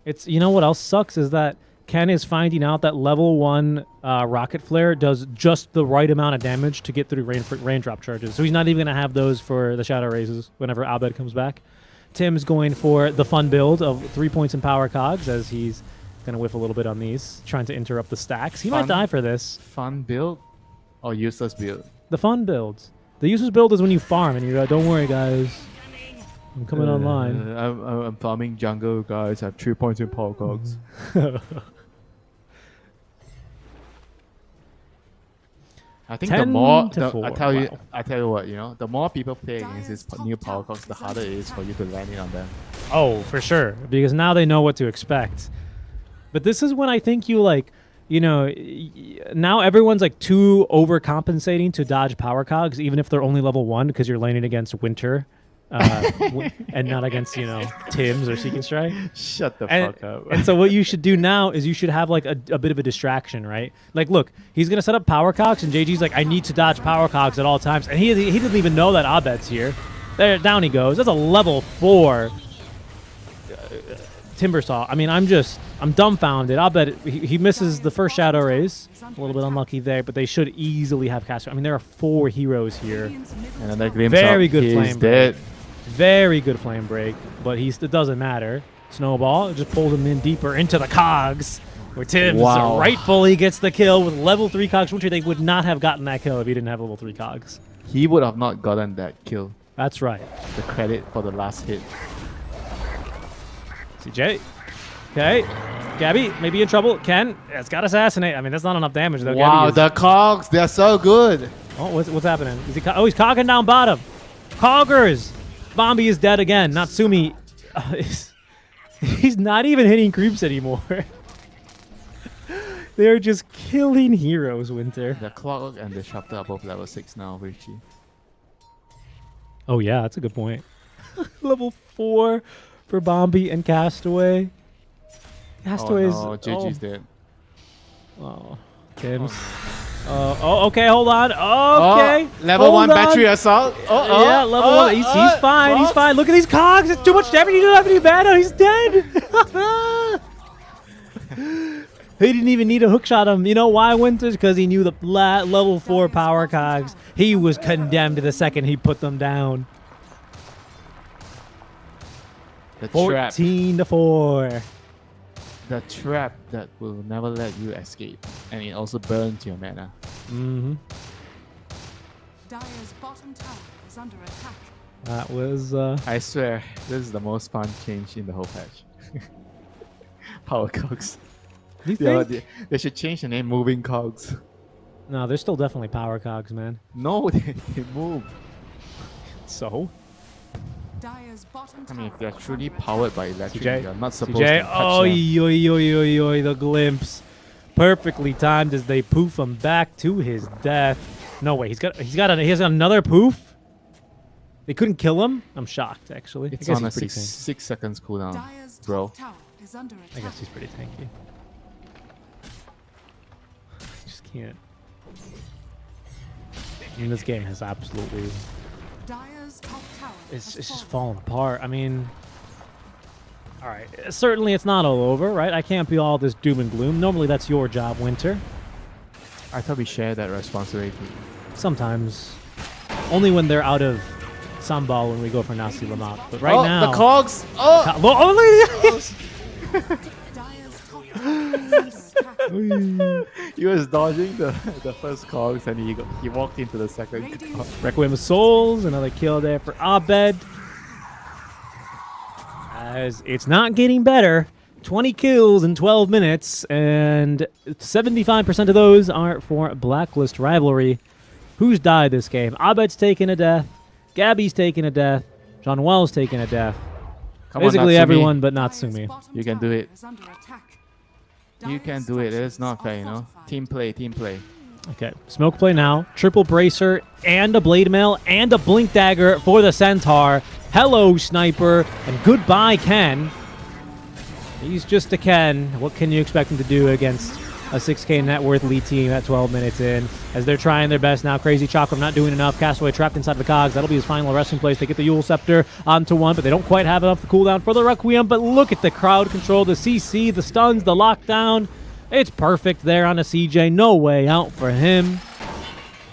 It's, you know what else sucks is that Ken is finding out that level 1 Rocket Flare does just the right amount of damage to get through raindrop charges. So he's not even going to have those for the Shadow Raises whenever Abed comes back. Tim's going for the fun build of 3 points in power cogs as he's going to whiff a little bit on these, trying to interrupt the stacks. He might die for this. Fun build or useless build? The fun builds. The useless build is when you farm and you're like, don't worry, guys. I'm coming online. I'm farming jungle, guys. I have 3 points in power cogs. I think the 10 more to 4, I tell you wow. what, the more people play against these new power cogs, the harder it is for you to land in on them. Oh, for sure. Because now they know what to expect. But this is when I think you now everyone's like too overcompensating to dodge power cogs, even if they're only level 1 because you're laning against Winter. And not against, Tim's or Seek and Strike. Shut the fuck up. And so what you should do now is you should have like a bit of a distraction, right? Like, look, he's going to set up power cogs, and JG's like, I need to dodge power cogs at all times. And he doesn't even know that Abed's here. There, down he goes. That's a level 4 Timbersaw. I mean, I'm dumbfounded. Abed, he misses the first Shadow Raise. A little bit unlucky there, but they should easily have cast. I mean, there are 4 heroes here. And another glimpse Very up, good he's flame dead. break. Very good flame break, but it doesn't matter. Snowball just pulls him in deeper into the cogs, where Tibbs rightfully gets the kill with level 3 cogs. Which they would not have gotten that kill if he didn't have level 3 cogs. He would have not gotten that kill. That's right. The credit for the last hit. CJ. Okay. Gabby, maybe in trouble. Ken, it's got assassinate. I mean, that's not enough damage, though. Wow, the cogs, they're so good. Oh, what's happening? He's cogging down bottom. Coggers. Bombi is dead again. Natsumi, he's not even hitting creeps anymore. They're just killing heroes, Winter. The clock and the disruptor are both level 6 now, Richie. Oh yeah, that's a good point. Level 4 for Bombi and Castaway. Castaway's Oh no, JG's dead. Oh, Tim's. Okay, hold on. Okay, level hold 1 on. battery assault. Yeah, level 1. He's fine. He's fine. Look at these cogs. It's too much damage. He doesn't have any mana. He's dead. He didn't even need to hookshot him. You know why, Winters? Because he knew the level 4 power cogs. He was condemned the second he put them down. The trap. 14-4. The trap that will never let you escape. And it also burns your mana. Mm-hmm. Dire's bottom tower is under attack. That was... I swear, this is the most fun change in the whole patch. Power cogs. You think? They should change the name Moving Cogs. No, they're still definitely power cogs, man. No, they move. So? Dire's bottom I mean, if tower they're is truly under powered by electric, CJ? you're not supposed CJ? to touch them. Oi, the glimpse. Perfectly timed as they poof him back to his death. No way, he has another poof? They couldn't kill him? I'm shocked, actually. It's I guess on a he's pretty 6 seconds cooldown, Dire's bro. top tower is under attack. I guess he's pretty tanky. Just can't. I mean, this game has absolutely... Dire's top tower It's has just fallen. falling apart. I mean... Alright, certainly it's not all over, right? I can't be all this doom and gloom. Normally that's your job, Winter. I thought we shared that responsibility. Sometimes. Only when they're out of Sambal when we go for Nasi Lemak. But right now... the cogs! Oh! Dire's top tower is under attack. He was dodging the first cogs and he walked into the second cog. Radiant's Requiem of Souls, another kill there for Abed. As it's not getting better. 20 kills in 12 minutes, and 75% of those are for Blacklist Rivalry. Who's died this game? Abed's taken a death. Gabby's taken a death. John Well's taken a death. Come on, Basically Natsumi. everyone but Dire's Natsumi. bottom You can do tower it. is under attack. You can Dire's do it. It's structures not are fair, you know? fortified. Team play. Okay, smoke play now. Triple bracer and a blade mail and a blink dagger for the centaur. Hello, sniper, and goodbye, Ken. He's just a Ken. What can you expect him to do against a 6K net worth lead team at 12 minutes in? As they're trying their best now. Crazy Chakram not doing enough. Castaway trapped inside the cogs. That'll be his final resting place. They get the Yule Scepter onto one, but they don't quite have enough cooldown for the Requiem. But look at the crowd control, the CC, the stuns, the lockdown. It's perfect there on a CJ. No way out for him.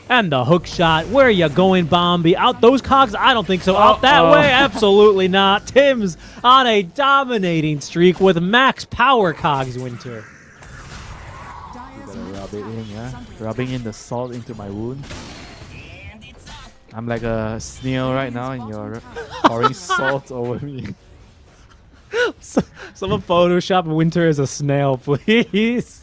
And the hook shot. Where are you going, Bombi? Out those cogs? I don't think so. Out that way? Absolutely not. Tim's on a dominating streak with max power cogs, Winter. Dire's Gotta middle rub it tower in, is yeah? under Rubbing in the salt into my wound. I'm like a snail right now and you're pouring salt over me. Someone Photoshop Winter as a snail, please.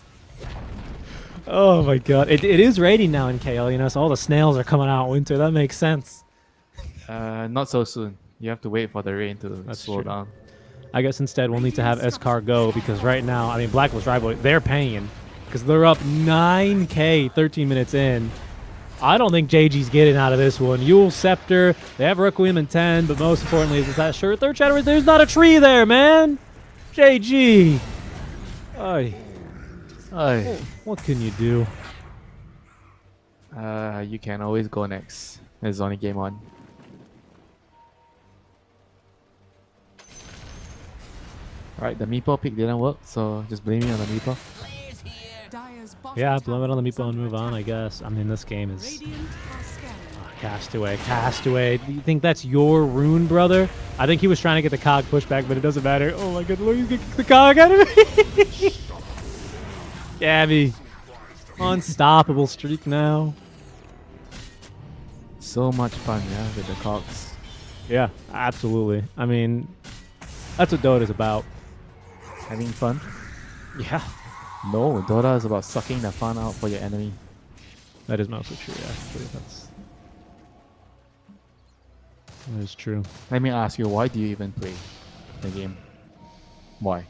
Oh my god. It is raining now in KL, you know, so all the snails are coming out Winter. That makes sense. Not so soon. You have to wait for the rain to That's slow true. down. I guess instead we'll need to have Escar go because right now, I mean, Blacklist Rivalry, they're paying because they're up 9K 13 minutes in. I don't think JG's getting out of this one. Yule Scepter, they have Requiem in 10, but most importantly is that sure third shadow. There's not a tree there, man. JG. Ay. What can you do? You can always go next. There's only game one. Alright, the meeple pick didn't work, so just blame me on the meeple. Dire's bottom Yeah, blame it on the tower is meeple and under move on, I attack. guess. I mean, this game is... Radiant are scanning. Castaway. Do you think that's your rune, brother? I think he was trying to get the cog pushback, but it doesn't matter. Oh my god, look, he's gonna kick the cog out of me. Gabby. Unstoppable streak now. So much fun, yeah, with the cogs. Yeah, absolutely. I mean, that's what Dota's about. Having fun? Yeah. No, Dota is about sucking the fun out for your enemy. That is mostly true, yeah. Actually, that's... That is true. Let me ask you, why do you even play the game? Why?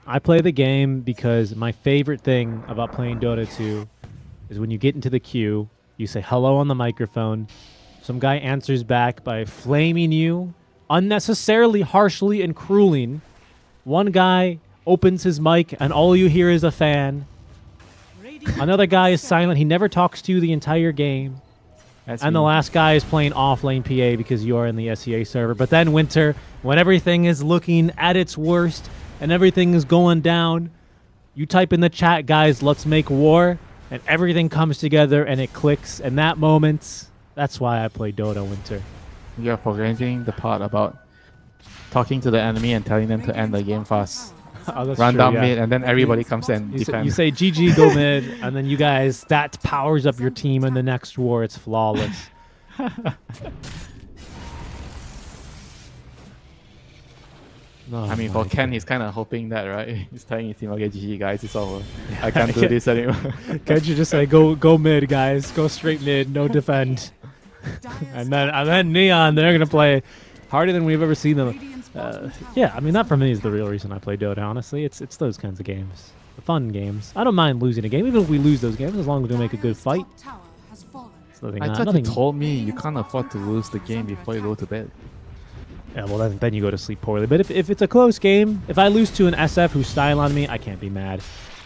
I play the game because my favorite thing about playing Dota 2 is when you get into the queue, you say hello on the microphone, some guy answers back by flaming you, unnecessarily harshly and crueling. One guy opens his mic and all you hear is a fan. Another guy is silent. He never talks to you the entire game. And the last guy is playing off-lane PA because you are in the SEA server. But then Winter, when everything is looking at its worst and everything is going down, you type in the chat, guys, let's make war, and everything comes together and it clicks. And that moment, that's why I play Dota, Winter. You're forgetting the part about talking to the enemy and telling them to end the game fast. Oh, that's Run true, down yeah. mid, and then everybody comes and You defends. say GG, go mid, and then you guys, that powers up your team in the next war. It's flawless. Oh I mean, for my Ken, he's kind of hoping that, right? He's telling his team, okay, GG guys, it's over. I can't do this anymore. Can't you just say, go mid, guys. Go straight mid, no defend. and then Neon, they're going to play harder than we've ever seen them. Yeah, I mean, that for me is the real reason I play Dota, honestly. It's those kinds of games. The fun games. I don't mind losing a game, even if we lose those games, as long as we make a good fight. It's nothing, I thought nothing. you told me you can't afford to lose the game before you go to bed. Yeah, well, then you go to sleep poorly. But if it's a close game, if I lose to an SF who's style on me, I can't be mad.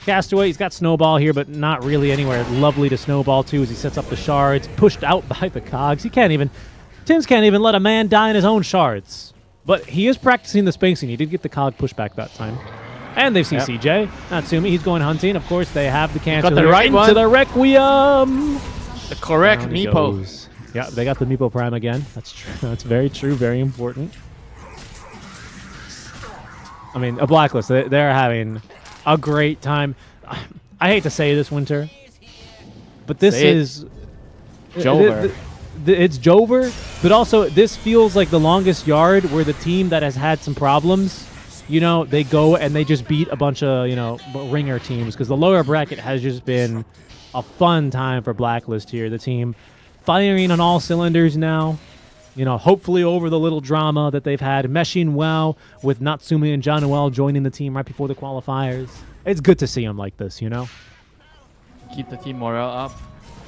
Castaway, he's got Snowball here, but not really anywhere lovely to Snowball to as he sets up the shards, pushed out by the cogs. Tims can't even let a man die in his own shards. But he is practicing the spacing. He did get the cog pushback that time. And they've seen CJ. Natsumi, he's going hunting. Of course, they have the cancel the right into one. the Requiem. The correct Down he Meepo. goes. Yeah, they got the Meepo Prime again. That's true. That's very true. Very important. I mean, a Blacklist. They're having a great time. I hate to say this, Winter, but this is Jover. It's Jover, but also this feels like the longest yard where the team that has had some problems, they go and they just beat a bunch of, ringer teams, because the lower bracket has just been a fun time for Blacklist here. The team firing on all cylinders now, hopefully over the little drama that they've had, meshing well with Natsumi and John Noel joining the team right before the qualifiers. It's good to see them like this, Keep the team morale up.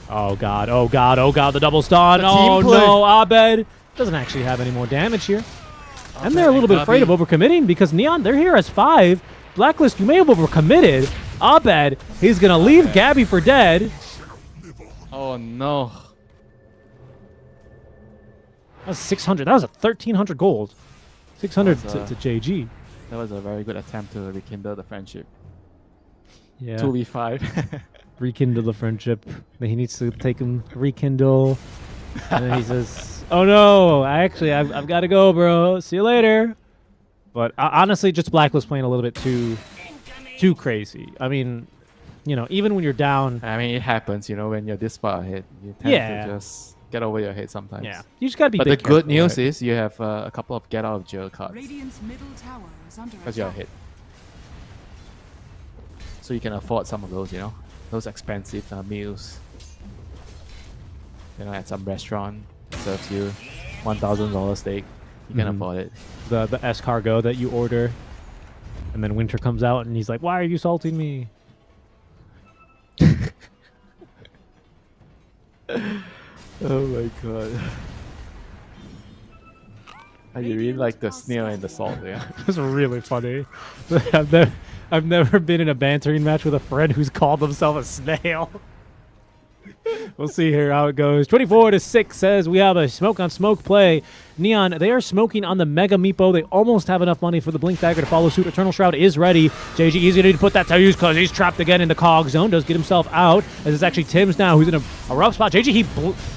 Oh god, oh god, oh god, the double stun. The Oh team play. no, Abed doesn't actually have any more damage here. And they're a little bit afraid of overcommitting because Neon, they're here as 5. Blacklist, you may have overcommitted. Abed, he's going to leave Gabby for dead. Oh no. That was 600. That was a 1,300 gold. 600 That was, to JG. That was a very good attempt to rekindle the friendship. Yeah. 2v5. Rekindle the friendship. Then he needs to take him, rekindle. And then he says, oh no, I've got to go, bro. See you later. But honestly, just Blacklist playing a little bit too crazy. I mean, even when you're down. I mean, it happens, when you're this far ahead. You tend to just get over your head sometimes. Yeah, you just got to be But the careful, good news right? is you have a couple of get out of jail cards. Radiant's middle tower is under Because you're ahead. So you can afford some of those, those expensive meals. At some restaurant serves you $1,000 steak. You can afford it. The escargot that you order, and then Winter comes out and he's like, "Why are you salting me?" Oh my god. I really like the sneer and the salt there. It's really funny. I've never been in a bantering match with a friend who's called himself a snail. We'll see here how it goes. 24-6 says we have a smoke on smoke play. Neon, they are smoking on the Mega Meepo. They almost have enough money for the Blink Dagger to follow suit. Eternal Shroud is ready. JG easy to put that to use because he's trapped again in the cog zone. Does get himself out as it's actually Tims now who's in a rough spot. JG,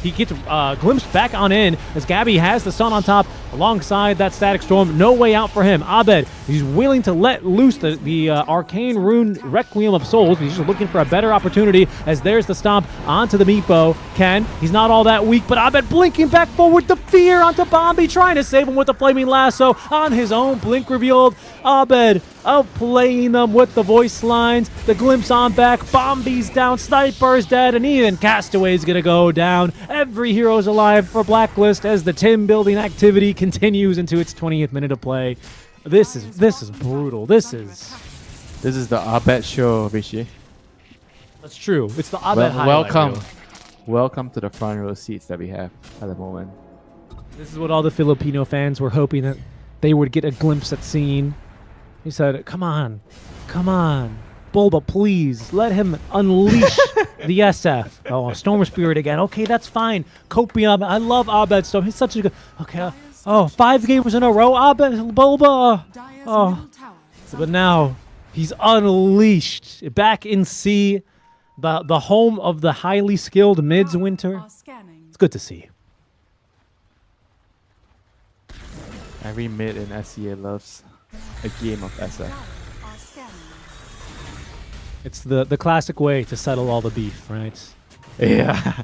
he gets glimpsed back on in as Gabby has the stun on top alongside that Static Storm. No way out for him. Abed, he's willing to let loose the Arcane Rune Requiem of Souls. He's just looking for a better opportunity as there's the stomp onto the Meepo. Ken, he's not all that weak, but Abed blinking back forward. The fear onto body. Bombi trying to save him with the flaming lasso on his own. Blink revealed. Abed outplaying them with the voice lines. The glimpse on back. Bombi's down. Sniper's dead. And even Castaway's going to go down. Every hero's alive for Blacklist as the team building activity continues into its 20th minute of play. This is brutal. This is the Abed show, Vichy. That's true. It's the Abed highlight welcome. reel. Welcome to the front row seats that we have at the moment. This is what all the Filipino fans were hoping that they would get a glimpse at seeing. He said, come on, Bulba, please, let him unleash the SF. Oh, Storm Spirit again. Okay, that's fine. Copium, I love Abed Storm. He's such a good... Okay, 5 games in a row, Abed, Bulba. But now, he's unleashed. Back in C, the home of the highly skilled mids, Winter. It's good to see. Every mid in SCA loves a game of SF. It's the classic way to settle all the beef, right? Yeah.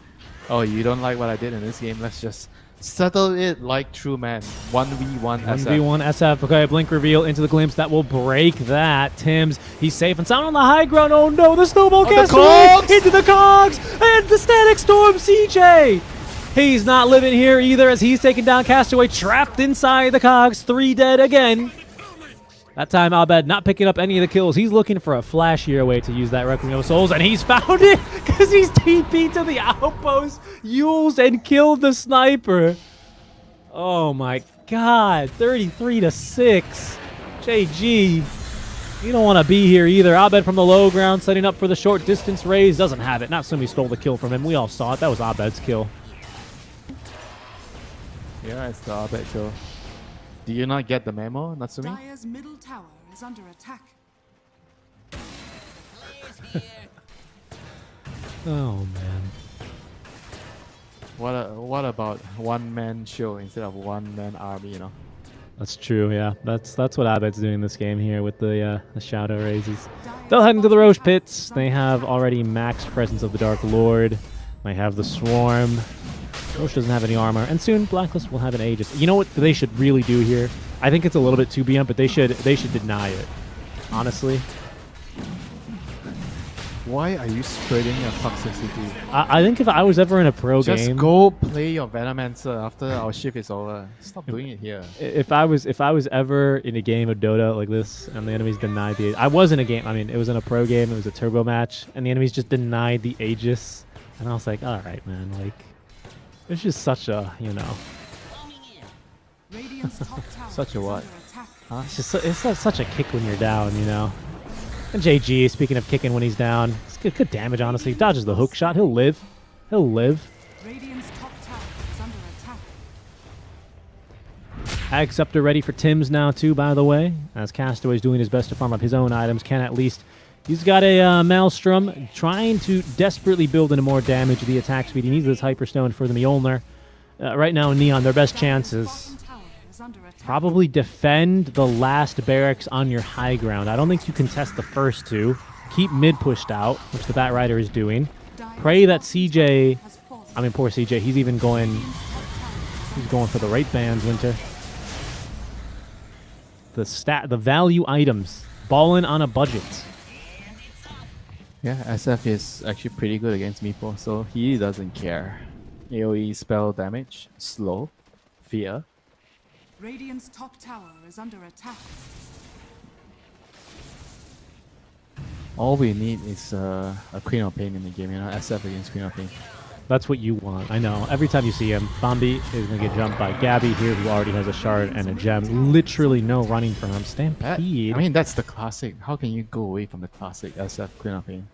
Oh, you don't like what I did in this game? Let's just settle it like true men. 1v1 SF. 1v1 SF. Okay, blink reveal into the glimpse. That will break that. Tim's, he's safe and sound on the high ground. Oh no, the snowball cast into the cogs and the static storm CJ. He's not living here either as he's taking down Castaway, trapped inside the cogs. 3 dead again. That time, Abed not picking up any of the kills. He's looking for a flashier way to use that Requiem of Souls, and he's found it because he's TP'd to the outpost, used and killed the sniper. Oh my god, 33-6. JG, you don't want to be here either. Abed from the low ground, setting up for the short distance raise. Doesn't have it. Natsumi stole the kill from him. We all saw it. That was Abed's kill. Yeah, it's the Abed show. Do you not get the memo, Natsumi? Dire's middle tower is under attack. Oh man. What about one-man show instead of one-man army, you know? That's true, yeah. That's what Abed's doing this game here with the shadow raises. They'll head into the Roche pits. They have already maxed presence of the Dark Lord. They have the Swarm. Roche doesn't have any armor, and soon Blacklist will have an Aegis. You know what they should really do here? I think it's a little bit too BM, but they should deny it. Honestly. Why are you spreading your toxicity? I think if I was ever in a pro game, just go play your Venomancer after our shift is over. Stop doing it here. If I was ever in a game of Dota like this and the enemies denied the, I was in a game. I mean, it was in a pro game. It was a turbo match, and the enemies just denied the Aegis, and I was like, all right, man, like. It's just such a, you know. Such a what? Huh? It's such a kick when you're down, you know. And JG, speaking of kicking when he's down, it's good damage, honestly. He dodges the hook shot. He'll live. He'll live. Radiant's top tower is under attack. Acceptor ready for Tim's now, too, by the way. As Castaway's doing his best to farm up his own items. Can at least... He's got a Maelstrom, trying to desperately build into more damage to the attack speed. He needs this Hyperstone for the Mjolnir. Right now, Neon, their best chances. Probably defend the last barracks on your high ground. I don't think you contest the first 2. Keep mid pushed out, which the Bat Rider is doing. Pray that CJ... I mean, poor CJ, he's even going... He's going for the right bands, Winter. The value items. Ballin' on a budget. Yeah, SF is actually pretty good against Meepo, so he doesn't care. AoE spell damage, slow, fear. Radiant's top tower is under attack. All we need is a Queen of Pain in the game, you know, SF against Queen of Pain. That's what you want. I know. Every time you see him, Bombi is going to get jumped by Gabby here, who already has a shard and a gem. Literally no running from him. Stampede. I mean, that's the classic. How can you go away from the classic SF Queen of Pain?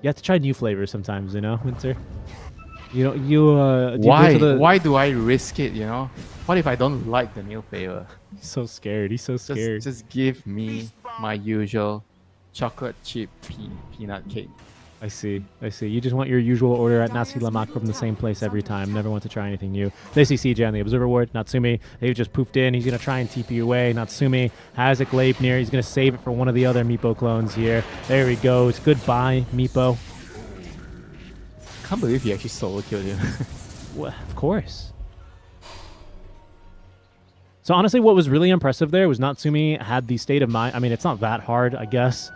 You have to try new flavors sometimes, you know, Winter. Why do I risk it, you know? What if I don't like the new flavor? He's so scared. He's so scared. Just give me my usual chocolate chip peanut cake. I see. You just want your usual order at Nasi Lemak from the same place every time. Never want to try anything new. They see CJ on the Observer Ward. Natsumi, they've just poofed in. He's going to try and TP away. Natsumi has a Gleipnir. He's going to save it for one of the other Meepo clones here. There he goes. Goodbye, Meepo. Can't believe he actually solo killed him. Well, of course. So honestly, what was really impressive there was Natsumi had the state of mind. I mean, it's not that hard, I guess.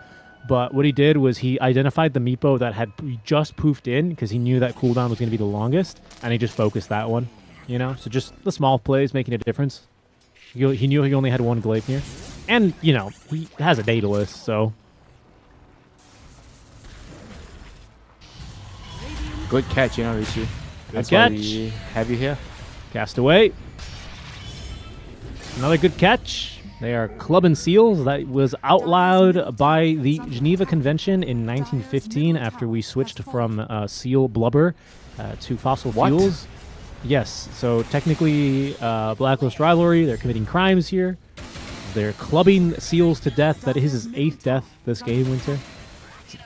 But what he did was he identified the Meepo that had just poofed in because he knew that cooldown was going to be the longest, and he just focused that one, you know? So just the small plays making a difference. He knew he only had one Gleipnir. And, you know, he has a Daedalus, so... Good catch, you know, Richie. That's catch. why we have you here. Cast away. Another good catch. They are Club and Seals. That was outlawed by the Geneva Convention in 1915 after we switched from seal blubber to fossil fuels. Yes, so technically Blacklist Rivalry, they're committing crimes here. They're clubbing seals to death. That is his 8th death this game, Winter.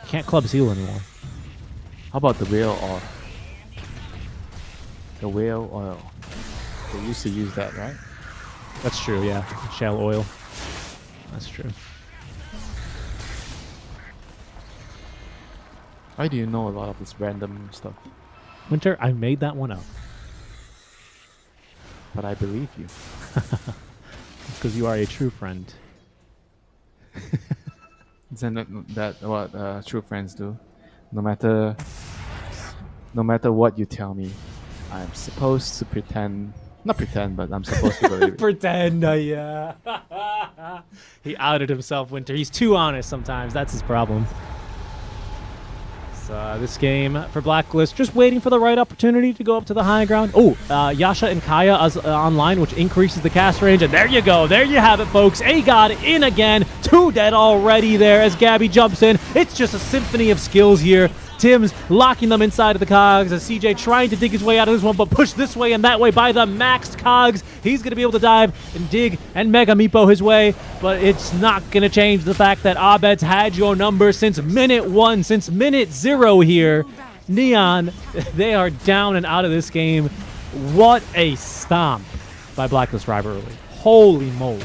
Can't club seal anymore. How about the whale oil? The whale oil. They used to use that, right? That's true, yeah. Shell oil. That's true. Why do you know a lot of this random stuff? Winter, I made that one up. But I believe you. Because you are a true friend. Isn't that what true friends do? No matter what you tell me, I'm supposed to pretend. Not pretend, but I'm supposed to believe it. Pretend, yeah. He outed himself, Winter. He's too honest sometimes. That's his problem. So this game for Blacklist, just waiting for the right opportunity to go up to the high ground. Oh, Yasha and Kaya as, online, which increases the cast range. And there you go. There you have it, folks. A-God in again. 2 dead already there as Gabby jumps in. It's just a symphony of skills here. Tim's locking them inside of the cogs as CJ trying to dig his way out of this one, but pushed this way and that way by the maxed cogs. He's going to be able to dive and dig and Mega Meepo his way, but it's not going to change the fact that Abed's had your number since minute 1, since minute 0 here. Neon, they are down and out of this game. What a stomp by Blacklist Rivalry. Holy moly.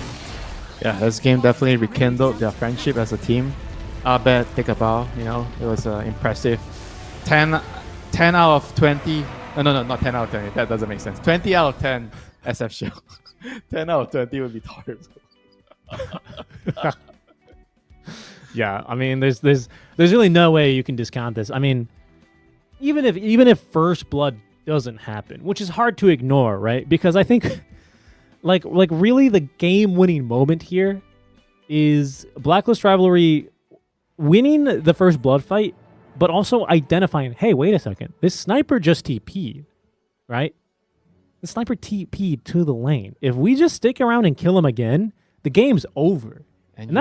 Yeah, this game definitely rekindled their friendship as a team. Abed, take a bow, you know, it was impressive. 10 out of 20. No, not 10 out of 20. That doesn't make sense. 20 out of 10 SF Shell. 10 out of 20 would be terrible. Yeah, I mean, there's really no way you can discount this. I mean, even if First Blood doesn't happen, which is hard to ignore, right? Because I think, like really, the game-winning moment here is Blacklist Rivalry winning the First Blood fight, but also identifying, hey, wait a second, this sniper just TP'd, right? The sniper TP'd to the lane. If we just stick around and kill him again, the game's over. And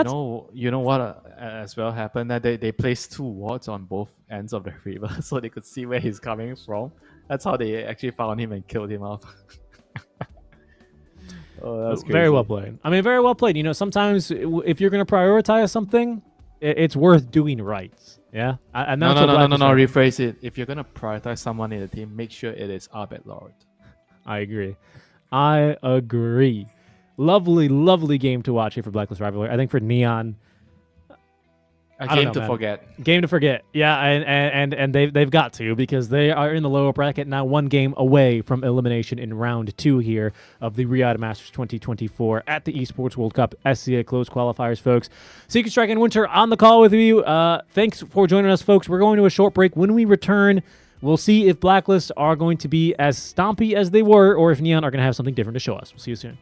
you know what as well happened? That they placed 2 wards on both ends of the river so they could see where he's coming from. That's how they actually found him and killed him off. Oh, that's crazy. Very well played. I mean, very well played. You know, sometimes if you're going to prioritize something, it's worth doing right. Yeah? And that's no. Rephrase it. If you're going to prioritize someone in the team, make sure it is Abed Lord. I agree. Lovely, lovely game to watch here for Blacklist Rivalry. I think for Neon, Game to forget. Game to forget. Yeah, and they've got to, because they are in the lower bracket now, 1 game away from elimination in round 2 here of the Riyadh Masters 2024 at the Esports World Cup SCA Closed Qualifiers, folks. Secret Strike and Winter on the call with you. Thanks for joining us, folks. We're going to a short break. When we return, we'll see if Blacklist are going to be as stompy as they were, or if Neon are going to have something different to show us. We'll see you soon.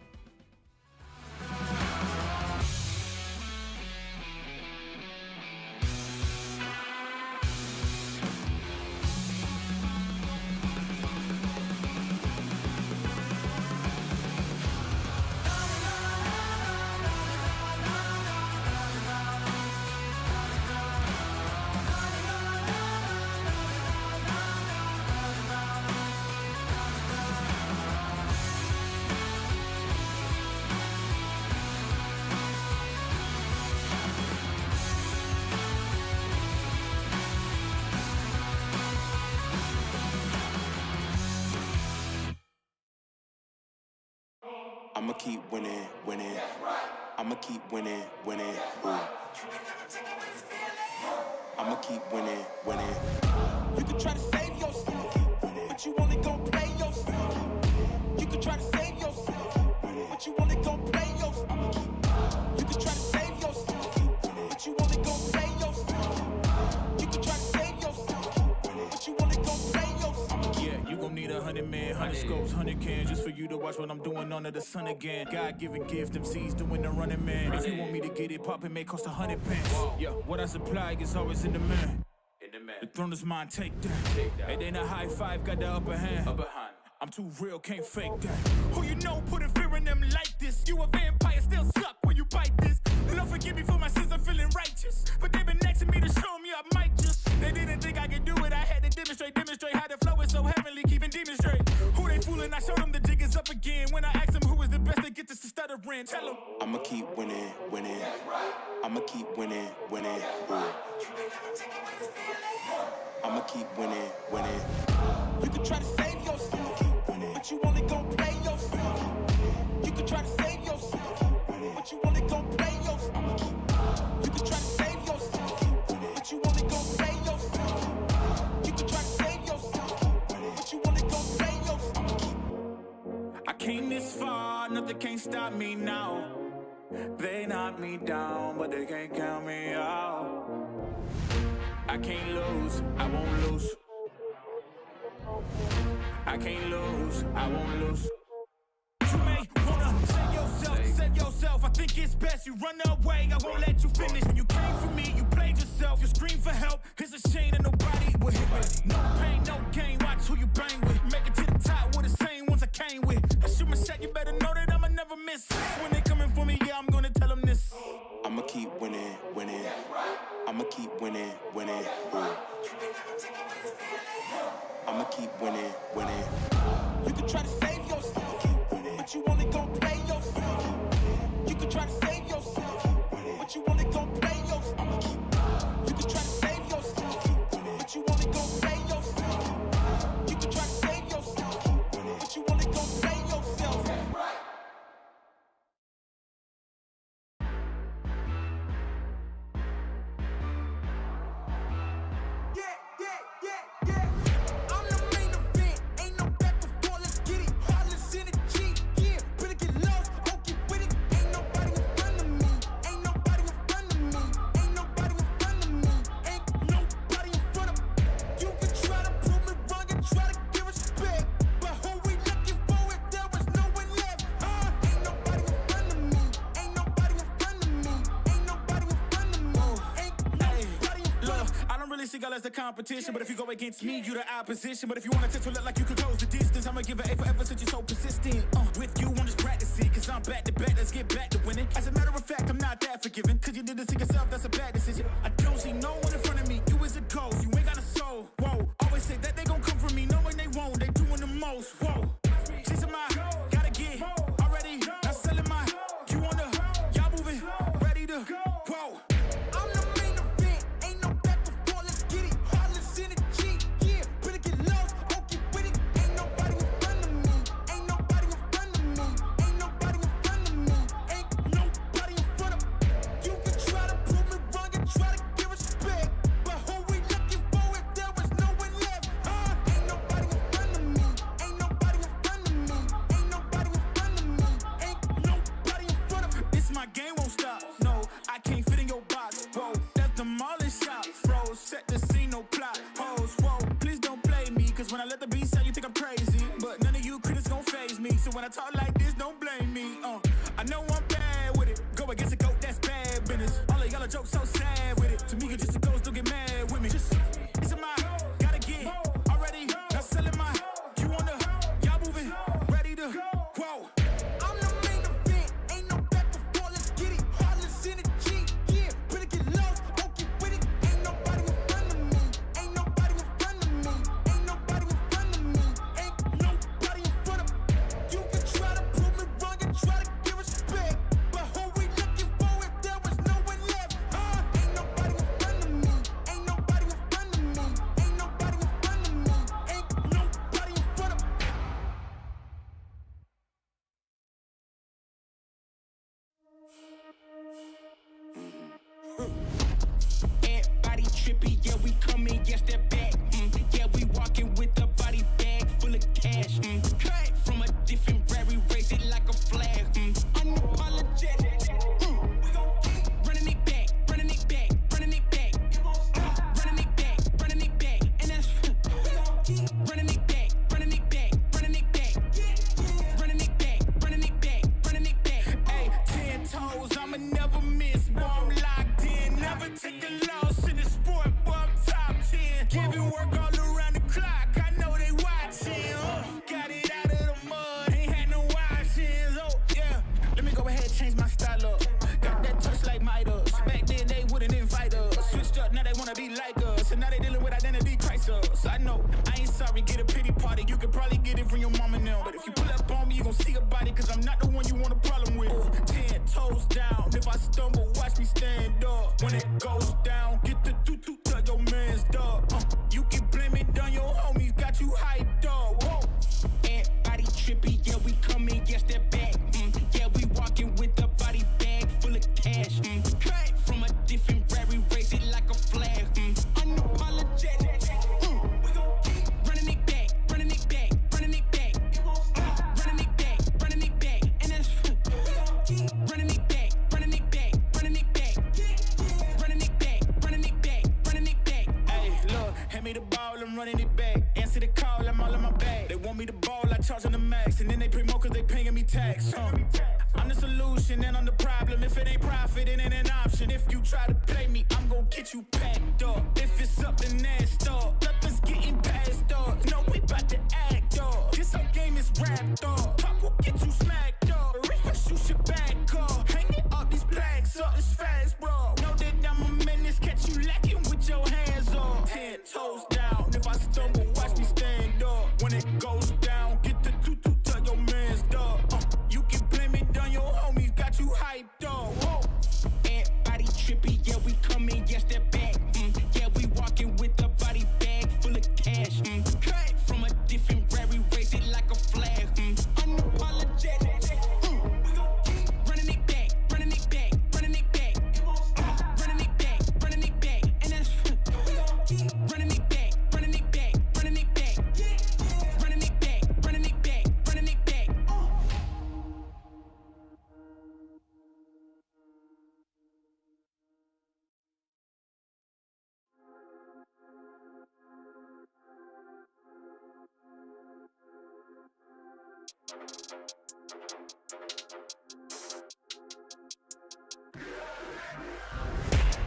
I'ma keep winning, winning. I'ma keep winning, winning. Ooh. I'ma keep winning, winning. You can try to save yourself, but you only gon' play yourself. You can try to save yourself, but you only gon' 100 men, 100 scopes, 100 cans, just for you to watch what I'm doing under the sun again. God-given gift, MCs doing the running man. If you want me to get it poppin', may cost 100 pence. Yeah, what I supply is always in demand. The throne is mine, take that. It ain't a high five, got the upper hand. I'm too real, can't fake that. Who you know putting fear in them like this? You a vampire, still suck when you bite this. Lord forgive me for my sins, I'm feeling righteous. But they been next to me to show me I might just. They didn't think I could do it, I had to demonstrate how the flow is so heavenly, keeping demons straight. Who they fooling? I showed them the jig is up again. When I asked them who is the best, they get this to stuttering. Tell them I'ma keep winning, winning. I'ma keep winning, winning. I'ma keep winning, winning. You can try to save yourself, but you only gon' play yourself. You can try to save yourself, but you only gon' play yourself. You can try to save yourself, but you only gon' play yourself. You can try to save yourself, but you only gon' play yourself. I came this far, nothing can't stop me now. They knock me down, but they can't count me out. I can't lose, I won't lose. I can't lose, I won't lose. You may wanna save yourself. I think it's best you run away. I won't let you finish. When you came for me, you played yourself. You scream for help. It's a shame that nobody will hit with. No pain, no gain. Watch who you bang with. Make it to the top with the same ones I came with. I shoot my shot. You better know that I'ma never miss. When they coming for me, yeah, I'm gonna tell them this. I'ma keep winning, winning. I'ma keep winning, winning. I'ma keep winning, winning. You can try to save yourself, but you only gon' play yourself. You can try to save yourself, but you only gon' play yourself. You can try to save yourself, but you only gon' play yourself. You can try to save yourself, but you only gon' play yourself. As the competition, but if you go against me, you the opposition. But if you want to look like you could close the distance, I'ma give it A forever since you're so persistent. With you, I'm just practicing, cause I'm back to back, let's get back to winning. As a matter of fact, I'm not that forgiving, cause you did this to yourself, that's a bad decision. I don't see no one in front of me, you is a ghost, you ain't got a soul. Whoa, always say that they gon' come for me, knowing they won't, they doing the most. Whoa, chasing my, gotta get already, not selling my, you on the, y'all moving, ready to, whoa. When I talk like this, don't blame me. I know I'm bad with it. Go against a goat, that's bad business. All of y'all are jokes so sad with it. To me, you just a ghost, don't get mad with me. Just, it's a my, gotta get already. Not selling my, you on the, y'all moving, ready to, whoa. I'm the main event, ain't no back and forth, let's get it. Heartless energy, yeah, better get lost, don't get with it. Ain't nobody in front of me, ain't nobody in front of me, ain't nobody in front of me, ain't nobody in front of me. You can try to I ain't sorry, get a pity party. You could probably get it from your mama now. But if you pull up on me, you gon' see a body, cause I'm not the one you want a problem with. 10 toes down. If I stumble, watch me stand up. When it goes down, get the doo-doo, tell your man's dog. You can blame it on your homies, got you hyped up. Whoa. Everybody trippy, yeah, we coming, yes, that back. Yeah, we walking with a body bag full of cash. Came from a different rary, raise it like a flag. Unapologetic. We gon' keep running it back, running it back, running it back. It won't stop. Running it back, running it back. And that's we gon' keep running it back, running it back, running it back. Running it back, running it back, running it back. Hey, look, hand me the ball, I'm running it back. Answer the call, I'm all in my bag. They want me to ball, I charge on the max. And then they pay more cause they paying me tax. I'm the solution and I'm the problem. If it ain't profit, it ain't an option. If you try to play me, I'm gon' get you packed up. If it's up, then that's up. Nothing's getting past up. No, we bout to act up. This whole game is wrapped up. Talk will get you smacked up. Refresh, you should back up. Hang it up, these plaques up, it's fast, bro. Know that I'm a menace, catch you lacking with your hands up. 10 toes down. If I stumble, watch me stand up. When it goes down, get the doo-doo, tell your man's dog. You can blame it on your homies, got you hyped up. Whoa. Everybody trippy, yeah, we coming, yes, that back. Yeah, we walking with a body bag full of cash. Came from a different rary, raise it like a flag. Unapologetic. We gon' keep running it back, running it back, running it back. It won't stop. Running it back, running it back. And that's we gon' keep running it back, running it back, running it back. Running it back, running it back, running it back.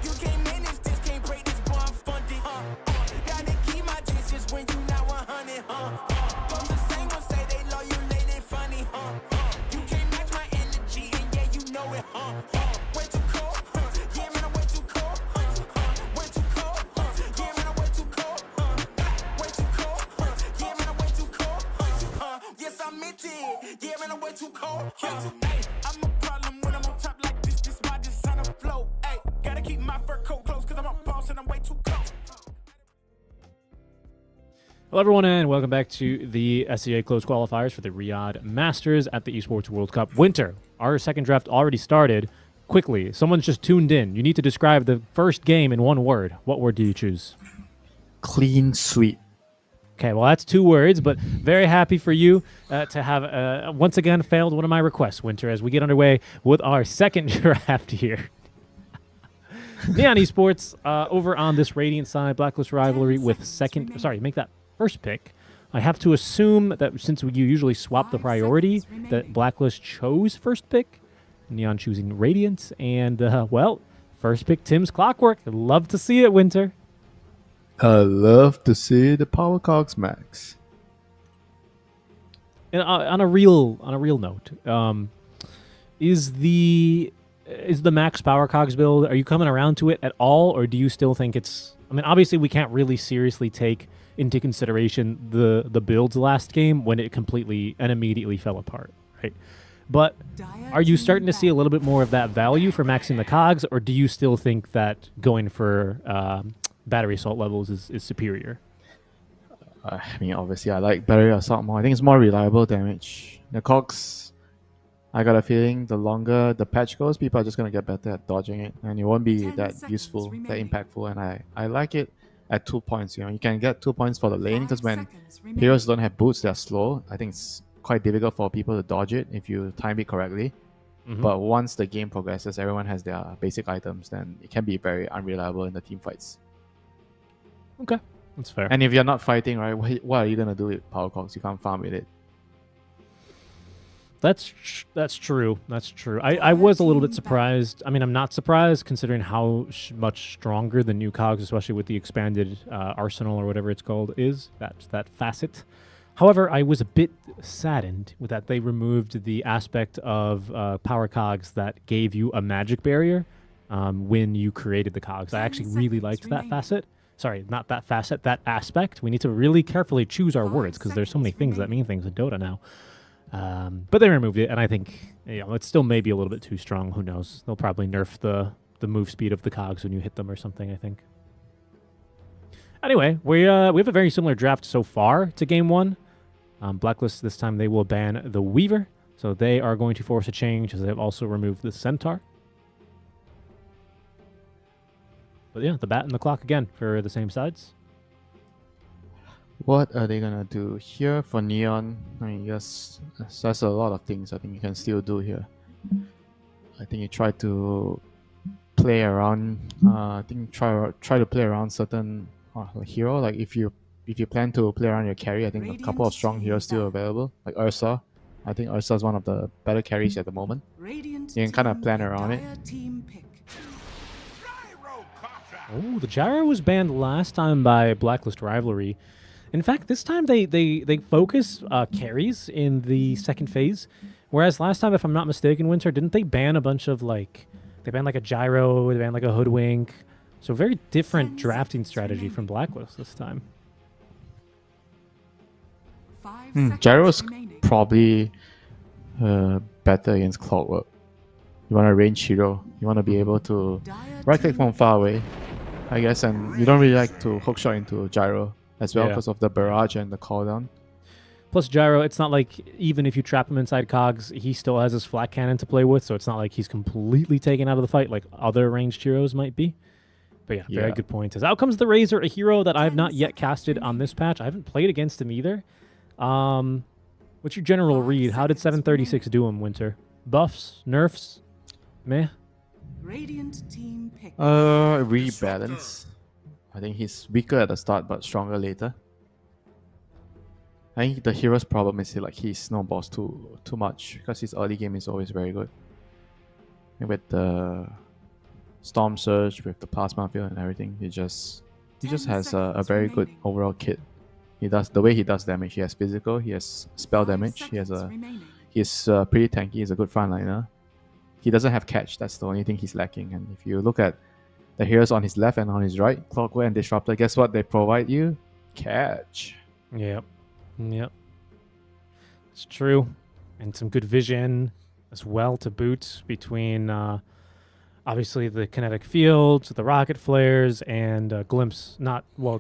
You can't manage this, can't break this, boy, I'm funded. Gotta keep my distance when you not 100, Those the same ones say they love you, they funny, You can't match my energy, and yeah, you know it, Way too cold, yeah, man, I'm way too cold, Way too cold, yeah, man, I'm way too cold, Way too cold, yeah, man, I'm way too cold, Yes, I meant it, yeah, man, I'm way too cold, Hey, I'm a problem when I'm on top like this my designer flow, hey. Gotta keep my fur coat close, cause I'm a boss and I'm way too close. Hello, everyone, and welcome back to the SEA Close Qualifiers for the Riyadh Masters at the Esports World Cup Winter. Our second draft already started. Quickly, someone's just tuned in. You need to describe the first game in one word. What word do you choose? Clean sweep. Okay, well, that's 2 words, but very happy for you to have once again failed one of my requests, Winter, as we get underway with our second draft here. Neon Esports over on this Radiant side, Blacklist rivalry with make that first pick. I have to assume that since you usually swap the priority, that Blacklist chose first pick, Neon choosing Radiant, and well, first pick Tim's Clockwork. Love to see it, Winter. I love to see the power cogs max. And on a real note, is the max power cogs build, are you coming around to it at all, or do you still think it's, I mean, obviously we can't really seriously take into consideration the builds last game when it completely and immediately fell apart, right? But are you starting to see a little bit more of that value for maxing the cogs, or do you still think that going for battery assault levels is superior? I mean, obviously I like battery assault more. I think it's more reliable damage. The cogs, I got a feeling the longer the patch goes, people are just going to get better at dodging it, and it won't be that useful, that impactful, and I like it at 2 points. You know, you can get 2 points for the lane, because when heroes don't have boots, they're slow. I think it's quite difficult for people to dodge it if you time it correctly. But once the game progresses, everyone has their basic items, then it can be very unreliable in the team fights. Okay, that's fair. And if you're not fighting, right, what are you going to do with power cogs? You can't farm with it. That's true. That's true. I was a little bit surprised. I mean, I'm not surprised considering how much stronger the new cogs, especially with the expanded arsenal or whatever it's called, is. That facet. However, I was a bit saddened with that they removed the aspect of power cogs that gave you a magic barrier when you created the cogs. I actually really liked that facet. sorry, not that facet, that aspect. We need to really carefully choose our words because there's so many things that mean things in Dota now. But they removed it, and I think it's still maybe a little bit too strong. Who knows? They'll probably nerf the move speed of the cogs when you hit them or something, I think. Anyway, we have a very similar draft so far to Game 1. Blacklist, this time they will ban the Weaver, so they are going to force a change as they've also removed the Centaur. But yeah, the bat and the clock again for the same sides. What are they gonna do here for Neon? I mean, yes, that's a lot of things I think you can still do here. I think you try to play around. I think try to play around certain hero. Like if you plan to play around your carry, I think a couple of strong heroes still available. Like Ursa, I think Ursa is one of the better carries at the moment. You can kind of plan around it. Oh, the gyro was banned last time by Blacklist Rivalry. In fact, this time they focus carries in the second phase, whereas last time, if I'm not mistaken, Winter, didn't they ban a bunch of they banned like a gyro, they banned like a hoodwink, so very different drafting strategy from Blacklist this time. Gyro's probably better against Clockwork. You want a range hero, you want to be able to right click from far away, I guess, and you don't really like to hookshot into gyro as well because of the barrage and the cooldown. Plus gyro, it's not like even if you trap him inside cogs, he still has his flat cannon to play with, so it's not like he's completely taken out of the fight like other ranged heroes might be. But yeah, very good point. As out comes the Razor, a hero that I have not yet casted on this patch. I haven't played against him either. What's your general read? How did 736 do him, Winter? Buffs? Nerfs? Meh? Radiant team pick. Rebalance. I think he's weaker at the start but stronger later. I think the hero's problem is he snowballs too much because his early game is always very good. And with the Storm Surge, with the Plasma Field and everything, he just has a very good overall kit. He does the way he does damage. He has physical, he has spell damage, he's pretty tanky, he's a good frontliner. He doesn't have catch, that's the only thing he's lacking. And if you look at the heroes on his left and on his right, Clockwork and Disruptor, guess what they provide you? Catch. Yep. It's true. And some good vision as well to boot between obviously the kinetic fields, the rocket flares, and Glimpse.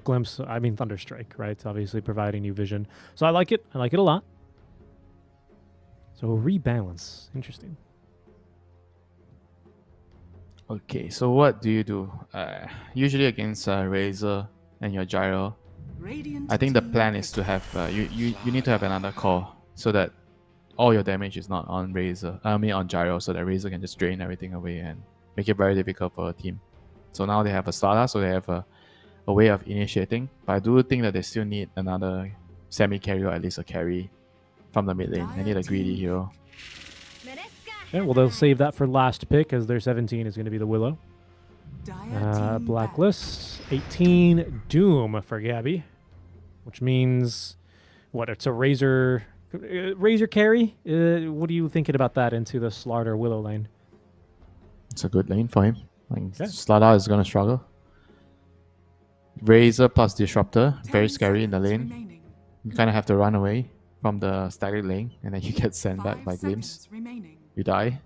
Glimpse, I mean Thunderstrike, right? Obviously providing you vision. So I like it. I like it a lot. So rebalance. Interesting. Okay, so what do you do? Usually against Razor and your gyro, I think the plan is to have you need to have another core so that all your damage is not on Razor. I mean on gyro, so that Razor can just drain everything away and make it very difficult for a team. So now they have a Slada, so they have a way of initiating. But I do think that they still need another semi-carry or at least a carry from the mid lane. They need a greedy hero. Yeah, well, they'll save that for last pick as their 17 is going to be the Willow. Blacklist, 18, Doom for Gabby, which means, what, it's a Razor carry? What are you thinking about that into the Slaughter Willow lane? It's a good lane for him. Slada is going to struggle. Razor plus Disruptor, very scary in the lane. You kind of have to run away from the staggered lane and then you get sent back by Glimpse. You die,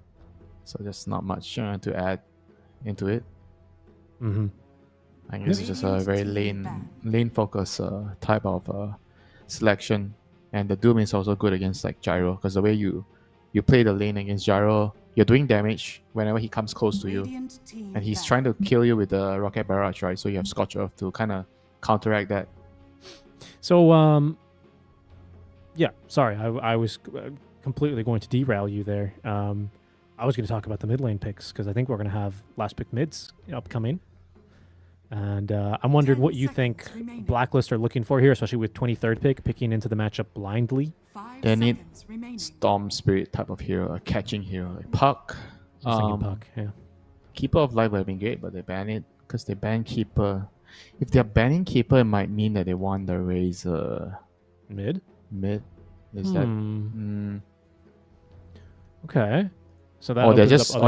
so there's not much to add into it. I guess it's just a very lane focus type of selection, and the Doom is also good against gyro because the way you play the lane against gyro, you're doing damage whenever he comes close to you, and he's trying to kill you with the rocket barrage, right? So you have Scorch Earth to kind of counteract that. So yeah, sorry, I was completely going to derail you there. I was going to talk about the mid lane picks because I think we're going to have last pick mids upcoming. And I'm wondering what you think Blacklist are looking for here, especially with 23rd pick, picking into the matchup blindly. They need Storm Spirit type of hero, a catching hero, like Puck. Puck, yeah. Keeper of Life would have been great, but they ban it because they ban Keeper. If they're banning Keeper, it might mean that they want the Razor. Mid? Is that... Okay. So that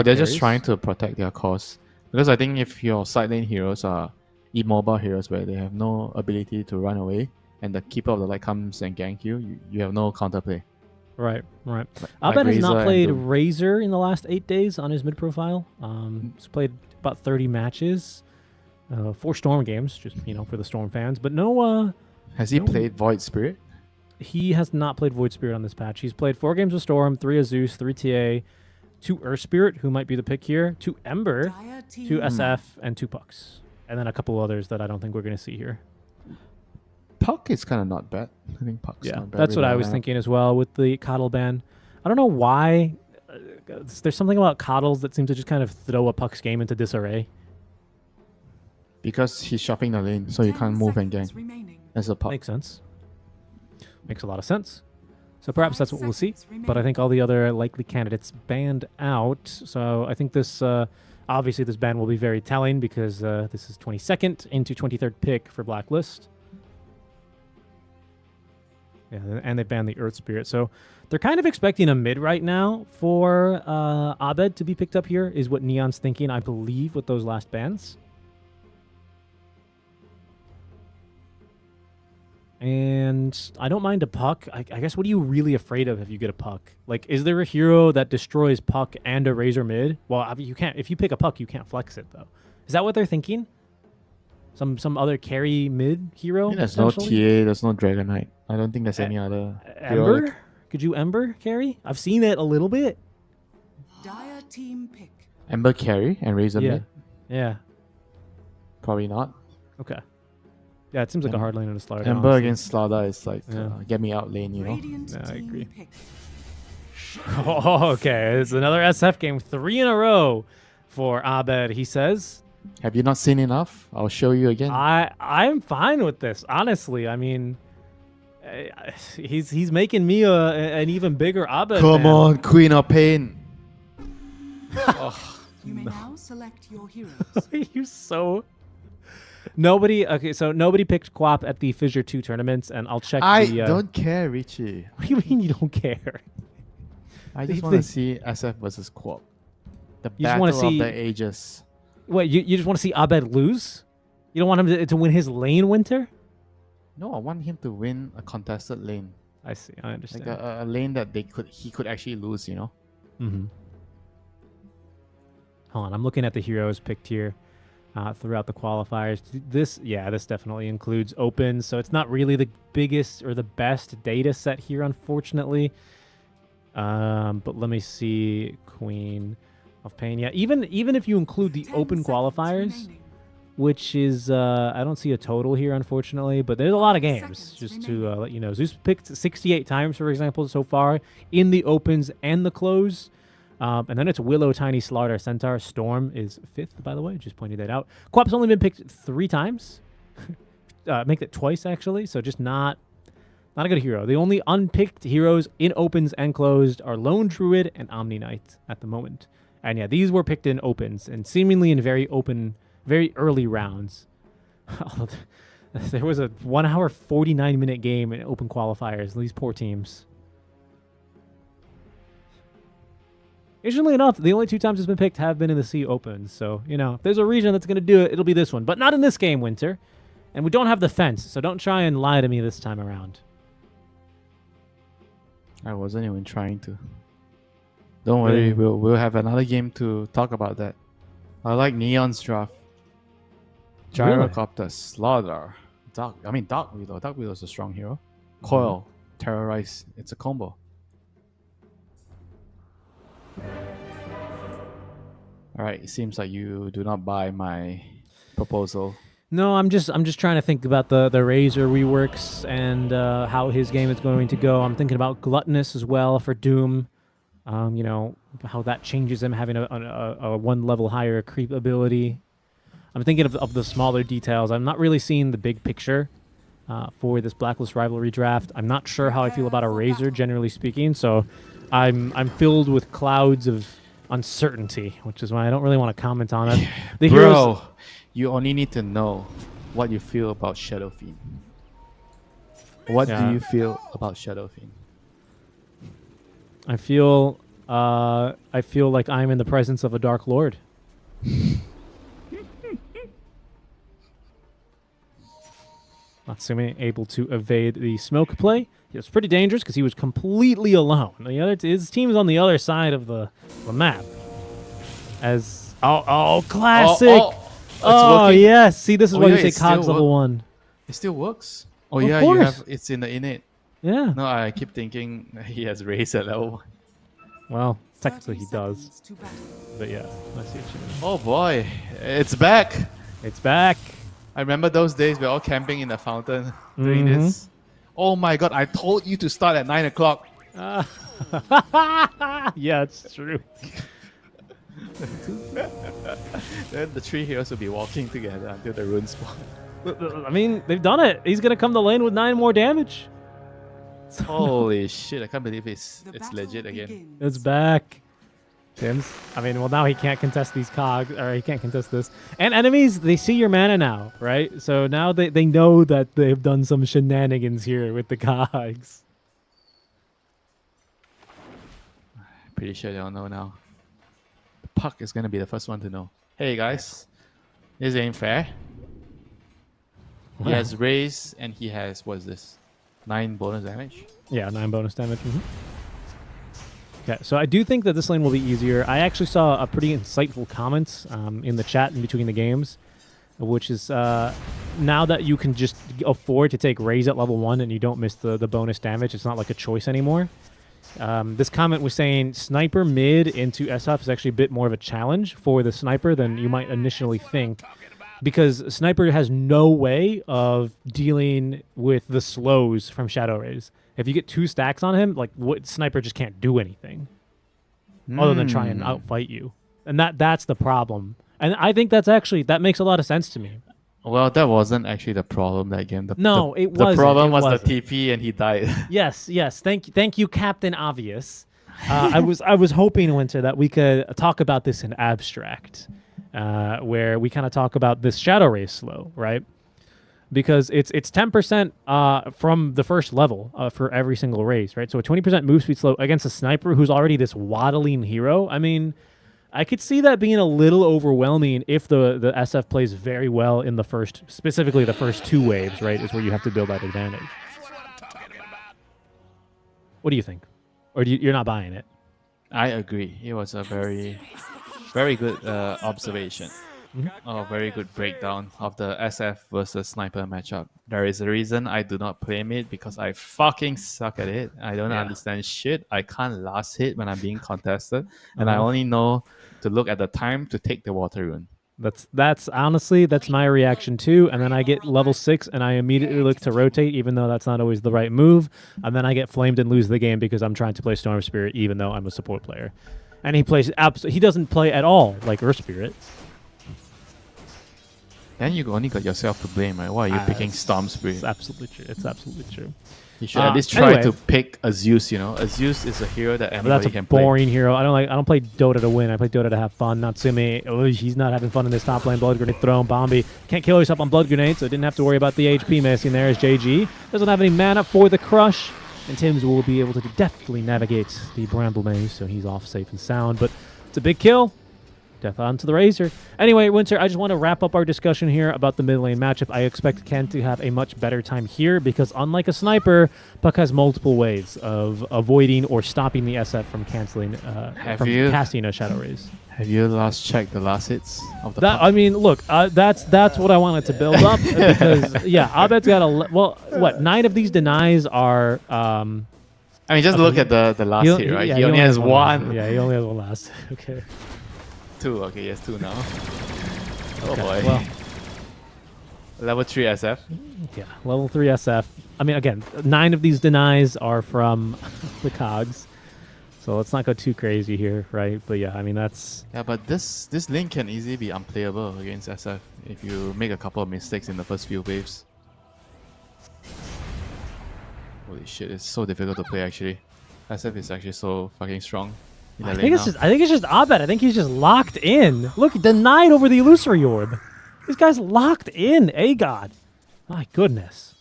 they're just trying to protect their cause. Because I think if your side lane heroes are immobile heroes where they have no ability to run away, and the keeper of the light comes and gank you, you have no counterplay. Right. Like Abed has Razor not and played Doom. Razor in the last 8 days on his mid profile. He's played about 30 matches, 4 Storm games, just for the Storm fans. But no, Has he played Void Spirit? he has not played Void Spirit on this patch. He's played 4 games of Storm, 3 Azus, 3 TA, 2 Earth Spirit, who might be the pick here, 2 Ember, Dire 2 team SF, and 2 Pucks. And then a couple others that I don't think we're going to see here. Puck is kind of not bad. I think Puck's Yeah, not bad. that's what I was lineup. thinking as well with the Coddle ban. I don't know why. There's something about Coddles that seems to just kind of throw a Puck's game into disarray. Because he's shopping the lane, so you 10 can't move and seconds gank remaining. as a Puck. Makes sense. Makes a lot of sense. So perhaps that's what we'll see. seconds But I think all the other likely candidates banned out. So I think this, obviously this ban will be very telling because this is 22nd into 23rd pick for Blacklist. Yeah, and they banned the Earth Spirit. So they're kind of expecting a mid right now for Abed to be picked up here, is what Neon's thinking, I believe, with those last bans. And I don't mind a Puck. I guess what are you really afraid of if you get a Puck? Like, is there a hero that destroys Puck and a Razor mid? Well, you can't. If you pick a Puck, you can't flex it, though. Is that what they're thinking? Some other carry mid hero? There's no TA, potentially? there's no Dragon Knight. I don't think there's any other hero. Ember? Could you Ember carry? I've seen it a little bit. Dire team pick. Ember carry and Razor Yeah. mid? Yeah. Probably not. Okay. Yeah, it seems like a hard lane to start. Ember honestly. against Slaughter is like, Yeah. get me out lane, you know? Radiant Yeah, I team agree. pick. Oh, okay. It's another SF game, 3 in a row for Abed, he says. Have you not seen enough? I'll show you again. I'm fine with this, honestly. I mean, he's making me an even bigger Abed Come fan. on, Queen of Pain. You may now select your heroes. You so... Nobody picked Quap at the Fissure 2 tournaments, and I'll check I the... don't care, Richie. What do you mean you don't care? I just You want to think- see SF versus Quap. The You just wanna battle of see- the ages. Wait, you just want to see Abed lose? You don't want him to win his lane, Winter? No, I want him to win a contested lane. I see. I understand. Like a lane that he could actually lose, you know? Mm-hmm. Hold on, I'm looking at the heroes picked here throughout the qualifiers. This definitely includes opens, so it's not really the biggest or the best data set here, unfortunately. But let me see, Queen of Pain. Yeah, even if you include the 10 open seconds qualifiers, remaining. which is I don't see a total here, unfortunately, but there's a lot of 5 games. seconds Just remaining. to let you know, Zeus picked 68 times, for example, so far in the opens and the close. And then it's Willow, Tiny, Slaughter, Centaur. Storm is 5th, by the way. Just pointed that out. Quap's only been picked 3 times. Make that twice, actually. So just not a good hero. The only unpicked heroes in opens and closed are Lone Druid and Omni Knight at the moment. And yeah, these were picked in opens and seemingly in very early rounds. There was a 1 hour, 49-minute game in open qualifiers. These poor teams. Interestingly enough, the only 2 times it's been picked have been in the C Opens. So, if there's a region that's going to do it, it'll be this one. But not in this game, Winter. And we don't have the fence, so don't try and lie to me this time around. I wasn't even trying to. Don't worry, we'll have another game to talk about that. I like Neon's draft. Gyrocopter, Slaughter, Dark Widow. Dark Widow is a strong hero. Coil, Terrorize. It's a combo. Alright, it seems like you do not buy my proposal. No, I'm just trying to think about the Razor reworks and how his game is going to go. I'm thinking about Gluttonous as well for Doom. How that changes him having a 1 level higher creep ability. I'm thinking of the smaller details. I'm not really seeing the big picture for this Blacklist rivalry draft. I'm not sure how I feel about a Razor, generally speaking. So I'm filled with clouds of uncertainty, which is why I don't really want to comment on it. The heroes, you only need to know what you feel about Shadow Fiend. What Yeah. do you feel about Shadow Fiend? I feel like I'm in the presence of a Dark Lord. Natsume able to evade the smoke play. It was pretty dangerous because he was completely alone. His team's on the other side of the map. As classic! Oh, yes. See, this is why you say Cogs level 1. It still works. Oh, Of yeah, course. it's in the innate. Yeah. No, I keep thinking he has raised at level 1. Well, technically 30 he does. seconds to battle. But yeah, I see what you mean. Oh boy, it's back. It's back. I remember those days we're all camping in the fountain doing this. Oh my god, I told you to start at 9 o'clock. Yeah, it's true. Then the three heroes will be walking together until the rune spawn. I mean, they've done it. He's going to come to lane with 9 more damage. Holy shit, I can't believe it's The legit battle again. begins. It's back. Tim's. I mean, well, now he can't contest these cogs, or he can't contest this. And enemies, they see your mana now, right? So now they know that they've done some shenanigans here with the cogs. Pretty sure they all know now. Puck is gonna be the first one to know. Hey guys, this ain't fair. He Wow. has raised and he has, what is this? 9 bonus damage? Yeah, 9 bonus damage. Okay, so I do think that this lane will be easier. I actually saw a pretty insightful comment in the chat in between the games, which is now that you can just afford to take raise at level 1 and you don't miss the bonus damage, it's not like a choice anymore. This comment was saying sniper mid into SF is actually a bit more of a challenge for the sniper than you might initially think, because sniper has no way of dealing with the slows from Shadow Rays. If you get 2 stacks on him, like sniper just can't do anything other than try and outfight you, and that's the problem. And I think that makes a lot of sense to me. Well, that wasn't actually the problem that game. It the wasn't. problem It was wasn't. the TP and he died. Yes. Thank you, Captain Obvious. I was hoping, Winter, that we could talk about this in abstract, where we kind of talk about this Shadow Ray slow, right? Because it's 10% from the first level for every single race, right? So a 20% move speed slow against a sniper who's already this waddling hero. I mean, I could see that being a little overwhelming if the SF plays very well in specifically the first 2 waves, right? Is where you have to build that advantage. What do you think? Or you're not buying it? I agree. It was a very, very good observation. A very good breakdown of the SF versus sniper matchup. There is a reason I do not play mid, because I fucking suck at it. I don't understand shit. I can't last hit when I'm being contested, and I only know to look at the time to take the water rune. That's honestly, that's my reaction too. And then I get level 6 and I immediately look to rotate, even though that's not always the right move. And then I get flamed and lose the game because I'm trying to play Storm Spirit, even though I'm a support player. And he doesn't play at all like Earth Spirit. Then you only got yourself to blame, right? Why are you picking Storm Spirit? It's absolutely true. It's absolutely true. You should at least try anyway. to pick a Zeus, you know? A Zeus is a hero that But anybody that's a can play. boring hero. I don't play Dota to win. I play Dota to have fun. Natsume, he's not having fun in this top lane. Blood Grenade thrown. Bombi can't kill yourself on Blood Grenade, so didn't have to worry about the HP missing there as JG. Doesn't have any mana for the crush. And Tim's will be able to deftly navigate the Bramble Maze, so he's off safe and sound. But it's a big kill. Death onto the Razor. Anyway, Winter, I just want to wrap up our discussion here about the mid lane matchup. I expect Ken to have a much better time here because, unlike a sniper, Puck has multiple ways of avoiding or stopping the SF from canceling, casting a Shadow Rays. Have you last checked the last hits of the That Puck? I mean, look, that's what I wanted to build up because Abed's got 9 of these denies are. I mean, just look at the last hit, right? He only has one. Yeah, he only has one last. Okay. 2. Okay, he has 2 now. Oh Okay, boy. well. Level 3 SF. Yeah, level 3 SF. I mean, again, 9 of these denies are from the cogs. So let's not go too crazy here, right? But yeah, I mean, that's... Yeah, but this lane can easily be unplayable against SF if you make a couple of mistakes in the first few waves. Holy shit, it's so difficult to play actually. SF is actually so fucking strong. I think it's just Abed. I think he's just locked in. Look, denied over the Illusory Orb. This guy's locked in. God. My goodness.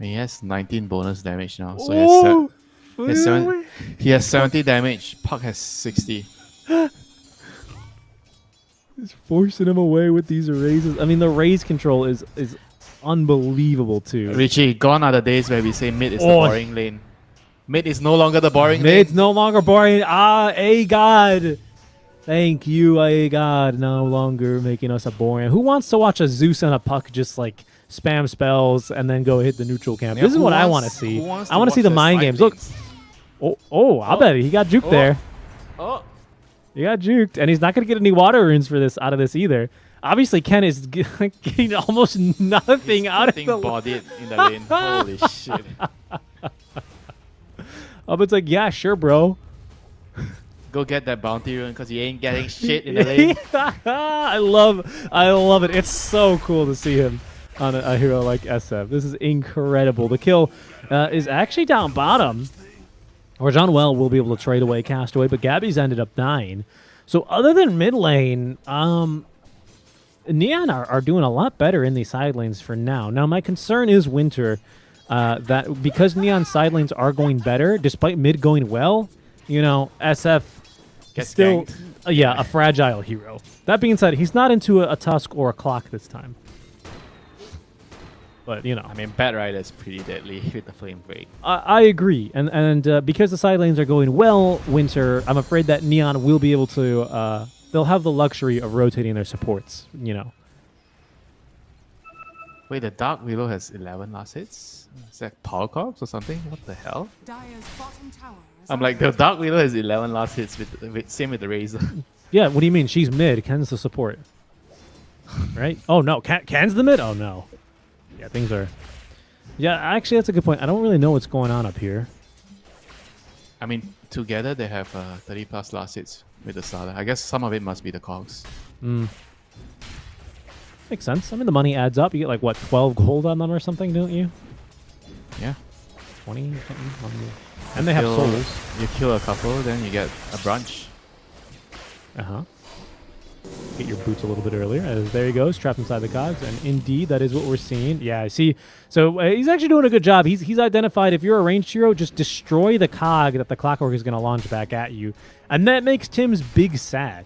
He has 19 bonus damage now, so Whoa, he has 70 damage. Puck has 60. He's forcing him away with these raises. I mean, the raise control is unbelievable too. Richie, gone are the days where we say mid is the Oh. boring lane. Mid is no longer the boring It's lane. no longer boring. A God. Thank you, A God. No longer making us a boring. Who wants to watch a Zeus and a Puck just like spam spells and then go hit the neutral camp? Yeah, This is who what I wants- want to see. who wants I want to see the watch mind their games. side Look. I bet he got juked there. Oh, He got juked, and he's not going to get any water runes for this out of this either. Obviously, Ken is getting almost nothing out of thing the bodied in the lane. Holy shit. It's like, yeah, sure, bro. Go get that bounty rune because you ain't getting shit in the lane. I love it. It's so cool to see him on a hero like SF. This is incredible. The kill is actually down bottom, where John Well will be able to trade away Castaway, but Gabby's ended up dying. So other than mid lane, Neon are doing a lot better in these side lanes for now. Now, my concern is Winter, that because Neon side lanes are going better, despite mid going well, SF Gets still, ganked. a fragile hero. That being said, he's not into a Tusk or a Clock this time. But, I mean, Bat Rider's pretty deadly with the Flame Break. I agree. And because the side lanes are going well, Winter, I'm afraid that Neon will be able to, they'll have the luxury of rotating their supports, Wait, the Dark Willow has 11 last hits? Is that Power Corps or something? What the hell? Dire's bottom tower is I'm like, the Dark Willow has 11 last hits, same with the Razor. Yeah, what do you mean? She's mid. Ken's the support. Right? Oh, no. Ken's the mid? Oh, no. Yeah, things are... Yeah, actually, that's a good point. I don't really know what's going on up here. I mean, together they have 30 plus last hits with the starter. I guess some of it must be the cogs. Makes sense. I mean, the money adds up. You get, like, what, 12 gold on them or something, don't you? Yeah. 20 or something? And they have souls. You kill a couple, then you get a brunch. Get your boots a little bit earlier. There he goes, trapped inside the cogs. And indeed, that is what we're seeing. Yeah, I see. So he's actually doing a good job. He's identified if you're a ranged hero, just destroy the cog that the Clockwork is going to launch back at you. And that makes Tim's big sad.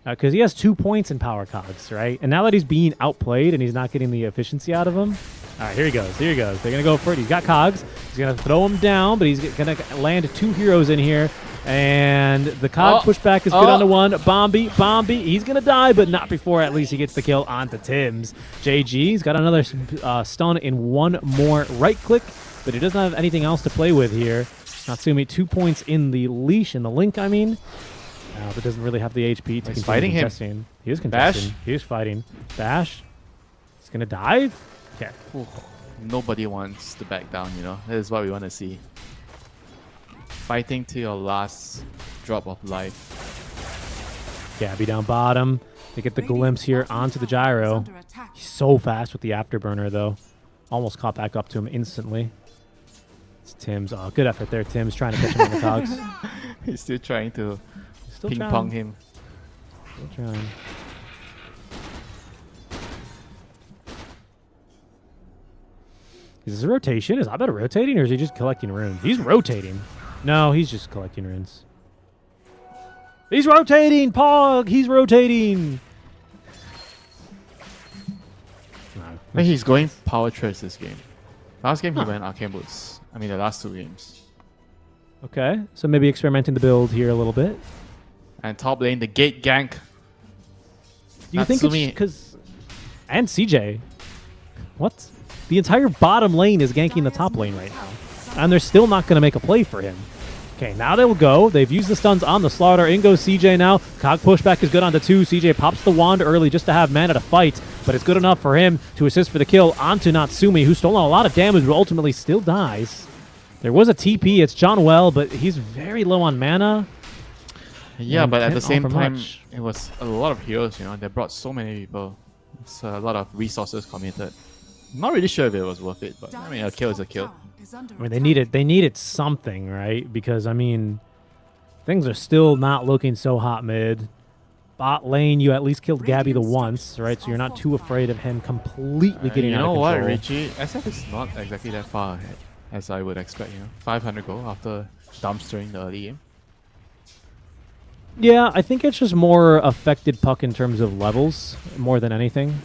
Because he has 2 points in power cogs, right? And now that he's being outplayed and he's not getting the efficiency out of him. All right, here he goes. They're going to go for it. He's got cogs. He's going to throw him down, but he's going to land 2 heroes in here. And the cog pushback is good onto one. Bombi, he's going to die, but not before at least he gets the kill onto Tim's. JG's got another stun in one more right click, but he doesn't have anything else to play with here. Natsumi 2 points in the leash, in the link, I mean. But doesn't really have the HP to He's continue fighting him. contesting. He is contesting. Bash. He is fighting. Bash. He's going to dive. Okay. Nobody wants to back down, That is what we want to see. Fighting to your last drop of life. Gabby down bottom. They get the glimpse here onto the gyro. He's so fast with the afterburner, though. Almost caught back up to him instantly. It's Tim's. Oh, good effort there, Tim's trying to catch him on the cogs. He's still trying to Still ping trying. pong him. Still trying. Is this a rotation? Is Abed rotating, or is he just collecting runes? He's rotating. No, he's just collecting runes. He's rotating, Pog! He's rotating! But he's going power trash this game. Last game he went arcane boots. I mean the last 2 games. Okay, so maybe experimenting the build here a little bit. And top lane, the gate gank. Do you think it's Natsumi- because... And CJ. What? The entire bottom lane is ganking the top lane right now. And they're still not going to make a play for him. Okay, now they will go. They've used the stuns on the Slaughter. In goes CJ now. Cog pushback is good onto 2. CJ pops the wand early just to have mana to fight. But it's good enough for him to assist for the kill onto Natsumi, who's stolen a lot of damage but ultimately still dies. There was a TP. It's John Well, but he's very low on mana. Yeah, and but at can't the same offer time, much. it was a lot of heroes, They brought so many people. It's a lot of resources committed. Not really sure if it was worth it, but I mean, a kill is a kill. I mean, they needed something, right? Because, I mean, things are still not looking so hot mid. Bot lane, you at least killed Gabby the once, right? So you're not too afraid of him completely getting out of control. You know what, Richie? SF is not exactly that far ahead, as I would expect, 500 gold after dumpstering the early game. Yeah, I think it's just more affected Puck in terms of levels, more than anything.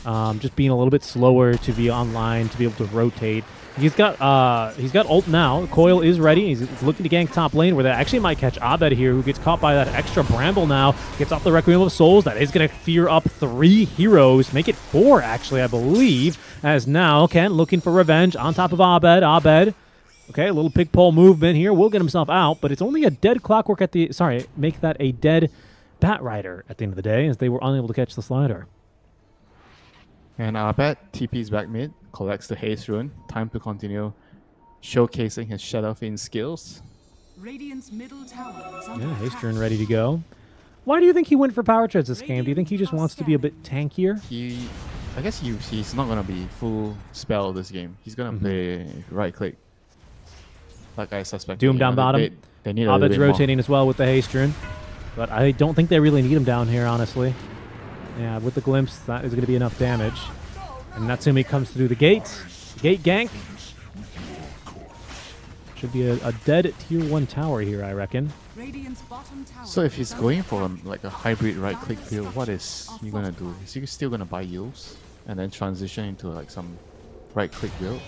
just being a little bit slower to be online, to be able to rotate. He's got ult now. Coil is ready. He's looking to gank top lane, where that actually might catch Abed here, who gets caught by that extra Bramble now. Gets off the Requiem of Souls. That is going to fear up 3 heroes. Make it 4, actually, I believe. As now, Ken looking for revenge on top of Abed. Abed, okay, a little pig pole movement here. Will get himself out, but it's only a dead Clockwork at the... Sorry, make that a dead Bat Rider at the end of the day, as they were unable to catch the slider. And Abed TP's back mid, collects the Haste Rune. Time to continue showcasing his Shadow Fiend skills. Radiant's middle tower is under Yeah, Haste attack. Rune ready to go. Why do you think he went for Power Treads this game? Do you think he just wants to be a bit tankier? I guess he's not gonna be full spell this game. He's gonna play right click, like I suspect. Doom down bottom. They need a little Abed's bit rotating as well with the Haste Rune, but I don't think they really need him down here, honestly. Yeah, with the Glimpse, that is going to be enough damage. And Natsumi comes through the gate. Gate gank. Should be a dead tier 1 tower here, I reckon. Radiant's bottom tower So if he's is under going attack. for like a hybrid right click build, what is he gonna do? Is he still gonna buy Yules and then transition into like some right click build?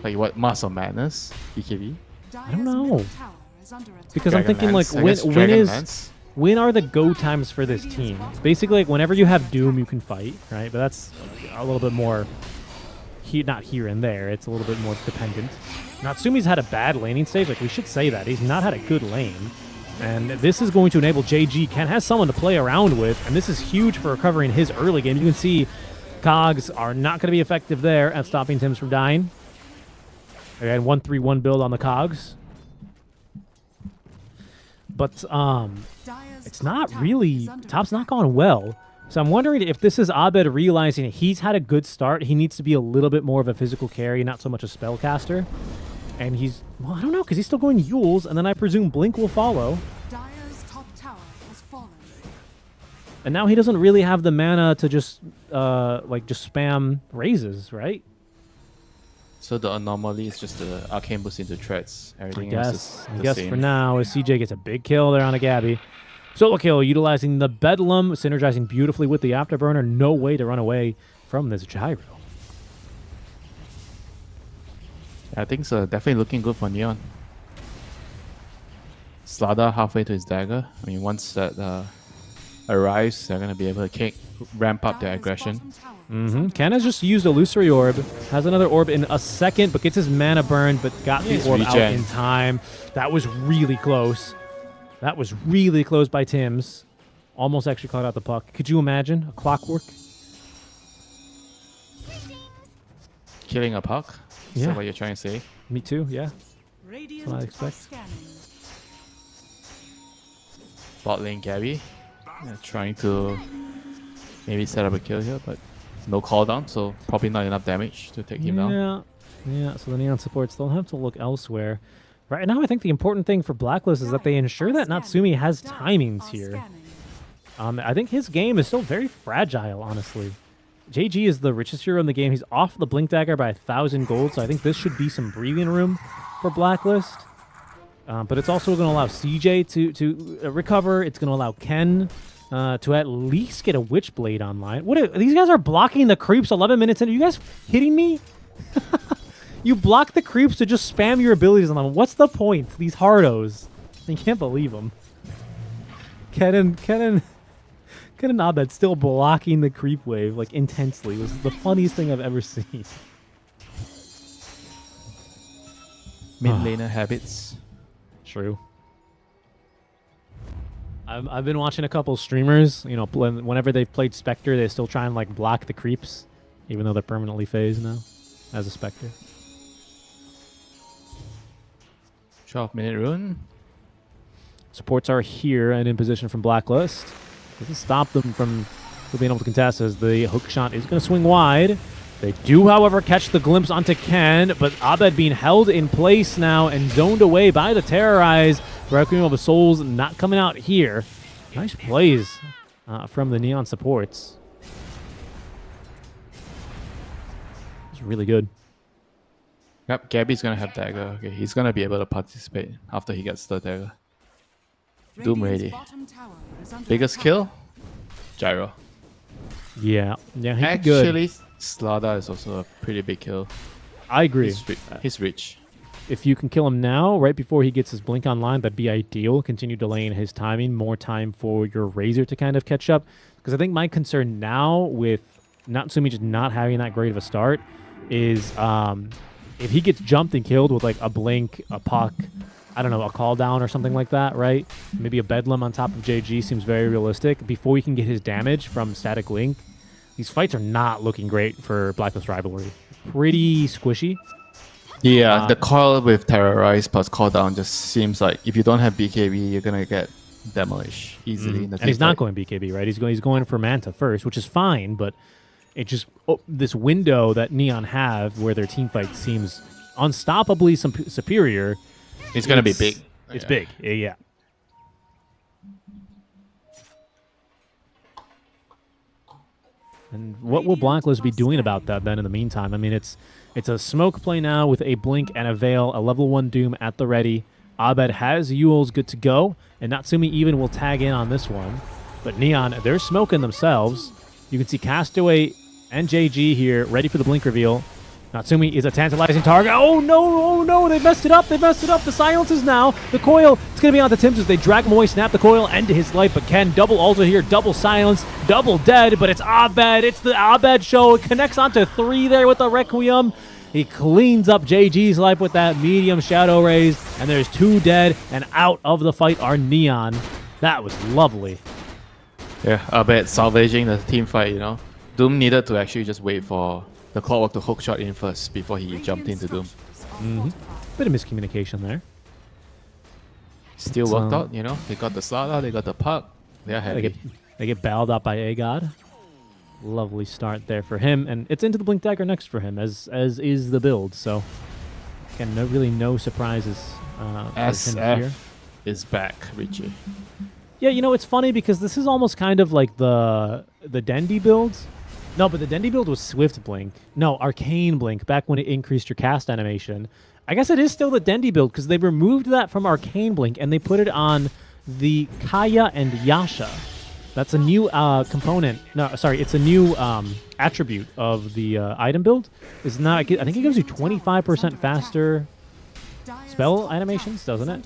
Like what, Mass of Madness? BKB? I don't know. Tower is under attack. Because I'm thinking, like, Dragonlance, I guess when Dragonlance. when are the go times for this team? Basically, like, whenever you have Doom, you can fight, right? But that's a little bit more... not here and there. It's a little bit more dependent. Natsumi's had a bad laning stage. Like, we should say that. He's not had a good lane. And this is going to enable JG. Ken has someone to play around with, and this is huge for recovering his early game. You can see Cogs are not going to be effective there at stopping Tims from dying. Again, 1-3-1 build on the Cogs. But it's not really... Top's not gone well. So I'm wondering if this is Abed realizing he's had a good start. He needs to be a little bit more of a physical carry, not so much a spellcaster. And he's... Well, I don't know, because he's still going Yules, and then I presume Blink will follow. Dire's top tower has fallen. And now he doesn't really have the mana to just, just spam raises, right? So the anomaly is just the arcane boost into threats. Everything else is I the guess same. for now, as CJ gets a big kill there on a Gabby. Solo kill, utilizing the Bedlam, synergizing beautifully with the Afterburner. No way to run away from this Gyro. I think so. Definitely looking good for Neon. Slada halfway to his dagger. I mean, once that arrives, they're going to be able to ramp up their aggression. Ken has just used Illusory Orb. Has another orb in a second, but gets his mana burned, but got the orb out in time. That was really close. That was really close by Tims. Almost actually caught out the puck. Could you imagine a Clockwork? Killing a puck? Is Yeah. that what you're trying to say? Me too, yeah. Radiant what I are expect. scanning. Bot lane Gabby. Yeah, trying to maybe set up a kill here, but no cooldown, so probably not enough damage to take him down. Yeah, so the Neon supports, they'll have to look elsewhere. Right now, I think the important thing for Blacklist is that they ensure that Natsumi has timings here. I think his game is still very fragile, honestly. JG is the richest hero in the game. He's off the Blink Dagger by 1,000 gold, so I think this should be some breathing room for Blacklist. But it's also going to allow CJ to recover. It's going to allow Ken to at least get a Witchblade online. These guys are blocking the creeps 11 minutes in. Are you guys kidding me? You block the creeps to just spam your abilities on them. What's the point? These hardos. I can't believe them. Ken and Abed still blocking the creep wave like intensely. It was the funniest thing I've ever seen. Mid laner habits. True. I've been watching a couple streamers. You know, whenever they've played Spectre, they still try and like block the creeps, even though they're permanently phased now as a Spectre. 12-minute rune. Supports are here and in position from Blacklist. Doesn't stop them from being able to contest as the hook shot is going to swing wide. They do, however, catch the glimpse onto Ken, but Abed being held in place now and zoned away by the Terrorize. Requiem of the Souls not coming out here. Nice plays from the Neon supports. It's really good. Yep, Gabby's gonna have dagger. Okay, he's gonna be able to participate after he gets the dagger. Doom ready. Biggest kill? Gyro. Yeah, Yeah, he's good. Actually, Slada is also a pretty big kill. I agree. He's rich. If you can kill him now, right before he gets his blink online, that'd be ideal. Continue delaying his timing, more time for your Razor to kind of catch up. Because I think my concern now with Natsumi just not having that great of a start is if he gets jumped and killed with like a blink, a puck, I don't know, a call down or something like that, right? Maybe a Bedlam on top of JG seems very realistic. Before he can get his damage from static link, these fights are not looking great for Blacklist Rivalry. Pretty squishy. Yeah, the coil with Terrorize plus call down just seems like if you don't have BKB, you're gonna get demolished easily. In the And he's not going BKB, right? He's going for Manta first, which is fine, but it just this window that Neon have where their team fight seems unstoppably superior. It's gonna be big. It's big, yeah. And what will Blacklist be doing about that then in the meantime? I mean, it's a smoke play now with a Blink and a Veil, a level 1 Doom at the ready. Abed has Yules good to go, and Natsumi even will tag in on this one. But Neon, they're smoking themselves. You can see Castaway and JG here ready for the Blink reveal. Natsumi is a tantalizing target. Oh no, they messed it up. The silences now. The coil, it's going to be on the Tims as they drag him away, snap the coil, end to his life. But Ken, double ultra here, double silence, double dead. But it's Abed. It's the Abed show. It connects onto 3 there with the Requiem. He cleans up JG's life with that medium shadow raise. And there's 2 dead, and out of the fight are Neon. That was lovely. Yeah, Abed salvaging the team fight, you know. Doom needed to actually just wait for the Clockwork to hook shot in first before he jumped into Doom. Bit of miscommunication there. Still worked out, you know. They got the Slada, they got the puck. They're happy. They get bowled up by A-God. Lovely start there for him, and it's into the Blink Dagger next for him, as is the build. So again, no surprises. SF here is back, Richie. Yeah, you know it's funny because this is almost kind of like the Dendi builds. No, but the Dendi build was Swift Blink. No, Arcane Blink, back when it increased your cast animation. I guess it is still the Dendi build because they removed that from Arcane Blink and they put it on the Kaya and Yasha. That's a new component. No, sorry, it's a new attribute of the item build. It's not. I think it gives you 25% faster spell animations, doesn't it?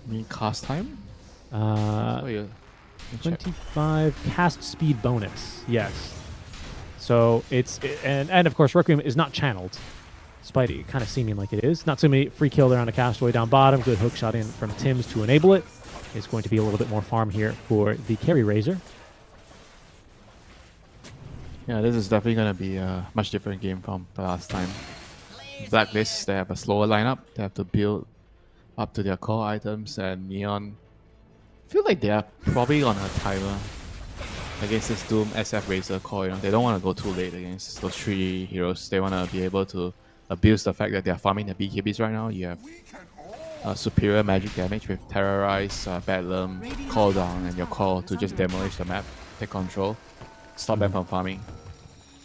You mean cast time? 25 cast speed bonus. Yes. So it's and of course Requiem is not channeled, despite it kind of seeming like it is. Natsumi free kill there on a Castaway down bottom. Good hook shot in from Tims to enable it. It's going to be a little bit more farm here for the carry Razor. Yeah, this is definitely going to be a much different game from the last time. Blacklist, they have a slower lineup. They have to build up to their core items, and Neon, I feel like they are probably on a timer against this Doom SF Razor core. You know, they don't want to go too late against those 3 heroes. They want to be able to abuse the fact that they are farming the BKBs right now. You have superior magic damage with Terrorize, Bedlam, Call Down, and your call to just demolish the map, take control, stop them from farming.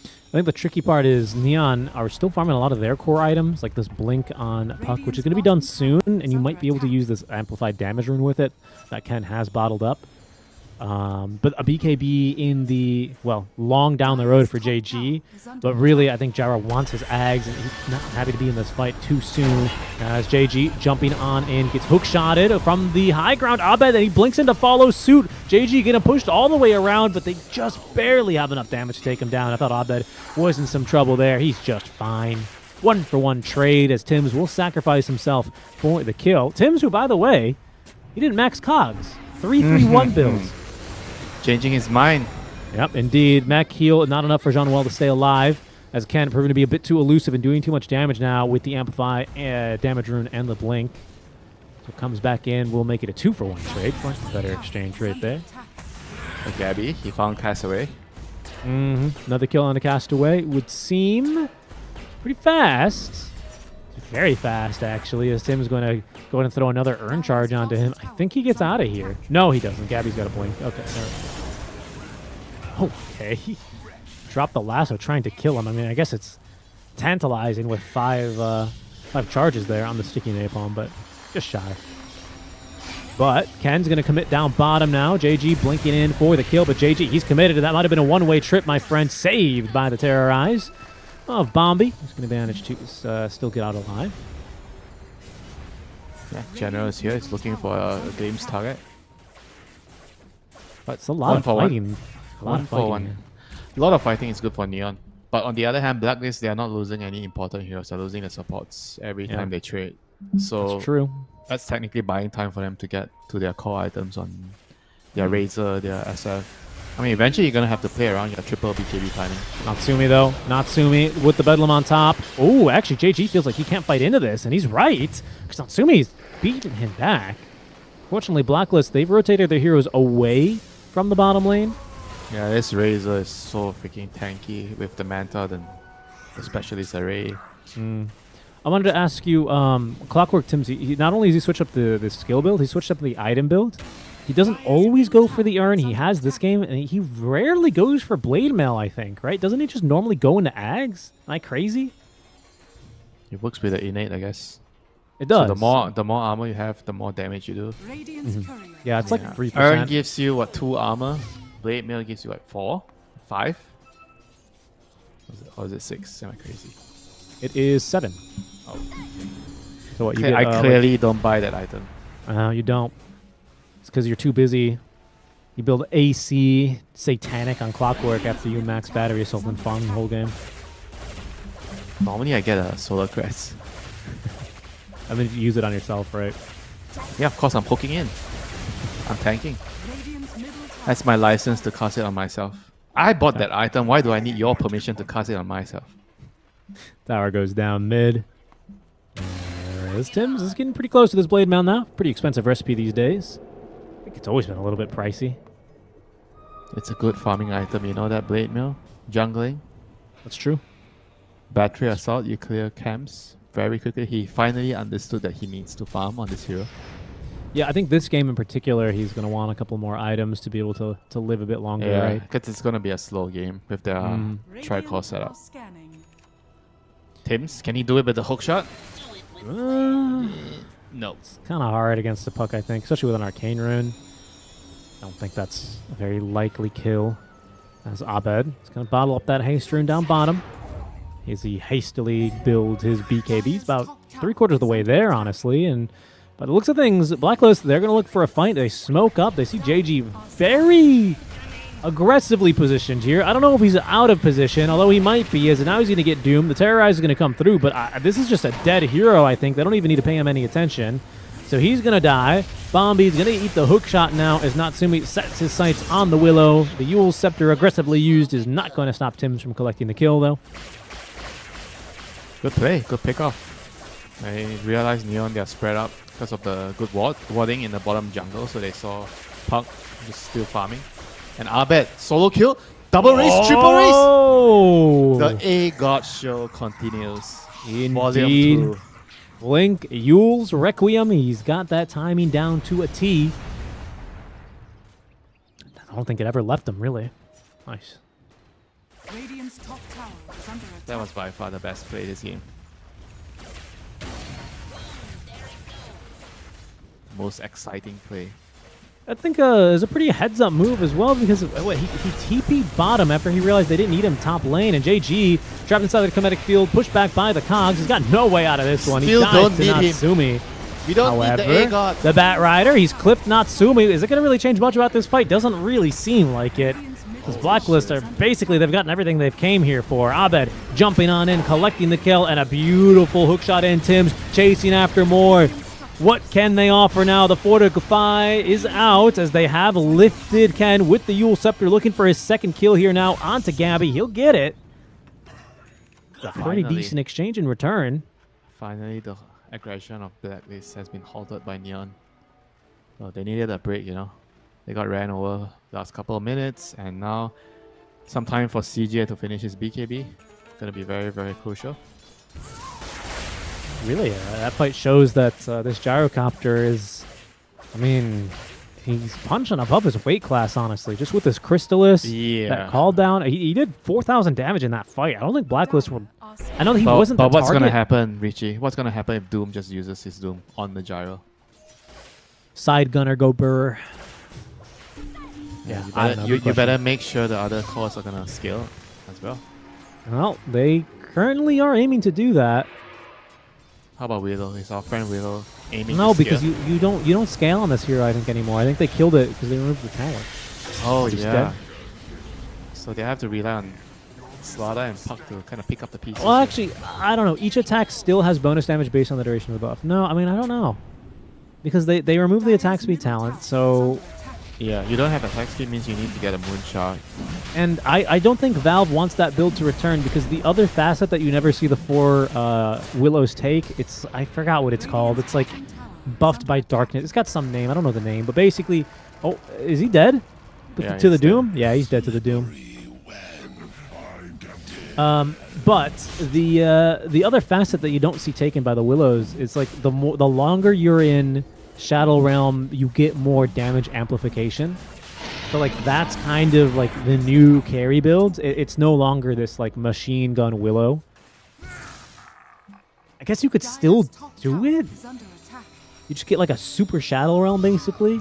I think the tricky part is Neon are still farming a lot of their core items, like this Blink on Puck, which is going to be done soon, and you might be able to use this amplified damage rune with it that Ken has bottled up. But a BKB in the, well, long down the road for JG. But really, I think Jara wants his Ags, and he's not happy to be in this fight too soon. As JG jumping on in, gets hook-shotted from the high ground. Abed, and he blinks in to follow suit. JG getting pushed all the way around, but they just barely have enough damage to take him down. I thought Abed was in some trouble there. He's just fine. 1-for-1 trade as Tims will sacrifice himself for the kill. Tims, who, by the way, he didn't max cogs. 3-3-1 builds. Changing his mind. Yep, indeed. Mech heal, not enough for Jean-Noel to stay alive, as Ken proven to be a bit too elusive and doing too much damage now with the Amplify, Damage Rune, and the Blink. So comes back in, we'll make it a 2-for-1 trade. Better exchange right there. Gabby, he found Castaway. Another kill on the Castaway would seem pretty fast. Very fast, actually, as Tim's going to go ahead and throw another Urn Charge onto him. I think he gets out of here. No, he doesn't. Gabby's got a Blink. Okay. Okay. Dropped the lasso trying to kill him. I mean, I guess it's tantalizing with five charges there on the sticky napalm, but just shy. But Ken's going to commit down bottom now. JG blinking in for the kill, but JG, he's committed to that. Might have been a one-way trip, my friend. Saved by the Terrorize of Bombi. He's going to manage to still get out alive. Yeah, General is here. He's looking for a glimpse target. But It's a lot of fighting. A lot One of for fighting one. here. A lot of fighting is good for Neon. But on the other hand, Blacklist, they are not losing any important heroes. They're losing the supports every Yeah. time they trade. So That's true. that's technically buying time for them to get to their core items on their Razor, their SF. I mean, eventually you're going to have to play around your triple BKB timing. Natsumi, though. Natsumi with the Bedlam on top. Oh, actually, JG feels like he can't fight into this, and he's right. Because Natsumi's beating him back. Fortunately, Blacklist, they've rotated their heroes away from the bottom lane. Yeah, this Razor is so freaking tanky with the Manta, then the Specialist Array. I wanted to ask you, Clockwork Tim's, he not only has he switched up the skill build, he switched up the item build. He doesn't always go for the urn. He has this game, and he rarely goes for Blade Mail, I think, right? Doesn't he just normally go into Ags? Am I crazy? It works with the innate, I guess. It does. So the more armor you have, the more damage you do. Radiant's courier. Yeah, it's like 3%. Urn gives you, what, 2 armor? Blade Mail gives you, like, 4? 5? Or is it 6? Am I crazy? It is 7. Oh. So what, you I get, clearly don't buy that item. you don't. It's because you're too busy. You build AC Satanic on Clockwork after you max battery assault and farm the whole game. Normally I get a Solar Crest. And then you use it on yourself, right? Yeah, of course I'm poking in. I'm tanking. Radiant's middle tower That's my license to cast it on myself. I bought that item. Why do I need your permission to cast it on myself? Tower goes down mid. There is Tim's. This is getting pretty close to this Blade Mail now. Pretty expensive recipe these days. I think it's always been a little bit pricey. It's a good farming item, you know that Blade Mill? Jungling, That's true. Battery Assault, you clear camps very quickly. He finally understood that he needs to farm on this hero. Yeah, I think this game in particular, he's going to want a couple more items to be able to live a bit longer, Yeah, right? because it's going to be a slow game with their tricore Radiant setup. are scanning. Tims, can he do it with the hook shot? No. Kind of hard against the puck, I think, especially with an Arcane Rune. I don't think that's a very likely kill. As Abed is going to bottle up that haste rune down bottom. As he hastily builds his BKB. He's about 3/4 of the way there, honestly. And by the looks of things, Blacklist, they're going to look for a fight. They smoke up. They see JG very aggressively positioned here. I don't know if he's out of position, although he might be, as now he's going to get doomed. The Terrorize is going to come through, but this is just a dead hero, I think. They don't even need to pay him any attention. So he's going to die. Bombi's going to eat the hook shot now as Natsumi sets his sights on the Willow. The Yule Scepter aggressively used is not going to stop Tims from collecting the kill, though. Good play, good pickoff. I realized Neon, they are spread up because of the good warding in the bottom jungle, so they saw Puck just still farming. And Abed, solo kill, double race, triple race! Oh! The A God show continues. Indeed. Volume 2. Blink, Yule's Requiem. He's got that timing down to a T. I don't think it ever left him, really. Nice. Radiant's top tower is under attack. That was by far the best play this game. Most exciting play. I think it was a pretty heads-up move as well because he TP'd bottom after he realized they didn't need him top lane, and JG trapped inside the kinetic field, pushed back by the Cogs. He's got no way out of this one. He Still dies don't to need him. Natsumi. We don't need the However, A-God. the Bat Rider, he's clipped Natsumi. Is it going to really change much about this fight? Doesn't really seem like it. Because Blacklist are basically, they've gotten everything they've came here for. Abed jumping on in, collecting the kill, and a beautiful hookshot in. Tims chasing after more. What can they offer now? The Fortify is out as they have lifted Ken with the Yule Scepter, looking for his second kill here now onto Gabby. He'll get it. A pretty Finally. decent exchange in return. Finally, the aggression of Blacklist has been halted by Neon. So they needed a break, you know. They got ran over last couple of minutes, and now some time for CJ to finish his BKB. Gonna be very, very crucial. Really, that fight shows that this Gyrocopter is, I mean, he's punching above his weight class, honestly. Just with this Crystallis, Yeah. that call down. He did 4,000 damage in that fight. I don't think Blacklist would. I know that he But, wasn't what's the gonna target. happen, Richie? What's gonna happen if Doom just uses his Doom on the gyro? side gunner go burr. Yeah, I don't know, you good question. better make sure the other cores are gonna scale as well. Well, they currently are aiming to do that. How about Willow? Is our friend Willow aiming? No, to because scale? you don't scale on this hero, I think, anymore. I think they killed it because they removed the talent. Oh Just yeah. dead. So they have to rely on Slaughter and Puck to kind of pick up the pieces. Well, actually, I don't know. Each attack still has bonus damage based on the duration of the buff. No, I mean, I don't know. Because they removed the attack speed talent, so... Yeah, you don't have attack speed means you need to get a Moonshot. And I don't think Valve wants that build to return because the other facet that you never see the 4 Willows take, it's... I forgot what it's called. It's like buffed by darkness. It's got some name. I don't know the name. But basically... Oh, is he dead? Yeah, to the he's dead. Doom? Yeah, he's dead to the Doom. But the other facet that you don't see taken by the Willows is like the longer you're in Shadow Realm, you get more damage amplification. So like that's kind of like the new carry build. It's no longer this like machine gun Willow. I guess you could still do it. You just get like a super Shadow Realm basically.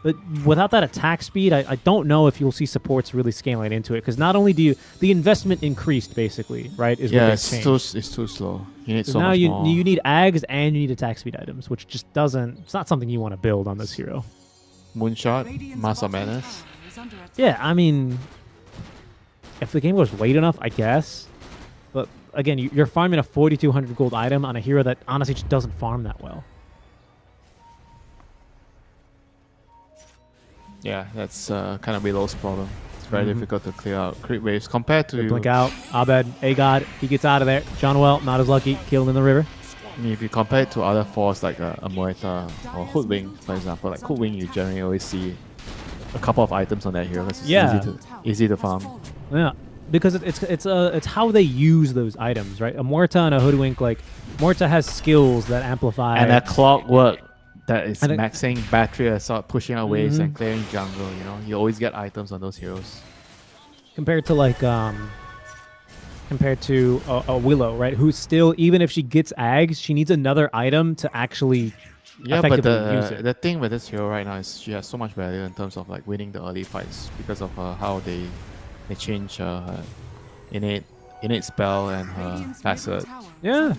But without that attack speed, I don't know if you'll see supports really scaling into it. Because not only do you... The investment increased, basically, right? Is Yeah, what it's too slow. You need so now much you more. you need Ags and you need attack speed items, which just doesn't... It's not something you want to build on this hero. Moonshot, Mass of Menace. Yeah, I mean... If the game goes late enough, I guess. But again, you're farming a 4,200 gold item on a hero that honestly just doesn't farm that well. Yeah, that's kind of Willow's problem. It's very difficult to clear out creep waves compared to... Blink out. Abed, A-God, he gets out of there. John Well, not as lucky. Killed in the river. I mean, if you compare it to other fours like a Moeta or Hoodwing, for example, like Hoodwing, you generally always see a couple of items on that hero. It's easy to farm. Yeah, because it's how they use those items, right? A Morta and a Hoodwink, like Morta has skills that amplify. And a Clockwork that is maxing battery and start pushing out waves and clearing jungle. You know, you always get items on those heroes. Compared to like a Willow, right? Who's still, even if she gets Ags, she needs another item to actually effectively use it. The thing with this hero right now is she has so much value in terms of like winning the early fights because of how they change her innate spell and her facet. Yeah,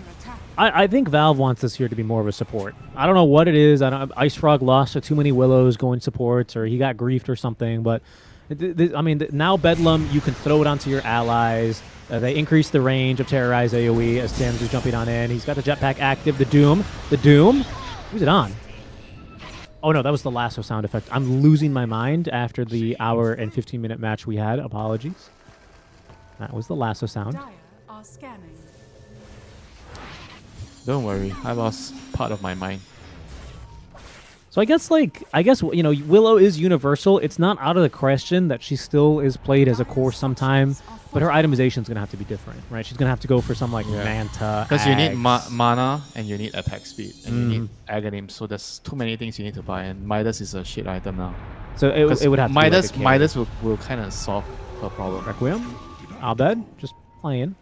I think Valve wants this here to be more of a support. I don't know what it is. Ice Frog lost to too many Willows going supports, or he got griefed or something. But I mean, now Bedlam, you can throw it onto your allies. They increase the range of Terrorize AoE as Tim's is jumping on in. He's got the jetpack active. The Doom. Who's it on? Oh no, that was the lasso sound effect. I'm losing my mind after the hour and 15-minute match we had. Apologies. That was the lasso sound. Don't worry, I lost part of my mind. So I guess Willow is universal. It's not out of the question that she still is played as a core sometime, but her itemization is going to have to be different, right? She's going to have to go for some like Manta. Because you need mana and you need attack speed and you need Aghanim, so there's too many things you need to buy, and Midas is a shit item now. So it would have to Midas. be like Midas will kind of solve her problem. Requiem, Abed, just playing.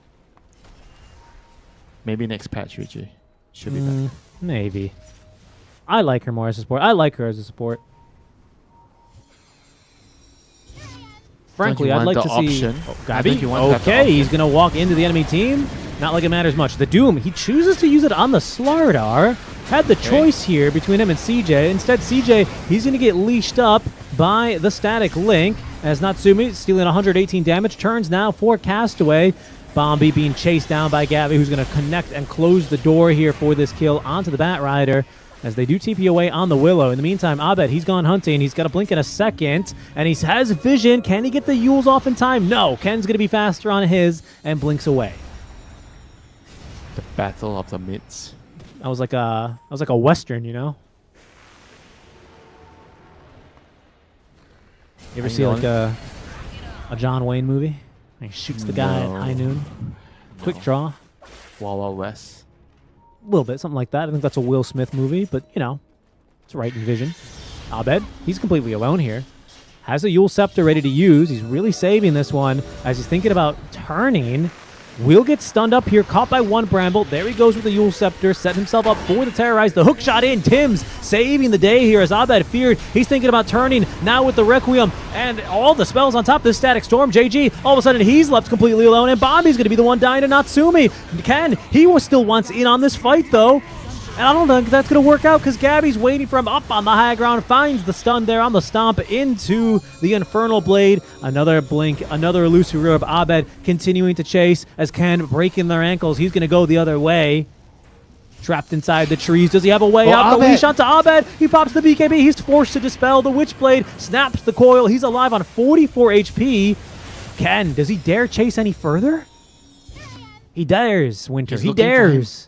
Maybe next patch, Richie. Should be back. Maybe. I like her more as a support. I like her as a support. Frankly, I'd like to see... Oh, Gabi? Okay, he's going to walk into the enemy team. Not like it matters much. The Doom, he chooses to use it on the Slardar. Had the choice here between him and CJ. Instead, CJ, he's going to get leashed up by the Static Link as Natsumi, stealing 118 damage, turns now for Castaway. Bombi being chased down by Gabi, who's going to connect and close the door here for this kill onto the Bat Rider as they do TP away on the Willow. In the meantime, Abed, he's gone hunting. He's got to blink in a second, and he has vision. Can he get the Yules off in time? No. Ken's going to be faster on his and blinks away. The battle of the mids. That was like a Western, you know? You ever see like a John Wayne movie? He shoots the guy at high noon. Quick draw. Wild Wild West. A little bit, something like that. I think that's a Will Smith movie, but, you know, it's right in vision. Abed, he's completely alone here. Has a Yule Scepter ready to use. He's really saving this one as he's thinking about turning. will get stunned up here, caught by one Bramble. There he goes with the Yule Scepter, set himself up for the Terrorize. The hook shot in, Tim's saving the day here as Abed feared. He's thinking about turning now with the Requiem and all the spells on top of this Static Storm. JG, all of a sudden he's left completely alone, and Bombi's going to be the one dying to Natsumi. He was still once in on this fight though. And I don't think that's going to work out because Gabby's waiting for him up on the high ground, finds the stun there on the stomp into the Infernal Blade. Another blink, another elusive of Abed continuing to chase as Ken breaking their ankles. He's going to go the other way. Trapped inside the trees. Does he have a way out? The leash onto Abed. He pops the BKB. He's forced to dispel the Witchblade. Snaps the coil. He's alive on 44 HP. Ken, does he dare chase any further? He dares, Winter. He dares.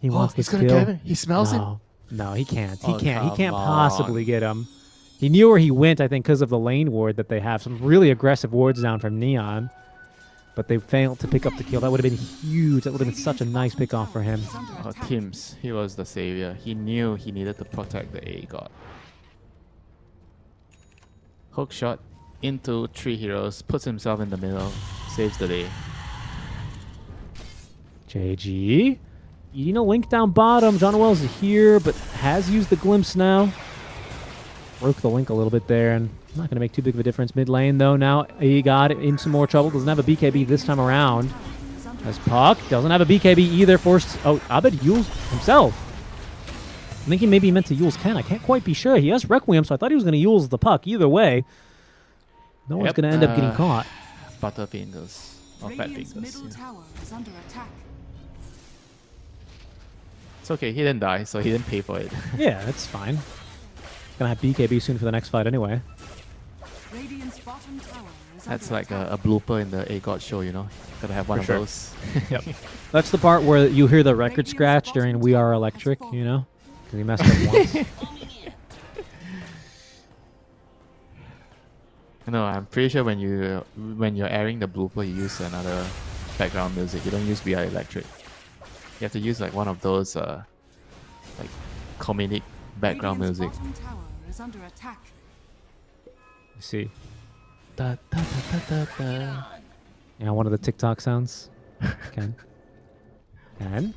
He wants this kill. Get him. He smells him. No, he can't. He can't. He can't possibly get him. He knew where he went, I think, because of the lane ward that they have. Some really aggressive wards down from Neon. But they failed to pick up the kill. That would have been huge. That would have been such a nice pick-off for him. Tims, he was the savior. He knew he needed to protect the A god. Hook shot into 3 heroes, puts himself in the middle, saves the day. JG. Eating a link down bottom. John Wells is here, but has used the glimpse now. Broke the link a little bit there, and not going to make too big of a difference. Mid lane, though, now he got in some more trouble. Doesn't have a BKB this time around. As Puck doesn't have a BKB either. Forced. Oh, Abed Yules himself. I'm thinking maybe he meant to Yules Ken. I can't quite be sure. He has Requiem, so I thought he was going to Yules the Puck. Either way, no one's going to end up getting caught. Butterfingers. Or fat Radiant's fingers. middle tower is under attack. It's okay, he didn't die, so he didn't pay for it. Yeah, that's fine. Gonna have BKB soon for the next fight anyway. Radiant's bottom tower is That's under like attack. a blooper in the A God show, you know? Gotta have one of sure. those. Yep. That's the part where you hear the record scratch during We Are Electric, you know? Because he messed up once. No, I'm pretty sure when you're airing the blooper, you use another background music. You don't use We Are Electric. You have to use like one of those like comedic background Radiant's music. bottom tower is under attack. Let's see. Da, da, da, da, da. Yeah, one of the TikTok sounds. Ken. Ken.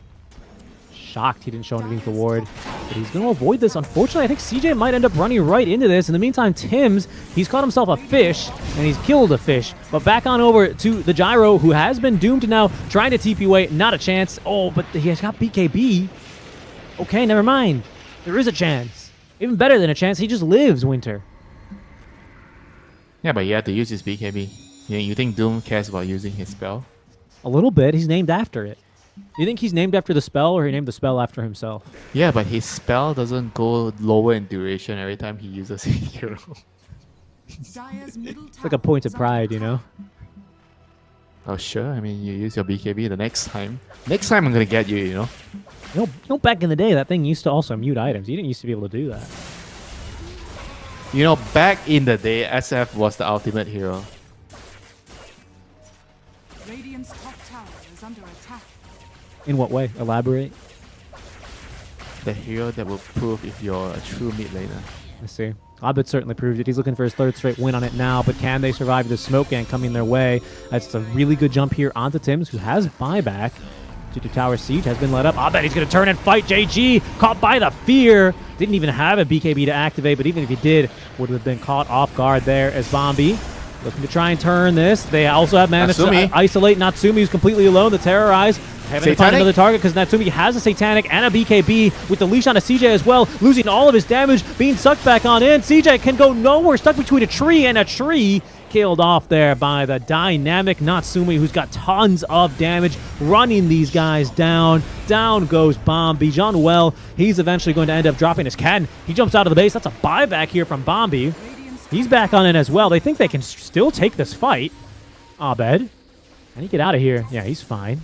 Shocked he didn't show anything for Ward. But he's going to avoid this. Unfortunately, I think CJ might end up running right into this. In the meantime, Tims, he's caught himself a fish, and he's killed a fish. But back on over to the Gyro, who has been doomed to now trying to TP away. Not a chance. Oh, but he has got BKB. Okay, never mind. There is a chance. Even better than a chance. He just lives, Winter. Yeah, but you have to use his BKB. You think Doom cares about using his spell? A little bit. He's named after it. Do you think he's named after the spell, or he named the spell after himself? Yeah, but his spell doesn't go lower in duration every time he uses a hero. Dire's middle It's like a point of pride, you know? Oh, sure. I mean, you use your BKB the next time. Next time I'm going to get you, you know? You know, back in the day, that thing used to also mute items. You didn't used to be able to do that. You know, back in the day, SF was the ultimate hero. Radiant's top tower is under attack. In what way? Elaborate. The hero that will prove if you're a true mid laner. Let's see. Abed certainly proved it. He's looking for his 3rd straight win on it now, but can they survive the smoke gang coming their way? That's a really good jump here onto Tims, who has buyback. Due to tower siege, has been let up. Abed, he's going to turn and fight JG. Caught by the fear. Didn't even have a BKB to activate, but even if he did, would have been caught off guard there as Bombi. Looking to try and turn this. They also have managed to isolate Natsumi, who's completely alone. The Terrorize. Having to find another target because Natsumi has a Satanic and a BKB with the leash on a CJ as well, losing all of his damage, being sucked back on in. CJ can go nowhere, stuck between a tree and a tree. Killed off there by the dynamic Natsumi, who's got tons of damage, running these guys down. Down goes Bombi. John Well, he's eventually going to end up dropping his Ken. He jumps out of the base. That's a buyback here from Bombi. He's back on it as well. They think they can still take this fight. Abed, can he get out of here? Yeah, he's fine.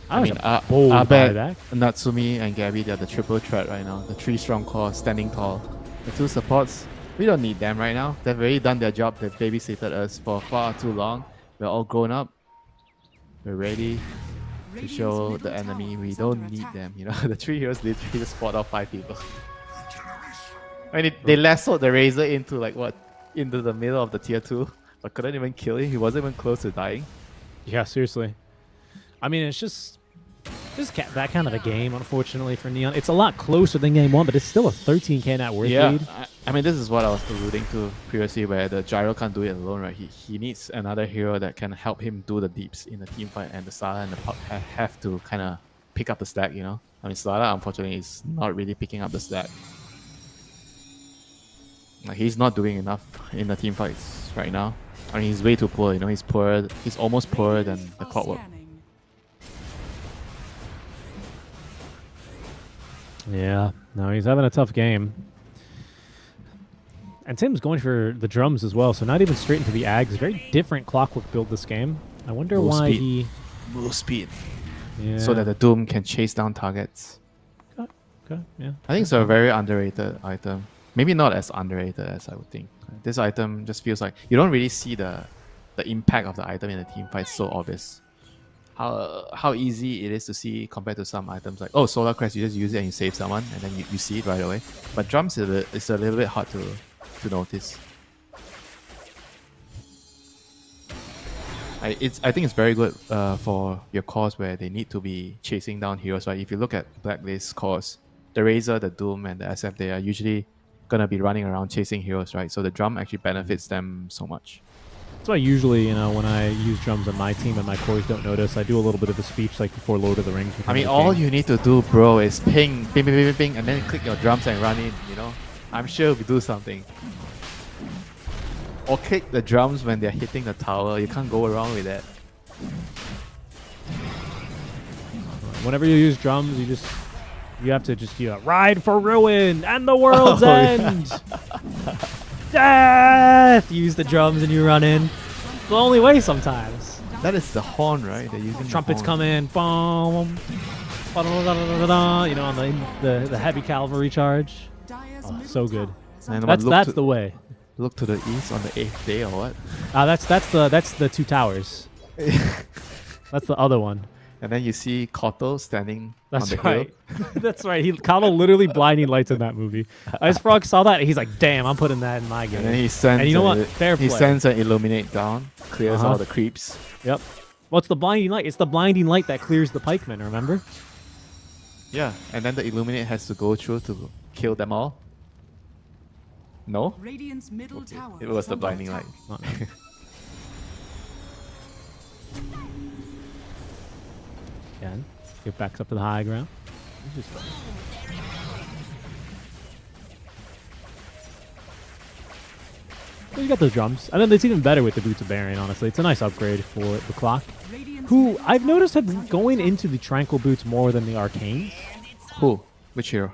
I mean, Abed, Natsumi, and Gabby, they're the triple threat right now. The 3 strong core, standing tall. The 2 supports, we don't need them right now. They've already done their job. They've babysitted us for far too long. We're all grown up. We're ready to show the enemy we don't need them. You know, the 3 heroes literally just fought off 5 people. I mean, they lassoed the Razor into like what? Into the middle of the tier 2, but couldn't even kill him. He wasn't even close to dying. Yeah, seriously. I mean, it's just that kind of a game, unfortunately, for Neon. It's a lot closer than game 1, but it's still a 13k net worth Yeah, lead. I mean, this is what I was alluding to previously, where the gyro can't do it alone, right? He needs another hero that can help him do the deeps in the team fight, and the Sala and the Puck have to kind of pick up the stack, you know? I mean, Sala, unfortunately, is not really picking up the stack. Like, he's not doing enough in the team fights right now. I mean, he's way too poor, you know? He's poor. He's almost poorer than the Clockwork. Yeah, no, he's having a tough game. And Tim's going for the drums as well, so not even straight into the Ags. Very different Clockwork build this game. I wonder why he... Move speed. Yeah. So that the Doom can chase down targets. Okay, yeah. I think it's a very underrated item. Maybe not as underrated as I would think. This item just feels like you don't really see the impact of the item in the team fight so obvious. How easy it is to see compared to some items like, oh, Solar Crest, you just use it and you save someone and then you see it right away. But drums it's a little bit hard to notice. I think it's very good for your cores where they need to be chasing down heroes, right? If you look at Blacklist cores, the Razor, the Doom, and the SF, they are usually gonna be running around chasing heroes, right? So the drum actually benefits them so much. That's why usually, you know, when I use drums on my team and my cores don't notice, I do a little bit of a speech like before Lord of the Rings. I mean, all you need to do, bro, is ping, ping, ping, ping, ping, and then click your drums and run in, you know? I'm sure we do something. Or kick the drums when they're hitting the tower. You can't go wrong with that. Whenever you use drums, you have to just ride for ruin and the world's end. Death! You use the drums and you run in. It's the only way sometimes. That is the horn, right? They're using Trumpets the come in. Boom. You know, on the heavy cavalry charge. Oh, so good. And That's the way. Look to the east on the 8th day or what? That's the two towers. That's the other one. And then you see Koto standing on the right. hill. That's right. Kato literally blinding lights in that movie. Ice Frog saw that and he's like, damn, I'm putting that in my game. And then he sends and you know what? Fair play. He sends an illuminate down, clears all the creeps. Yep. Well, it's the blinding light. It's the blinding light that clears the pikemen, remember? Yeah, and then the illuminate has to go through to kill them all. No? Radiant's middle tower It was the blinding light. Again, get back up to the high ground. Well, you got those drums. I think it's even better with the Boots of Baron, honestly. It's a nice upgrade for the Clock, who I've noticed have been going into the Tranquil Boots more than the Arcanes. Who? Which hero?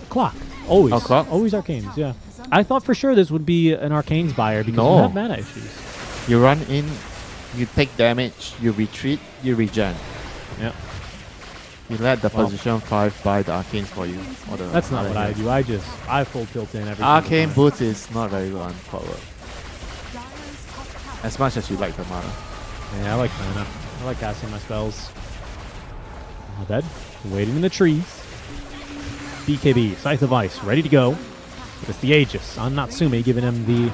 Clock. Always. Oh, Clock? Always Arcanes, yeah. I thought for sure this would be an Arcanes buyer because you have mana issues. You run in, you take damage, you retreat, you regen. Yep. You let the position 5 buy the arcanes for you. Or the That's not what I do. I full tilt in every Arcane Boots is not very good on forward. As much as you like the mana. Yeah, I like mana. I like casting my spells. Not dead. Waiting in the trees. BKB, Scythe of Ice, ready to go. It's the Aegis on Natsume, giving him the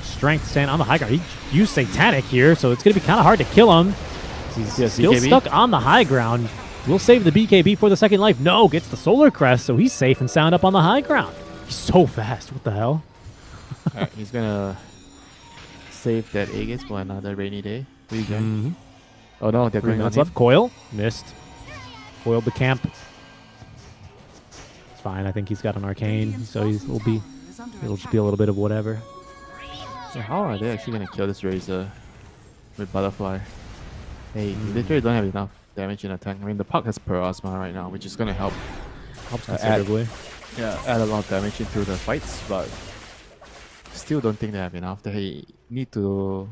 strength stand on the high ground. He used Satanic here, so it's going to be kind of hard to kill him. He's still BKB? stuck on the high ground. We'll save the BKB for the second life. No, gets the Solar Crest, so he's safe and sound up on the high ground. He's so fast. What the hell? Alright, he's gonna save that Aegis for another rainy day. Regen. Oh no, they're 3 going on minutes him. left. Coil. Missed. Coiled the camp. It's fine. I think he's got an Arcane, so it'll just be a little bit of whatever. So how are they actually gonna kill this Razor with Butterfly? Hey, you literally don't have enough damage in a tank. I mean, the Puck has Parasma right now, which is gonna help. Helps considerably. Add a lot of damage into the fights, but still don't think they have enough. They need to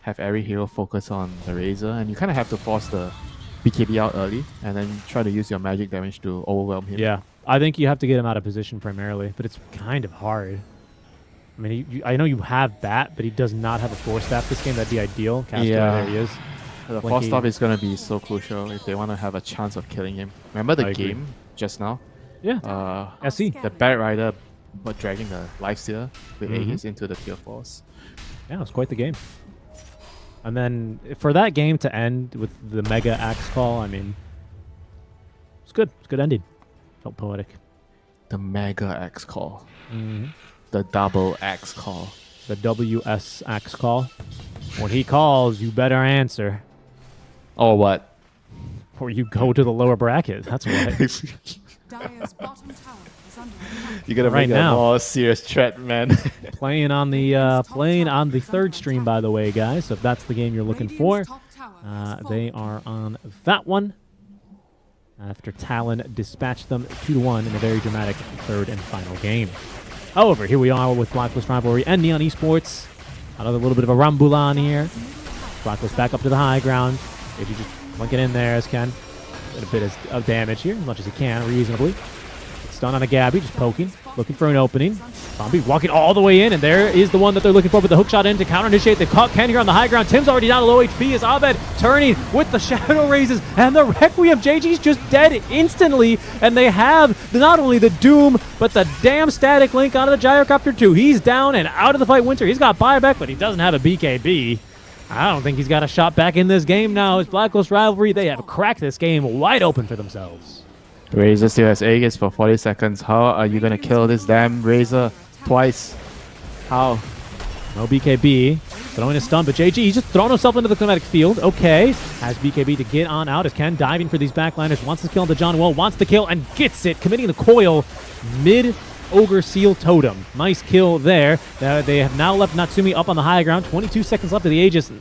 have every hero focus on the Razor, and you kind of have to force the BKB out early, and then try to use your magic damage to overwhelm him. Yeah, I think you have to get him out of position primarily, but it's kind of hard. I mean, I know you have that, but he does not have a Force Staff this game. That'd be ideal. Castaway, there he is. The Force Staff is going to be so crucial if they want to have a chance of killing him. Remember the game just now? Yeah. SC. The Bad Rider but dragging the Lifestealer with Aegis into the Tier 4s. Yeah, it was quite the game. And then for that game to end with the mega axe call, I mean, it's good. It's a good ending. Felt poetic. The mega X call. Mhm. The double X call. The WS axe call. When he calls, you better answer, Or what? or you go to the lower bracket. That's why. Dire's bottom tower is under attack. You gotta Right make a now. more serious threat, man. playing on the third stream, by the way, guys. So if that's the game you're looking for, Radiant's top tower has they fallen. are on that one. After Talon dispatched them 2-1 in a very dramatic third and final game. However, here we are with Blacklist Rivalry and Neon Esports. Another little bit of a rumbulan here. Blacklist back up to the high ground. If you just link it in there as Ken. Get a bit of damage here, as much as he can, reasonably. Stun on a Gabby, just poking, looking for an opening. Zombie walking all the way in, and there is the one that they're looking for with the hook shot in to counter-initiate. They caught Ken here on the high ground. Tim's already down to low HP as Abed turning with the Shadow Raises, and the Requiem. JG's just dead instantly, and they have not only the Doom, but the damn static link out of the Gyrocopter too. He's down and out of the fight. Winter, he's got buyback, but he doesn't have a BKB. I don't think he's got a shot back in this game now. It's Blacklist Rivalry. They have cracked this game wide open for themselves. Razor still has Aegis for 40 seconds. How are you gonna kill this damn Razor twice? How? No BKB. Throwing a stun, but JG, he's just thrown himself into the climatic field. Okay. Has BKB to get on out as Ken diving for these backliners. Wants to kill into John Well. Wants the kill and gets it. Committing the coil mid Ogre Seal Totem. Nice kill there. They have now left Natsumi up on the high ground. 22 seconds left of the Aegis.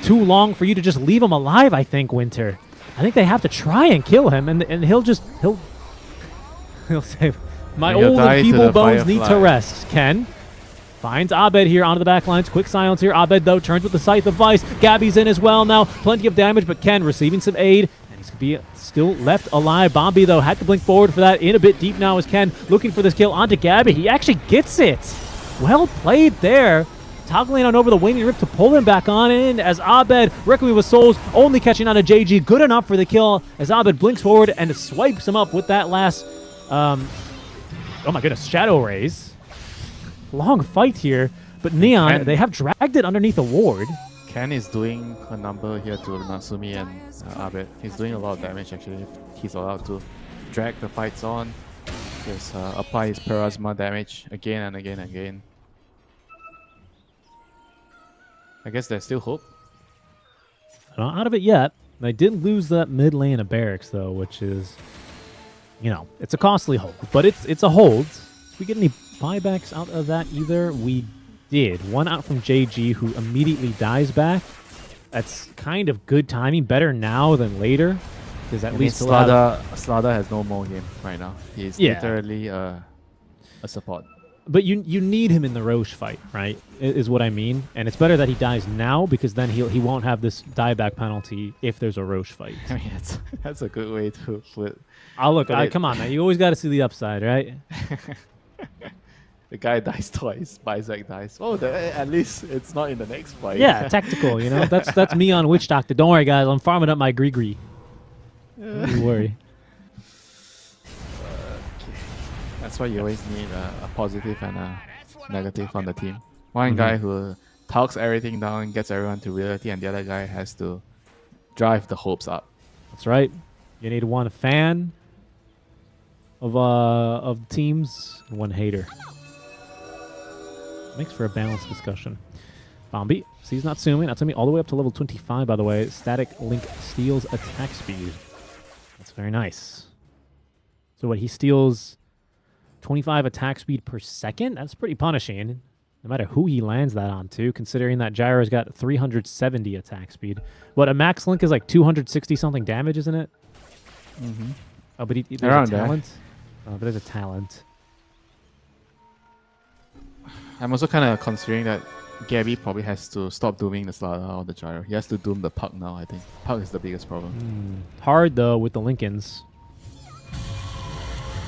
Too long for you to just leave him alive, I think, Winter. I think they have to try and kill him, and he'll say, my And he'll old die and to feeble the bones need to Firefly. rest. Ken finds Abed here onto the back lines. Quick silence here. Abed, though, turns with the Scythe of Vice. Gabby's in as well now. Plenty of damage, but Ken receiving some aid. And he's going to be still left alive. Bombi, though, had to blink forward for that. In a bit deep now is Ken looking for this kill onto Gabby. He actually gets it. Well played there. Toggling on over the Waning Rip to pull him back on in as Abed, Requiem with Souls, only catching on to JG. Good enough for the kill as Abed blinks forward and swipes him up with that last, oh my goodness, Shadow Raise. Long fight here, but Neon, Ken- they have dragged it underneath a ward. Ken is doing a number here to Natsumi and Abed. He's doing a lot of damage actually. He's allowed to drag the fights on. Just apply his Parasma damage again and again and again. I guess there's still hope. Not out of it yet. They did lose that mid lane of barracks though, which is, you know, it's a costly hold, but it's a hold. Did we get any buybacks out of that either? We did. One out from JG, who immediately dies back. That's kind of good timing. Better now than later, because at least Slada has no more game right now. He's Yeah. literally a support. But you need him in the Roche fight, right? Is what I mean. And it's better that he dies now because then he won't have this dieback penalty if there's a Roche fight. I mean, that's a good way to put. Oh look, But come on, man. You always got to see the upside, right? The guy dies twice. Bizak dies. Oh, at least it's not in the next fight. Yeah, tactical. You know, that's me on Witch Doctor. Don't worry, guys. I'm farming up my Gree. Don't worry. That's why you always need a positive and a negative on the team. One guy who talks everything down, gets everyone to reality, and the other guy has to drive the hopes up. That's right. You need one fan of teams, and one hater. Makes for a balanced discussion. Bombi sees Natsumi. Natsumi all the way up to level 25, by the way. Static Link steals attack speed. That's very nice. So what, he steals 25 attack speed per second? That's pretty punishing. No matter who he lands that onto, considering that Gyro's got 370 attack speed. What, a max link is like 260 something damage, isn't it? Mm-hmm. Oh, but there's Around a there. talent. Oh, but there's a talent. I'm also kind of considering that Gabby probably has to stop dooming the Slada or the Gyro. He has to doom the Puck now, I think. Puck is the biggest problem. Hard, though, with the Lincolns.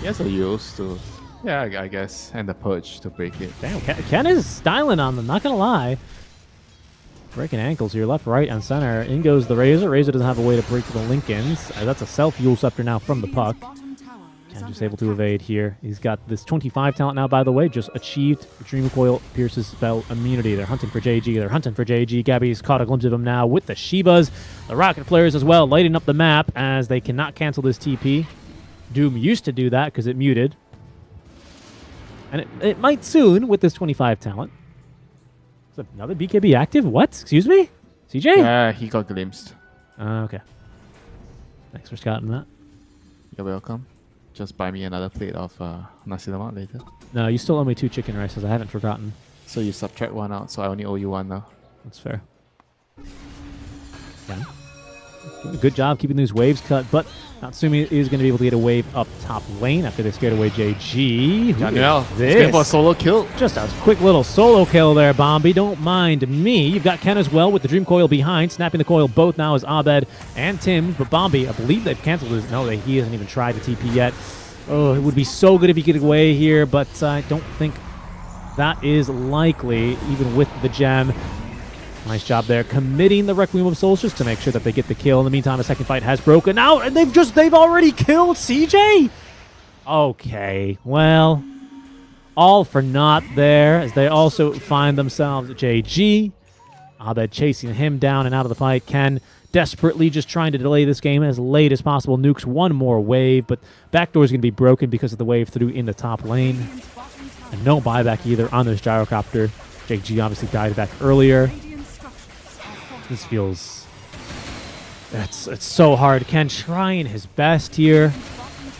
He has a use to, yeah, I guess, and the Purge to break it. Damn, Ken is styling on them, not going to lie. Breaking ankles here, left, right, and center. In goes the Razor. Razor doesn't have a way to break the Lincolns. That's a self-Yule Scepter now from the Puck. Bottom tower Ken just able to evade here. He's got this 25 talent now, by the way, just achieved Dream Coil Pierce's spell immunity. They're hunting for JG. They're hunting for JG. Gabby's caught a glimpse of him now with the Shivas. The Rocket Flares as well, lighting up the map as they cannot cancel this TP. Doom used to do that because it muted. And it might soon with this 25 talent. Is another BKB active? What? Excuse me? CJ? Yeah, he got glimpsed. Okay. Thanks for scouting that. You're welcome. Just buy me another plate of nasi lemak later. No, you still owe me 2 chicken rices. I haven't forgotten. So you subtract 1 out, so I only owe you 1 now. That's fair. Yeah. Doing a good job keeping these waves cut, but Natsumi is going to be able to get a wave up top lane after they scared away JG. Daniel, This going for a solo kill. just a quick little solo kill there, Bombi. Don't mind me. You've got Ken as well with the Dream Coil behind. Snapping the coil both now is Abed and Tim. But Bombi, I believe they've canceled his... No, he hasn't even tried the TP yet. Oh, it would be so good if he could get away here, but I don't think that is likely, even with the gem. Nice job there, committing the Requiem of Souls just to make sure that they get the kill. In the meantime, a second fight has broken out, and they've already killed CJ? Okay, well, all for naught there, as they also find themselves JG. Abed chasing him down and out of the fight. Ken desperately just trying to delay this game as late as possible. Nukes one more wave, but backdoor is going to be broken because of the wave through in the top lane. And no buyback either on this gyrocopter. JG obviously died back earlier. This feels... It's so hard. Ken trying his best here.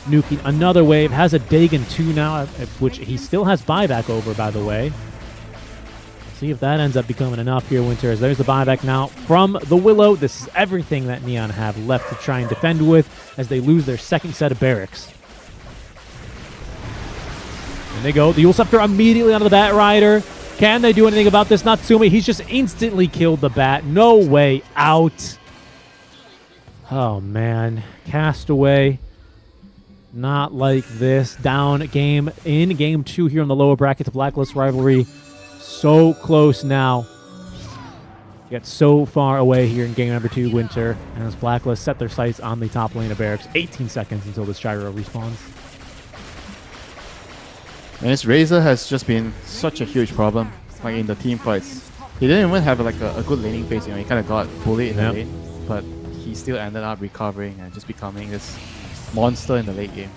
Nuking another wave. Has a Dagon 2 now, which he still has buyback over, by the way. See if that ends up becoming enough here, Winter. As there's the buyback now from the Willow. This is everything that Neon have left to try and defend with as they lose their second set of barracks. And they go. The Yule Scepter immediately onto the Bat Rider. Can they do anything about this? Natsumi, he's just instantly killed the Bat. No way out. Oh, man. Castaway. Not like this. Down game in game 2 here on the lower bracket to Blacklist Rivalry. So close now. Get so far away here in game number 2, Winter. And as Blacklist set their sights on the top lane of barracks. 18 seconds until this gyro respawns. And his Razor has just been such a huge problem, like in the team fights. He didn't even have like a good laning phase, he kind of got bullied in the lane, but he still ended up recovering and just becoming this monster in the late game.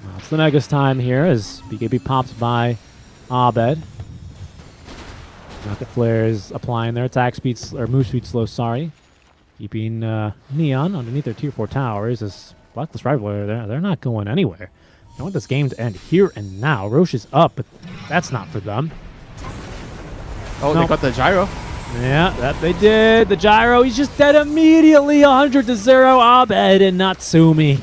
Well, it's the Megas time here as BKB pops by Abed. Rocket Flares applying their attack speeds, or move speed slow, sorry. Keeping Neon underneath their tier 4 towers as Blacklist Rivalry, they're not going anywhere. I want this game to end here and now. Roche is up, but that's not for them. Oh, no. They got the gyro. Yeah, that they did. The gyro, he's just dead immediately. 100-0. Abed and Natsumi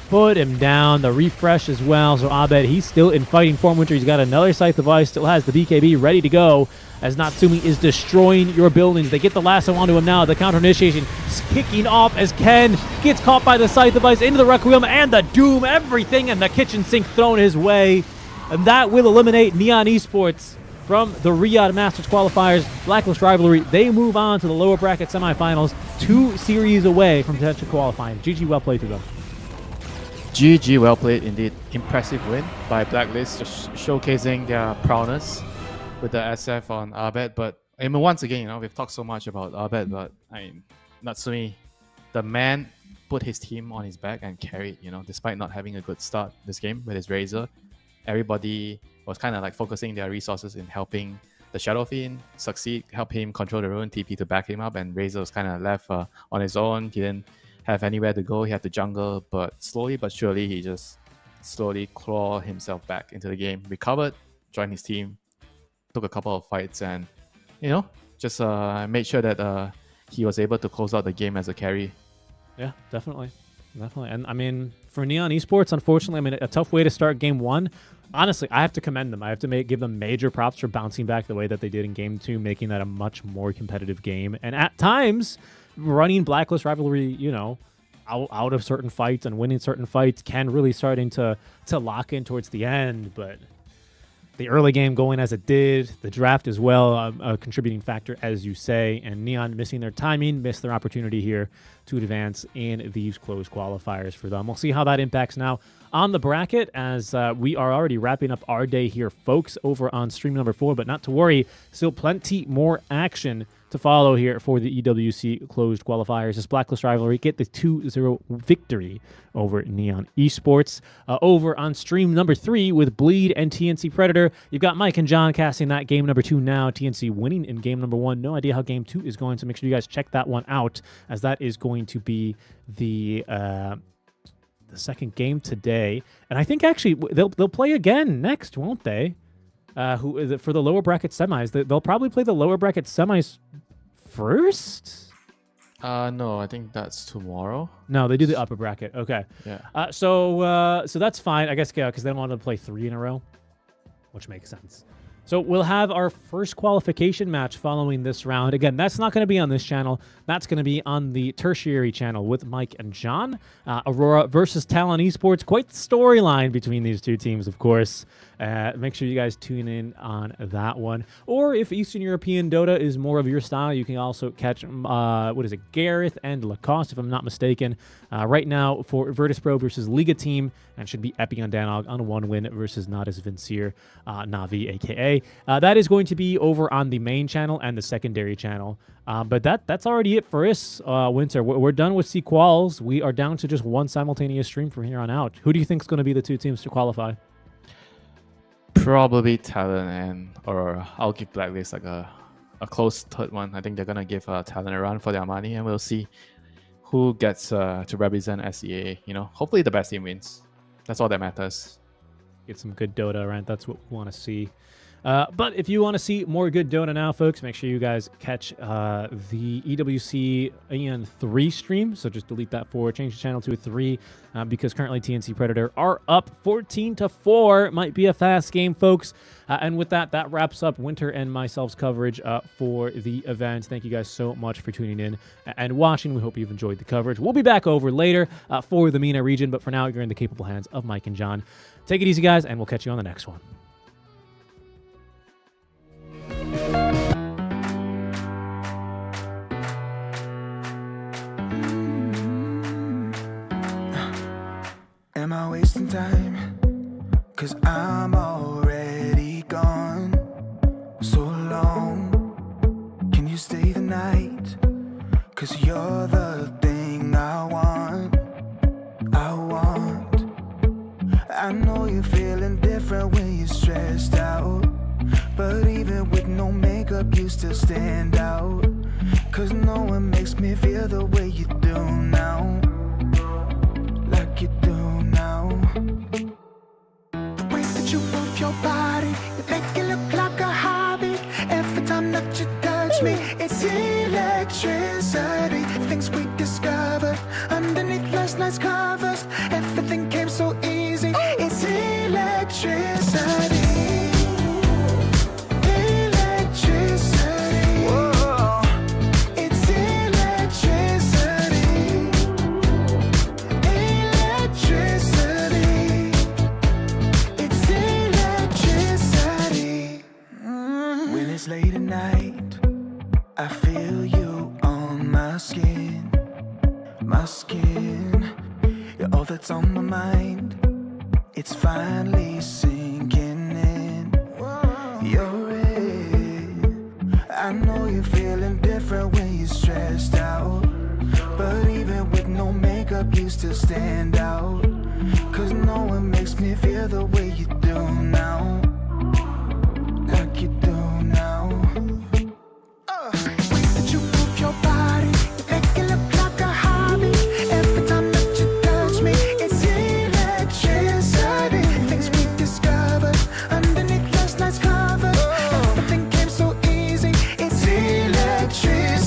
put him down. The refresh as well. So Abed, he's still in fighting form. Winter, he's got another Scythe device. Still has the BKB ready to go as Natsumi is destroying your buildings. They get the lasso onto him now. The counter initiation is kicking off as Ken gets caught by the Scythe device into the Requiem and the Doom. Everything in the kitchen sink thrown his way. And that will eliminate Neon Esports from the Riyadh Masters qualifiers. Blacklist Rivalry, they move on to the lower bracket semifinals, 2 series away from potential qualifying. GG, well played to them. GG, well played indeed. Impressive win by Blacklist, just showcasing their prowess with the SF on Abed. But I mean, once again, we've talked so much about Abed, but I mean, Natsumi, the man put his team on his back and carried, despite not having a good start this game with his Razor. Everybody was kind of like focusing their resources in helping the Shadow Fiend succeed, help him control the Ruin TP to back him up, and Razor was kind of left on his own. He didn't have anywhere to go. He had to jungle, but slowly but surely he just slowly clawed himself back into the game, recovered, joined his team, took a couple of fights, and just made sure that he was able to close out the game as a carry. Yeah, definitely. And I mean, for Neon Esports, unfortunately, a tough way to start game 1. Honestly, I have to commend them. I have to give them major props for bouncing back the way that they did in game 2, making that a much more competitive game. And at times, running Blacklist Rivalry, out of certain fights and winning certain fights can really starting to lock in towards the end. But the early game going as it did, the draft as well, a contributing factor, as you say, and Neon missing their timing, missed their opportunity here to advance in these closed qualifiers for them. We'll see how that impacts now on the bracket as we are already wrapping up our day here, folks, over on stream number 4. But not to worry, still plenty more action to follow here for the EWC closed qualifiers. This Blacklist rivalry get the 2-0 victory over Neon Esports. Over on stream number 3 with Bleed and TNC Predator, you've got Mike and John casting that game number 2 now. TNC winning in game number 1. No idea how game 2 is going, so make sure you guys check that one out, as that is going to be the second game today. And I think actually they'll play again next, won't they? Who is it for the lower bracket semis? They'll probably play the lower bracket semis first. No, I think that's tomorrow. No, they do the upper bracket. Okay. Yeah. So that's fine, I guess, because they don't want to play 3 in a row, which makes sense. So we'll have our first qualification match following this round. Again, that's not going to be on this channel. That's going to be on the tertiary channel with Mike and John. Aurora versus Talon Esports. Quite the storyline between these two teams, of course. Make sure you guys tune in on that one. Or if Eastern European Dota is more of your style, you can also catch, Gareth and Lacoste, if I'm not mistaken. Right now for Virtus Pro versus Liga Team, and should be Epi on Danog on 1 win versus Nadis Vincier, Navi, aka. That is going to be over on the main channel and the secondary channel. But that's already it for us, Winter. We're done with C-Quals. We are down to just one simultaneous stream from here on out. Who do you think is going to be the 2 teams to qualify? Probably Talon or I'll give Blacklist like a close third one. I think they're gonna give Talon a run for their money, and we'll see who gets to represent SEA. Hopefully the best team wins. That's all that matters. Get some good Dota, right? That's what we want to see. But if you want to see more good Dota now, folks, make sure you guys catch the EWC EN3 stream. So just delete that 4, change the channel to a 3, because currently TNC Predator are up 14-4. Might be a fast game, folks. And with that wraps up Winter and myself's coverage for the event. Thank you guys so much for tuning in and watching. We hope you've enjoyed the coverage. We'll be back over later for the MENA region, but for now, you're in the capable hands of Mike and John. Take it easy, guys, and we'll catch you on the next one. Am I wasting time? 'Cause I'm already gone. So long, can you stay the night? 'Cause you're the thing I want. I know you're feeling different when you're stressed out, but even with no makeup you still stand out. 'Cause no one makes me feel the way you do now. Like you do now. The way that you move your body, you make it look like a hobby. Every time that you touch me, it's electricity. Things we discovered underneath last night's covers. Everything came so easy. It's electricity. It's late at night, I feel you on my skin. You're all that's on my mind. It's finally sinking in. You're it. I know you're feeling different when you're stressed out, but even with no makeup you still stand out. 'Cause no one makes me feel the way you do now. Like you do now. The way that you move your body, you make it look like a hobby. Every time that you touch me, it's electricity. Things we discovered underneath last night's covers. Everything came so easy. It's electricity.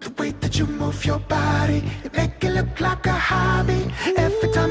The way that you move your body, you make it look like a hobby. Every time